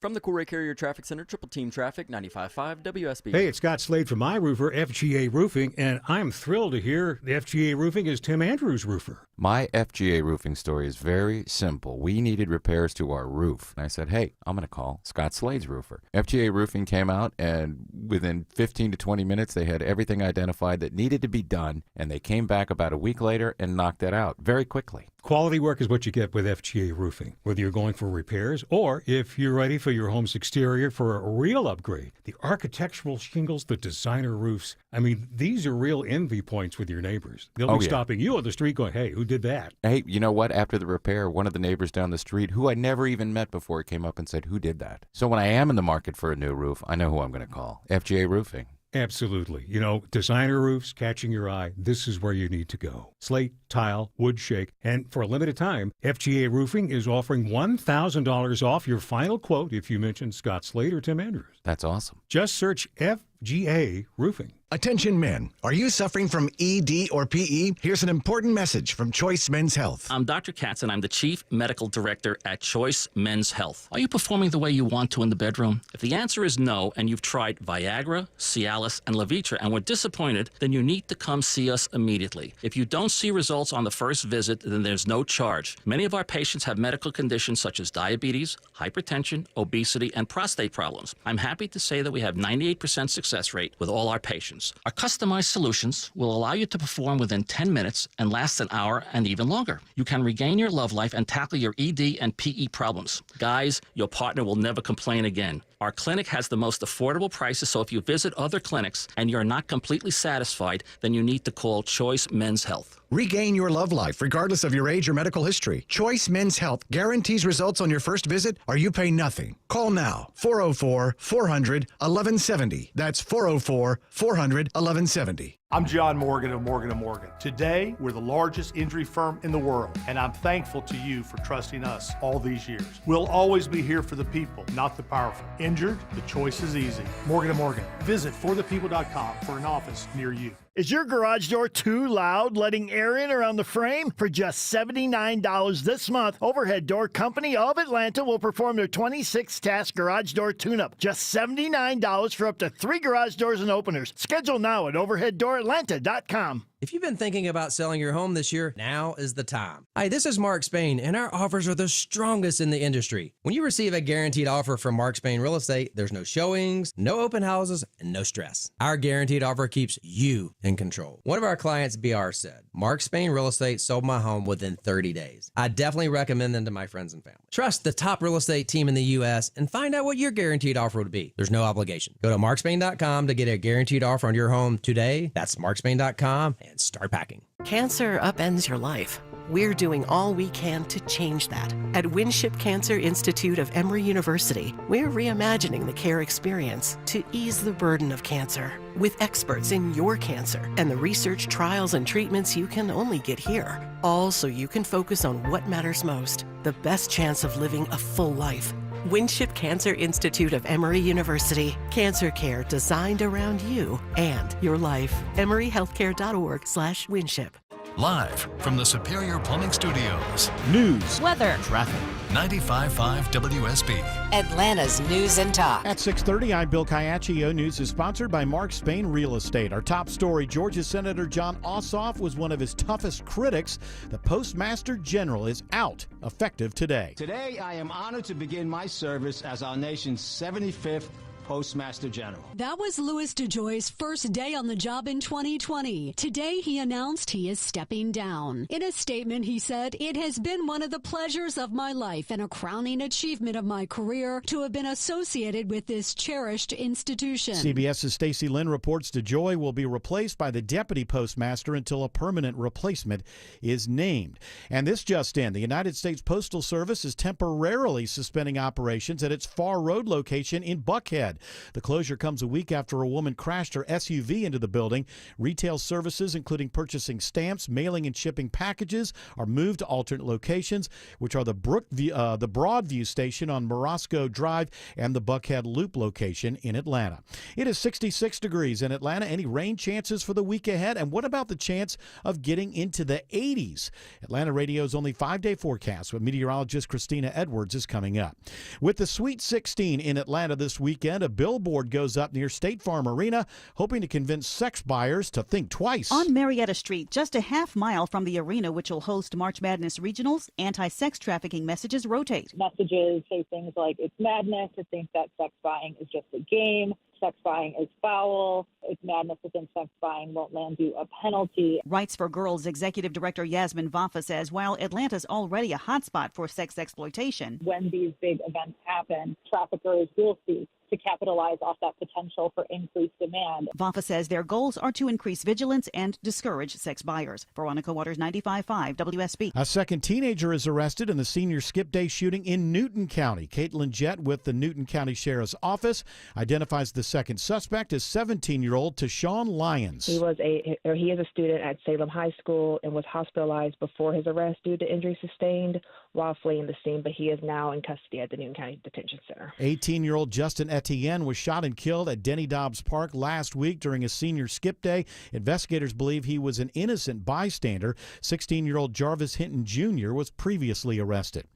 From the Cool Ray Carrier Traffic Center, Triple Team Traffic, 95.5 WSB. Hey, it's Scott Slade from my roofer, FGA Roofing, and I'm thrilled to hear the FGA Roofing is Tim Andrews' roofer. My FGA roofing story is very simple. We needed repairs to our roof. And I said, hey, I'm going to call Scott Slade's roofer. FGA Roofing came out, and within 15 to 20 minutes, they had everything identified that needed to be done, and they came back about a week later and knocked it out very quickly. Quality work is what you get with FGA Roofing, whether you're going for repairs or if you're ready for your home's exterior for a real upgrade. The architectural shingles, the designer roofs, I mean, these are real envy points with your neighbors. They'll be stopping you on the street going, hey, who did that? Hey, you know what? After the repair, one of the neighbors down the street, who I never even met before, came up and said, who did that? So when I am in the market for a new roof, I know who I'm going to call. FGA Roofing. Absolutely. You know, designer roofs catching your eye, this is where you need to go. Slate, tile, wood shake, and for a limited time, FGA Roofing is offering $1,000 off your final quote if you mention Scott Slade or Tim Andrews. That's awesome. Just search FGA Roofing. Attention men, are you suffering from ED or PE? Here's an important message from Choice Men's Health. I'm Dr. Katz, and I'm the Chief Medical Director at Choice Men's Health. Are you performing the way you want to in the bedroom? If the answer is no, and you've tried Viagra, Cialis, and Levitra and were disappointed, then you need to come see us immediately. If you don't see results on the first visit, then there's no charge. Many of our patients have medical conditions such as diabetes, hypertension, obesity, and prostate problems. I'm happy to say that we have 98% success rate with all our patients. Our customized solutions will allow you to perform within 10 minutes and last an hour and even longer. You can regain your love life and tackle your ED and PE problems. Guys, your partner will never complain again. Our clinic has the most affordable prices, so if you visit other clinics and you're not completely satisfied, then you need to call Choice Men's Health. Regain your love life regardless of your age or medical history. Choice Men's Health guarantees results on your first visit or you pay nothing. Call now, 404-400-1170. That's 404-400-1170. I'm John Morgan of Morgan & Morgan. Today, we're the largest injury firm in the world, and I'm thankful to you for trusting us all these years. We'll always be here for the people, not the powerful. Injured? The choice is easy. Morgan & Morgan. Visit forthepeople.com for an office near you. Is your garage door too loud, letting air in around the frame? For just $79 this month, Overhead Door Company of Atlanta will perform their 26-task garage door tune-up. Just $79 for up to 3 garage doors and openers. Schedule now at overheaddooratlanta.com. If you've been thinking about selling your home this year, now is the time. Hi, this is Mark Spain, and our offers are the strongest in the industry. When you receive a guaranteed offer from Mark Spain Real Estate, there's no showings, no open houses, and no stress. Our guaranteed offer keeps you in control. One of our clients, BR, said, Mark Spain Real Estate sold my home within 30 days. I definitely recommend them to my friends and family. Trust the top real estate team in the U.S. and find out what your guaranteed offer would be. There's no obligation. Go to markspain.com to get a guaranteed offer on your home today. That's markspain.com and start packing. Cancer upends your life. We're doing all we can to change that. At Winship Cancer Institute of Emory University, we're reimagining the care experience to ease the burden of cancer. With experts in your cancer and the research, trials, and treatments you can only get here. All so you can focus on what matters most, the best chance of living a full life. Winship Cancer Institute of Emory University. Cancer care designed around you and your life. EmoryHealthcare.org/Winship. Live from the Superior Plumbing Studios. News, weather, traffic. 95.5 WSB. Atlanta's News and Talk. At 6:30, I'm Bill Kayaccio. News is sponsored by Mark Spain Real Estate. Our top story, Georgia Senator Jon Ossoff was one of his toughest critics. The Postmaster General is out, effective today. Today, I am honored to begin my service as our nation's 75th Postmaster General. That was Louis DeJoy's first day on the job in 2020. Today, he announced he is stepping down. In a statement, he said, "It has been one of the pleasures of my life and a crowning achievement of my career to have been associated with this cherished institution." CBS's Stacey Lynn reports DeJoy will be replaced by the deputy postmaster until a permanent replacement is named. And this just in, the United States Postal Service is temporarily suspending operations at its Far Road location in Buckhead. flood. The closure comes a week after a woman crashed her SUV into the building. Retail services, including purchasing stamps, mailing, and shipping packages, are moved to alternate locations, which are the Broadview station on Morosco Drive and the Buckhead Loop location in Atlanta. It is 66 degrees in Atlanta. Any rain chances for the week ahead? And what about the chance of getting into the 80s? Atlanta Radio's only 5-day forecast with meteorologist Christina Edwards is coming up. With the Sweet 16 in Atlanta this weekend, a billboard goes up near State Farm Arena, hoping to convince sex buyers to think twice. On Marietta Street, just a half mile from the arena, which will host March Madness regionals, anti-sex trafficking messages rotate. Messages say things like, it's madness to think that sex buying is just a game. Sex buying is foul. It's madness to think sex buying won't land you a penalty. Rights for Girls Executive Director Yasmin Vafa says while Atlanta's already a hotspot for sex exploitation, when these big events happen, traffickers will seek to capitalize off that potential for increased demand. Vafa says their goals are to increase vigilance and discourage sex buyers. Veronica Waters, 95.5 WSB. A second teenager is arrested in the senior skip day shooting in Newton County. Caitlin Jett with the Newton County Sheriff's Office identifies the second suspect as 17-year-old Tashawn Lyons. He is a student at Salem High School and was hospitalized before his arrest due to injuries sustained while fleeing the scene, but he is now in custody at the Newton County Detention Center. 18-year-old Justin Etienne was shot and killed at Denny Dobbs Park last week during a senior skip day. Investigators believe he was an innocent bystander. 16-year-old Jarvis Hinton Jr. was previously arrested.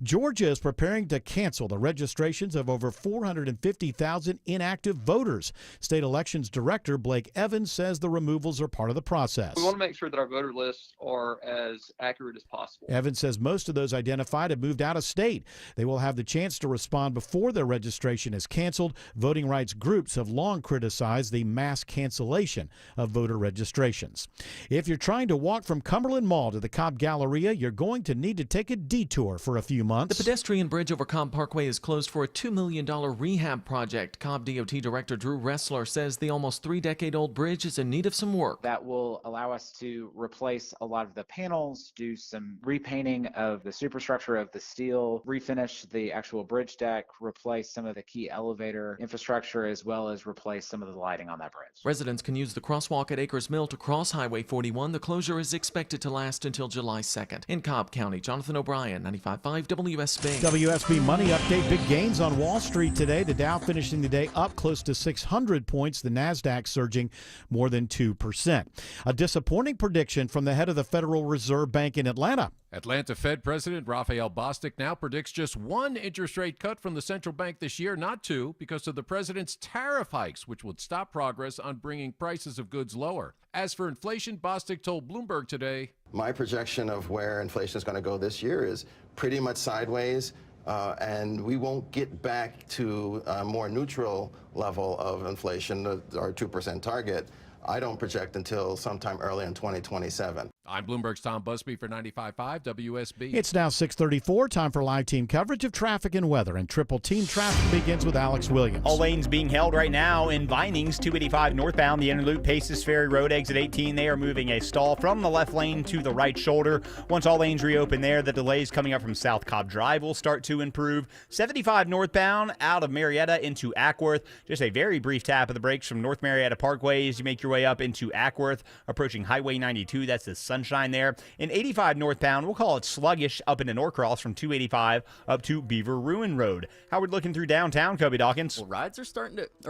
Georgia is preparing to cancel the registrations of over 450,000 inactive voters. State Elections Director Blake Evans says the removals are part of the process. We want to make sure that our voter lists are as accurate as possible. Evans says most of those identified have moved out of state. They will have the chance to respond before their registration is canceled. Voting rights groups have long criticized the mass cancellation of voter registrations. If you're trying to walk from Cumberland Mall to the Cobb Galleria, you're going to need to take a detour for a few months. The pedestrian bridge over Cobb Parkway is closed for a $2 million rehab project. Cobb DOT Director Drew Ressler says the almost 3-decade-old bridge is in need of some work. That will allow us to replace a lot of the panels, do some repainting of the superstructure of the steel, refinish the actual bridge deck, replace some of the key elevator infrastructure, as well as replace some of the lighting on that bridge. Residents can use the crosswalk at Acres Mill to cross Highway 41. The closure is expected to last until July 2nd. In Cobb County, Jonathan O'Brien, 95.5 WSB. WSB Money Update. Big gains on Wall Street today. The Dow finishing the day up close to 600 points. The Nasdaq surging more than 2%. A disappointing prediction from the head of the Federal Reserve Bank in Atlanta. Atlanta Fed President Raphael Bostic now predicts just one interest rate cut from the central bank this year, not two, because of the president's tariff hikes, which would stop progress on bringing prices of goods lower. As for inflation, Bostic told Bloomberg today, my projection of where inflation is going to go this year is pretty much sideways, and we won't get back to a more neutral level of inflation, our 2% target. I don't project until sometime early in 2027. I'm Bloomberg's Tom Busby for 95.5 WSB. It's now 6:34. Time for live team coverage of traffic and weather. And Triple Team Traffic begins with Alex Williams. All lanes being held right now in Vinings, 285 northbound, the inner loop, Paces Ferry Road, exit 18. They are moving a stall from the left lane to the right shoulder. Once all lanes reopen there, the delays coming up from South Cobb Drive will start to improve. 75 northbound out of Marietta into Ackworth. Just a very brief tap of the brakes from North Marietta Parkway as you make your way up into Ackworth, approaching Highway 92. That's the Sunshine there. In 85 northbound, we'll call it sluggish up into Norcross from 285 up to Beaver Ruin Road. Howard looking through downtown, Kobe Dawkins. Well,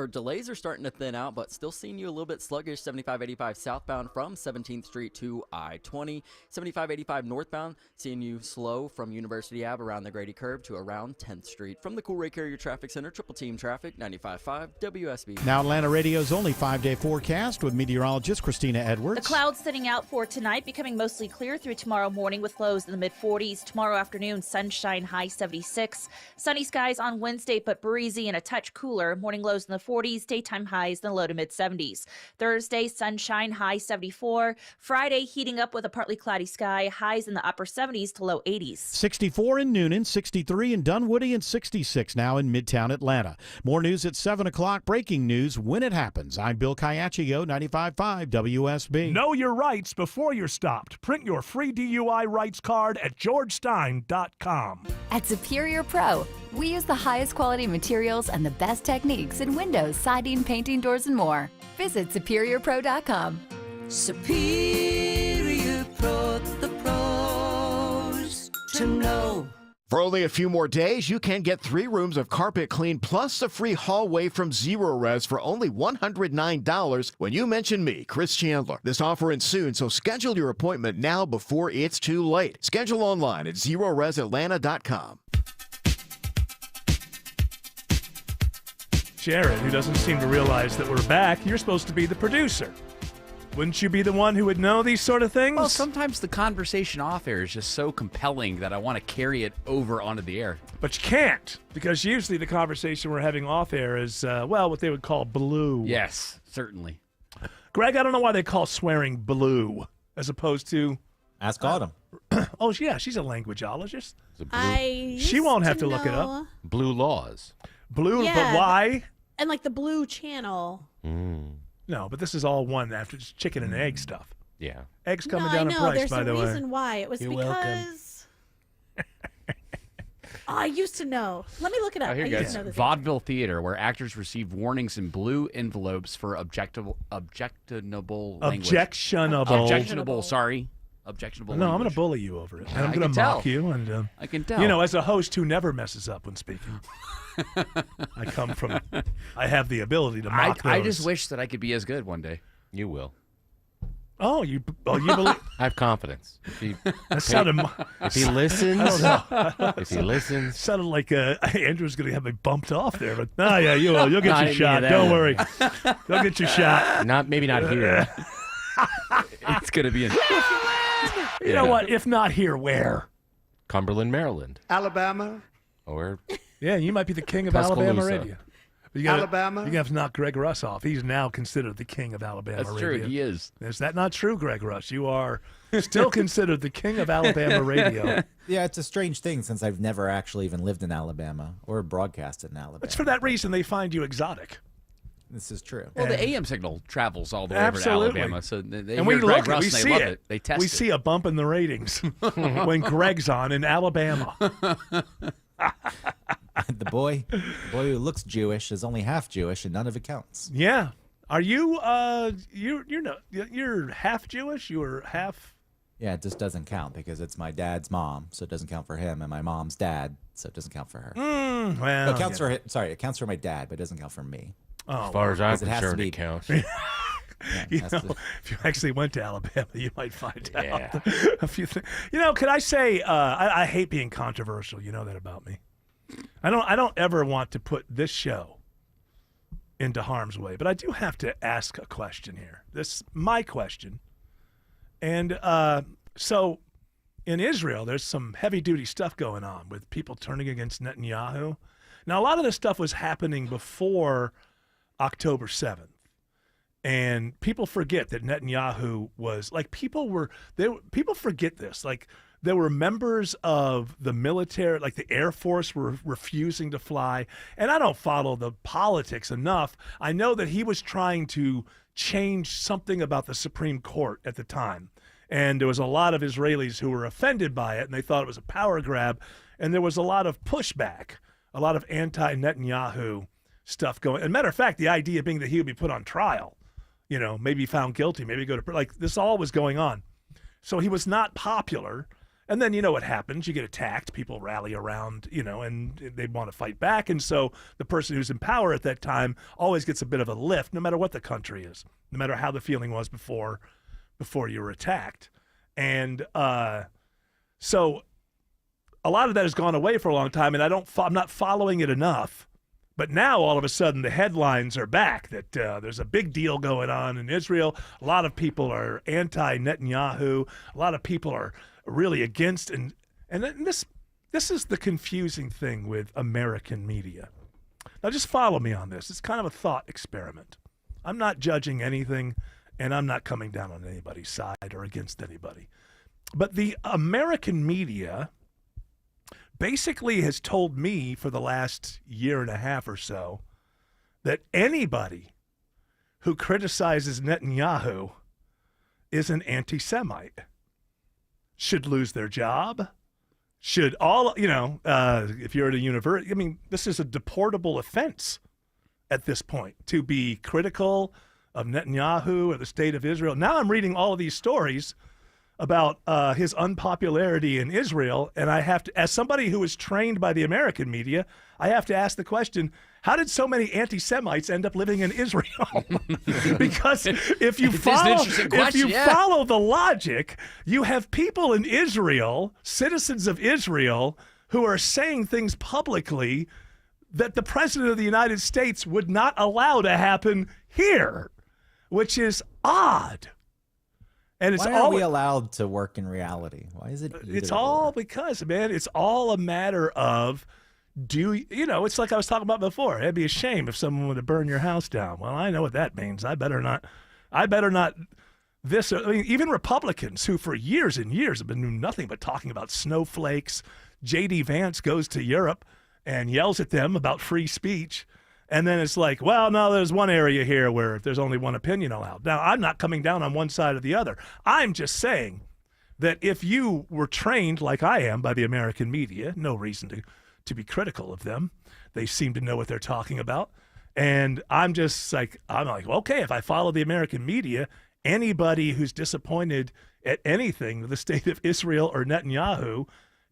delays are starting to thin out, but still seeing you a little bit sluggish. 75-85 southbound from 17th Street to I-20. 75-85 northbound, seeing you slow from University Ave around the Grady Curve to around 10th Street. From the Cool Ray Carrier Traffic Center, Triple Team Traffic, 95.5 WSB. Now Atlanta Radio's only 5-day forecast with meteorologist Christina Edwards. The clouds thinning out for tonight, becoming mostly clear through tomorrow morning with lows in the mid-40s. Tomorrow afternoon, sunshine, high 76. Sunny skies on Wednesday, but breezy and a touch cooler. Morning lows in the 40s, daytime highs in the low to mid-70s. Thursday, sunshine, high 74. Friday, heating up with a partly cloudy sky, highs in the upper 70s to low 80s. 64 in Noonan, 63 in Dunwoody, and 66 now in Midtown Atlanta. More news at 7 o'clock. Breaking news when it happens. I'm Bill Caiaccio, 95.5 WSB. Know your rights before you're stopped. Print your free DUI rights card at georgestein.com. At Superior Pro, we use the highest quality materials and the best techniques in windows, siding, painting, doors, and more. Visit SuperiorPro.com. Superior Pro, the pros to know. For only a few more days, you can get 3 rooms of carpet clean plus a free hallway from Zero Res for only $109 when you mention me, Chris Chandler. This offer ends soon, so schedule your appointment now before it's too late. Schedule online at ZeroResAtlanta.com. Jared, who doesn't seem to realize that we're back, you're supposed to be the producer. Wouldn't you be the one who would know these sort of things? Well, sometimes the conversation off air is just so compelling that I want to carry it over onto the air. But you can't, because usually the conversation we're having off air is, what they would call blue. Yes, certainly. Greg, I don't know why they call swearing blue as opposed to... Ask Autumn. Oh, yeah, she's a languageologist. She won't have to look it up. Blue laws. Blue, Yeah, but why? And like the blue channel. No, but this is all one after just chicken and egg stuff. Yeah. Eggs coming No, down I in know. price, There's by a the way. reason why. It was You're because... I used to know. Let me look it up. Oh, here I you used go. to know this. Vaudeville theater, where actors receive warnings in blue envelopes for objectionable language. Objectionable. Sorry. Objectionable No, I'm language. going to bully you over it. And I'm I going can to tell. mock you. And I can tell. You know, as a host who never messes up when speaking, I have the ability to mock I those. just wish that I could be as good one day. You will. You believe? I have confidence. If he, That sounded if he listens, if he listens, sounded like Andrew's going to have me bumped off there. But yeah, you will. You'll get No, I your didn't mean shot. that. Don't worry. You'll get your shot. maybe not here. It's going to be in. You know what? If not here, where? Cumberland, Maryland, Alabama. or Yeah, you might be the king of Tuscaloosa. Alabama radio. Alabama. You're going to have to knock Greg Russ off. He's now considered the king of Alabama That's radio. true. He is. Is that not true, Greg Russ? You are still considered the king of Alabama radio. Yeah, it's a strange thing since I've never actually even lived in Alabama or broadcasted in Alabama. It's for that reason they find you exotic. This is true. Well, the AM signal travels all the way over to Absolutely. Alabama, so they And hear we Greg look, Russ we and they see love it. it. They test we it. see a bump in the ratings when Greg's on in Alabama. the boy who looks Jewish is only half Jewish, and none of it counts. Yeah. Are you? You're half Jewish. You're half. Yeah, it just doesn't count because it's my dad's mom, so it doesn't count for him, and my mom's dad, so it doesn't count for her. Well, it counts for it counts for my dad, but it doesn't count for me. Oh, as far as I'm Because it has to concerned, be- it counts. You know, if you actually went to Alabama, you might find out a few things. You know, could I say I hate being controversial. You know that about me. I don't ever want to put this show into harm's way, but I do have to ask a question here. This is my question. And so in Israel, there's some heavy-duty stuff going on with people turning against Netanyahu. Now, a lot of this stuff was happening before October 7th. And people forget that Netanyahu was like people forget this. Like there were members of the military, like the Air Force were refusing to fly. And I don't follow the politics enough. I know that he was trying to change something about the Supreme Court at the time. And there was a lot of Israelis who were offended by it and they thought it was a power grab. And there was a lot of pushback, a lot of anti-Netanyahu stuff going. As a matter of fact, the idea being that he would be put on trial. You know, maybe found guilty, maybe go to like this all was going on. So he was not popular. And then you know what happens. You get attacked. People rally around, you know, and they want to fight back. And so the person who's in power at that time always gets a bit of a lift, no matter what the country is, no matter how the feeling was before you were attacked. And so a lot of that has gone away for a long time, and I'm not following it enough. But now, all of a sudden, the headlines are back that there's a big deal going on in Israel. A lot of people are anti-Netanyahu. A lot of people are really against. And this is the confusing thing with American media. Now, just follow me on this. It's kind of a thought experiment. I'm not judging anything, and I'm not coming down on anybody's side or against anybody. But the American media basically has told me for the last year and a half or so that anybody who criticizes Netanyahu is an anti-Semite. should lose their job. Should all, if you're at a university, I mean, this is a deportable offense at this point to be critical of Netanyahu or the state of Israel. Now I'm reading all of these stories about his unpopularity in Israel, and I have to, as somebody who is trained by the American media, I have to ask the question, how did so many anti-Semites end up living in Israel? Because if you follow the logic, you have people in Israel, citizens of Israel, who are saying things publicly that the president of the United States would not allow to happen here, which is odd. And it's Why are we allowed to work in reality? Why is it? It's all because, man, it's all a matter of it's like I was talking about before. It'd be a shame if someone were to burn your house down. Well, I know what that means. I better not. Even Republicans who for years and years have been doing nothing but talking about snowflakes. J.D. Vance goes to Europe and yells at them about free speech. And then it's like, well, no, there's one area here where there's only one opinion allowed. Now, I'm not coming down on one side or the other. I'm just saying that if you were trained like I am by the American media, no reason to be critical of them. They seem to know what they're talking about. And I'm like, okay, if I follow the American media, anybody who's disappointed at anything, the state of Israel or Netanyahu,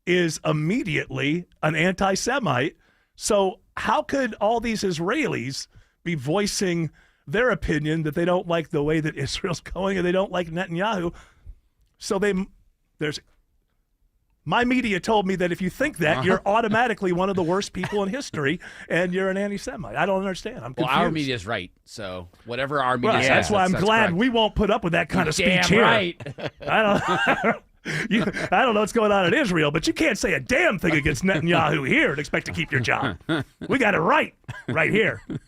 is immediately an anti-Semite. So how could all these Israelis be voicing their opinion that they don't like the way that Israel's going and they don't like Netanyahu? So my media told me that if you think that, you're automatically one of the worst people in history and you're an anti-Semite. I don't understand. I'm confused. Well, our media's right. So whatever our media says, that's why I'm glad correct. We won't put up with that kind of speech here. Right. I don't know what's going on in Israel, but you can't say a damn thing against Netanyahu here and expect to keep your job. We got it right here. This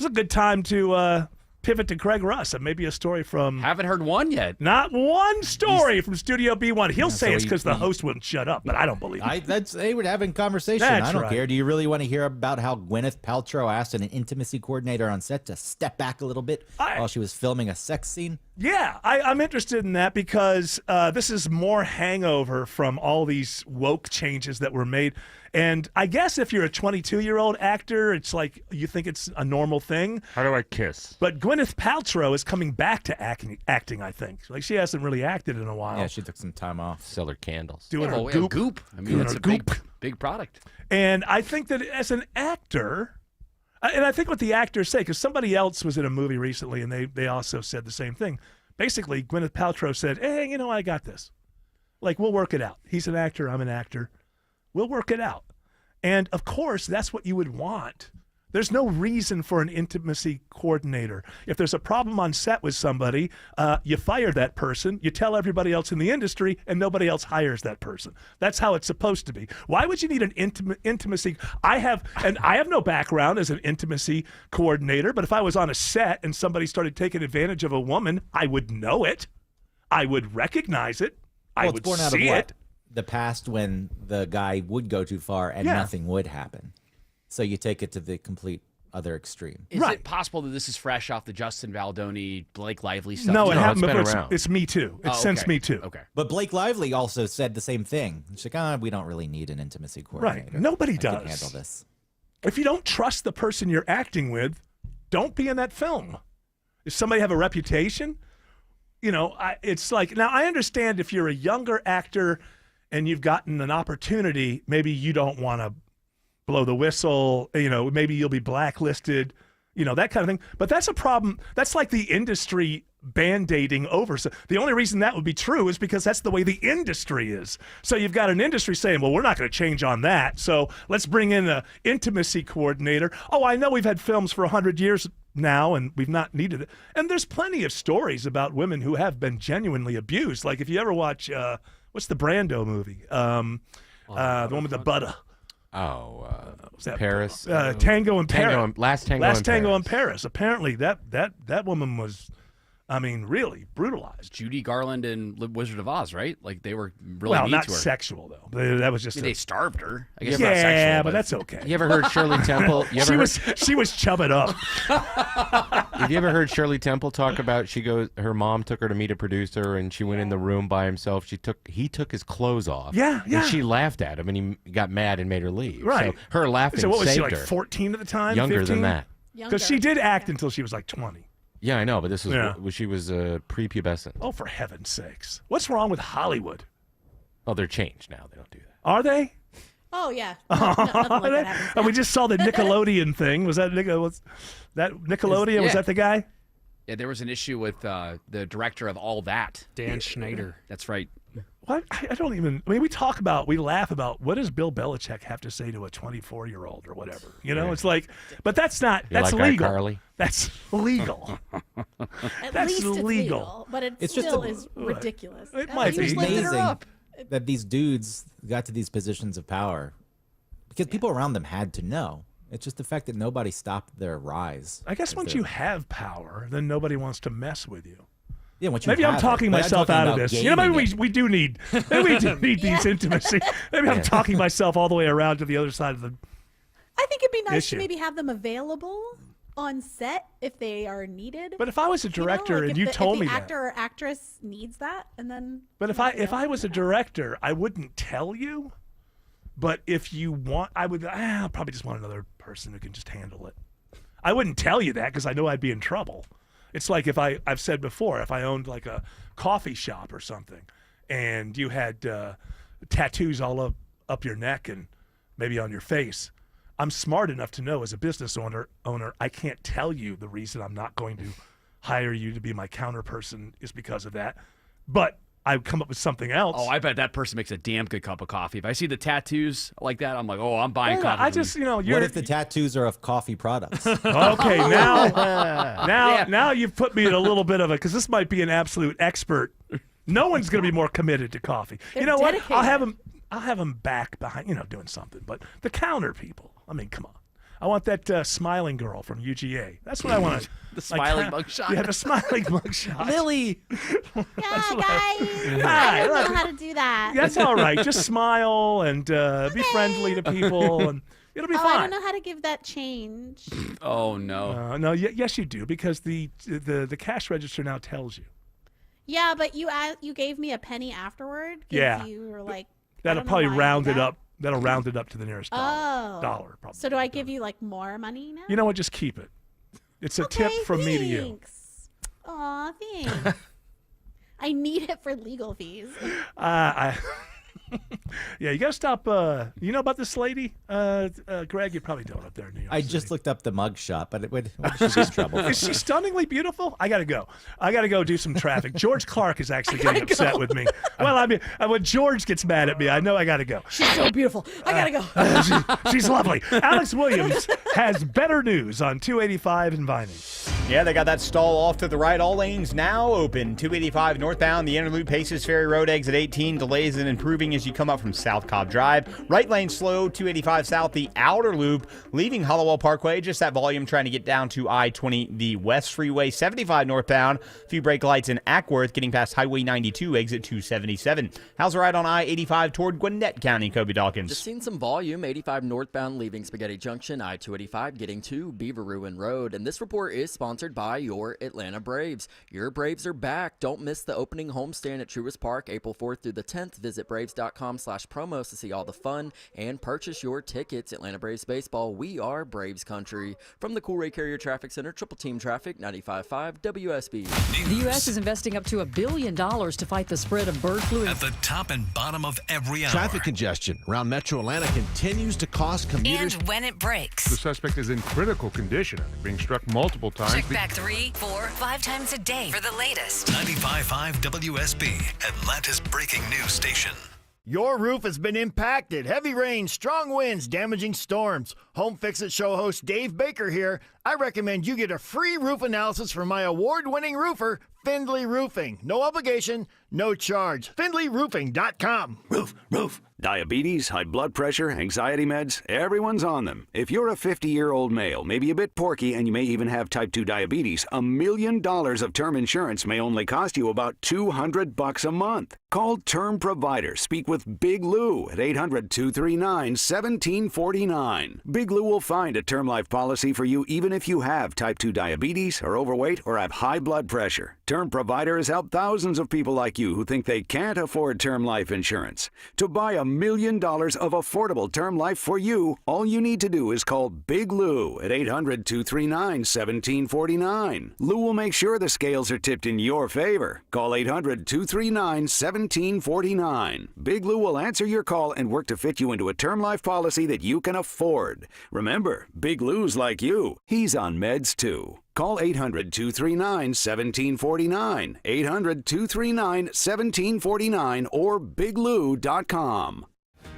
is a good time to pivot to Craig Russ and maybe a story from... Haven't heard one yet. Not one story from Studio B1. He'll say it's because the host wouldn't shut up, but I don't believe it. They were having conversation. I don't care. Do you really want to hear about how Gwyneth Paltrow asked an intimacy coordinator on set to step back a little bit while she was filming a sex scene? Yeah, I'm interested in that because this is more hangover from all these woke changes that were made. And I guess if you're a 22-year-old actor, it's like you think it's a normal thing. How do I kiss? But Gwyneth Paltrow is coming back to acting, I think. Like, she hasn't really acted in a while. Yeah, she took some time off. Sell her candles. Doing her goop. I mean, it's a big product. And I think that as an actor, and I think what the actors say, because somebody else was in a movie recently, and they also said the same thing. Basically, Gwyneth Paltrow said, hey, I got this. Like, we'll work it out. He's an actor, I'm an actor. We'll work it out. And, of course, that's what you would want. There's no reason for an intimacy coordinator. If there's a problem on set with somebody, you fire that person, you tell everybody else in the industry, and nobody else hires that person. That's how it's supposed to be. Why would you need an intimacy? I have no background as an intimacy coordinator, but if I was on a set and somebody started taking advantage of a woman, I would know it. I would recognize it. I would see it. The past when the guy would go too far and nothing would happen. So you take it to the complete other extreme. Is it possible that this is fresh off the Justin Baldoni, Blake Lively stuff? No, it happened before. It's Me Too. It's since Me Too. Okay. But Blake Lively also said the same thing. She's like, we don't really need an intimacy coordinator. Right. Nobody I does. can handle this. If you don't trust the person you're acting with, don't be in that film. If somebody have a reputation, it's like, now I understand if you're a younger actor and you've gotten an opportunity, maybe you don't want to blow the whistle, maybe you'll be blacklisted, that kind of thing. But that's a problem. That's like the industry band-aiding over. So the only reason that would be true is because that's the way the industry is. So you've got an industry saying, well, we're not going to change on that. So let's bring in an intimacy coordinator. Oh, I know we've had films for 100 years now and we've not needed it. And there's plenty of stories about women who have been genuinely abused. Like if you ever watch... what's the Brando movie? The one with the butter. Paris. Tango in Paris. Last Tango in Paris. Apparently, that woman was I mean, really brutalized. Judy Garland and Wizard of Oz, right? Like they were really well, mean not to her. sexual though. That was just I mean, they starved her. I guess yeah, not sexual, but that's okay. You ever heard Shirley Temple? She was chubbing up. Have you ever heard Shirley Temple talk about? Her mom took her to meet a producer, and she went in the room by himself. He took his clothes off. Yeah. And she laughed at him, and he got mad and made her leave. Right. So her laughing So what was saved she, like her. 14 at the time? Younger 15? than that. Because she did act until she was like 20. Yeah, I know, but this was she was prepubescent. Oh, for heaven's sakes. What's wrong with Hollywood? Oh, they're changed now. They don't do that. Are they? Oh, yeah. Nothing like that happens. And we just saw the Nickelodeon thing. Was that Nickelodeon? Was that the guy? Yeah, there was an issue with the director of All That. Dan Schneider. That's right. What? I don't even. I mean, we laugh about what does Bill Belichick have to say to a 24-year-old or whatever. You know, it's like, but that's not. That's like legal. iCarly? That's legal. At least it's legal, but it still is ridiculous. It might be. It's amazing that these dudes got to these positions of power because people around them had to know. It's just the fact that nobody stopped their rise. I guess once you have power, then nobody wants to mess with you. Yeah, once you maybe I'm have talking it, but I'm myself talking out of about this. You know, maybe gaming we do need these intimacy. Maybe I'm talking myself all the way around to the other side of the. I think it'd be nice issue. to maybe have them available on set if they are needed. But if I was a director and you told me if the that, actor or actress needs that, and then. but if I was a director, I wouldn't tell you. But if you want, I would. I'll probably just want another person who can just handle it. I wouldn't tell you that because I know I'd be in trouble. It's like if I've said before, if I owned like a coffee shop or something, and you had tattoos all up your neck and maybe on your face, I'm smart enough to know as a business owner, I can't tell you the reason I'm not going to hire you to be my counter person is because of that. But I would come up with something else. Oh, I bet that person makes a damn good cup of coffee. If I see the tattoos like that, I'm like, oh, I'm buying Yeah, coffee. I just, What if the tattoos are of coffee products? Okay, now you've put me in a little bit of a, because this might be an absolute expert. No one's going to be more committed to coffee. They're you know what? dedicated. I'll have them back behind, doing something. But the counter people, I mean, come on. I want that smiling girl from UGA. That's what I want. The smiling mugshot. Yeah, the smiling mugshot. Lily. Yeah, guys. Hi, I don't look. know how to do that. That's all right. Just smile and be friendly to people, and it'll be I fine. don't know how to give that change. Oh, no. No, yes, you do, because the cash register now tells you. Yeah, but you gave me a penny afterward. 'Cause Yeah. You were like. That'll probably round it up. That'll round it up to the nearest Oh. dollar. Probably. So do I give you like more money now? You know what? Just keep it. It's a tip from me to you. Aw, thanks. I need it for legal fees. Yeah, you gotta stop. You know about this lady, Greg? You probably don't up there in New York. I just looked up the mug shot, but she's in trouble. Is she stunningly beautiful? I gotta go. I gotta go do some traffic. George Clark is actually getting upset with me. Well, I mean, when George gets mad at me, I know I gotta go. She's so beautiful. I gotta go. She's lovely. Alex Williams has better news on 285 and Vining. Yeah, they got that stall off to the right. All lanes now open. 285 northbound. The inner loop Paces Ferry Road exit 18. Delays and improving as you come up from South Cobb Drive. Right lane slow. 285 south. The outer loop leaving Hollowell Parkway. Just that volume trying to get down to I-20, the West Freeway. 75 northbound. A few brake lights in Ackworth getting past Highway 92, exit 277. How's the ride on I-85 toward Gwinnett County, Kobe Dawkins? Just seen some volume. 85 northbound leaving Spaghetti Junction. I-285 getting to Beaver Ruin Road. And this report is sponsored by your Atlanta Braves. Your Braves are back. Don't miss the opening homestand at Truist Park April 4th through the 10th. Visit braves.com/promos to see all the fun and purchase your tickets. Atlanta Braves baseball. We are Braves country. From the Cool Ray Carrier Traffic Center, Triple Team Traffic, 95.5 WSB. The U.S. is investing up to $1 billion to fight the spread of bird flu. At the top and bottom of every hour. Traffic congestion around Metro Atlanta continues to cost commuters. And when it breaks. The suspect is in critical condition after being struck multiple times. Check back 3, 4, 5 times a day for the latest. 95.5 WSB, Atlanta's breaking news station. Your roof has been impacted. Heavy rain, strong winds, damaging storms. Home Fix It show host Dave Baker here. I recommend you get a free roof analysis from my award-winning roofer, Findlay Roofing. No obligation, no charge. FindlayRoofing.com. Roof. Diabetes, high blood pressure, anxiety meds, everyone's on them. If you're a 50-year-old male, maybe a bit porky, and you may even have type 2 diabetes, $1 million of term insurance may only cost you about $200 a month. Call Term Provider. Speak with Big Lou at 800-239-1749. Big Lou will find a term life policy for you even if you have type 2 diabetes, are overweight, or have high blood pressure. Term Provider has helped thousands of people like you who think they can't afford term life insurance. To buy $1 million of affordable term life for you, all you need to do is call Big Lou at 800-239-1749. Lou will make sure the scales are tipped in your favor. Call 800-239-1749. Big Lou will answer your call and work to fit you into a term life policy that you can afford. Remember, Big Lou's like you. He's on meds too. Call 800-239-1749, 800-239-1749, or biglou.com.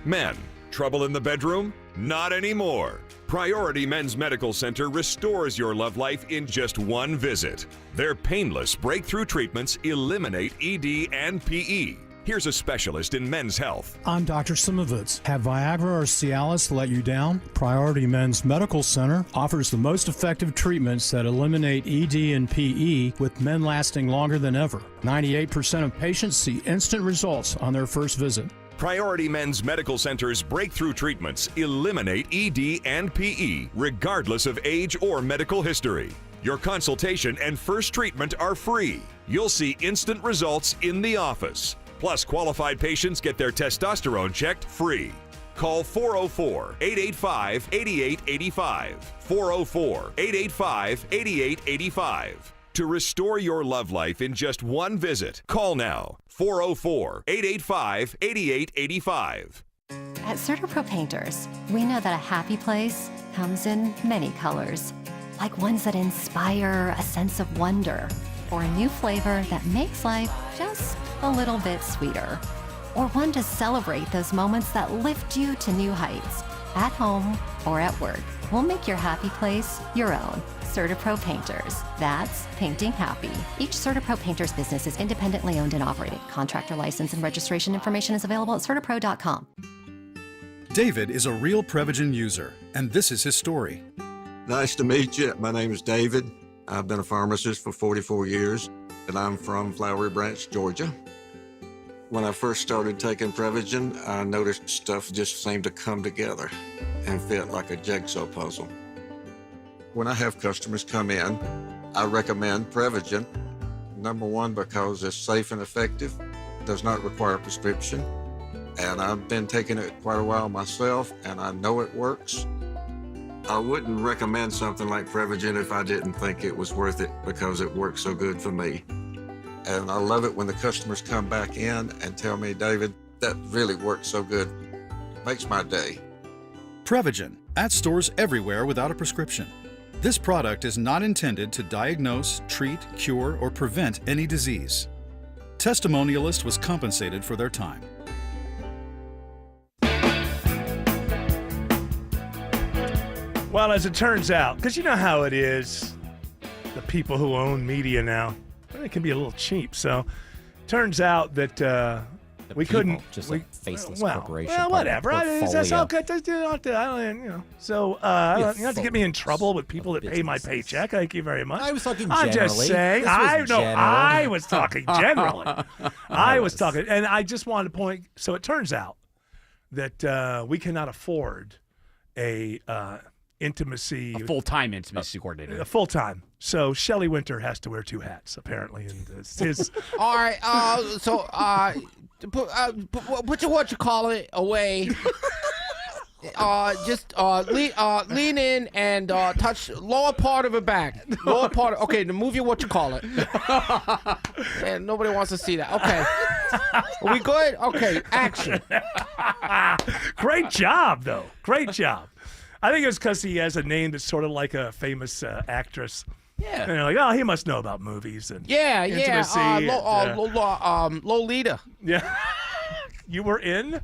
Men, trouble in the bedroom? Not anymore. Priority Men's Medical Center restores your love life in just one visit. Their painless breakthrough treatments eliminate ED and PE. Here's a specialist in men's health. I'm Dr. Simovitz. Have Viagra or Cialis let you down? Priority Men's Medical Center offers the most effective treatments that eliminate ED and PE, with men lasting longer than ever. 98% of patients see instant results on their first visit. Priority Men's Medical Center's breakthrough treatments eliminate ED and PE, regardless of age or medical history. Your consultation and first treatment are free. You'll see instant results in the office. Plus, qualified patients get their testosterone checked free. Call 404-885-8885. 404-885-8885. To restore your love life in just one visit, call now. 404-885-8885. At CertaPro Painters, we know that a happy place comes in many colors, like ones that inspire a sense of wonder, or a new flavor that makes life just a little bit sweeter, or one to celebrate those moments that lift you to new heights, at home or at work. We'll make your happy place your own. CertaPro Painters. That's painting happy. Each CertaPro Painters business is independently owned and operated. Contractor license and registration information is available at CertaPro.com. David is a real Prevagen user, and this is his story. Nice to meet you. My name is David. I've been a pharmacist for 44 years, and I'm from Flowery Branch, Georgia. When I first started taking Prevagen, I noticed stuff just seemed to come together and fit like a jigsaw puzzle. When I have customers come in, I recommend Prevagen. Number one, because it's safe and effective, does not require a prescription, and I've been taking it quite a while myself, and I know it works. I wouldn't recommend something like Prevagen if I didn't think it was worth it, because it works so good for me. And I love it when the customers come back in and tell me, David, that really works so good. It makes my day. Prevagen, at stores everywhere without a prescription. This product is not intended to diagnose, treat, cure, or prevent any disease. Testimonialist was compensated for their time. Well, as it turns out, because you know how it is, the people who own media now, it can be a little cheap. So, turns out that we couldn't just we, a faceless well, corporation. Well, whatever. That's portfolio. okay. So, you don't have to get me in trouble with people that pay my paycheck. Thank you very much. I was talking I'm generally. just saying. I was talking generally. I was talking, and I just wanted to point. So it turns out that we cannot afford a intimacy, a full-time intimacy coordinator. A full-time. So Shelley Winter has to wear two hats, apparently, and it's his. All right. Put your what you call it away. Just lean in and touch lower part of her back. Lower part. Okay, to move your what you call it. And nobody wants to see that. Okay. Are we good? Okay. Action. Great job, though. Great job. I think it's because he has a name that's sort of like a famous actress. Yeah. And you're like, oh, he must know about movies and intimacy. Lolita. Yeah. You were in?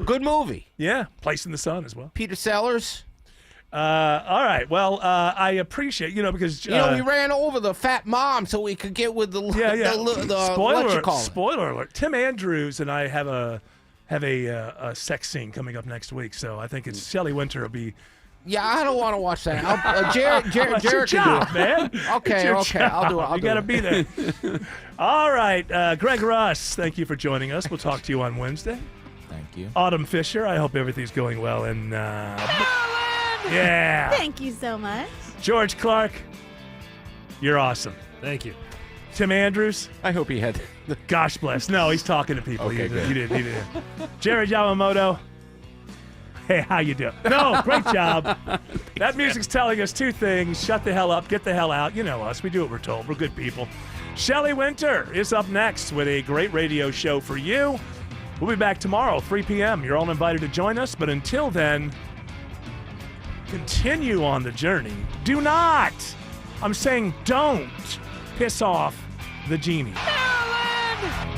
Good movie. Yeah. Place in the Sun as well. Peter Sellers. All right. Well, I appreciate, because we ran over the fat mom so we could get with the Spoiler alert. Tim Andrews and I have a sex scene coming up next week, so I think it's Shelley Winter will be. Yeah, I don't want to watch that. Jared It's your job, man. Okay, I'll do it. You got to be there. All right, Greg Russ, thank you for joining us. We'll talk to you on Wednesday. Thank you. Autumn Fisher, I hope everything's going well. And yeah. Thank you so much. George Clark, you're awesome. Thank you. Tim Andrews. I hope he had. Gosh bless. No, he's talking to people. Okay, good. He did. Jared Yamamoto. Hey, how you doing? No, great job. That music's telling us two things. Shut the hell up. Get the hell out. You know us. We do what we're told. We're good people. Shelley Winter is up next with a great radio show for you. We'll be back tomorrow, 3 p.m. You're all invited to join us. But until then, continue on the journey. Do not, I'm saying don't, piss off the genie.